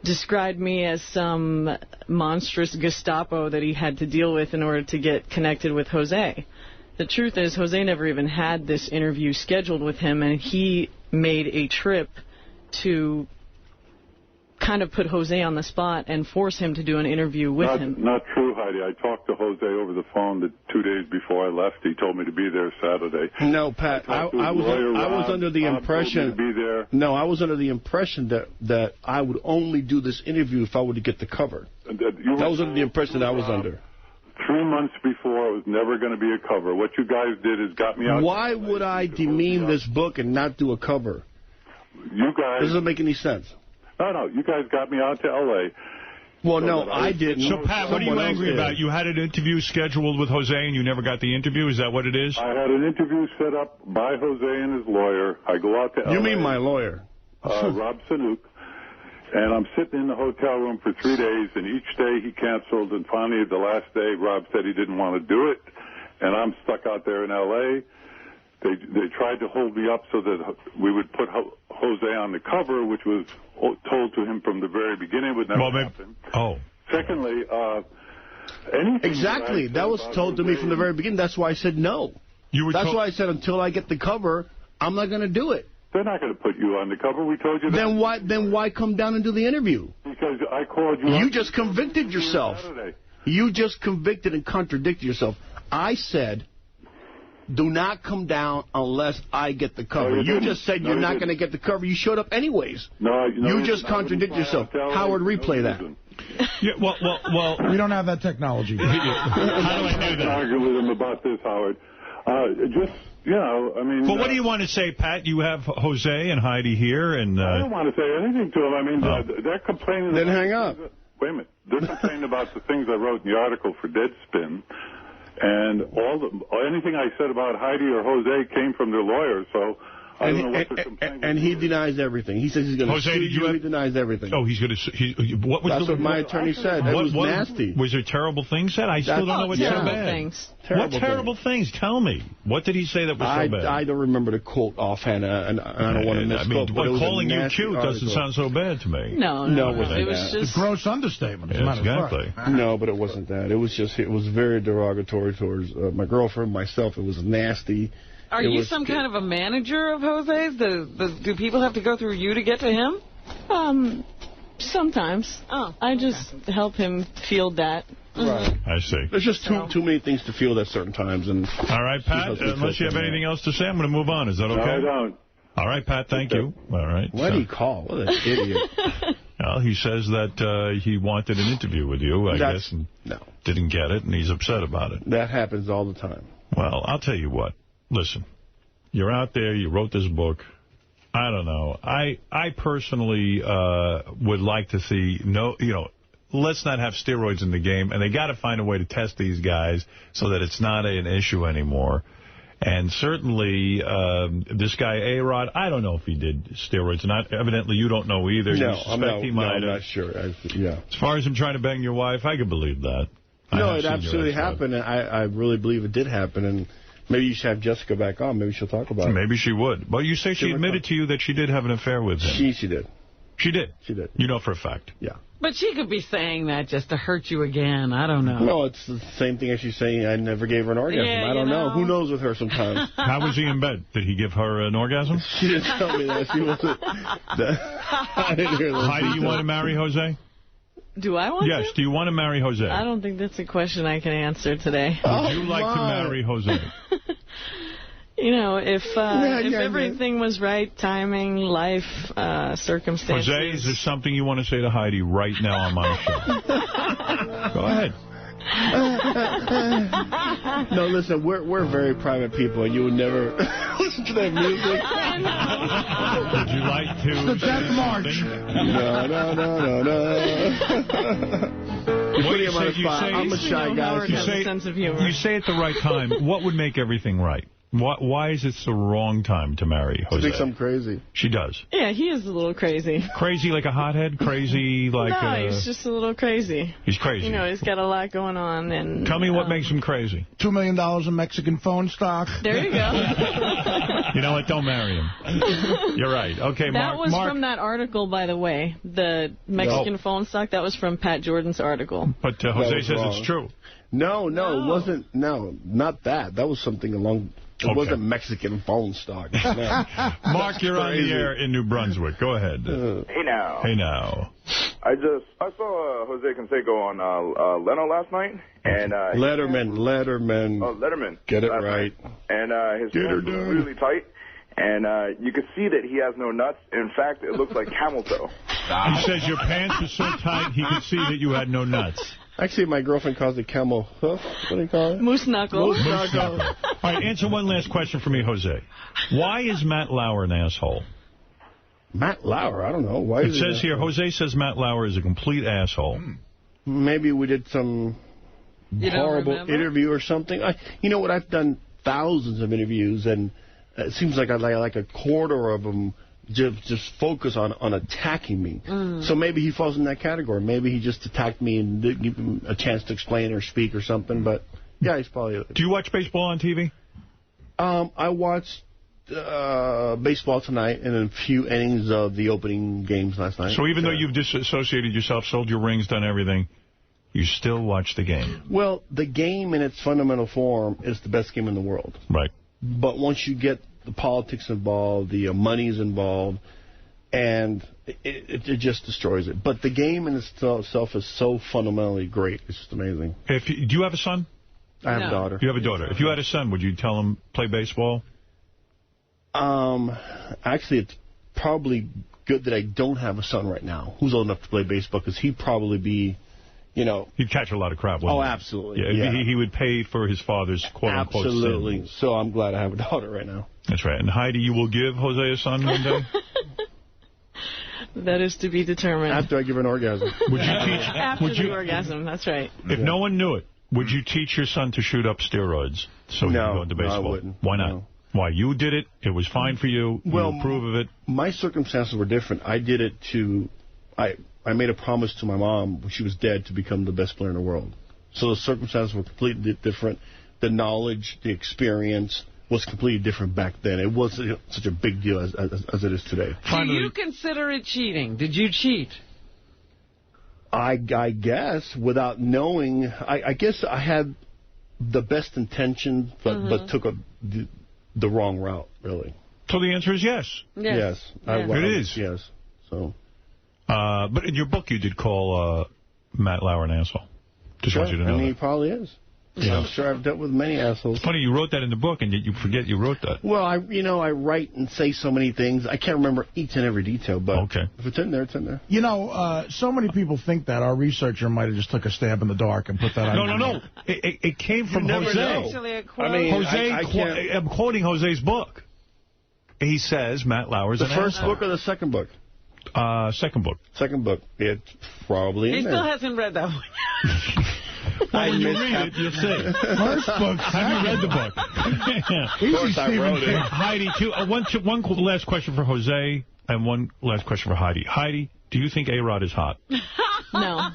described me as some monstrous Gestapo that he had to deal with in order to get connected with Jose. The truth is, Jose never even had this interview scheduled with him, and he made a trip to kind of put Jose on the spot and force him to do an interview with him. Not true, Heidi. I talked to Jose over the phone the 2 days before I left. He told me to be there Saturday. No, Pat, I was under the impression... Be there. No, I was under the impression that I would only do this interview if I were to get the cover. That was under the impression that I was under. 3 months before, it was never going to be a cover. What you guys did is got me out. Why would I demean this book and not do a cover? You guys... This doesn't make any sense. No, you guys got me out to L.A. Well, no, I didn't. So, Pat, what are you angry about? You had an interview scheduled with Jose and you never got the interview? Is that what it is? I had an interview set up by Jose and his lawyer. I go out to L.A. You mean my lawyer? Rob Sanook. And I'm sitting in the hotel room for 3 days, and each day he canceled. And finally, the last day, Rob said he didn't want to do it. And I'm stuck out there in L.A., They tried to hold me up so that we would put Jose on the cover, which was told to him from the very beginning would never happen. Secondly, anything... Exactly. That was told to me from the very beginning. That's why I said no. That's why I said until I get the cover, I'm not going to do it. They're not going to put you on the cover. We told you that. Then why come down and do the interview? Because I called you. You just convicted yourself. You just convicted and contradicted yourself. I said... do not come down unless I get the cover. You just said you're not going to get the cover. You showed up anyways. You just contradicted yourself. Howard, replay that. Yeah, well, we don't have that technology. How do I know that? Argue with him about this, Howard. I mean... Well, what do you want to say, Pat? You have Jose and Heidi here, and... I don't want to say anything to them. I mean, they're complaining... Then hang up. Wait a minute. They're complaining about the things I wrote in the article for Deadspin. And anything I said about Heidi or Jose came from their lawyers, so I don't know what they're complaining. And he denies everything. He says he's going to sue you. He denies everything. Oh, he's going to... That's what my attorney said. It was nasty. Was there terrible things said? I still don't know what's so bad. What terrible things? Tell me. What did he say that was so bad? I don't remember the quote offhand, and I don't want to misquote. I mean, calling you cute doesn't sound so bad to me. No, it was just... a gross understatement. Exactly. No, but it wasn't that. It was very derogatory towards my girlfriend, myself. It was nasty. Are you some kind of a manager of Jose's? Do people have to go through you to get to him? Sometimes. I just help him field that. Right. I see. There's just too many things to field at certain times. And all right, Pat, unless you have anything else to say, I'm going to move on. Is that okay? No, I don't. All right, Pat, thank you. All right. Why did he call? What an idiot. Well, he says that he wanted an interview with you, I guess, and didn't get it, and he's upset about it. That happens all the time. Well, I'll tell you what. Listen, you're out there, you wrote this book. I don't know. I personally would like to see, let's not have steroids in the game, and they got to find a way to test these guys so that it's not an issue anymore. And certainly, this guy, A-Rod, I don't know if he did steroids or not. Evidently, you don't know either. No, you suspect he might I'm have. not sure. Yeah. As far as him trying to bang your wife, I could believe that. No, it absolutely happened, and I really believe it did happen, and maybe you should have Jessica back on. Maybe she'll talk about it. Maybe she would. But you say she admitted to you that she did have an affair with him. She did. She did? She did. You know for a fact? Yeah. But she could be saying that just to hurt you again. I don't know. No, it's the same thing as she's saying I never gave her an orgasm. Yeah, I don't know. Who knows with her sometimes? How was he in bed? Did he give her an orgasm? She didn't tell me that. She wasn't. I didn't hear that. Heidi, you want to marry Jose? Do I want to? Yes. Do you want to marry Jose? I don't think that's a question I can answer today. Would you like to marry Jose? You know, if everything was right, timing, life, circumstances. Jose, is there something you want to say to Heidi right now on my show? Go ahead. No, listen, we're very private people, and you would never listen to that music. Would you like to? It's the Death March. No. What you say, I'm a shy guy. You say at the right time. What would make everything right? Why is it the wrong time to marry Jose? She thinks I'm crazy. She does. Yeah, he is a little crazy. Crazy like a hothead? Crazy like... No, he's just a little crazy. He's crazy. You know, he's got a lot going on. And tell me what makes him crazy. $2 million in Mexican phone stock. There you go. You know what? Don't marry him. You're right. Okay, Mark. That was from that article, by the way. The Mexican phone stock, that was from Pat Jordan's article. But Jose says it's true. No, it wasn't. No, not that. That was something along... It wasn't Mexican phone stock. No. Mark, you're on the air in New Brunswick. Go ahead. Hey now. Hey now. I saw Jose Canseco on Leno last night, and Letterman. Oh, Letterman. Get it right. And his pants was really tight, and you could see that he has no nuts. In fact, it looks like camel toe. He says your pants were so tight he could see that you had no nuts. Actually, my girlfriend calls it camel hoof. What do you call it? Moose knuckle. Moose knuckle. All right, answer one last question for me, Jose. Why is Matt Lauer an asshole? Matt Lauer? I don't know. Why? It says here, Jose says Matt Lauer is a complete asshole. Maybe we did some horrible interview or something. You know what? I've done thousands of interviews, and it seems like like a quarter of them just focus on attacking me. So maybe he falls in that category. Maybe he just attacked me and didn't give him a chance to explain or speak or something. But yeah, he's probably... Do you watch baseball on TV? I watched baseball tonight and a few innings of the opening games last night. So even though you've disassociated yourself, sold your rings, done everything, you still watch the game? Well, the game in its fundamental form is the best game in the world. Right. But once you get the politics involved, the money's involved, and it just destroys it. But the game in itself is so fundamentally great. It's just amazing. Do you have a son? I have a daughter. You have a daughter. If you had a son, would you tell him play baseball? Actually, it's probably good that I don't have a son right now who's old enough to play baseball, because he'd probably be... You know, he'd catch a lot of crap. Oh, absolutely. Yeah. He would pay for his father's quote-unquote sin. Absolutely. So I'm glad I have a daughter right now. That's right. And Heidi, you will give Jose a son one day? That is to be determined. After I give her an orgasm. Would you teach? After the orgasm, that's right. If no one knew it, would you teach your son to shoot up steroids so he could go into baseball? No, I wouldn't. Why not? No. Why? You did it. It was fine for you. Well, you approve of it. My circumstances were different. I did it I made a promise to my mom when she was dead to become the best player in the world. So the circumstances were completely different. The knowledge, the experience was completely different back then. It wasn't such a big deal as it is today. Do you consider it cheating? Did you cheat? I guess, without knowing, I guess I had the best intention, but took the wrong route, really. So the answer is yes. Yes. It is. Yes. So. But in your book, you did call Matt Lauer an asshole. Just want you to know he probably is. Yeah. I'm sure I've dealt with many assholes. It's funny, you wrote that in the book, and yet you forget you wrote that. Well, I write and say so many things. I can't remember each and every detail, but if it's in there, it's in there. You know, so many people think that. Our researcher might have just took a stab in the dark and put that on. No. It came from Jose. Actually a quote. I'm quoting Jose's book. He says Matt Lauer's an asshole. The first book or the second book? Second book. Second book. It's probably in there. He still hasn't read that one. Well, when you read it, you'll see. First book. Have you read the book? Easy, Stephen King. Heidi, one last question for Jose and one last question for Heidi. Heidi, do you think A-Rod is hot? No.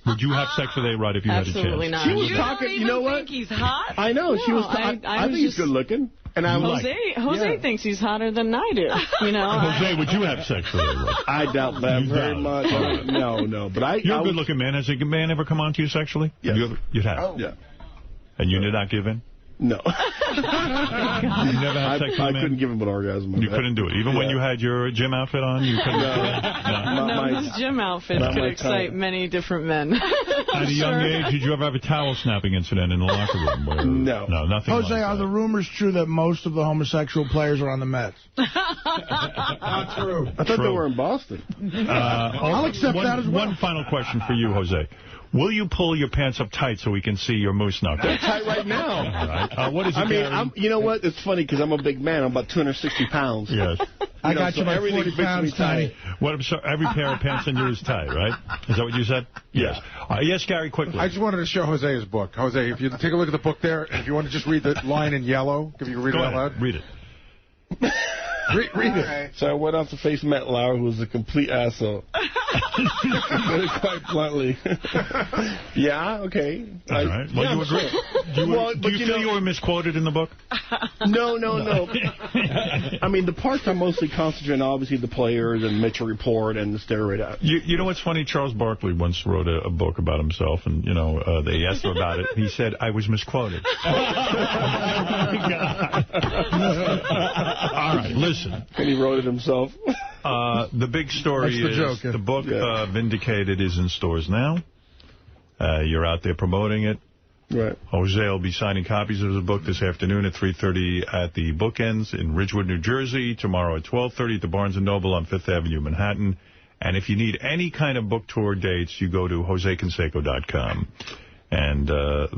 Would you have sex with A-Rod if you had a chance? Absolutely not. She was talking, you know what? Think he's hot? I know. She was. I think he's good looking. And I was Jose thinks he's hotter than I do. You know. Jose, would you have sex with A-Rod? I doubt that very much. No. But you're a good-looking man. Has a man ever come on to you sexually? Yes. You'd have. Oh. Yeah. And you did not give in? No. You never had sex with a man? I couldn't give him an orgasm. You couldn't do it? Even when you had your gym outfit on, you couldn't do it? No, his gym outfit could excite many different men. At a young age, did you ever have a towel snapping incident in the locker room? Where, no. No, nothing Jose, like are that. the rumors true that most of the homosexual players are on the Mets? Not true. I thought they were in Boston. I'll accept that as well. One final question for you, Jose. Will you pull your pants up tight so we can see your moose knuckles? They're tight right now. All right. What is it, I mean, you know what? It's funny because I'm a big man. I'm about 260 pounds. Yes. I got you by 40 pounds, Tiny. What, I'm sorry, every pair of pants in you is tight, right? Is that what you said? Yes. Yes, Gary, quickly. I just wanted to show Jose his book. Jose, if you take a look at the book there, if you want to just read the line in yellow, if you can read it out loud. Read it. Read it. So I went out to face Matt Lauer, who was a complete asshole. Put it quite bluntly. Yeah, okay. All right. Well, you agree. Do you feel you were misquoted in the book? No. I mean, the parts I'm mostly concentrating on, obviously, the players and Mitchell Report and the steroid out. You know what's funny? Charles Barkley once wrote a book about himself, and, you know, they asked him about it. He said, I was misquoted. All right, listen. And he wrote it himself. The big story is the book Vindicated is in stores now. You're out there promoting it. Right. Jose will be signing copies of the book this afternoon at 3:30 at the Bookends in Ridgewood, New Jersey. Tomorrow at 12:30 at the Barnes & Noble on 5th Avenue, Manhattan. And if you need any kind of book tour dates, you go to josecanseco.com. And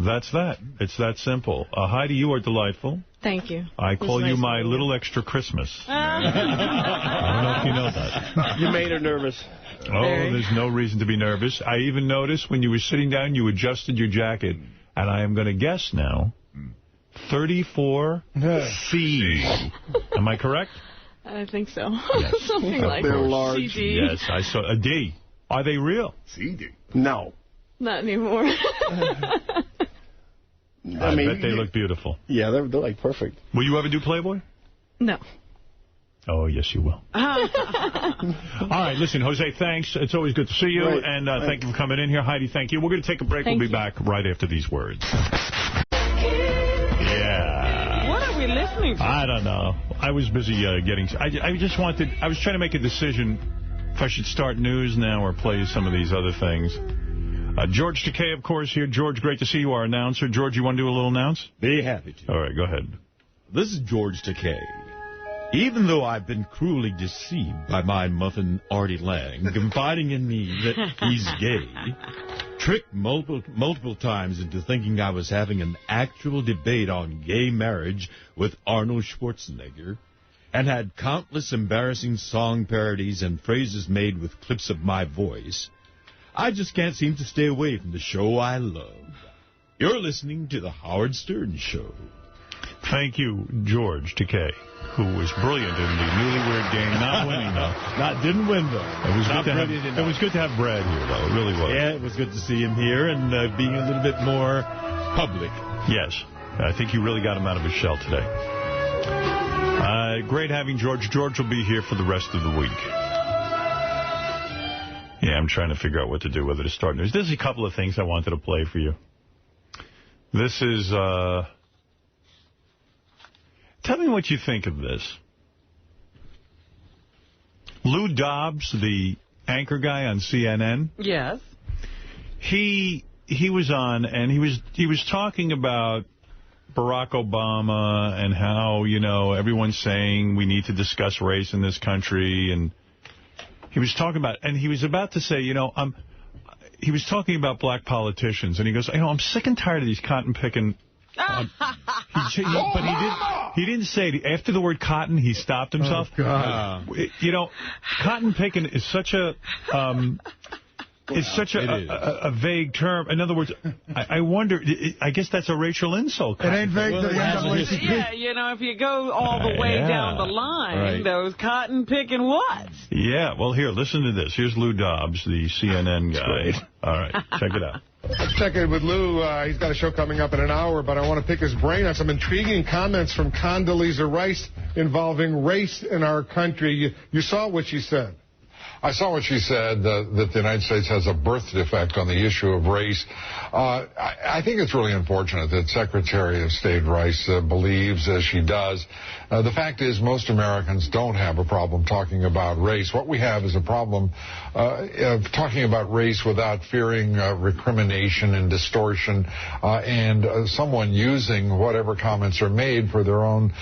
that's that. It's that simple. Heidi, you are delightful. Thank you. I call you my little extra Christmas. I don't know if you know that. You made her nervous. Oh, there's no reason to be nervous. I even noticed when you were sitting down, you adjusted your jacket. And I am going to guess now, 34 C. Am I correct? I think so. Yes. Something like they're large. CD. Yes, I saw a D. Are they real? CD. No. Not anymore. I bet they look beautiful. Yeah, they're like perfect. Will you ever do Playboy? No. Oh, yes, you will. All right, listen, Jose, thanks. It's always good to see you, and thank you for coming in here. Heidi, thank you. We're going to take a break. We'll be back right after these words. Yeah. What are we listening to? I don't know. I was busy getting... I just wanted... I was trying to make a decision if I should start news now or play some of these other things. George Takei, of course, here. George, great to see you, our announcer. George, you want to do a little announce? Be happy to. All right, go ahead. This is George Takei. Even though I've been cruelly deceived by my muffin Artie Lang, confiding in me that he's gay, tricked multiple times into thinking I was having an actual debate on gay marriage with Arnold Schwarzenegger, and had countless embarrassing song parodies and phrases made with clips of my voice, I just can't seem to stay away from the show I love. You're listening to The Howard Stern Show. Thank you, George Takei, who was brilliant in the Newlywed Game. Not winning, though. Didn't win, though. It was good to have Brad here, though. It really was. Yeah, it was good to see him here and being a little bit more public. Yes. I think you really got him out of his shell today. Great having George. George will be here for the rest of the week. Yeah, I'm trying to figure out what to do, whether to start news. There's a couple of things I wanted to play for you. This is... Tell me what you think of this. Lou Dobbs, the anchor guy on CNN. Yes. He was on, and he was talking about Barack Obama and how, you know, everyone's saying we need to discuss race in this country, and he was talking about, and he was about to say, you know, he was talking about black politicians, and he goes, you know, I'm sick and tired of these cotton-picking. But he didn't say it. After the word cotton, he stopped himself. Oh, God. You know, cotton picking is such a is such a vague term. In other words, I wonder, I guess that's a racial insult. It ain't vague. Yeah, you know, if you go all the way down the line, those cotton-picking what? Yeah, well, here, listen to this. Here's Lou Dobbs, the CNN guy. All right, check it out. Let's check in with Lou. He's got a show coming up in an hour, but I want to pick his brain on some intriguing comments from Condoleezza Rice involving race in our country. You saw what she said. I saw what she said, that the United States has a birth defect on the issue of race. I think it's really unfortunate that Secretary of State Rice believes, as she does. The fact is, most Americans don't have a problem talking about race. What we have is a problem of talking about race without fearing recrimination and distortion and someone using whatever comments are made for their own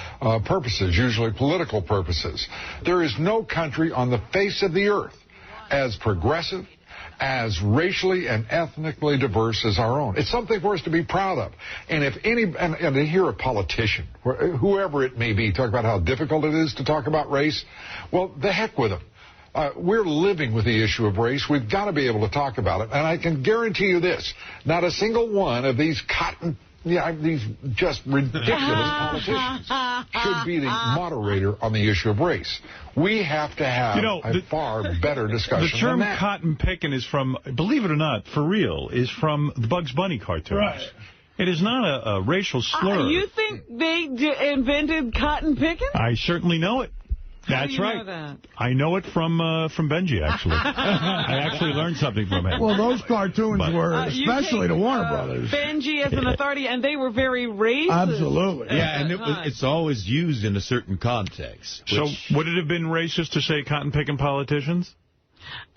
purposes, usually political purposes. There is no country on the face of the earth as progressive, as racially and ethnically diverse as our own. It's something for us to be proud of. And if and to hear a politician, whoever it may be, talk about how difficult it is to talk about race, well, the heck with them. We're living with the issue of race. We've got to be able to talk about it. And I can guarantee you this, not a single one of these these just ridiculous politicians should be the moderator on the issue of race. We have to have a far better discussion. The term than that. cotton picking is from, believe it or not, for real, is from the Bugs Bunny cartoons. Right. It is not a racial slur. You think they invented cotton picking? I certainly know it. How That's do you right. know that? I know it from Benji, actually. I actually learned something from him. Well, those cartoons were, especially to Warner Brothers. Benji as an authority, and they were very racist. Absolutely. Yeah, and it's always used in a certain context. So would it have been racist to say cotton-picking politicians?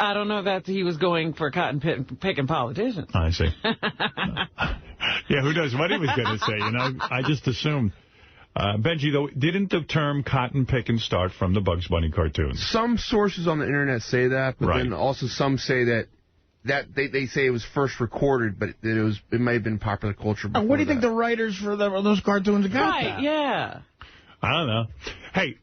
I don't know that he was going for cotton-picking politicians. I see. Yeah, who knows what he was going to say, you know? I just assumed. Benji, though, didn't the term cotton picking start from the Bugs Bunny cartoons? Some sources on the internet say that, but then also some say that they say it was first recorded, but it may have been popular culture before. What do you think the writers for those cartoons got? Right, yeah. I don't know. Hey,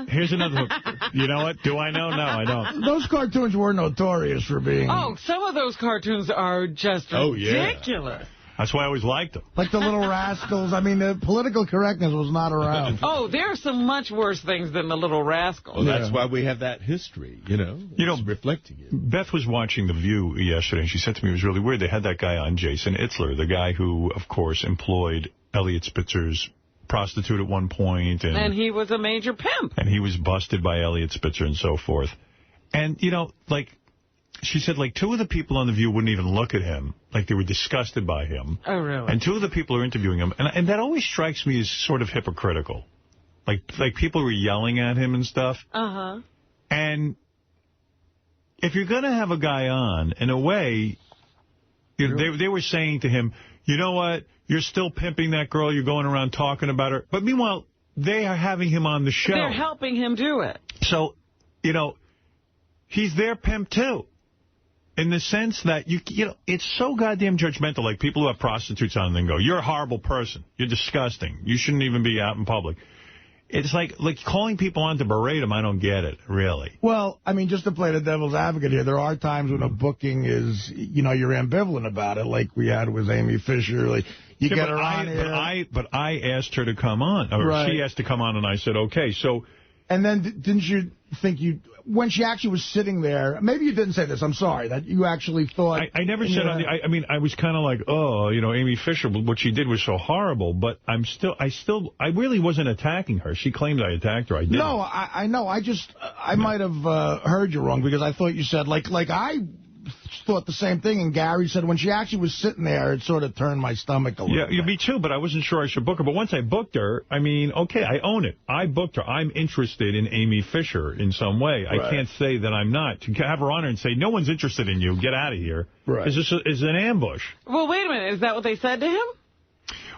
here's another. You know what? Do I know? No, I don't. Those cartoons were notorious for being... Oh, some of those cartoons are just ridiculous. Yeah. That's why I always liked them. Like the Little Rascals. I mean, the political correctness was not around. Oh, there are some much worse things than the Little Rascals. Well, that's why we have that history, you know, reflecting it. Beth was watching The View yesterday, and she said to me it was really weird. They had that guy on, Jason Itzler, the guy who, of course, employed Elliot Spitzer's prostitute at one point. And he was a major pimp. And he was busted by Elliot Spitzer and so forth. And, you know, like... She said, like, 2 of the people on The View wouldn't even look at him. Like, they were disgusted by him. Oh, really? And 2 of the people are interviewing him. And that always strikes me as sort of hypocritical. Like people were yelling at him and stuff. Uh-huh. And if you're going to have a guy on, in a way, you know, they were saying to him, you know what? You're still pimping that girl. You're going around talking about her. But meanwhile, they are having him on the show. They're helping him do it. So, you know, he's their pimp, too. In the sense that, you know, it's so goddamn judgmental. Like, people who have prostitutes on and then go, you're a horrible person. You're disgusting. You shouldn't even be out in public. It's like calling people on to berate them. I don't get it, really. Well, I mean, just to play the devil's advocate here, there are times when a booking is, you know, you're ambivalent about it, like we had with Amy Fisher. Like, you get her on here. But I asked her to come on. Or she asked to come on, and I said, okay. So... And then didn't you think when she actually was sitting there, maybe you didn't say this, I'm sorry, that you actually thought... I never said, I mean, I was kind of like, oh, you know, Amy Fisher, what she did was so horrible, but I really wasn't attacking her. She claimed I attacked her. I didn't. No, I know. I might have heard you wrong, because I thought you said, like I thought the same thing, and Gary said when she actually was sitting there, it sort of turned my stomach a little bit. Me too, but I wasn't sure I should book her. But once I booked her, I mean, okay, I own it. I booked her. I'm interested in Amy Fisher in some way. Right. I can't say that I'm not. To have her on her and say, no one's interested in you, get out of here, is an ambush. Well, wait a minute. Is that what they said to him?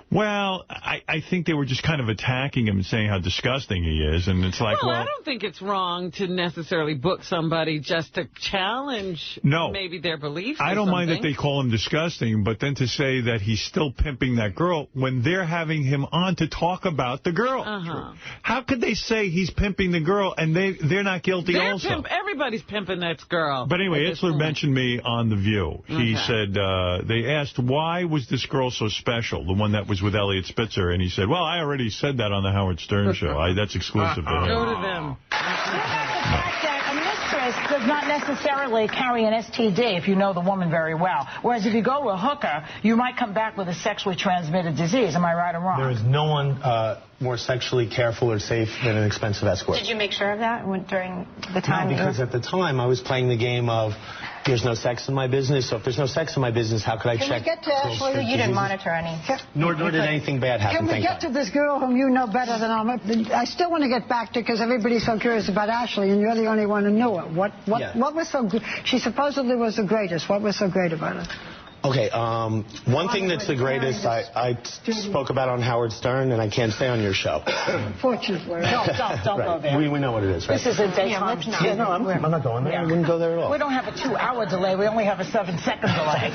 Well, I think they were just kind of attacking him and saying how disgusting he is. And it's like, well, I don't think it's wrong to necessarily book somebody just to challenge maybe their beliefs. I don't mind that they call him disgusting, but then to say that he's still pimping that girl when they're having him on to talk about the girl. How could they say he's pimping the girl and they're not guilty also? Everybody's pimping that girl. But anyway, Itzler mentioned me on The View. He said, they asked, why was this girl so special, the one that was with Elliot Spitzer? And he said, well, I already said that on the Howard Stern show. That's exclusive to him. Go to them. A mistress does not necessarily carry an STD if you know the woman very well. Whereas if you go to a hooker, you might come back with a sexually transmitted disease. Am I right or wrong? There is no one more sexually careful or safe than an expensive escort. Did you make sure of that during the time? No, because at the time I was playing the game of there's no sex in my business, so if there's no sex in my business, how could I check? Can we get to Ashley? You didn't monitor any. Nor did anything bad happen. Can we get to this girl whom you know better than I still want to get back to, because everybody's so curious about Ashley, and you're the only one who knew her. What was so good? She supposedly was the greatest. What was so great about her? Okay, one thing that's the greatest I spoke about on Howard Stern, and I can't say on your show. Fortunately. Don't go there. We know what it is, right? This is a daytime. No, I'm not going there. I wouldn't go there at all. We don't have a 2-hour delay. We only have a 7-second delay.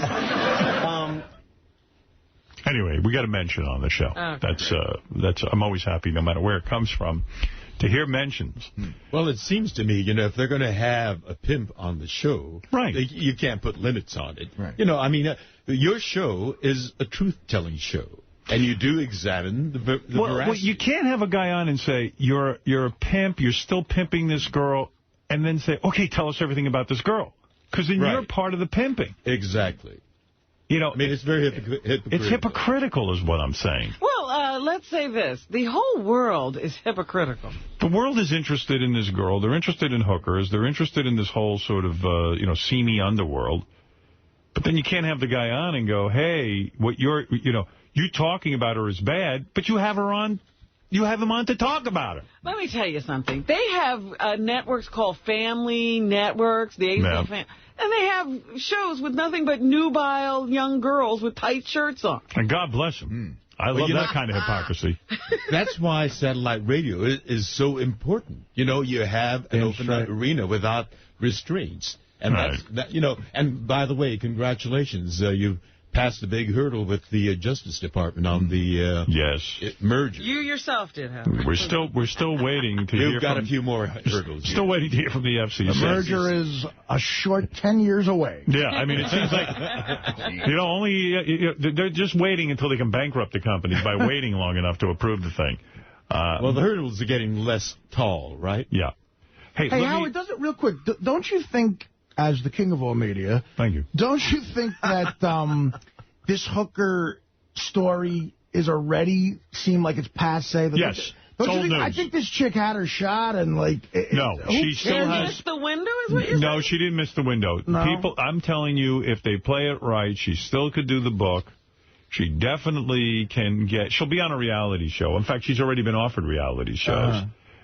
Anyway, we got to mention on the show. That's I'm always happy, no matter where it comes from, to hear mentions. Well, it seems to me, if they're going to have a pimp on the show, you can't put limits on it. Right. I mean, your show is a truth-telling show, and you do examine the veracity. Well, you can't have a guy on and say, you're a pimp, you're still pimping this girl, and then say, okay, tell us everything about this girl. Because then you're part of the pimping. Exactly. I mean, it's very hypocritical. It's hypocritical is what I'm saying. Well, let's say this. The whole world is hypocritical. The world is interested in this girl. They're interested in hookers. They're interested in this whole sort of, seamy underworld. But then you can't have the guy on and go, hey, what you talking about her is bad, but you have her on. You have him on to talk about her. Let me tell you something. They have networks called Family Networks, the ABC Family, and they have shows with nothing but nubile young girls with tight shirts on. And God bless them. I love that kind of hypocrisy. That's why satellite radio is so important. You have an open arena without restraints. And and by the way, congratulations. You've passed the big hurdle with the Justice Department on the merger. You yourself did, Howard. We're still waiting to hear from... You've got a few more hurdles. Still waiting to hear from the FCC. The merger is a short 10 years away. Yeah, I mean, it seems like, they're just waiting until they can bankrupt the company by waiting long enough to approve the thing. Well, the hurdles are getting less tall, right? Yeah. Hey Howard, real quick, don't you think... As the king of all media, thank you. Don't you think that this hooker story is already seem like it's passe? Yes. Old news. I think this chick had her shot and no, she still has. Missed the window, is what you're saying? No, she didn't miss the window. No. People, I'm telling you, if they play it right, she still could do the book. She definitely can get. She'll be on a reality show. In fact, she's already been offered reality shows.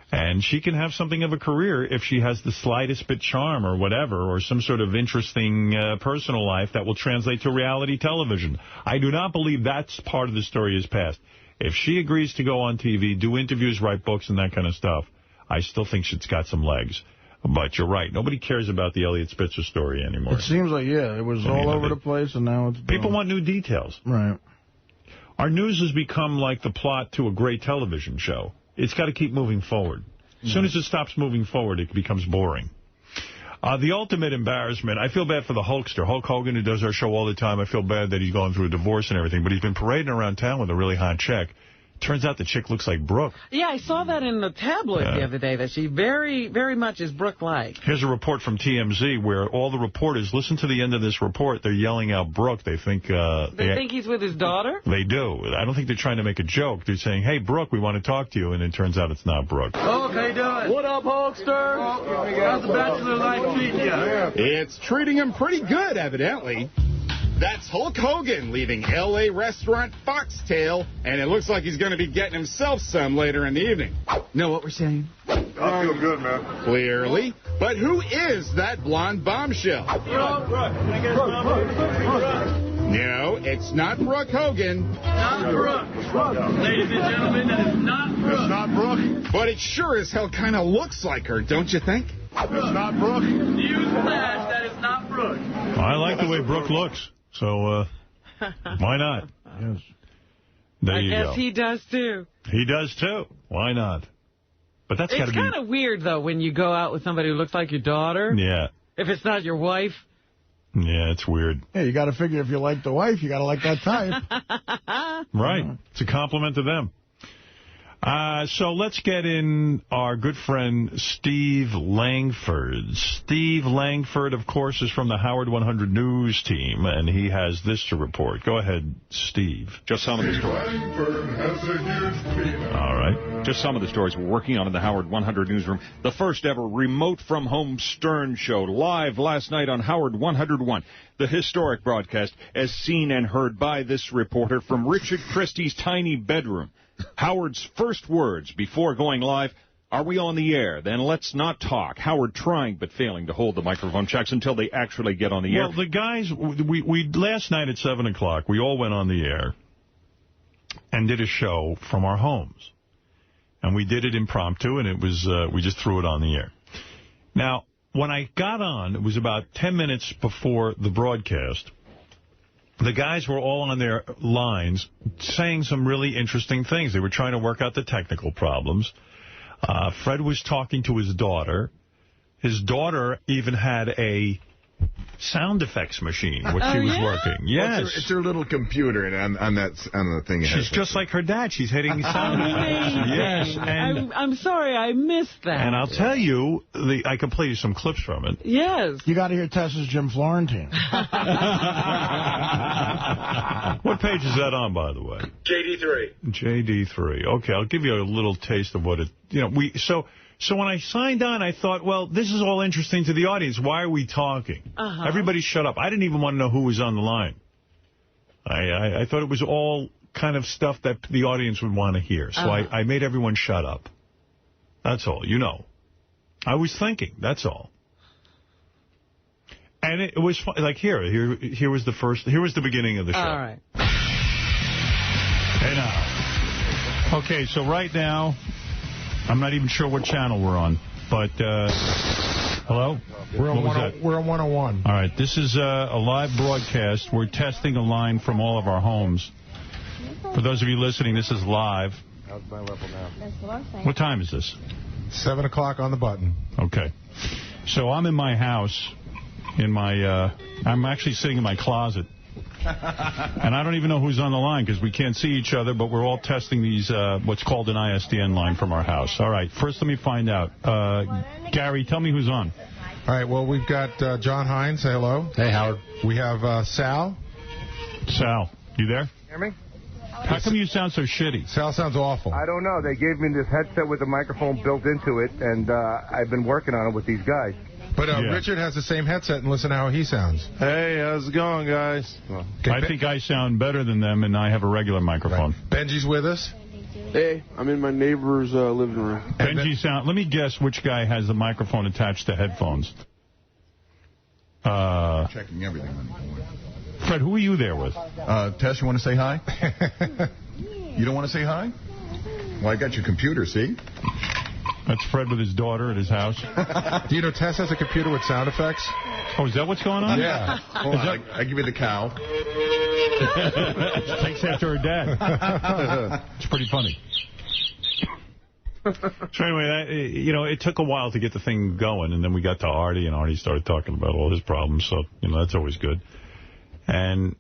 And she can have something of a career if she has the slightest bit charm or whatever, or some sort of interesting personal life that will translate to reality television. I do not believe that's part of the story is past. If she agrees to go on TV, do interviews, write books, and that kind of stuff, I still think she's got some legs. But you're right. Nobody cares about the Elliot Spitzer story anymore. It seems like, it was all over the place, and now it's... People want new details. Right. Our news has become like the plot to a great television show. It's got to keep moving forward. As soon as it stops moving forward, it becomes boring. The ultimate embarrassment, I feel bad for the Hulkster. Hulk Hogan, who does our show all the time, I feel bad that he's going through a divorce and everything, but he's been parading around town with a really hot chick. Turns out the chick looks like Brooke. Yeah, I saw that in the tabloid the other day, that she very, very much is Brooke-like. Here's a report from TMZ where all the reporters, listen to the end of this report, they're yelling out Brooke. They think... they think he's with his daughter? They do. I don't think they're trying to make a joke. They're saying, hey, Brooke, we want to talk to you, and it turns out it's not Brooke. Hulk, how you doing? What up, Hulkster? How's the bachelor life treating you? It's treating him pretty good, evidently. That's Hulk Hogan leaving L.A. restaurant Foxtail, and it looks like he's going to be getting himself some later in the evening. Know what we're saying? I feel good, man. Clearly. But who is that blonde bombshell? No, it's not Brooke Hogan. Not Brooke. Ladies and gentlemen, that is not Brooke. It's not Brooke. But it sure as hell kind of looks like her, don't you think? It's not Brooke. Newsflash, that is not Brooke. I like the way Brooke looks, so why not? Yes. There you go. I guess he does, too. He does, too. Why not? But that's got to be... It's kind of weird, though, when you go out with somebody who looks like your daughter. Yeah. If it's not your wife. Yeah, it's weird. Yeah, you got to figure if you like the wife, you got to like that type. Right. It's a compliment to them. So let's get in our good friend Steve Langford. Steve Langford, of course, is from the Howard 100 News team, and he has this to report. Go ahead, Steve. Just some of the stories. All right. Just some of the stories we're working on in the Howard 100 newsroom. The first ever remote-from-home Stern show, live last night on Howard 101. The historic broadcast, as seen and heard by this reporter from Richard Christie's tiny bedroom. Howard's first words before going live, "Are we on the air? Then let's not talk." Howard trying but failing to hold the microphone checks until they actually get on the air. Well, the guys, we last night at 7 o'clock, we all went on the air and did a show from our homes. And we did it impromptu, and it was we just threw it on the air. Now, when I got on, it was about 10 minutes before the broadcast. The guys were all on their lines saying some really interesting things. They were trying to work out the technical problems. Fred was talking to his daughter. His daughter even had a sound effects machine, which she was working. Yes. Well, it's her little computer on the thing. She's just like her dad. She's hitting sound effects. Yes. And I'm sorry, I missed that. And I'll tell you, I can play you some clips from it. Yes. You got to hear Tessa's Jim Florentine. What page is that on, by the way? JD3. JD3. Okay, I'll give you a little taste of what it... So when I signed on, I thought, well, this is all interesting to the audience. Why are we talking? Everybody shut up. I didn't even want to know who was on the line. I thought it was all kind of stuff that the audience would want to hear. So I made everyone shut up. That's all. You know. I was thinking. That's all. And it was fun. Like here was the beginning of the show. All right. Hey now. Okay, so right now, I'm not even sure what channel we're on, but hello? We're on 101. All right, this is a live broadcast. We're testing a line from all of our homes. For those of you listening, this is live. How's my level now? What time is this? 7 o'clock on the button. Okay. So I'm in my house, I'm actually sitting in my closet. And I don't even know who's on the line because we can't see each other, but we're all testing these, what's called an ISDN line from our house. All right, first let me find out. Gary, tell me who's on. All right, well, we've got John Hines. Say hello. Hey, Howard. We have Sal. Sal, you there? Hear me? How come you sound so shitty? Sal sounds awful. I don't know. They gave me this headset with a microphone built into it, and I've been working on it with these guys. But Richard has the same headset, and listen to how he sounds. Hey, how's it going, guys? Okay, I think I sound better than them, and I have a regular microphone. Right. Benji's with us. Hey, I'm in my neighbor's living room. Benji sound. Let me guess which guy has the microphone attached to headphones. Checking everything. Fred, who are you there with? Tess, you want to say hi? You don't want to say hi? Well, I got your computer, see? That's Fred with his daughter at his house. Do you know Tess has a computer with sound effects? Oh, is that what's going on? Yeah. Hold on, I give you the cow. She takes after her dad. It's pretty funny. So anyway, it took a while to get the thing going, and then we got to Artie, and Artie started talking about all his problems, so, that's always good. And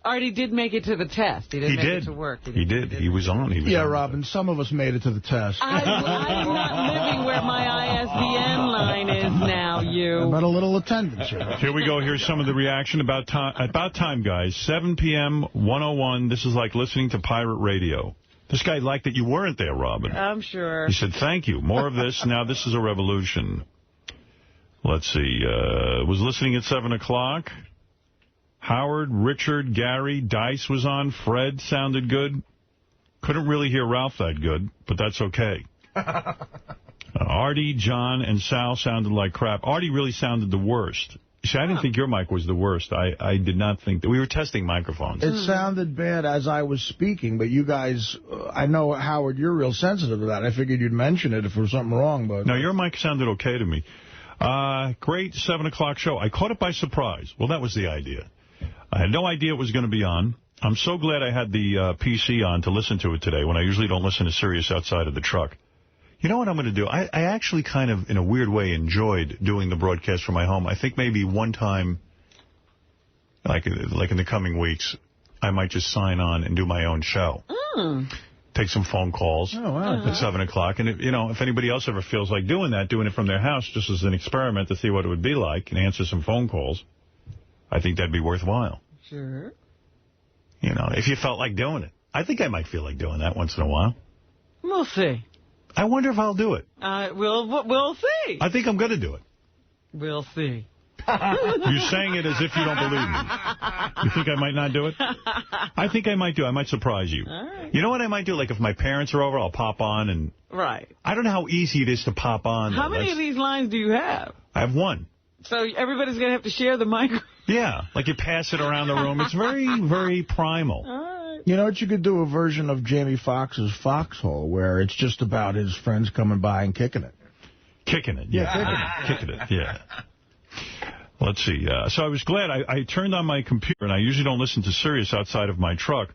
Artie did make it to the test. He didn't make it to work. He did. He was on. Robin, some of us made it to the test. I'm not living where my ISDN line is now, you. About a little attendance here. Here we go. Here's some of the reaction. About time, guys. 7 p.m., 101. This is like listening to pirate radio. This guy liked that you weren't there, Robin. I'm sure. He said, thank you. More of this. Now this is a revolution. Let's see. Was listening at 7 o'clock. Howard, Richard, Gary, Dice was on. Fred sounded good. Couldn't really hear Ralph that good, but that's okay. Artie, John, and Sal sounded like crap. Artie really sounded the worst. See, I didn't think your mic was the worst. I did not think that. We were testing microphones. It sounded bad as I was speaking, but you guys, I know, Howard, you're real sensitive to that. I figured you'd mention it if there was something wrong. But no, your mic sounded okay to me. Great 7 o'clock show. I caught it by surprise. Well, that was the idea. I had no idea it was going to be on. I'm so glad I had the PC on to listen to it today when I usually don't listen to Sirius outside of the truck. You know what I'm going to do? I actually kind of, in a weird way, enjoyed doing the broadcast from my home. I think maybe one time, like in the coming weeks, I might just sign on and do my own show. Take some phone calls at 7 o'clock. And, if anybody else ever feels like doing it from their house just as an experiment to see what it would be like and answer some phone calls, I think that'd be worthwhile. Sure. If you felt like doing it. I think I might feel like doing that once in a while. We'll see. I wonder if I'll do it. We'll see. I think I'm going to do it. We'll see. You're saying it as if you don't believe me. You think I might not do it? I think I might do it. I might surprise you. All right. You know what I might do? Like if my parents are over, I'll pop on. And right. I don't know how easy it is to pop on. How many of these lines do you have? I have one. So everybody's going to have to share the microphone? Yeah, like you pass it around the room. It's very, very primal. All right. You know what? You could do a version of Jamie Foxx's Foxhole where it's just about his friends coming by and kicking it. Kicking it, yeah. Kicking it, yeah. Let's see. So I was glad. I turned on my computer, and I usually don't listen to Sirius outside of my truck.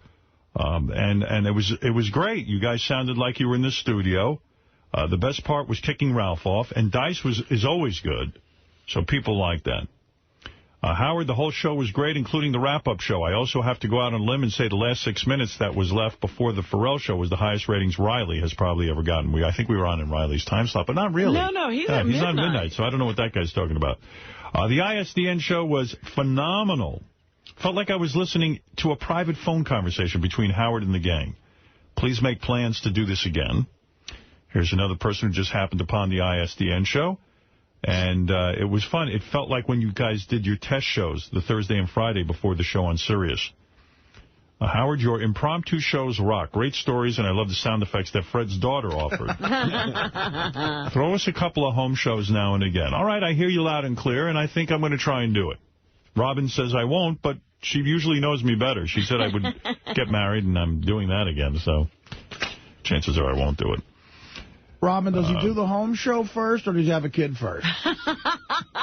And it was great. You guys sounded like you were in the studio. The best part was kicking Ralph off, and Dice is always good. So people like that. Howard, the whole show was great, including the wrap-up show. I also have to go out on a limb and say the last 6 minutes that was left before the Pharrell show was the highest ratings Riley has probably ever gotten. I think we were on in Riley's time slot, but not really. No, he's at midnight. He's on midnight, so I don't know what that guy's talking about. The ISDN show was phenomenal. Felt like I was listening to a private phone conversation between Howard and the gang. Please make plans to do this again. Here's another person who just happened upon the ISDN show. And it was fun. It felt like when you guys did your test shows, the Thursday and Friday before the show on Sirius. Howard, your impromptu shows rock. Great stories, and I love the sound effects that Fred's daughter offered. Throw us a couple of home shows now and again. All right, I hear you loud and clear, and I think I'm going to try and do it. Robin says I won't, but she usually knows me better. She said I would get married, and I'm doing that again, so chances are I won't do it. Robin, does he do the home show first, or does he have a kid first?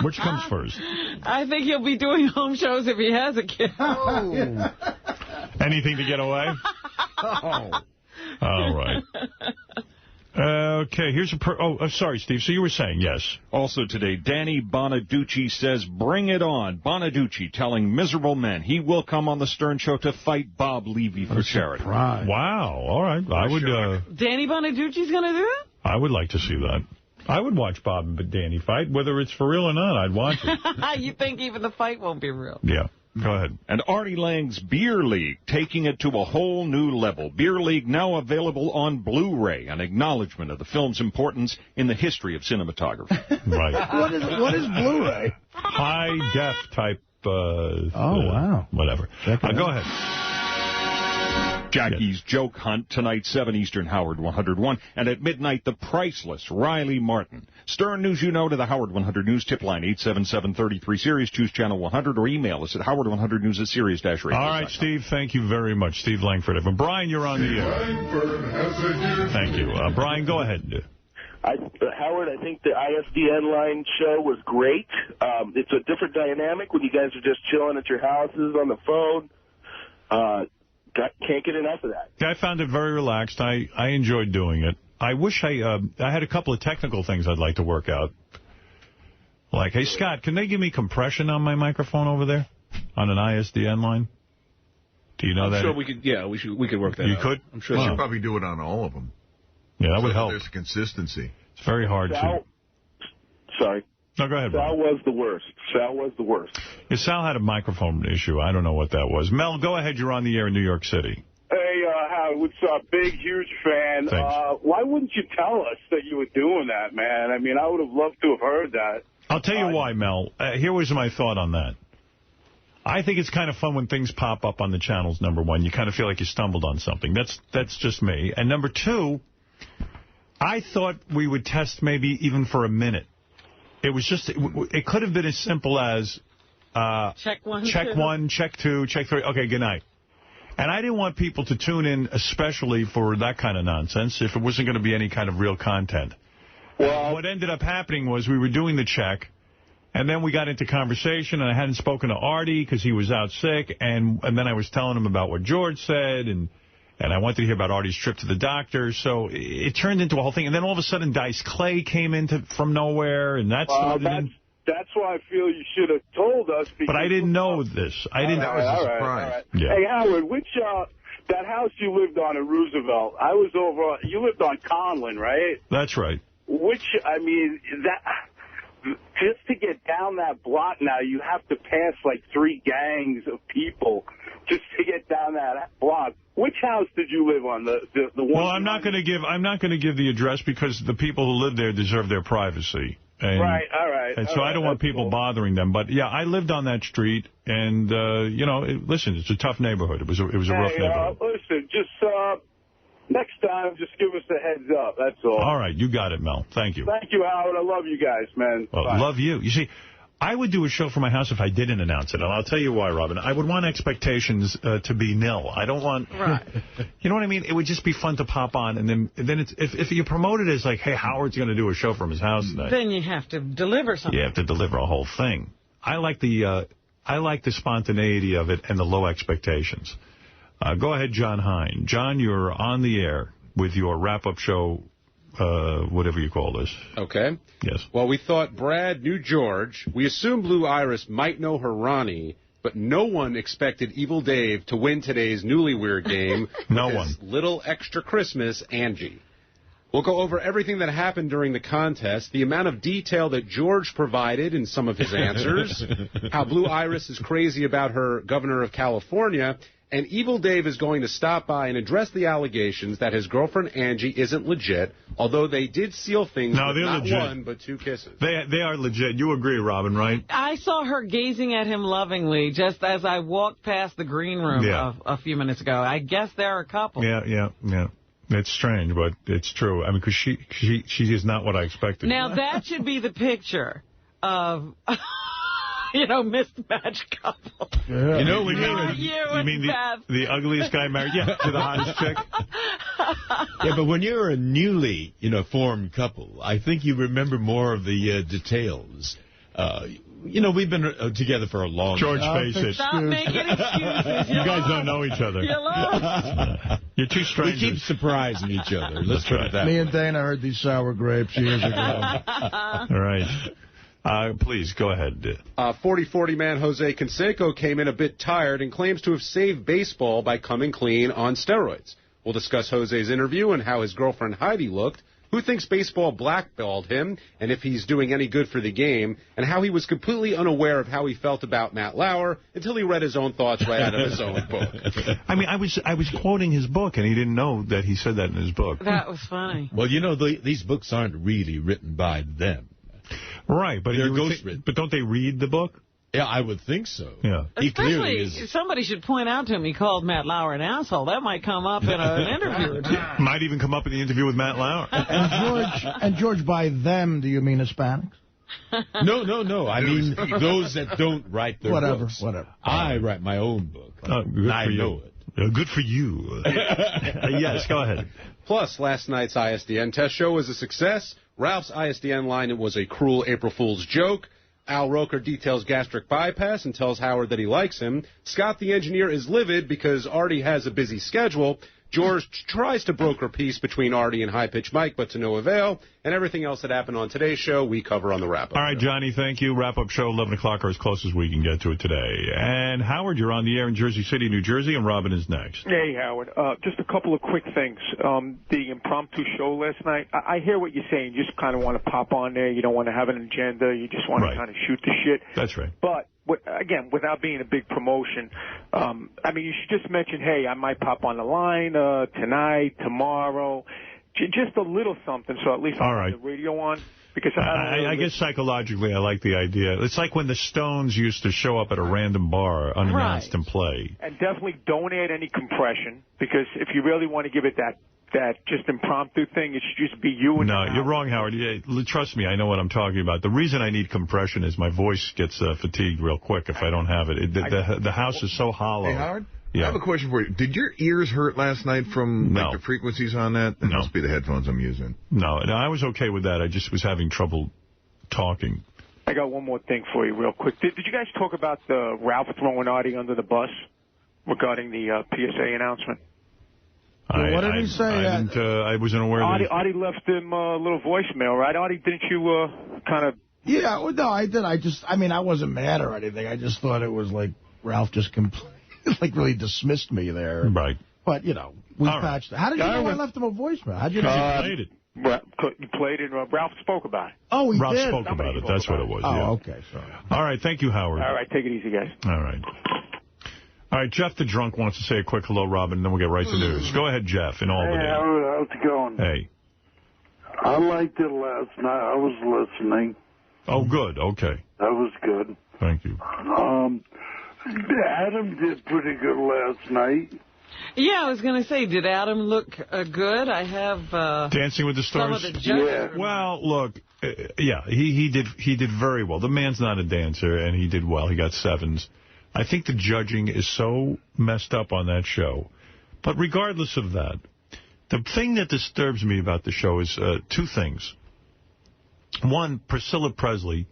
Which comes first? I think he'll be doing home shows if he has a kid. Oh. Anything to get away? Oh. All right. Okay, here's a sorry, Steve. So you were saying, yes. Also today, Danny Bonaducci says, bring it on. Bonaducci telling miserable men he will come on the Stern Show to fight Bob Levy for charity. Wow. All right. I would. Danny Bonaducci's going to do it? I would like to see that. I would watch Bob and Danny fight. Whether it's for real or not, I'd watch it. You think even the fight won't be real? Yeah. Go ahead. And Artie Lang's Beer League, taking it to a whole new level. Beer League now available on Blu-ray, an acknowledgement of the film's importance in the history of cinematography. Right. What is Blu-ray? High-def type, wow. Whatever. Go ahead. Jackie's Joke Hunt, tonight, 7 Eastern, Howard 101. And at midnight, the priceless Riley Martin. Stern News, to the Howard 100 News tip line, 877-33-SIRIUS. Choose channel 100 or email us at howard100news at Sirius-radio. All right, Steve, thank you very much. Steve Langford. And Brian, you're on the air. Thank you. Brian, go ahead. Howard, I think the ISDN line show was great. It's a different dynamic when you guys are just chilling at your houses on the phone. Can't get enough of that. I found it very relaxed. I enjoyed doing it. I wish I had a couple of technical things I'd like to work out. Like, hey, Scott, can they give me compression on my microphone over there on an ISDN line? Do you know that? I'm sure we could. Yeah, we could work that out. You could? I'm sure. You should probably do it on all of them. Yeah, that would help. There's consistency. It's very hard to. Sorry. No, go ahead, Sal was the worst. Yeah, Sal had a microphone issue. I don't know what that was. Mel, go ahead. You're on the air in New York City. Hey, Howard, what's up? Big, huge fan. Thanks. Why wouldn't you tell us that you were doing that, man? I mean, I would have loved to have heard that. I'll tell you why, Mel. Here was my thought on that. I think it's kind of fun when things pop up on the channels, number one. You kind of feel like you stumbled on something. That's just me. And number two, I thought we would test maybe even for a minute. It was just, it could have been as simple as Check one, check two. one, check two, check three. Okay, good night. And I didn't want people to tune in especially for that kind of nonsense if it wasn't going to be any kind of real content. Well, what ended up happening was we were doing the check, and then we got into conversation, and I hadn't spoken to Artie because he was out sick, and then I was telling him about what George said, and I wanted to hear about Artie's trip to the doctor, so it turned into a whole thing. And then all of a sudden, Dice Clay came in from nowhere, and that started That's why I feel you should have told us. But I didn't know this. I didn't. That was a surprise. All right. Yeah. Hey, Howard, that house you lived on in Roosevelt, I was over, you lived on Conlin, right? That's right. Just to get down that block now, you have to pass like 3 gangs of people just to get down that block. Which house did you live on? The one? Well, I'm not going to give the address because the people who live there deserve their privacy. And, right, all right. And so I don't want people bothering them. But, yeah, I lived on that street, and, listen, it's a tough neighborhood. It was a rough neighborhood. Listen, just next time, just give us a heads up. That's all. All right, you got it, Mel. Thank you. Thank you, Howard. I love you guys, man. Well, love you. You see, I would do a show for my house if I didn't announce it, and I'll tell you why, Robin. I would want expectations to be nil. I don't want... Right. You know what I mean? It would just be fun to pop on, and then it's if you promote it as like, hey, Howard's going to do a show from his house tonight. Then you have to deliver something. You have to deliver a whole thing. I like the spontaneity of it and the low expectations. Go ahead, John Hine. John, you're on the air with your wrap-up show, whatever you call this. Okay. Yes. Well, we thought Brad knew George. We assumed Blue Iris might know her Ronnie, but no one expected Evil Dave to win today's Newly Weird game. No one. Little Extra Christmas, Angie. We'll go over everything that happened during the contest, the amount of detail that George provided in some of his answers, how Blue Iris is crazy about her governor of California, and Evil Dave is going to stop by and address the allegations that his girlfriend Angie isn't legit, although they did seal things with not legit. 1 but 2 kisses. They are legit. You agree, Robin, right? I saw her gazing at him lovingly just as I walked past the green room a few minutes ago. I guess they're a couple. Yeah. It's strange, but it's true. I mean, because she is not what I expected. Now, that should be the picture of... mismatched couple. Yeah. You know, when you mean the ugliest guy married to the hottest chick? Yeah, but when you're a newly, formed couple, I think you remember more of the details. We've been together for a long time. George, face it. Stop making excuses. You guys don't know each other. You're lost. You're two strangers. We keep surprising each other. Let's put it that way. Me and Dana heard these sour grapes years ago. All right. Please, go ahead. 40-40 man Jose Canseco came in a bit tired and claims to have saved baseball by coming clean on steroids. We'll discuss Jose's interview and how his girlfriend Heidi looked, who thinks baseball blackballed him, and if he's doing any good for the game, and how he was completely unaware of how he felt about Matt Lauer until he read his own thoughts right out of his own book. I mean, I was quoting his book, and he didn't know that he said that in his book. That was funny. Well, these books aren't really written by them. Right, but they're ghostwritten. But don't they read the book? Yeah, I would think so. Yeah. Especially, somebody should point out to him he called Matt Lauer an asshole. That might come up in an interview or two. Might even come up in the interview with Matt Lauer. And George, by them, do you mean Hispanics? No. I mean those that don't write their books. Whatever. I write my own book. Good I for you. know it. Good for you. Yes, go ahead. Plus, last night's ISDN test show was a success. Ralph's ISDN line was a cruel April Fool's joke. Al Roker details gastric bypass and tells Howard that he likes him. Scott the engineer is livid because Artie has a busy schedule. George tries to broker peace between Artie and High Pitch Mike, but to no avail. And everything else that happened on today's show, we cover on the wrap-up. All right, Johnny, thank you. Wrap-up show, 11 o'clock, or as close as we can get to it today. And, Howard, you're on the air in Jersey City, New Jersey, and Robin is next. Hey, Howard. Just a couple of quick things. The impromptu show last night, I hear what you're saying. You just kind of want to pop on there. You don't want to have an agenda. You just want to kind of shoot the shit. That's right. But, again, without being a big promotion, you should just mention, hey, I might pop on the line tonight, tomorrow. Just a little something, so at least I'll have the radio on. Because I guess psychologically I like the idea. It's like when the Stones used to show up at a random bar unannounced and play. And definitely don't add any compression, because if you really want to give it that that just impromptu thing? It should just be you and No, you're wrong, Howard. Yeah, trust me, I know what I'm talking about. The reason I need compression is my voice gets fatigued real quick if I don't have it. The house is so hollow. Hey, Howard? Yeah. I have a question for you. Did your ears hurt last night from the frequencies on that? That must be the headphones I'm using. No, I was okay with that. I just was having trouble talking. I got one more thing for you real quick. Did you guys talk about the Ralph throwing Artie under the bus regarding the PSA announcement? What did he say? I wasn't aware of it. Artie left him a little voicemail, right? Artie, didn't you kind of... Yeah, well, no, I did. I wasn't mad or anything. I just thought it was like Ralph just really dismissed me there. Right. But, we patched it. How did you know I left him a voicemail? How did you know you played it? You played it, and Ralph spoke about it. Oh, he Ralph did? spoke about it. That's what it was. Oh, yeah. okay. Sorry. All right. Thank you, Howard. All right. Take it easy, guys. All right. All right. Jeff the Drunk wants to say a quick hello, Robin, and then we'll get right to news. Go ahead, Jeff, in Albany. Hey, Howard, how's it going? Hey. I liked it last night. I was listening. Oh, good. Okay. That was good. Thank you. Adam did pretty good last night. Yeah, I was going to say, did Adam look good? I have Dancing with the Stars. Some of the judges. Yeah. Well, look, he did very well. The man's not a dancer, and he did well. He got 7s. I think the judging is so messed up on that show. But regardless of that, the thing that disturbs me about the show is two things. One, Priscilla Presley,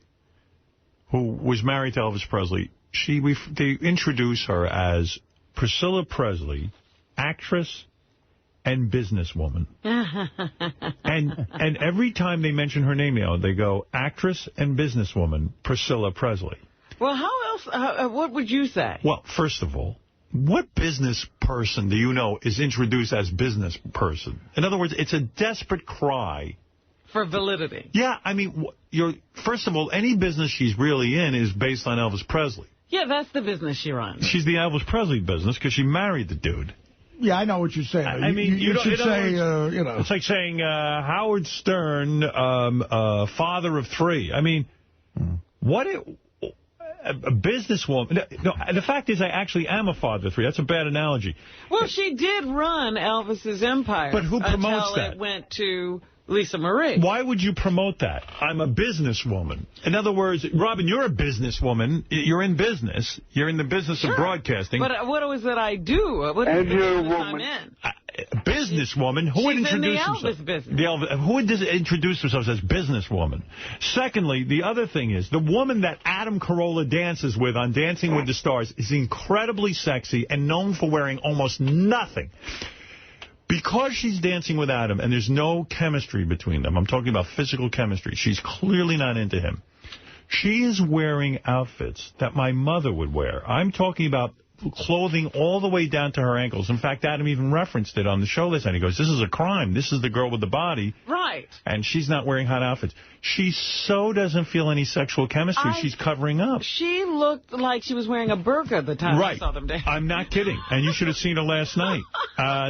who was married to Elvis Presley, they introduce her as Priscilla Presley, actress and businesswoman. and every time they mention her name now, they go, actress and businesswoman, Priscilla Presley. Well, how else, what would you say? Well, first of all, what business person do you know is introduced as business person? In other words, it's a desperate cry. For validity. Yeah, I mean, first of all, any business she's really in is based on Elvis Presley. Yeah, that's the business she runs. She's the Elvis Presley business because she married the dude. Yeah, I know what you're saying. I mean, you should say, It's like saying Howard Stern, father of 3. I mean, what... A businesswoman. No, the fact is I actually am a father of 3. That's a bad analogy. Well, she did run Elvis's empire. But who promotes until that? It went to Lisa Marie. Why would you promote that? I'm a businesswoman. In other words, Robin, you're a businesswoman. You're in business. You're in the business of broadcasting. But what was it I do? What and is you're a woman. woman. I'm in? A businesswoman. Who would introduce themselves? Who would introduce themselves as businesswoman? Secondly, the other thing is the woman that Adam Carolla dances with on Dancing with the Stars is incredibly sexy and known for wearing almost nothing. Because she's dancing with Adam and there's no chemistry between them, I'm talking about physical chemistry, she's clearly not into him. She is wearing outfits that my mother would wear. I'm talking about clothing all the way down to her ankles. In fact, Adam even referenced it on the show last night. He goes, this is a crime. This is the girl with the body. Right. And she's not wearing hot outfits. She so doesn't feel any sexual chemistry. She's covering up. She looked like she was wearing a burqa the time I saw them dance. I'm not kidding. And you should have seen her last night.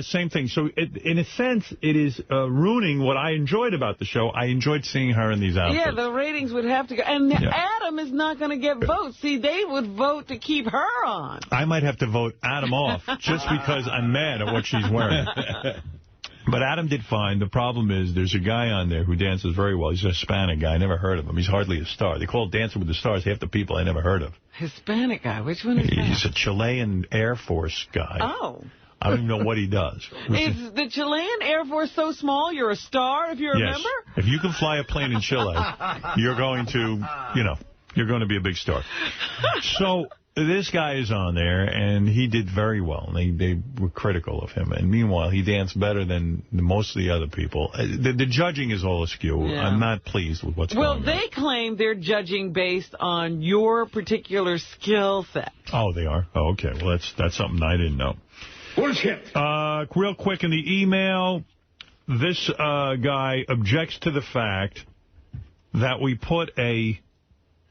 Same thing. So in a sense, it is ruining what I enjoyed about the show. I enjoyed seeing her in these outfits. Yeah, the ratings would have to go. And Adam is not going to get votes. See, they would vote to keep her on. I might have to vote Adam off just because I'm mad at what she's wearing. But Adam did fine. The problem is there's a guy on there who dances very well. He's a Hispanic guy. I never heard of him. He's hardly a star. They call it Dancing with the Stars half the people I never heard of. Hispanic guy? Which one is that? He's a Chilean Air Force guy. Oh. I don't even know what he does. Is the Chilean Air Force so small you're a star if you're a member? If you can fly a plane in Chile, you're going to, you're going to be a big star. So this guy is on there, and he did very well. They were critical of him. And meanwhile, he danced better than most of the other people. The judging is all askew. Yeah. I'm not pleased with what's going on. Well, they claim they're judging based on your particular skill set. Oh, they are? Oh, okay. Well, that's something I didn't know. Bullshit. Real quick in the email, this guy objects to the fact that we put a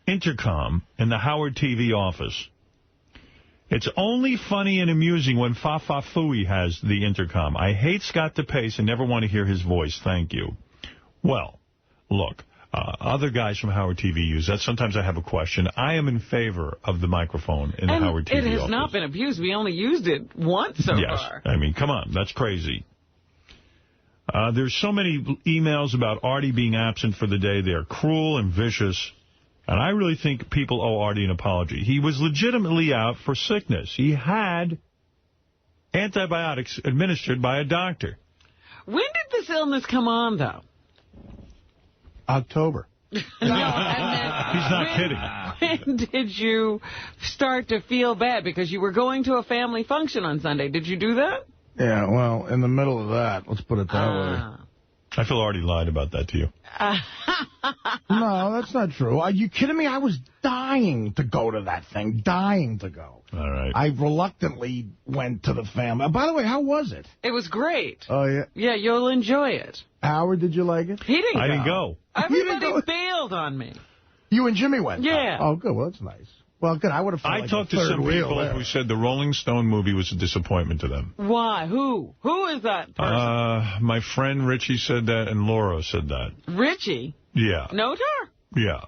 intercom in the Howard TV office. It's only funny and amusing when Fafa Fooey has the intercom. I hate Scott DePace and never want to hear his voice. Thank you. Well, look, other guys from Howard TV use that. Sometimes I have a question. I am in favor of the microphone in the Howard TV office. It has not been abused. We only used it once so far. I mean, come on. That's crazy. There's so many emails about Artie being absent for the day. They're cruel and vicious. And I really think people owe Artie an apology. He was legitimately out for sickness. He had antibiotics administered by a doctor. When did this illness come on, though? October. He's not kidding. When did you start to feel bad? Because you were going to a family function on Sunday. Did you do that? Yeah, well, in the middle of that, let's put it that way. I feel Artie lied about that to you. No, that's not true. Are you kidding me? I was dying to go to that thing, dying to go. All right. I reluctantly went to the family. By the way, how was it? It was great. Oh, yeah? Yeah, you'll enjoy it. Howard, did you like it? He didn't go. I didn't go. Everybody bailed on me. You and Jimmy went? Yeah. Oh, good. Well, that's nice. Well, good. I would have felt like talked to some people who said the Rolling Stone movie was a disappointment to them. Why? Who? Who is that person? My friend Richie said that, and Laura said that. Richie? Yeah. Notar? Yeah.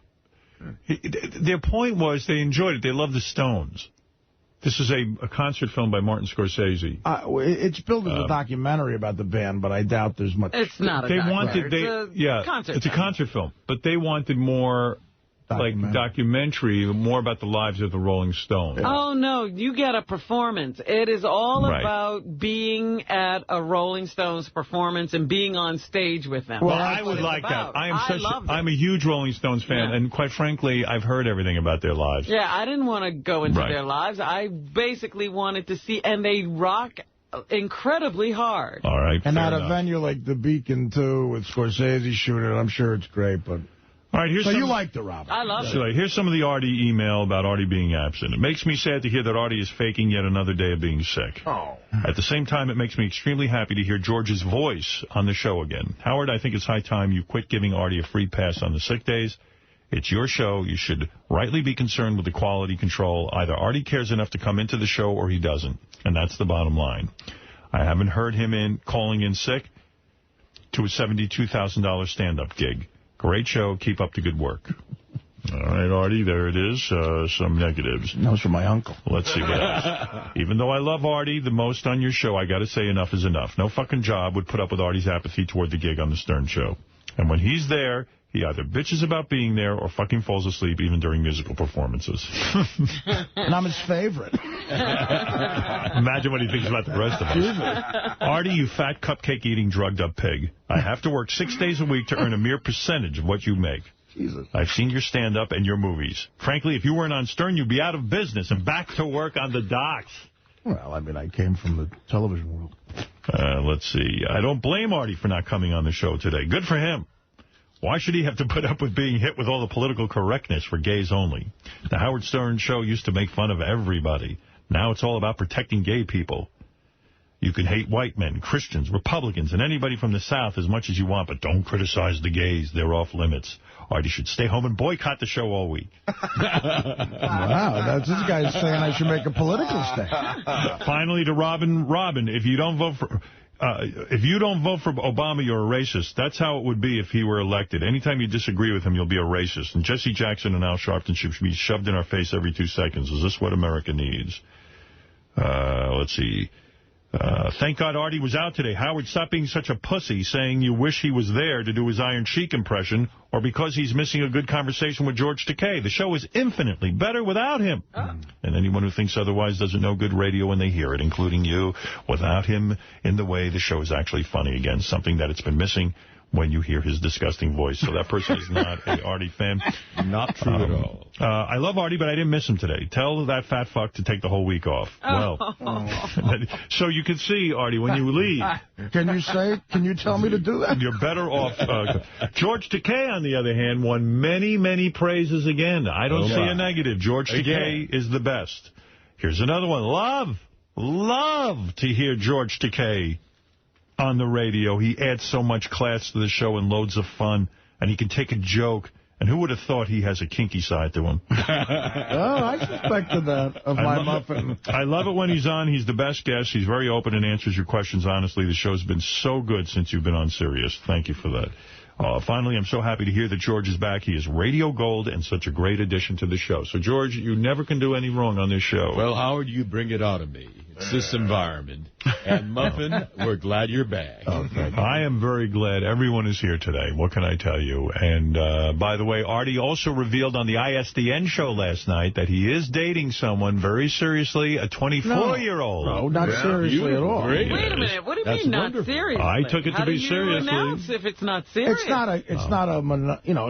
Their point was they enjoyed it. They loved the Stones. This is a concert film by Martin Scorsese. It's billed as a documentary about the band, but I doubt there's much. It's not a documentary. It's a concert film. But they wanted more documentary, more about the lives of the Rolling Stones. Oh, no, you get a performance. It is all about being at a Rolling Stones performance and being on stage with them. Well, I would like that. I'm a huge Rolling Stones fan, and quite frankly, I've heard everything about their lives. Yeah, I didn't want to go into their lives. I basically wanted to see, and they rock incredibly hard. All right, and at a venue like the Beacon, too, with Scorsese shooting it, I'm sure it's great, but... All right, so you liked it, Robert. I love it. Here's some of the Artie email about Artie being absent. It makes me sad to hear that Artie is faking yet another day of being sick. Oh. At the same time, it makes me extremely happy to hear George's voice on the show again. Howard, I think it's high time you quit giving Artie a free pass on the sick days. It's your show. You should rightly be concerned with the quality control. Either Artie cares enough to come into the show or he doesn't. And that's the bottom line. I haven't heard him calling in sick to a $72,000 stand-up gig. Great show. Keep up the good work. All right, Artie, there it is. Some negatives. That was from my uncle. Let's see what else. Even though I love Artie the most on your show, I got to say enough is enough. No fucking job would put up with Artie's apathy toward the gig on the Stern Show. And when he's there, he either bitches about being there or fucking falls asleep even during musical performances. And I'm his favorite. Imagine what he thinks about the rest of us. Artie, you fat cupcake-eating, drugged-up pig. I have to work 6 days a week to earn a mere percentage of what you make. Jesus. I've seen your stand-up and your movies. Frankly, if you weren't on Stern, you'd be out of business and back to work on the docks. Well, I mean, I came from the television world. Let's see. I don't blame Artie for not coming on the show today. Good for him. Why should he have to put up with being hit with all the political correctness for gays only? The Howard Stern Show used to make fun of everybody. Now it's all about protecting gay people. You can hate white men, Christians, Republicans, and anybody from the South as much as you want, but don't criticize the gays. They're off limits. Artie should stay home and boycott the show all week. Wow, this guy's saying I should make a political stand. Finally, to Robin. Robin, if you don't vote for... Obama, you're a racist. That's how it would be if he were elected. Anytime you disagree with him, you'll be a racist. And Jesse Jackson and Al Sharpton should be shoved in our face every 2 seconds. Is this what America needs? Let's see. Thank God Artie was out today. Howard, stop being such a pussy, saying you wish he was there to do his Iron Sheik impression, or because he's missing a good conversation with George Takei. The show is infinitely better without him. And anyone who thinks otherwise doesn't know good radio when they hear it, including you. Without him in the way, the show is actually funny again, something that it's been missing when you hear his disgusting voice. So that person is not a Artie fan. Not true at all. I love Artie, but I didn't miss him today. Tell that fat fuck to take the whole week off. Well, so you can see, Artie, when you leave. Can you tell me to do that? You're better off. George Takei, on the other hand, won many, many praises again. I don't see a negative. George Takei is the best. Here's another one. Love to hear George Takei on the radio. He adds so much class to the show and loads of fun, and he can take a joke. And who would have thought he has a kinky side to him? Oh, I suspected that of my muffin. I love it when he's on. He's the best guest. He's very open and answers your questions honestly. The show's been so good since you've been on Sirius. Thank you for that. Finally, I'm so happy to hear that George is back. He is radio gold and such a great addition to the show. So, George, you never can do any wrong on this show. Well, Howard, you bring it out of me. It's this environment. And Muffin, we're glad you're back. Oh, thank you. I am very glad everyone is here today. What can I tell you? And, by the way, Artie also revealed on the ISDN show last night that he is dating someone very seriously, a 24-year-old. No, not seriously at all. Wait a minute. What do you mean not seriously? I took it to be seriously. How do you announce if it's not serious? It's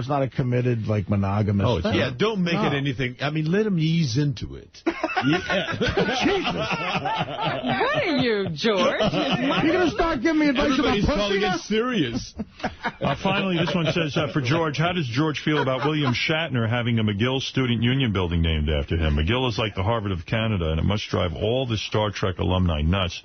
not a committed, like, monogamous thing. Yeah, don't make it anything. I mean, let him ease into it. Jesus. What are you, George? You're going to start giving me advice Everybody's about calling pussy? it serious. Finally, this one says, for George, how does George feel about William Shatner having a McGill Student Union building named after him? McGill is like the Harvard of Canada, and it must drive all the Star Trek alumni nuts,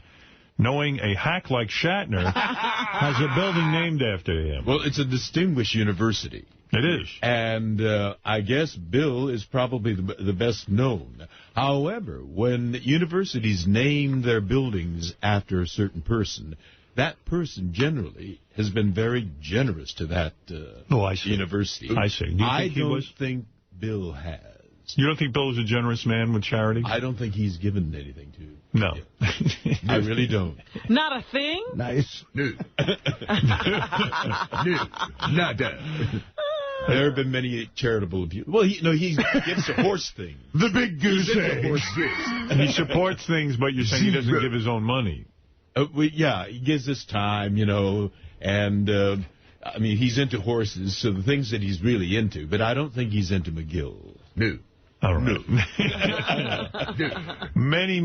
knowing a hack like Shatner has a building named after him. Well, it's a distinguished university. It is. And I guess Bill is probably the best known. However, when universities name their buildings after a certain person, that person generally has been very generous to that university. I see. I don't think Bill has. You don't think Bill is a generous man with charity? I don't think he's given anything to. No. I really don't. Not a thing? Nice. No. Nada. There have been many charitable abuse. Well, he gives a horse thing. The big goose egg. He supports things, but you're saying he doesn't give his own money. Yeah, he gives us time, and, I mean, he's into horses, so the things that he's really into, but I don't think he's into McGill. No. All right. No. Many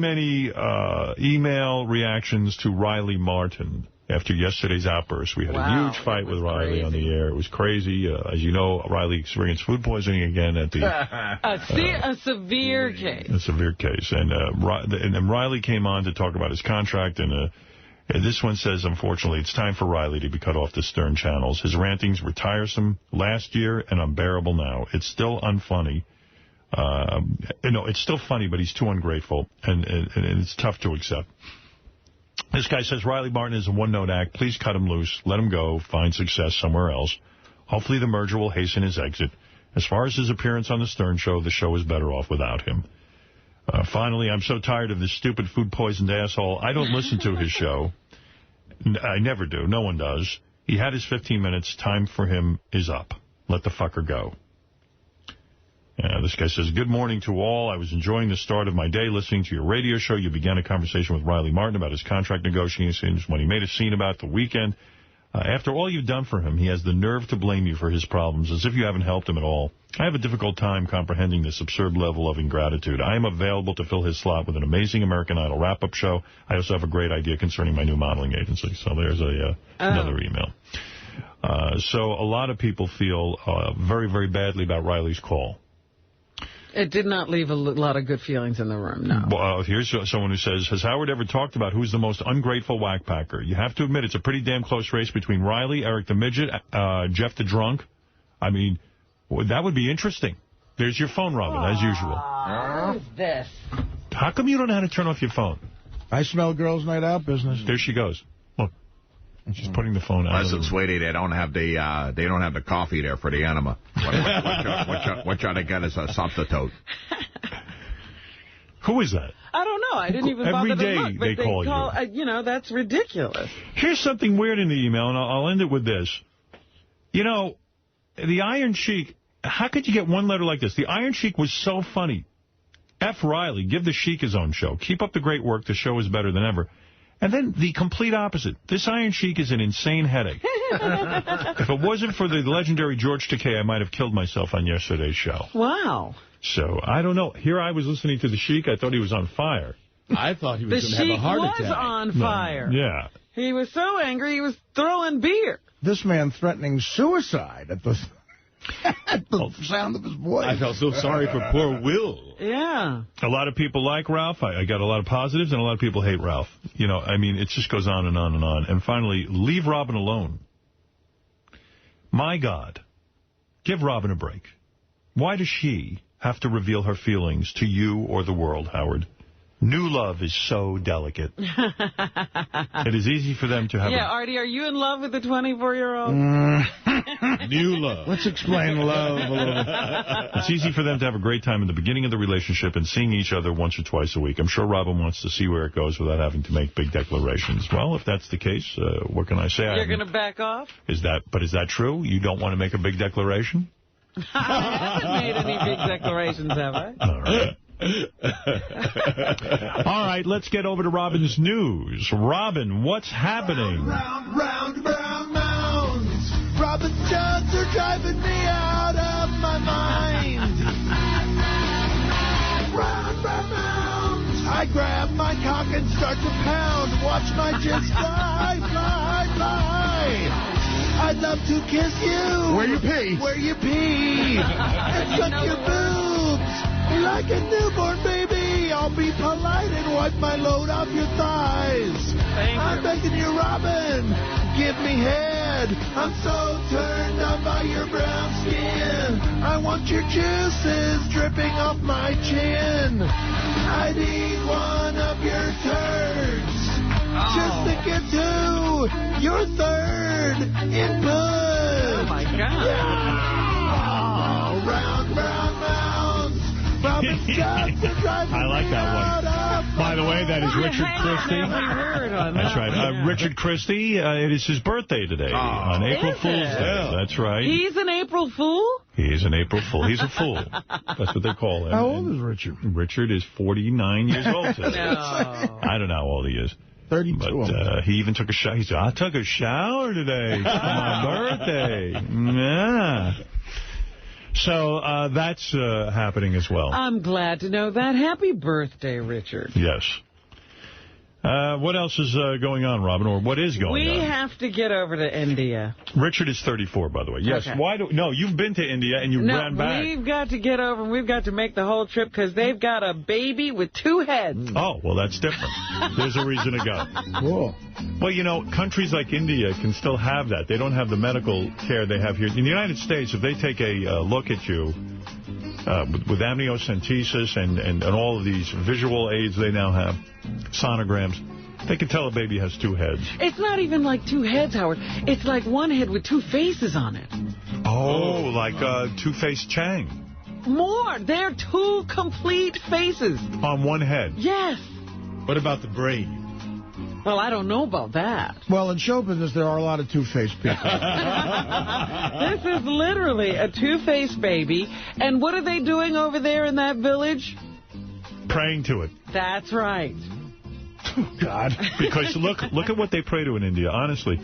email reactions to Riley Martin after yesterday's outburst. We had a huge fight with Riley on the air. It was crazy. As you know, Riley experienced food poisoning again at the... a severe case. A severe case. And Riley came on to talk about his contract, and this one says, unfortunately, it's time for Riley to be cut off the Stern channels. His rantings were tiresome last year and unbearable now. It's still unfunny. It's still funny, but he's too ungrateful, and it's tough to accept. This guy says Riley Martin is a one-note act. Please cut him loose. Let him go. Find success somewhere else. Hopefully the merger will hasten his exit. As far as his appearance on the Stern Show, the show is better off without him. Finally, I'm so tired of this stupid food-poisoned asshole. I don't listen to his show. I never do. No one does. He had his 15 minutes. Time for him is up. Let the fucker go. This guy says, good morning to all. I was enjoying the start of my day listening to your radio show. You began a conversation with Riley Martin about his contract negotiations when he made a scene about the weekend. After all you've done for him, he has the nerve to blame you for his problems, as if you haven't helped him at all. I have a difficult time comprehending this absurd level of ingratitude. I am available to fill his slot with an amazing American Idol wrap-up show. I also have a great idea concerning my new modeling agency. So there's another email. So a lot of people feel very, very badly about Riley's call. It did not leave a lot of good feelings in the room, no. Here's someone who says, has Howard ever talked about who's the most ungrateful whackpacker? You have to admit it's a pretty damn close race between Riley, Eric the Midget, Jeff the Drunk. I mean, that would be interesting. There's your phone, Robin, as usual. Who's this? How come you don't know how to turn off your phone? I smell girls' night out business. There she goes. Look. And she's putting the phone out. Listen, sweetie, they don't have the coffee there for the enema. What you ought to get is a substitute. Who is that? I don't know. I didn't even bother to look. Every day they call you. That's ridiculous. Here's something weird in the email, and I'll end it with this. The Iron Sheik, how could you get one letter like this? The Iron Sheik was so funny. F. Riley, give the Sheik his own show. Keep up the great work. The show is better than ever. And then the complete opposite. This Iron Sheik is an insane headache. If it wasn't for the legendary George Takei, I might have killed myself on yesterday's show. Wow. So, I don't know. Here I was listening to the Sheik. I thought he was on fire. I thought he was going to have a heart attack. The Sheik was on fire. Yeah. He was so angry, he was throwing beer. This man threatening suicide at the sound of his voice. I felt so sorry for poor Will. Yeah. A lot of people like Ralph. I got a lot of positives, and a lot of people hate Ralph. It just goes on and on and on. And finally, leave Robin alone. My God. Give Robin a break. Why does she have to reveal her feelings to you or the world, Howard? New love is so delicate. It is easy for them to have Artie, are you in love with the 24-year-old? new love. Let's explain love a little bit. It's easy for them to have a great time in the beginning of the relationship and seeing each other once or twice a week. I'm sure Robin wants to see where it goes without having to make big declarations. Well, if that's the case, what can I say? You're going to back off? Is that true? You don't want to make a big declaration? I haven't made any big declarations, have I? All right. All right, let's get over to Robin's news. Robin, what's happening? Round, mounds. Robin's jobs are driving me out of my mind. Round, mounds. I grab my cock and start to pound. Watch my jets fly. I'd love to kiss you. Where you pee. And suck your boobs. Like a newborn baby, I'll be polite and wipe my load off your thighs. I'm begging you, Robin, give me head. I'm so turned on by your brown skin. I want your juices dripping off my chin. I'd eat one of your turds just to get to your third input. Oh, my God. Yeah. Round, mounds. I like that one. By the way, that is Richard Christie. That's right. Richard Christie, it is his birthday today on April Fool's Day. That's right. He's an April Fool? He is an April Fool. He's a fool. That's what they call him. How old is Richard? Richard is 49 years old today. No. I don't know how old he is. 32. But he even took a shower. He said, I took a shower today for my birthday. Yeah. So that's happening as well. I'm glad to know that. Happy birthday, Richard. Yes. What else is going on, Robin, or what is going on? We have to get over to India. Richard is 34, by the way. Yes. Okay. Why do? No, you've been to India and you ran back. We've got to get over and we've got to make the whole trip because they've got a baby with 2 heads. Oh, well, that's different. There's a reason to go. Cool. Well, you know, countries like India can still have that. They don't have the medical care they have here. In the United States, if they take a look at you with amniocentesis and all of these visual aids they now have, sonograms, they can tell a baby has 2 heads. It's not even like 2 heads, Howard. It's like 1 head with 2 faces on it. Oh, like Two-Face Chang. More. They're 2 complete faces. On 1 head? Yes. What about the brain? Well, I don't know about that. Well, in show business, there are a lot of two-faced people. This is literally a 2-faced baby. And what are they doing over there in that village? Praying to it. That's right. God. Because look at what they pray to in India. Honestly,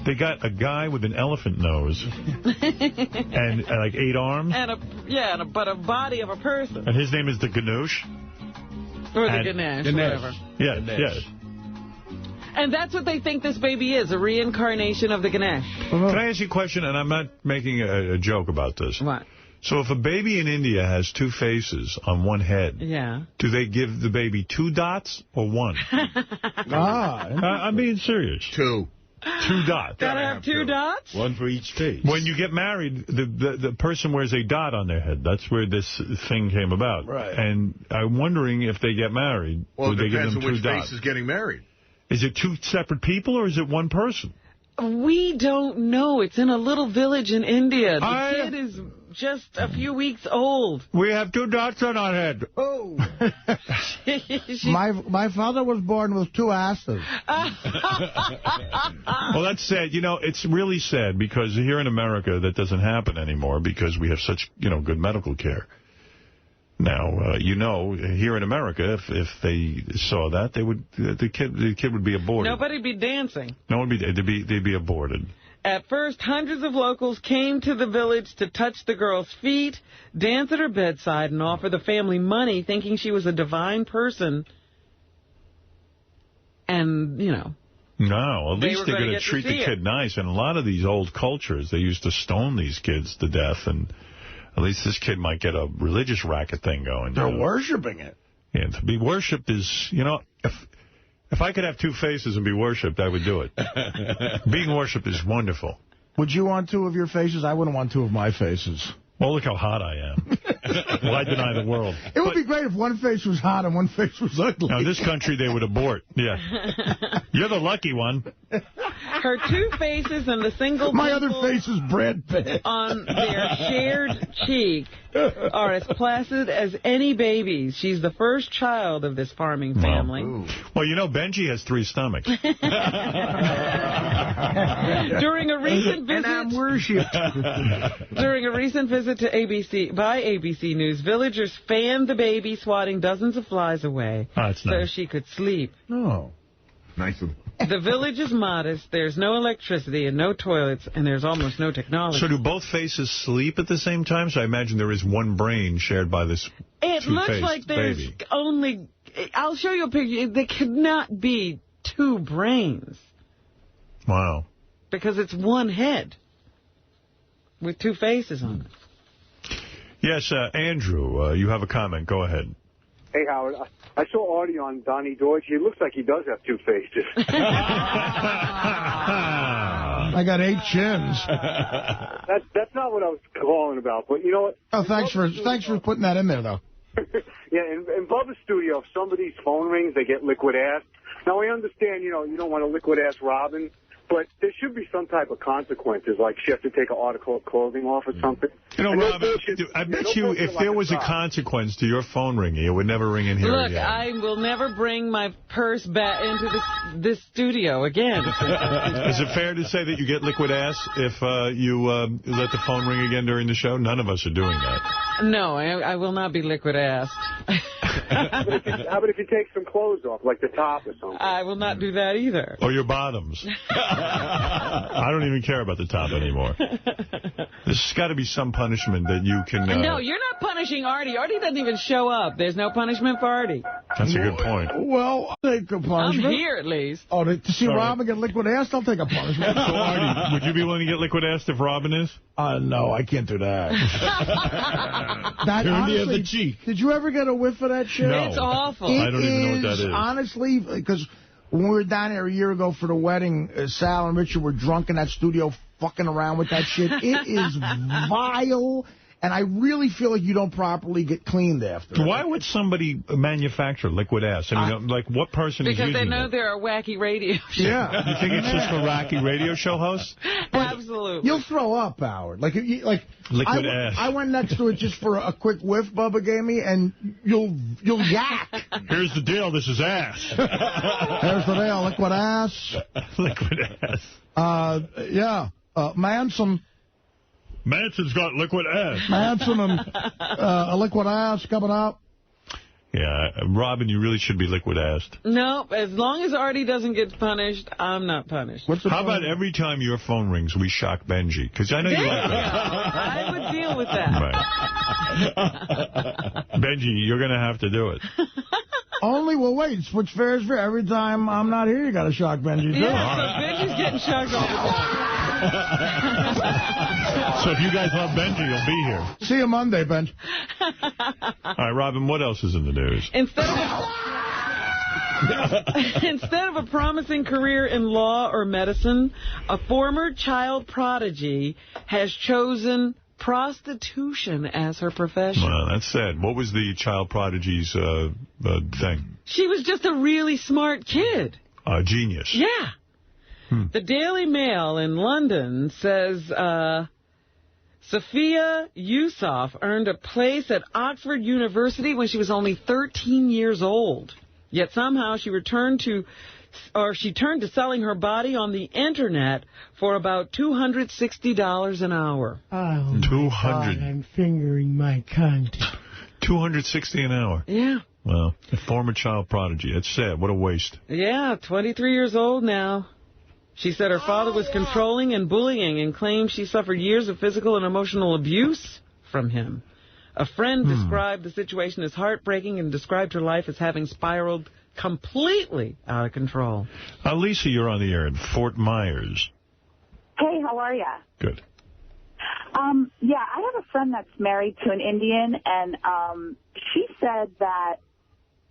they got a guy with an elephant nose and like 8 arms. But a body of a person. And his name is the Ganush. Or the Ganesh, whatever. Yeah, Ganesh. yeah. And that's what they think this baby is, a reincarnation of the Ganesh. Can I ask you a question? And I'm not making a joke about this. What? So if a baby in India has 2 faces on 1 head, do they give the baby 2 dots or 1? I'm being serious. 2. 2 dots. Gotta have 2 dots? 1 for each face. When you get married, the person wears a dot on their head. That's where this thing came about. Right. And I'm wondering if they get married, would they give them 2 dots? Well, it depends on which face is getting married. Is it 2 separate people or is it 1 person? We don't know. It's in a little village in India. The kid is just a few weeks old. We have 2 dots on our head. Oh. My father was born with 2 asses. Well, that's sad. You know, it's really sad because here in America that doesn't happen anymore because we have such, good medical care. Now, here in America, if they saw that, the kid would be aborted. Nobody'd be dancing. No one they'd be aborted. At first, hundreds of locals came to the village to touch the girl's feet, dance at her bedside, and offer the family money, thinking she was a divine person. And, No, at least they're going to treat the kid nice. And a lot of these old cultures, they used to stone these kids to death, and at least this kid might get a religious racket thing going. They're worshiping it. Yeah, to be worshipped is, if I could have 2 faces and be worshipped, I would do it. Being worshipped is wonderful. Would you want 2 of your faces? I wouldn't want 2 of my faces. Well, look how hot I am. Why deny the world? It would be great if one face was hot and one face was ugly. Now, in this country, they would abort. Yeah. You're the lucky one. Her two faces and the single My other face is Brad Pitt. On their shared cheek are as placid as any babies. She's the first child of this farming family. Well, you know, Benji has 3 stomachs. During a recent visit, and I'm worshipped. During a recent visit to ABC News, villagers fanned the baby, swatting dozens of flies away so she could sleep. Oh, nice one. The village is modest. There's no electricity and no toilets, and there's almost no technology. So do both faces sleep at the same time? So I imagine there is one brain shared by this It looks like there's baby. only... I'll show you a picture. There could not be 2 brains. Wow. Because it's one head with 2 faces on it. Yes, Andrew, you have a comment. Go ahead. Hey, Howard. I saw Artie on Donnie Deutsch. He looks like he does have 2 faces. I got 8 chins. That's not what I was calling about. But you know what? Oh, thanks for putting that in there, though. Yeah, in Bubba's studio, if somebody's phone rings, they get liquid ass. Now, I understand, you don't want to liquid ass Robin, but there should be some type of consequences, like she has to take an article of clothing off or something. You know, Robin, I bet you if there was a consequence to your phone ringing, it would never ring in here Look, again. I will never bring my purse back into this studio again. Is it fair to say that you get liquid ass if you let the phone ring again during the show? None of us are doing that. No, I will not be liquid assed. How about if you take some clothes off, like the top or something? I will not do that either. Or your bottoms. I don't even care about the top anymore. There's got to be some punishment that you can... No, you're not punishing Artie. Artie doesn't even show up. There's no punishment for Artie. That's a good point. Well, I'll take a punishment. I'm here, at least. Oh, to see Robin get liquid ass, I'll take a punishment. So, Artie, would you be willing to get liquid ass if Robin is? No, I can't do that. That honestly, the cheek. Did you ever get a whiff of that shit? No. It's awful. I don't even know what that is. Honestly, because when we were down there a year ago for the wedding, Sal and Richard were drunk in that studio fucking around with that shit. It is vile, and I really feel like you don't properly get cleaned after. Why would somebody manufacture liquid ass? I mean, like, what person is using it? Because they know there are wacky radio shows. Yeah. You think it's just for wacky radio show hosts? Absolutely. You'll throw up, Howard. Liquid ass. I went next to it just for a quick whiff Bubba gave me, and you'll yak. Here's the deal. This is ass. Here's the deal. Liquid ass. Liquid ass. Yeah. Manson's got liquid ass. Manson and a liquid ass coming up. Yeah, Robin, you really should be liquid assed. No, as long as Artie doesn't get punished, I'm not punished. How about every time your phone rings, we shock Benji? Because I know you like that. I would deal with that. Right. Benji, you're going to have to do it. Only, well, wait, what's fair is fair. Every time I'm not here, you got to shock Benji, too. Yeah, so Benji's getting shocked all the time. So if you guys love Benji, you'll be here. See you Monday, Benji. All right, Robin, what else is in the news? Instead of a promising career in law or medicine, a former child prodigy has chosen prostitution as her profession. Well, that's sad. What was the child prodigy's thing? She was just a really smart kid. Genius. Yeah. The Daily Mail in London says Sophia Yusuf earned a place at Oxford University when she was only 13 years old. Yet somehow she turned to selling her body on the Internet for about $260 an hour. Oh, $200. I'm fingering my cunt. $260 an hour. Yeah. Well, a former child prodigy. That's sad. What a waste. Yeah, 23 years old now. She said her father was controlling and bullying and claimed she suffered years of physical and emotional abuse from him. A friend described the situation as heartbreaking and described her life as having spiraled completely out of control. Lisa, you're on the air in Fort Myers. Hey, how are ya? Good. Yeah, I have a friend that's married to an Indian, and she said that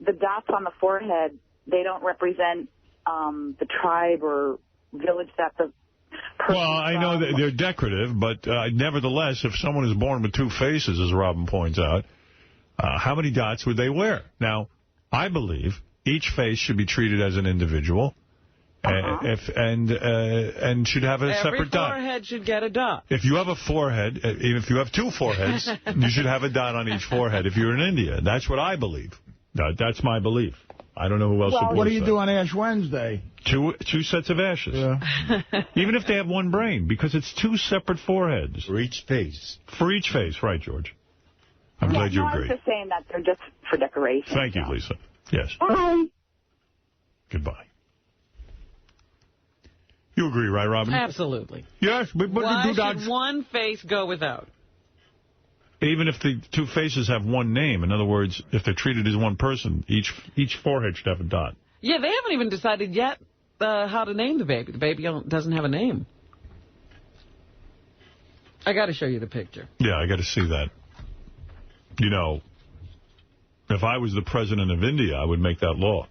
the dots on the forehead, they don't represent the tribe or village that the person. Well, I know that they're decorative, but nevertheless, if someone is born with two faces, as Robin points out, how many dots would they wear? Now, I believe each face should be treated as an individual. And should have a separate dot. Every forehead should get a dot. If you have a forehead, even if you have two foreheads, you should have a dot on each forehead if you're in India. That's what I believe. That's my belief. I don't know who else believes what do you do on Ash Wednesday? Two sets of ashes. Yeah. Even if they have one brain, because it's two separate foreheads. For each face. For each face, right, George? I'm glad you agree. I was just saying that they're just for decoration. Thank you, Lisa. Yes. Bye. Goodbye. You agree, right, Robin? Absolutely. Yes, but why should one face go without? Even if the two faces have one name, in other words, if they're treated as one person, each forehead should have a dot. Yeah, they haven't even decided yet how to name the baby. The baby doesn't have a name. I got to show you the picture. Yeah, I got to see that. You know, if I was the president of India, I would make that law.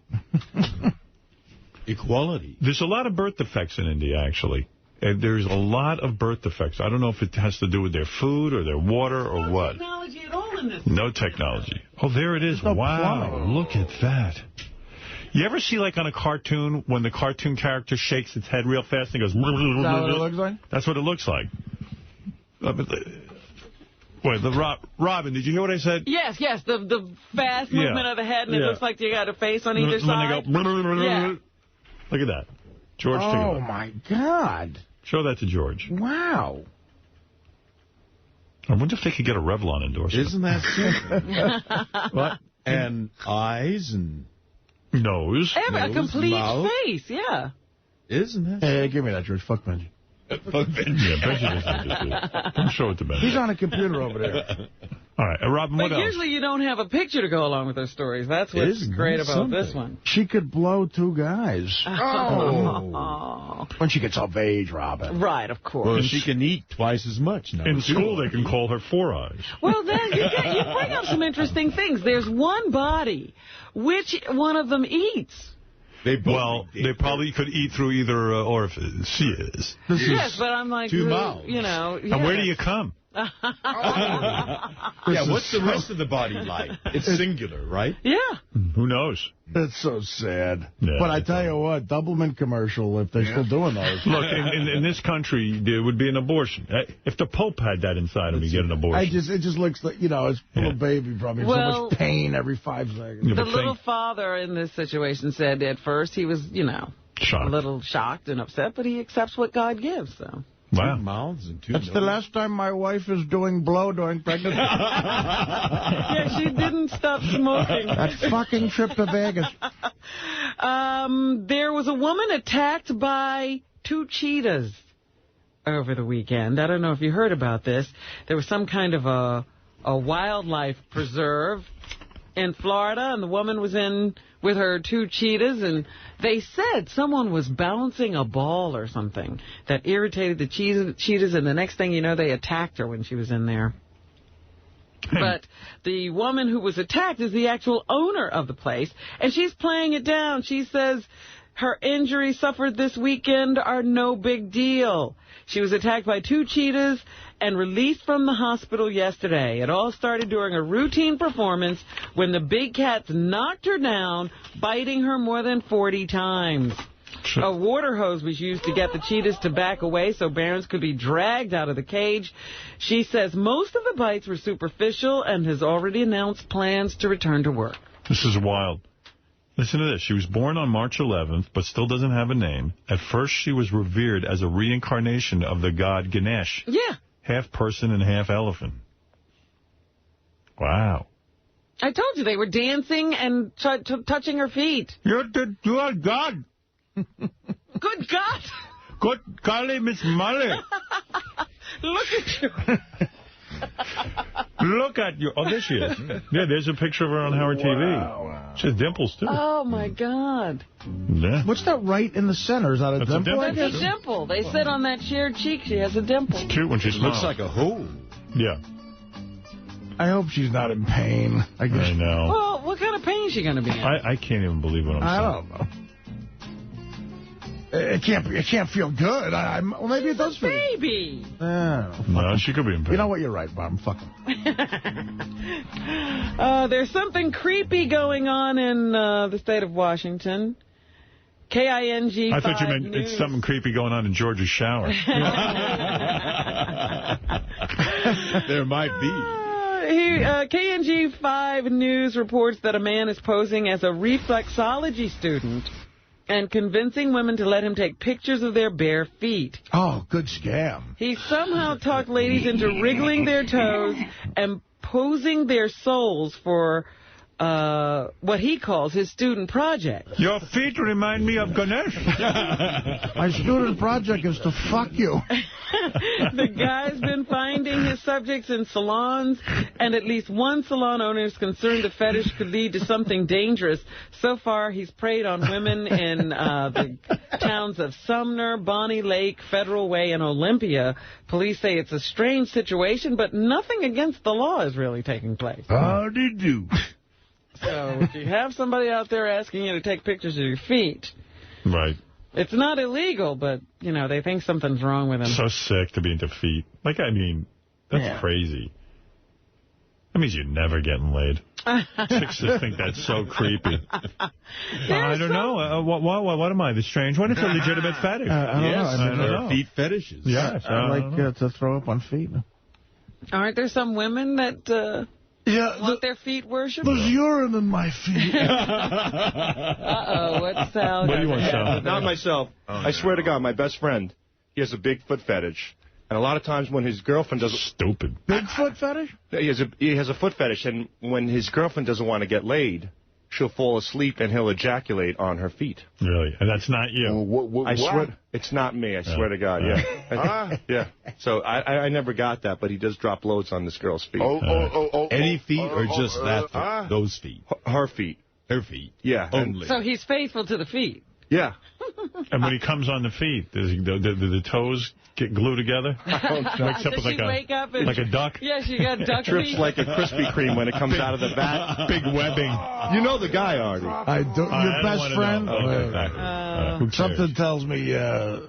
Equality. There's a lot of birth defects in India, actually. There's a lot of birth defects. I don't know if it has to do with their food or their water or what. No technology at all in this. No technology. Oh, there it is. Wow, look at that. You ever see, like, on a cartoon, when the cartoon character shakes its head real fast and goes... Is that what it looks like? That's what it looks like. Wait, Robin, did you hear what I said? Yes, the fast movement of the head, and it looks like you got a face on either side. When they go... Yeah. Look at that. George, take a look. Oh, my God. Show that to George. Wow. I wonder if they could get a Revlon endorsement. Isn't that simple? What? And eyes and... Nose. A complete mouth. face, yeah. Isn't that... Hey, give me that, George. Fuck Benji. Fuck Benji. Yeah, Benji doesn't do it. Don't show it to Benji. He's on a computer over there. All right, Robin, what but else? Usually you don't have a picture to go along with those stories. That's what's great about this one. She could blow two guys. Oh. When she gets of age, Robin. Right, of course. Well, she can eat twice as much now. In school, they can call her Four Eyes. Well, then you bring up some interesting things. There's one body. Which one of them eats? They probably could eat through either orifice. Yes, but I'm like, two mouths. You know. Yeah. And where do you come? Yeah, what's the rest of the body like? It's singular, right? Yeah. Who knows? That's so sad. Yeah, but I tell you what, Doublemint commercial, if they're still doing those. Look, in this country, there would be an abortion. If the Pope had that inside him, he'd get an abortion. It just looks like, his little baby probably has so much pain every 5 seconds. The little father in this situation said at first he was, shocked. A little shocked and upset, but he accepts what God gives, so. Wow. 2 mouths and 2 That's the last time my wife is doing blow during pregnancy. Yeah, she didn't stop smoking. That fucking trip to Vegas. There was a woman attacked by 2 cheetahs over the weekend. I don't know if you heard about this. There was some kind of a wildlife preserve in Florida, and the woman was in with her 2 cheetahs, and they said someone was bouncing a ball or something that irritated the cheetahs, and the next thing you know, they attacked her when she was in there. But the woman who was attacked is the actual owner of the place, and she's playing it down. She says her injuries suffered this weekend are no big deal. She was attacked by 2 cheetahs and released from the hospital yesterday. It all started during a routine performance when the big cats knocked her down, biting her more than 40 times. A water hose was used to get the cheetahs to back away so Barons could be dragged out of the cage. She says most of the bites were superficial and has already announced plans to return to work. This is wild. Listen to this. She was born on March 11th, but still doesn't have a name. At first, she was revered as a reincarnation of the god Ganesh. Yeah. Half person and half elephant. Wow. I told you they were dancing and touching her feet. You're God. Good God. Good golly, Miss Molly. Look at you. Look at you. Oh, there she is. Yeah, there's a picture of her on Howard TV. Wow. She has dimples, too. Oh, my God. Yeah. What's that right in the center? Is that a dimple? That's a dimple. They said on that shared cheek she has a dimple. It's cute when she smiles. Looks like a hole. Yeah. I hope she's not in pain. I know. Well, what kind of pain is she going to be in? I can't even believe what I'm saying. I don't know. It can't feel good. Well, maybe it does feel good. Baby. No, she could be in pain. You know what? You're right, Bob. Fuck him. There's something creepy going on in the state of Washington. KING. I thought you meant it's something creepy going on in George's shower. There might be. KNG 5 News reports that a man is posing as a reflexology student and convincing women to let him take pictures of their bare feet. Oh, good scam. He somehow talked ladies into wriggling their toes and posing their soles for what he calls his student project. Your feet remind me of Ganesh. My student project is to fuck you. The guy's been finding his subjects in salons, and at least one salon owner is concerned the fetish could lead to something dangerous. So far, he's preyed on women in the towns of Sumner, Bonnie Lake, Federal Way, and Olympia. Police say it's a strange situation, but nothing against the law is really taking place. Howdy do. So if you have somebody out there asking you to take pictures of your feet, right? It's not illegal, but, you know, they think something's wrong with them. So sick to be into feet. Like, I mean, that's crazy. That means you're never getting laid. Chicks just think that's so creepy. I don't know. What am I, the strange one? It's a legitimate fetish. I don't know. Feet fetishes. Yes. I like to throw up on feet. Aren't there some women that want their feet worshipped? There's urine in my feet. Uh-oh, what's Sal? What do you want, Sal? Not myself. I swear to God, my best friend, he has a big foot fetish. And a lot of times when his girlfriend doesn't... Stupid. Bigfoot fetish? He has a foot fetish, and when his girlfriend doesn't want to get laid, she'll fall asleep and he'll ejaculate on her feet. Really? And that's not you? I swear, it's not me, I swear to God, yeah. Yeah. So I never got that, but he does drop loads on this girl's feet. Any feet or just that foot? Those feet? Her feet. Her feet? Yeah. Only. So he's faithful to the feet? Yeah. And when he comes on the feet, does the toes get glued together? Does she wake up and... Like a duck? Yeah, she got duck Trips feet. like a Krispy Kreme when it comes out of the vat. Big webbing. You know the guy, Artie. I don't. Your best friend? Something tells me... All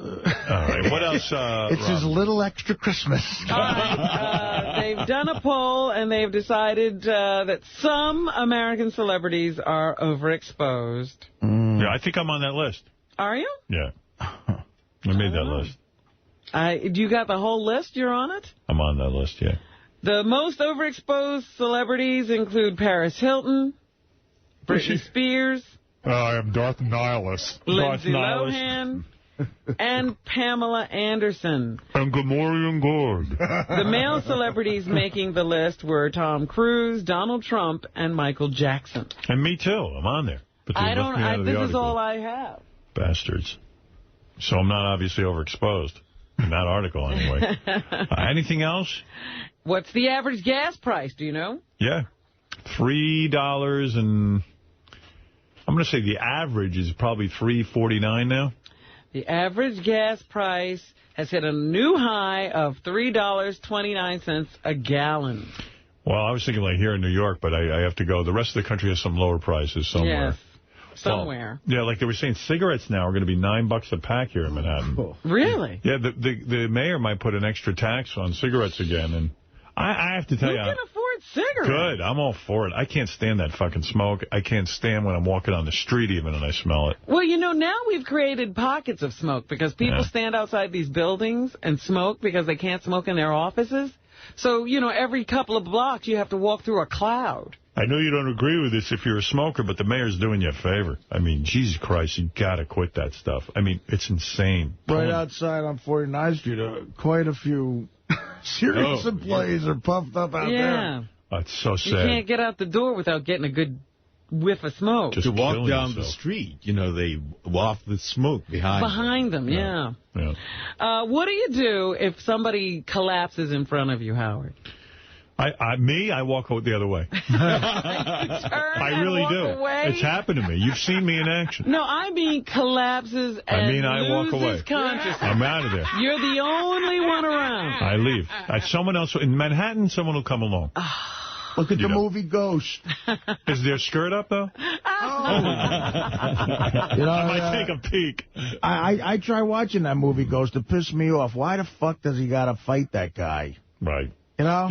right, what else? It's his little extra Christmas. All right, they've done a poll, and they've decided that some American celebrities are overexposed. Yeah, I think I'm on that list. Are you? Yeah. I made that list. You got the whole list? You're on it? I'm on that list, yeah. The most overexposed celebrities include Paris Hilton, Britney Spears, I am Darth Nihilus. Lindsay Lohan, and Pamela Anderson. And Gamorrean Gord. The male celebrities making the list were Tom Cruise, Donald Trump, and Michael Jackson. And me too. I'm on there. But I don't. This is all I have. Bastards. So I'm not obviously overexposed. In that article, anyway. Anything else? What's the average gas price? Do you know? Yeah. $3 and... I'm going to say the average is probably $3.49 now. The average gas price has hit a new high of $3.29 a gallon. Well, I was thinking like here in New York, but I have to go. The rest of the country has some lower prices somewhere. Yes. Somewhere. Well, yeah, like they were saying, cigarettes now are going to be $9 a pack here in Manhattan. Really? Yeah, the mayor might put an extra tax on cigarettes again, and I have to tell you... Who can afford cigarettes? Good, I'm all for it. I can't stand that fucking smoke. I can't stand when I'm walking on the street even and I smell it. Well, you know, now we've created pockets of smoke because people stand outside these buildings and smoke because they can't smoke in their offices. So, you know, every couple of blocks you have to walk through a cloud. I know you don't agree with this if you're a smoker, but the mayor's doing you a favor. I mean, Jesus Christ, you got to quit that stuff. I mean, it's insane. Right outside on 49th Street, quite a few serious employees are puffed up out there. Oh, it's so sad. You can't get out the door without getting a good whiff of smoke. Just to walk down the street, you know, they waft the smoke behind them. Yeah. What do you do if somebody collapses in front of you, Howard? I walk the other way. I really do. Away? It's happened to me. You've seen me in action. No, I mean collapses and I walk away. Consciousness. I'm out of there. You're the only one around. I leave. Someone else in Manhattan, someone will come along. Look at the movie Ghost. Is their skirt up, though? I might take a peek. I try watching that movie Ghost. It pissed me off. Why the fuck does he got to fight that guy? Right. You know?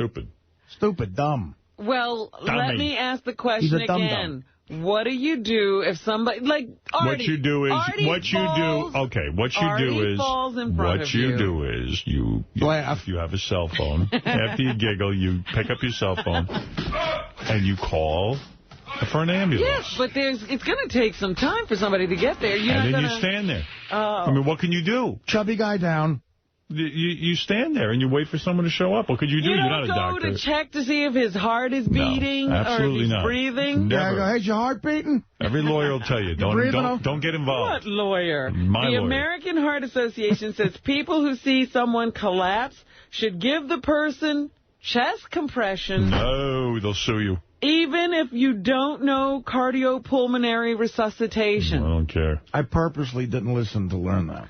Stupid, dumb. Well, Dummy. let me ask the question He's a again. dum-dum. What do you do if somebody, like Artie, What you do is, Artie you laugh. If you have a cell phone, after you giggle, you pick up your cell phone and you call for an ambulance. Yes, but it's going to take some time for somebody to get there. And then you stand there. I mean, what can you do? Chubby guy down. You stand there and you wait for someone to show up. What could you do? You You're not a don't doctor. go to check to see if his heart is beating or if he's breathing? Never. Yeah, is your heart beating? Every lawyer will tell you, don't get involved. What lawyer? My the lawyer. American Heart Association says people who see someone collapse should give the person chest compression. No, they'll sue you. Even if you don't know cardiopulmonary resuscitation. I don't care. I purposely didn't listen to learn that.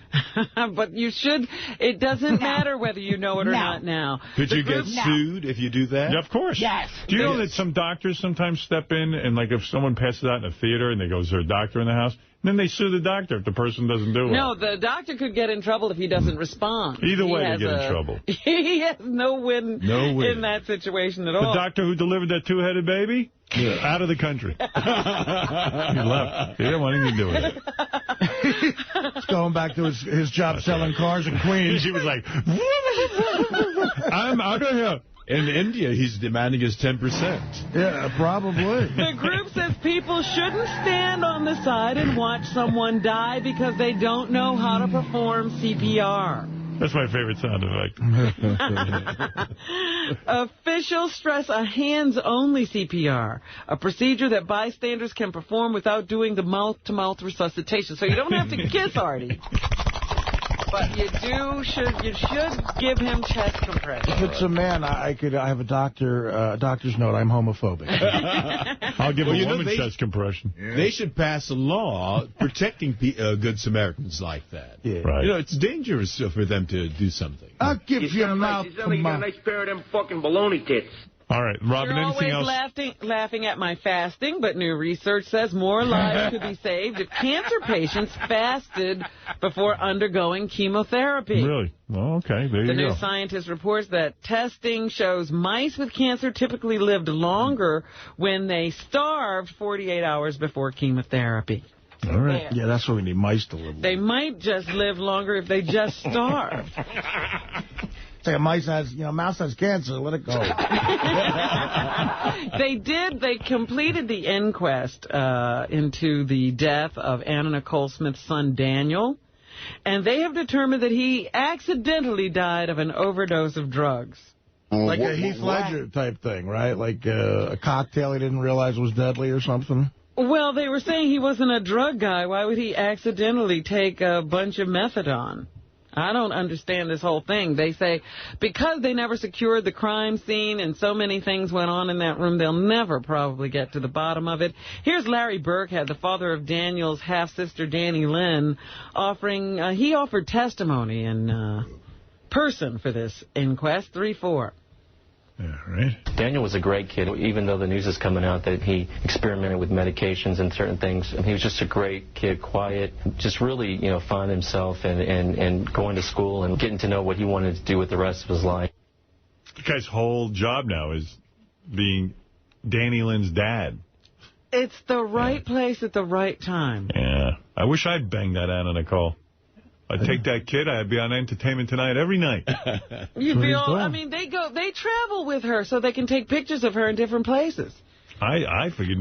But you should. It doesn't matter whether you know it or not now. Could you get sued if you do that? Yeah, of course. Yes. Do you know that some doctors sometimes step in and, like, if someone passes out in a theater and they go, is there a doctor in the house? And then they sue the doctor if the person doesn't do it. No, the doctor could get in trouble if he doesn't respond. Either way, they get in trouble. He has no win in that situation at all. The doctor who delivered that two-headed baby? Yeah. Out of the country. He left. He didn't want anything to do with it. He's going back to his job selling cars in Queens. He was like, I'm out of here. In India, he's demanding his 10%. Yeah, probably. The group says people shouldn't stand on the side and watch someone die because they don't know how to perform CPR. That's my favorite sound effect. Officials stress a hands-only CPR, a procedure that bystanders can perform without doing the mouth-to-mouth resuscitation. So you don't have to kiss Artie. But you should give him chest compression. If it's a man, I have a doctor's note. I'm homophobic. I'll give a woman chest compression. Yeah. They should pass a law protecting Good Samaritans like that. Yeah. Right. You know, it's dangerous for them to do something. I'll give you a mouth. You got a nice pair of them fucking baloney tits. All right, Robin, You're anything else? always laughing at my fasting, but new research says more lives could be saved if cancer patients fasted before undergoing chemotherapy. Really? Well, okay, there you The go. New Scientist reports that testing shows mice with cancer typically lived longer when they starved 48 hours before chemotherapy. All right. Yeah, that's what we need mice to live. They might just live longer if they just starved. Say a mouse has cancer, let it go. They completed the inquest into the death of Anna Nicole Smith's son, Daniel, and they have determined that he accidentally died of an overdose of drugs. Like a Heath Ledger type thing, right? Like a cocktail he didn't realize was deadly or something? Well, they were saying he wasn't a drug guy. Why would he accidentally take a bunch of methadone? I don't understand this whole thing. They say because they never secured the crime scene and so many things went on in that room, they'll never probably get to the bottom of it. Here's Larry Burkhead, the father of Daniel's half-sister, Danny Lynn, he offered testimony in person for this inquest, 3-4. Yeah, right. Daniel was a great kid, even though the news is coming out that he experimented with medications and certain things. I mean, he was just a great kid, quiet, just really, find himself and going to school and getting to know what he wanted to do with the rest of his life. The guy's whole job now is being Danny Lynn's dad. It's the right place at the right time. Yeah. I wish I'd banged that Anna Nicole. I'd take that kid. I'd be on Entertainment Tonight every night. You'd be all, they travel with her so they can take pictures of her in different places. I figured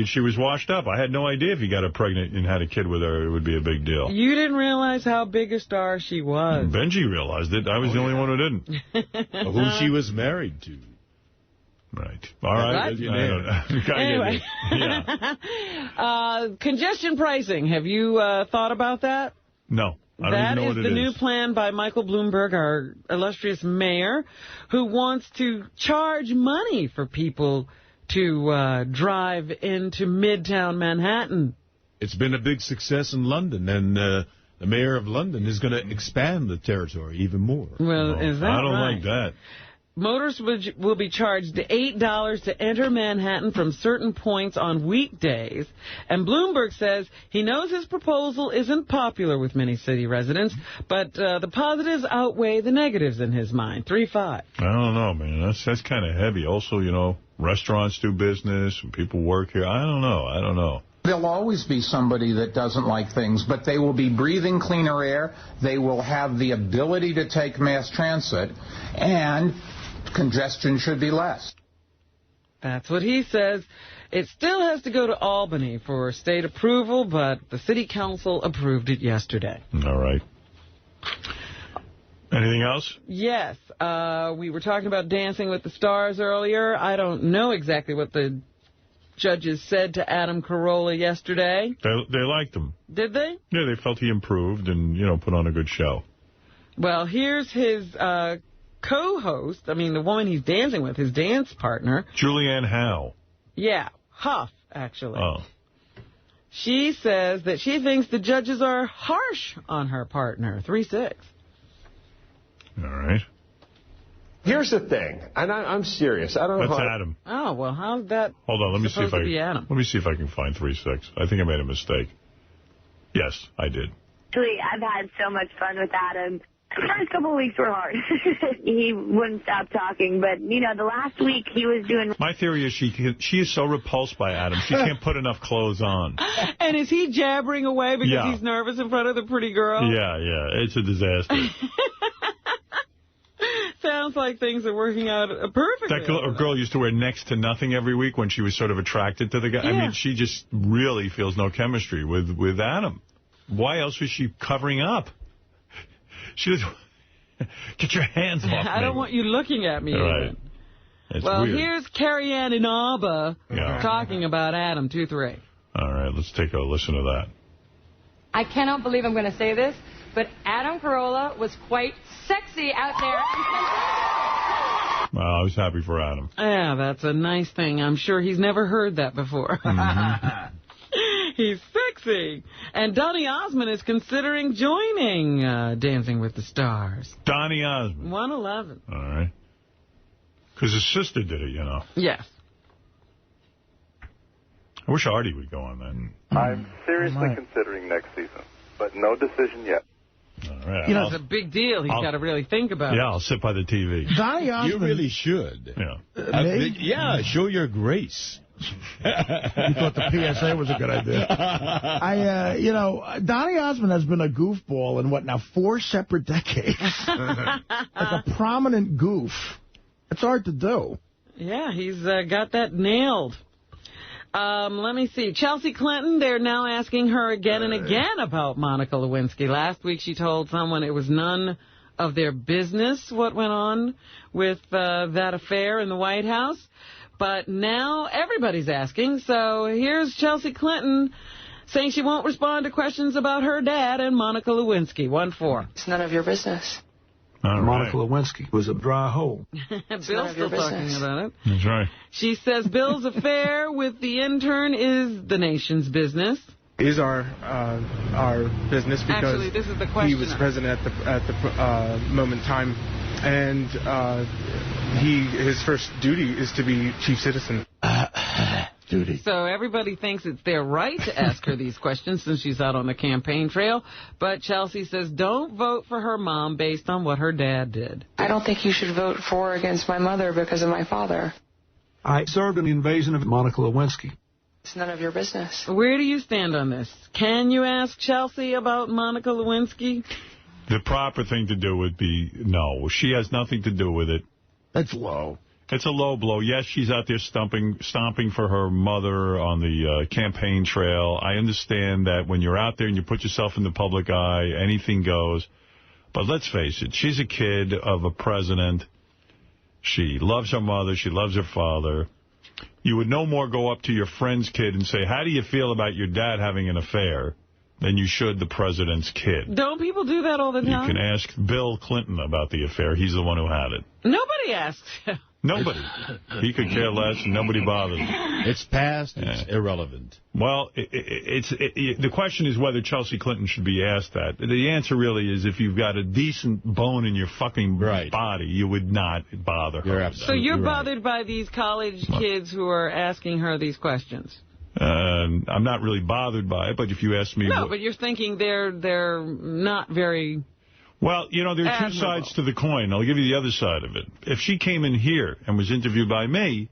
she was washed up. I had no idea if you got her pregnant and had a kid with her, it would be a big deal. You didn't realize how big a star she was. Benji realized it. I was the only one who didn't. Who she was married to. Right. All right. Anyway. Yeah. Congestion pricing. Have you thought about that? No. I don't even know what it is. That is the new plan by Michael Bloomberg, our illustrious mayor, who wants to charge money for people to drive into Midtown Manhattan. It's been a big success in London, and the mayor of London is going to expand the territory even more. Well, is that I don't right? like that. Motorists will be charged $8 to enter Manhattan from certain points on weekdays. And Bloomberg says he knows his proposal isn't popular with many city residents, but the positives outweigh the negatives in his mind. 3-5. I don't know, man. That's kind of heavy. Also, you know, restaurants do business and people work here. I don't know. There'll always be somebody that doesn't like things, but they will be breathing cleaner air. They will have the ability to take mass transit, and congestion should be less. That's what he says. It still has to go to Albany for state approval, but the city council approved it yesterday. All right. Anything else? Yes. We were talking about Dancing with the Stars earlier. I don't know exactly what the judges said to Adam Carolla yesterday. They liked him. Did they? Yeah, they felt he improved and, you know, put on a good show. Well, here's his co-host, I mean, the woman he's dancing with, his dance partner. Julianne Howe. Yeah, Huff, actually. Oh. She says that she thinks the judges are harsh on her partner. 3-6. All right. Here's the thing, and I'm serious. I don't know. That's Adam. Oh, well, how's that? Hold on, let me see if I can find 3-6. I think I made a mistake. Yes, I did. Actually, I've had so much fun with Adam. The first couple of weeks were hard. He wouldn't stop talking, but, you know, the last week he was doing... My theory is she is so repulsed by Adam, she can't put enough clothes on. And is he jabbering away because he's nervous in front of the pretty girl? Yeah, it's a disaster. Sounds like things are working out perfectly. That girl used to wear next to nothing every week when she was sort of attracted to the guy. Yeah. I mean, she just really feels no chemistry with Adam. Why else was she covering up? She was... Get your hands off me. I don't want you looking at me. Right. Well, weird. Here's Carrie Ann Inaba talking about Adam. 2-3. All right, let's take a listen to that. I cannot believe I'm going to say this, but Adam Carolla was quite sexy out there. Well, I was happy for Adam. Yeah, that's a nice thing. I'm sure he's never heard that before. Mm-hmm. He's sexy. And Donny Osmond is considering joining Dancing with the Stars. Donny Osmond. 111. All right. Because his sister did it, you know. Yes. I wish Artie would go on that. I'm seriously considering next season, but no decision yet. All right. You know, it's a big deal. He's got to really think about it. Yeah, I'll sit by the TV. Donny Osmond. You really should. Yeah. Yeah, show your grace. You thought the PSA was a good idea. Donny Osmond has been a goofball in, 4 separate decades. Like a prominent goof. It's hard to do. Yeah, he's got that nailed. Let me see. Chelsea Clinton, they're now asking her again and again about Monica Lewinsky. Last week she told someone it was none of their business what went on with that affair in the White House. But now everybody's asking. So here's Chelsea Clinton saying she won't respond to questions about her dad and Monica Lewinsky. 1-4. It's none of your business. Monica Lewinsky was a dry hole. Bill's still talking about it. That's right. She says Bill's affair with the intern is the nation's business. Is our business because actually, this is the question. He was president at the moment in time, and his first duty is to be chief citizen. Duty. So everybody thinks it's their right to ask her these questions since she's out on the campaign trail. But Chelsea says don't vote for her mom based on what her dad did. I don't think you should vote for or against my mother because of my father. I served in the invasion of Monica Lewinsky. It's none of your business. Where do you stand on this? Can you ask Chelsea about Monica Lewinsky? The proper thing to do would be no. She has nothing to do with it. That's low. It's a low blow. Yes, she's out there stomping for her mother on the campaign trail. I understand that when you're out there and you put yourself in the public eye, anything goes. But let's face it, she's a kid of a president. She loves her mother. She loves her father. You would no more go up to your friend's kid and say, how do you feel about your dad having an affair? than you should the president's kid. Don't people do that all the time? You can ask Bill Clinton about the affair. He's the one who had it. Nobody asked him. Nobody. He could care less, and nobody bothered him. It's past. It's irrelevant. Well, the question is whether Chelsea Clinton should be asked that. The answer really is if you've got a decent bone in your fucking body, you would not bother her. So you're bothered by these college kids who are asking her these questions? I'm not really bothered by it, but if you ask me... No, but you're thinking they're not very... Well, you know, there are two sides to the coin. I'll give you the other side of it. If she came in here and was interviewed by me,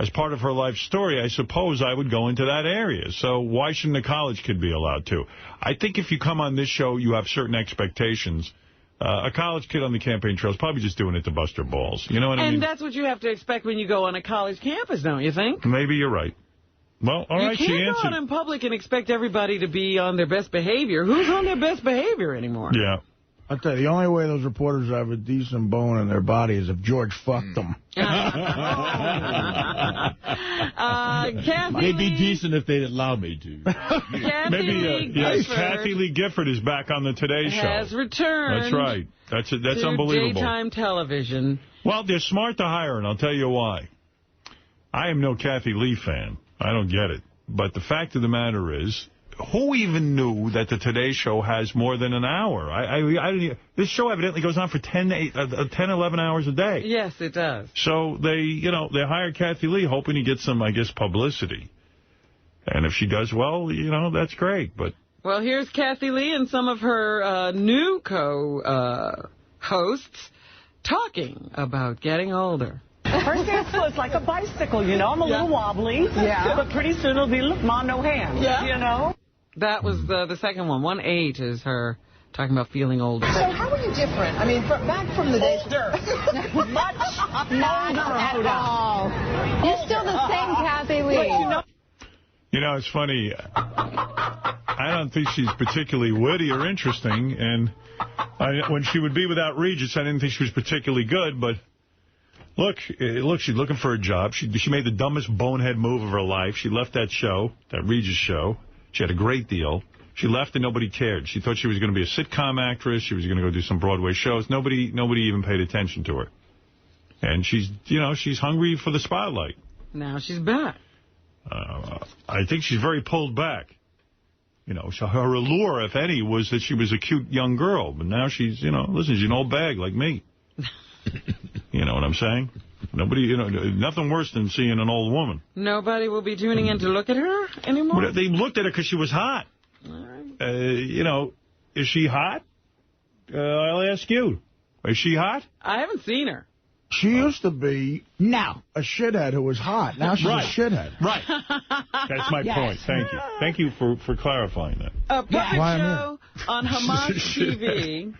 as part of her life story, I suppose I would go into that area. So why shouldn't a college kid be allowed to? I think if you come on this show, you have certain expectations. A college kid on the campaign trail is probably just doing it to bust her balls. You know what I mean? And that's what you have to expect when you go on a college campus, don't you think? Maybe you're right. Well, all right, she answered. You can't go out in public and expect everybody to be on their best behavior. Who's on their best behavior anymore? Yeah. I'll tell you, the only way those reporters have a decent bone in their body is if George fucked them. They'd be decent if they'd allow me to. Maybe Kathy Lee Gifford is back on the Today Show. Has returned. That's right. That's unbelievable. Daytime television. Well, they're smart to hire, and I'll tell you why. I am no Kathy Lee fan. I don't get it. But the fact of the matter is, who even knew that the Today Show has more than an hour? This show evidently goes on for 10, 11 hours a day. Yes, it does. So they hired Kathy Lee hoping to get some, I guess, publicity. And if she does well, that's great. But well, here's Kathy Lee and some of her new co-hosts talking about getting older. First day of school, it's like a bicycle, I'm a little wobbly. Yeah. But pretty soon it'll be, look, Mom, no hands, That was the second one. 1-8 is her talking about feeling older. So how are you different? I mean, back from the days... Older. Much older at all. You're still the same Kathy Lee. It's funny. I don't think she's particularly witty or interesting. And when she would be without Regis, I didn't think she was particularly good, but... Look, she's looking for a job. She made the dumbest bonehead move of her life. She left that show, that Regis show. She had a great deal. She left and nobody cared. She thought she was going to be a sitcom actress. She was going to go do some Broadway shows. Nobody even paid attention to her. And she's hungry for the spotlight. Now she's back. I think she's very pulled back. So her allure, if any, was that she was a cute young girl. But now she's, listen, she's an old bag like me. You know what I'm saying? Nobody, nothing worse than seeing an old woman. Nobody will be tuning in to look at her anymore? They looked at her because she was hot. All right. Is she hot? I'll ask you. Is she hot? I haven't seen her. She used to be a shithead who was hot. Now she's a shithead. Right. That's my point. Thank you. Thank you for clarifying that. A puppet show on Hamas TV.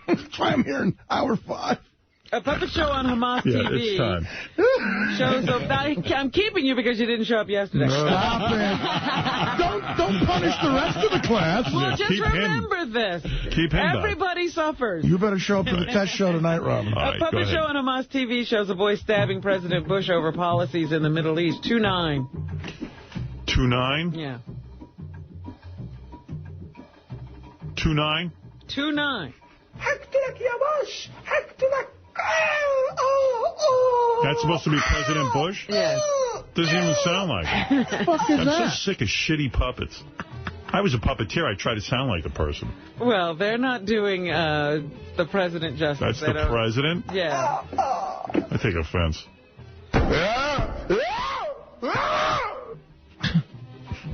That's why I'm here in hour 5. A puppet show on Hamas TV. It's time. Shows up. I'm keeping you because you didn't show up yesterday. Stop it. Don't punish the rest of the class. Well, just remember this. Keep him Everybody suffers. You better show up for the test show tonight, Robin. Right, a puppet show on Hamas TV shows a boy stabbing President Bush over policies in the Middle East. 2-9. 2-9? Yeah. 2-9? 2-9. That's supposed to be President Bush? Yes. Doesn't even sound like it. I'm so sick of shitty puppets. I was a puppeteer. I try to sound like the person. Well, they're not doing the president justice. That's the president? Yeah. I take offense.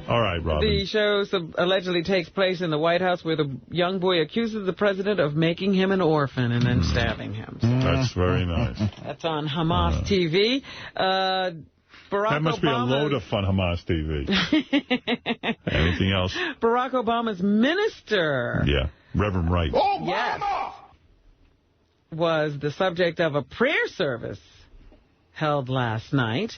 All right, Robin. The show allegedly takes place in the White House where the young boy accuses the president of making him an orphan and then stabbing him. So that's very nice. That's on Hamas TV. That must be a load of fun, Hamas TV. Anything else? Barack Obama's minister. Yeah, Reverend Wright. Yes. Was the subject of a prayer service held last night.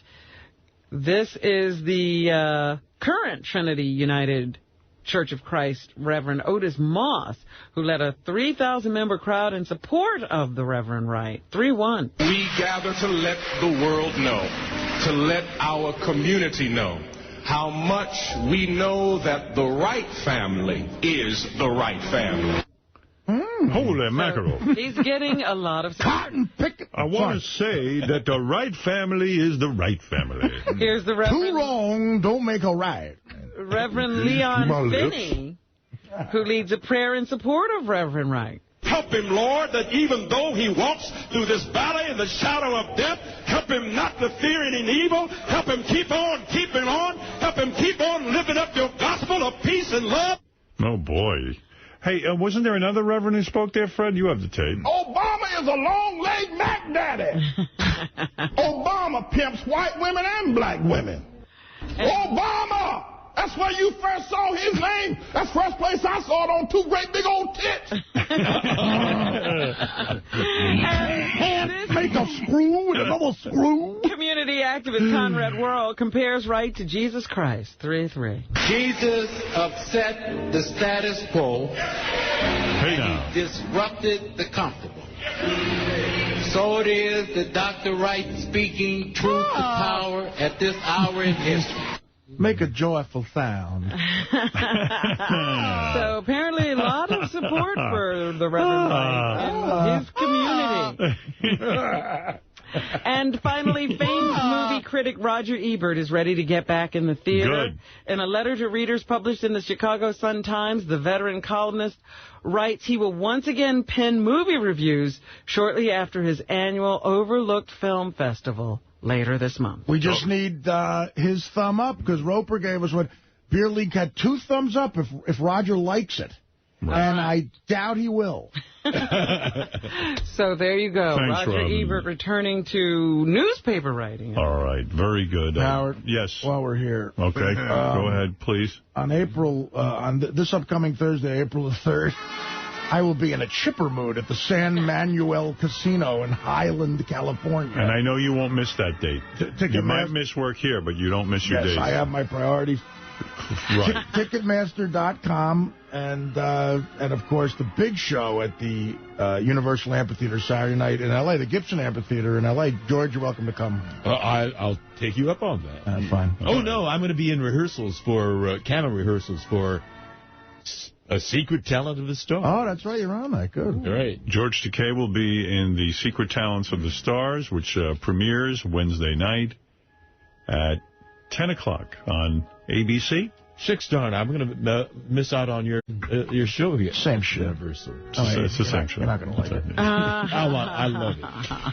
This is the current Trinity United Church of Christ Reverend Otis Moss, who led a 3,000-member crowd in support of the Reverend Wright. 3-1. We gather to let the world know, to let our community know how much we know that the right family is the right family. Holy mackerel. He's getting a lot of support. I want to say that the right family is the right family. Here's the Reverend... Too wrong don't make a right. Reverend Leon Finney, who leads a prayer in support of Reverend Wright. Help him, Lord, that even though he walks through this valley in the shadow of death, help him not to fear any evil. Help him keep on keeping on. Help him keep on living up your gospel of peace and love. Oh, boy. Hey, wasn't there another reverend who spoke there, Fred? You have the tape. Obama is a long-legged Mac Daddy. Obama pimps white women and black women. Obama! That's where you first saw his name. That's the first place I saw it, on two great big old tits. And make a screw with another screw. Community activist Conrad Worrell compares Wright to Jesus Christ. 3-3. Jesus upset the status quo. Hey now. Disrupted the comfortable. So it is that Dr. Wright speaking truth to power at this hour in history. Make a joyful sound. So apparently a lot of support for the Reverend Wright in his community. And finally, famed movie critic Roger Ebert is ready to get back in the theater. Good. In a letter to readers published in the Chicago Sun-Times, the veteran columnist writes he will once again pen movie reviews shortly after his annual Overlooked Film Festival later this month. We just need his thumb up, because Roper gave us what Beer League had 2 thumbs up if Roger likes it. Right. And I doubt he will. So there you go. Thanks, Roger Robin. Ebert returning to newspaper writing. All right. Very good. Howard, yes. While we're here. Okay. Go ahead, please. On this upcoming Thursday, April the 3rd, I will be in a chipper mood at the San Manuel Casino in Highland, California. And I know you won't miss that date. You might miss work here, but you don't miss your days. Yes, I have my priorities. Right. Ticketmaster.com, and of course the big show at the Universal Amphitheater Saturday night in L.A., the Gibson Amphitheater in L.A. George, you're welcome to come. I'll take you up on that. That's fine. Oh, no, I'm going to be in rehearsals for, camera rehearsals for A Secret Talent of the Stars. Oh, that's right, you're on that. Good. All right. George Takei will be in The Secret Talents of the Stars, which premieres Wednesday night at 10 o'clock on ABC. Six darn, I'm going to miss out on your show here. Same shit. Universal. It's the same show. You're not going to like it. I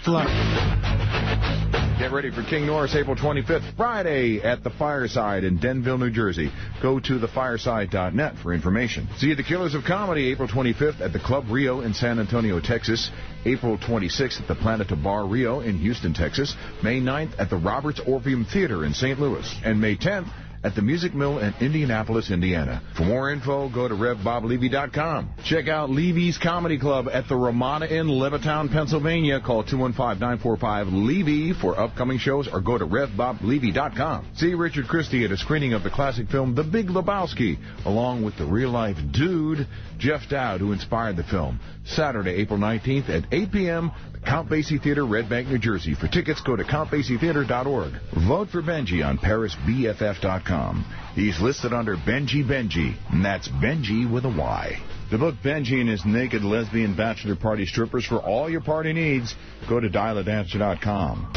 love it. Get ready for King Norris April 25th, Friday at the Fireside in Denville, New Jersey. Go to thefireside.net for information. See the Killers of Comedy April 25th at the Club Rio in San Antonio, Texas. April 26th at the Planeta Bar Rio in Houston, Texas. May 9th at the Roberts Orpheum Theater in St. Louis. And May 10th at the Music Mill in Indianapolis, Indiana. For more info, go to RevBobLevy.com. Check out Levy's Comedy Club at the Ramada Inn, Levittown, Pennsylvania. Call 215-945-LEVY for upcoming shows or go to RevBobLevy.com. See Richard Christie at a screening of the classic film The Big Lebowski, along with the real-life dude, Jeff Dowd, who inspired the film. Saturday, April 19th at 8 p.m., Count Basie Theater, Red Bank, New Jersey. For tickets, go to CountBasieTheater.org. Vote for Benji on ParisBFF.com. He's listed under Benji, and that's Benji with a Y. To book Benji and his naked lesbian bachelor party strippers for all your party needs, go to DialAdancer.com.